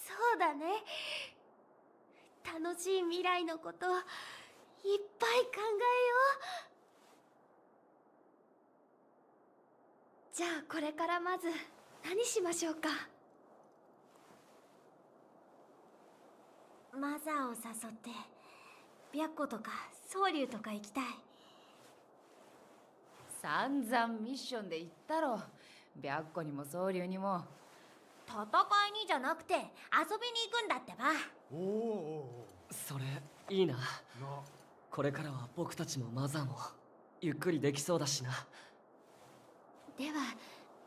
そうだね。楽しい未来のこといっぱい考えよう。じゃあこれからまず何しましょうか。マザーを誘って白虎とか蒼龍とか行きたい。散々ミッションで言ったろ。白虎にも蒼龍にも。戦いにじゃなくて遊びに行くんだってば。おお、それいいな。これからは僕たちもマザーもゆっくりできそうだしな。では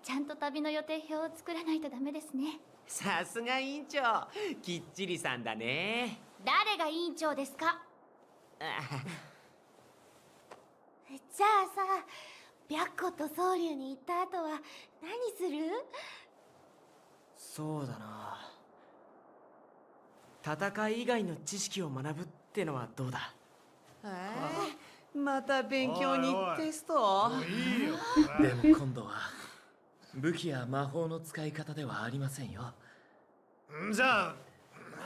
ちゃんと旅の予定表を作らないとダメですね。さすが委員長、きっちりさんだね。誰が委員長ですか。じゃあさ、白虎と蒼龍に行った後は何する？そうだな、戦い以外の知識を学ぶってのはどうだ。また勉強にテスト？でも今度は武器や魔法の使い方ではありませんよ。じゃあ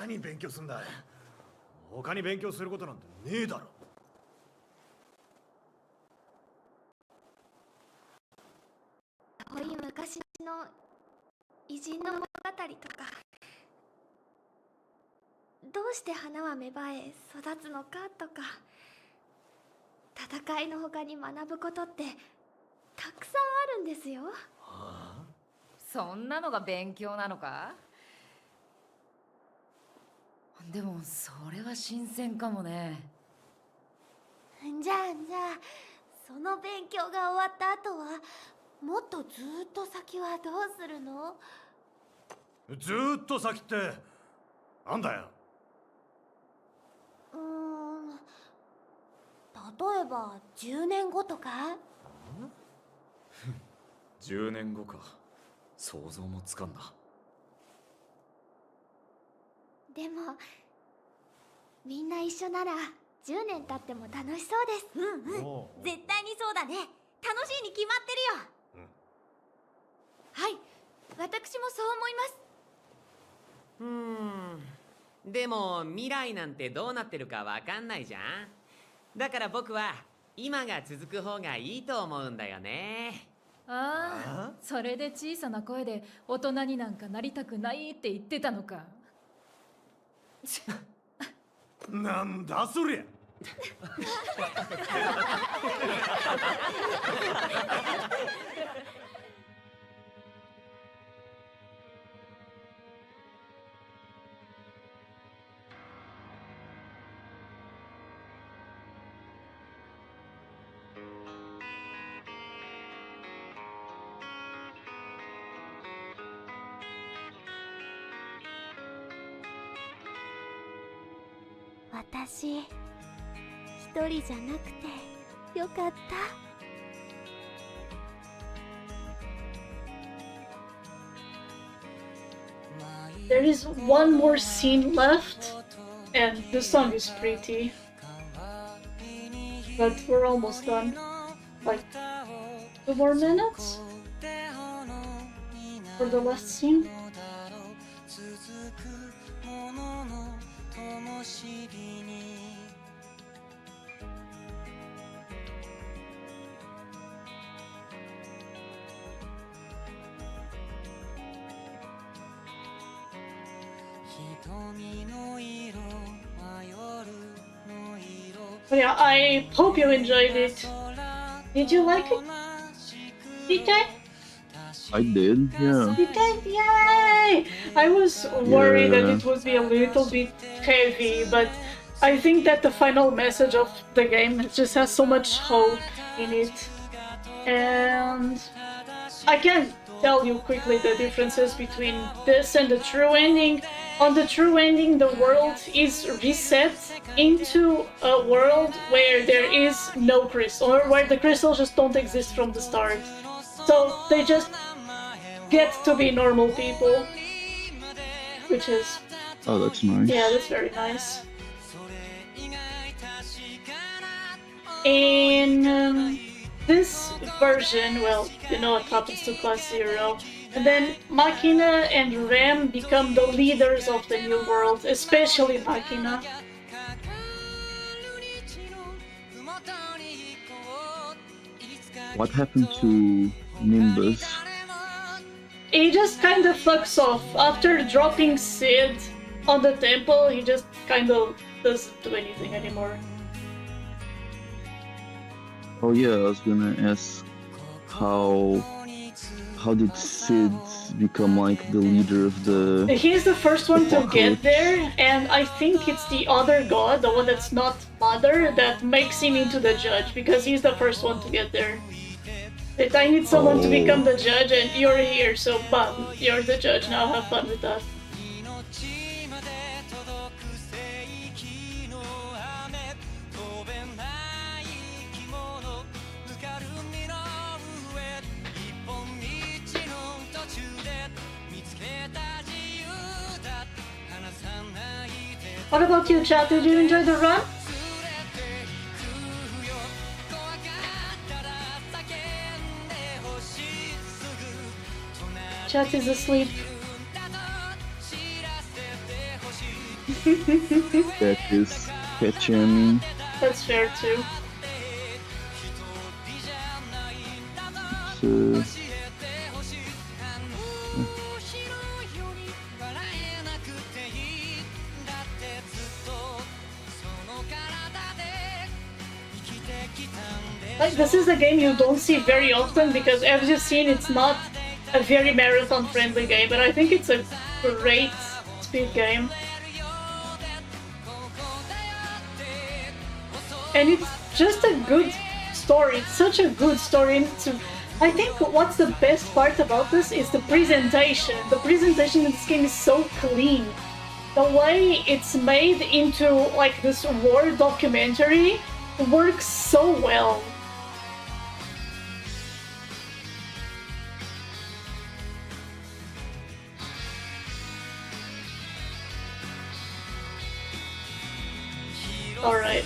何勉強すんだ。他に勉強することなんてねえだろ。遠い昔の偉人の物語とかどうして花は芽生え育つのかとか、戦いの他に学ぶことってたくさんあるんですよ。そんなのが勉強なのか？でもそれは新鮮かもね。じゃあその勉強が終わった後はもっとずっと先はどうするの？ずーっと先ってなんだよ。例えば10年後とか10年後か。想像もつかんな。でもみんな一緒なら10年経っても楽しそうです。絶対にそうだね。楽しいに決まってるよ。はい、私もそう思います。でも未来なんてどうなってるかわかんないじゃん。だから僕は今が続く方がいいと思うんだよね。ああ、それで小さな声で大人になんかなりたくないって言ってたのか。なんだそりゃ。私一人じゃなくてよかった。There is one more scene left, and the song is pretty. But we're almost done. Like 2 more minutes for the last scene. But yeah, I hope you enjoyed it. Did you like it? Did I did, yeah. You did? Yay! I was worried that it would be a little bit heavy, but I think that the final message of the game just has so much hope in it. And I can tell you quickly the differences between this and the true ending. On the true ending, the world is reset into a world where there is no crystal, or where the crystals just don't exist from the start. So they just get to be normal people, which is... Oh, that's nice. Yeah, that's very nice. In this version, well, you know what happens to Class 0. And then Machina and Ram become the leaders of the new world, especially Machina. What happened to Nimbus? He just kind of fucks off. After dropping Sid on the temple, he just kind of doesn't do anything anymore. Oh yeah, I was gonna ask how did Sid become like the leader of the... He's the first one to get there, and I think it's the other god, the one that's not Mother, that makes him into the judge, because he's the first one to get there. But I need someone to become the judge, and you're here, so bam, you're the judge now, have fun with that. What about you, chat? Did you enjoy the run? Chat is asleep. That is catching me. That's fair too. Like, this is a game you don't see very often because, as you've seen, it's not a very marathon-friendly game, but I think it's a great speed game. And it's just a good story. It's such a good story. And I think what's the best part about this is the presentation. The presentation in this game is so clean. The way it's made into like this war documentary works so well. All right.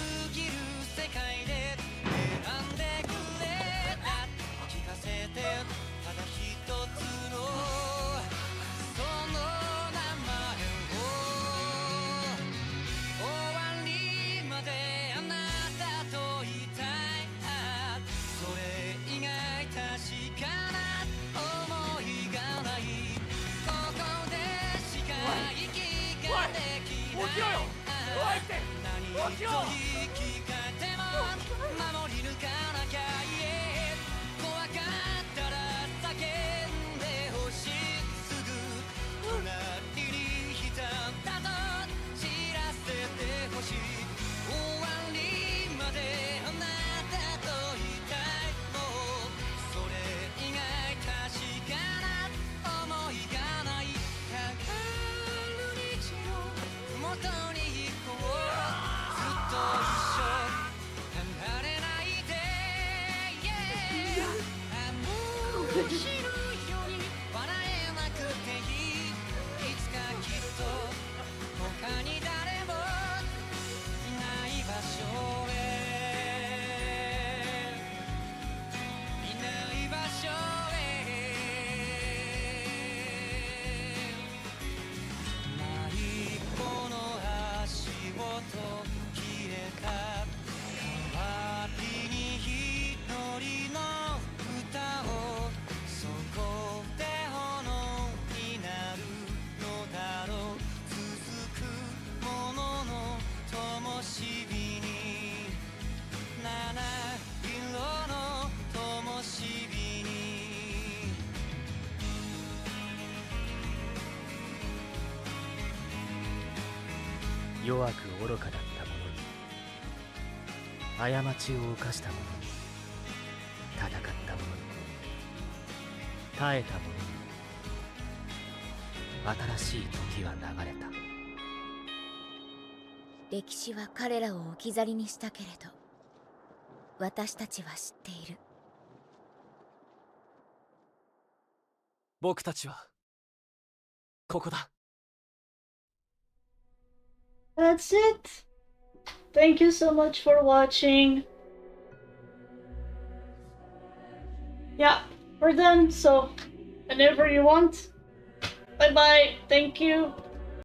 弱く愚かだった者に、過ちを犯した者に、戦った者に、耐えた者に、新しい時は流れた。歴史は彼らを置き去りにしたけれど、私たちは知っている。僕たちはここだ。That's it. Thank you so much for watching. Yeah, we're done, so whenever you want. Bye bye. Thank you.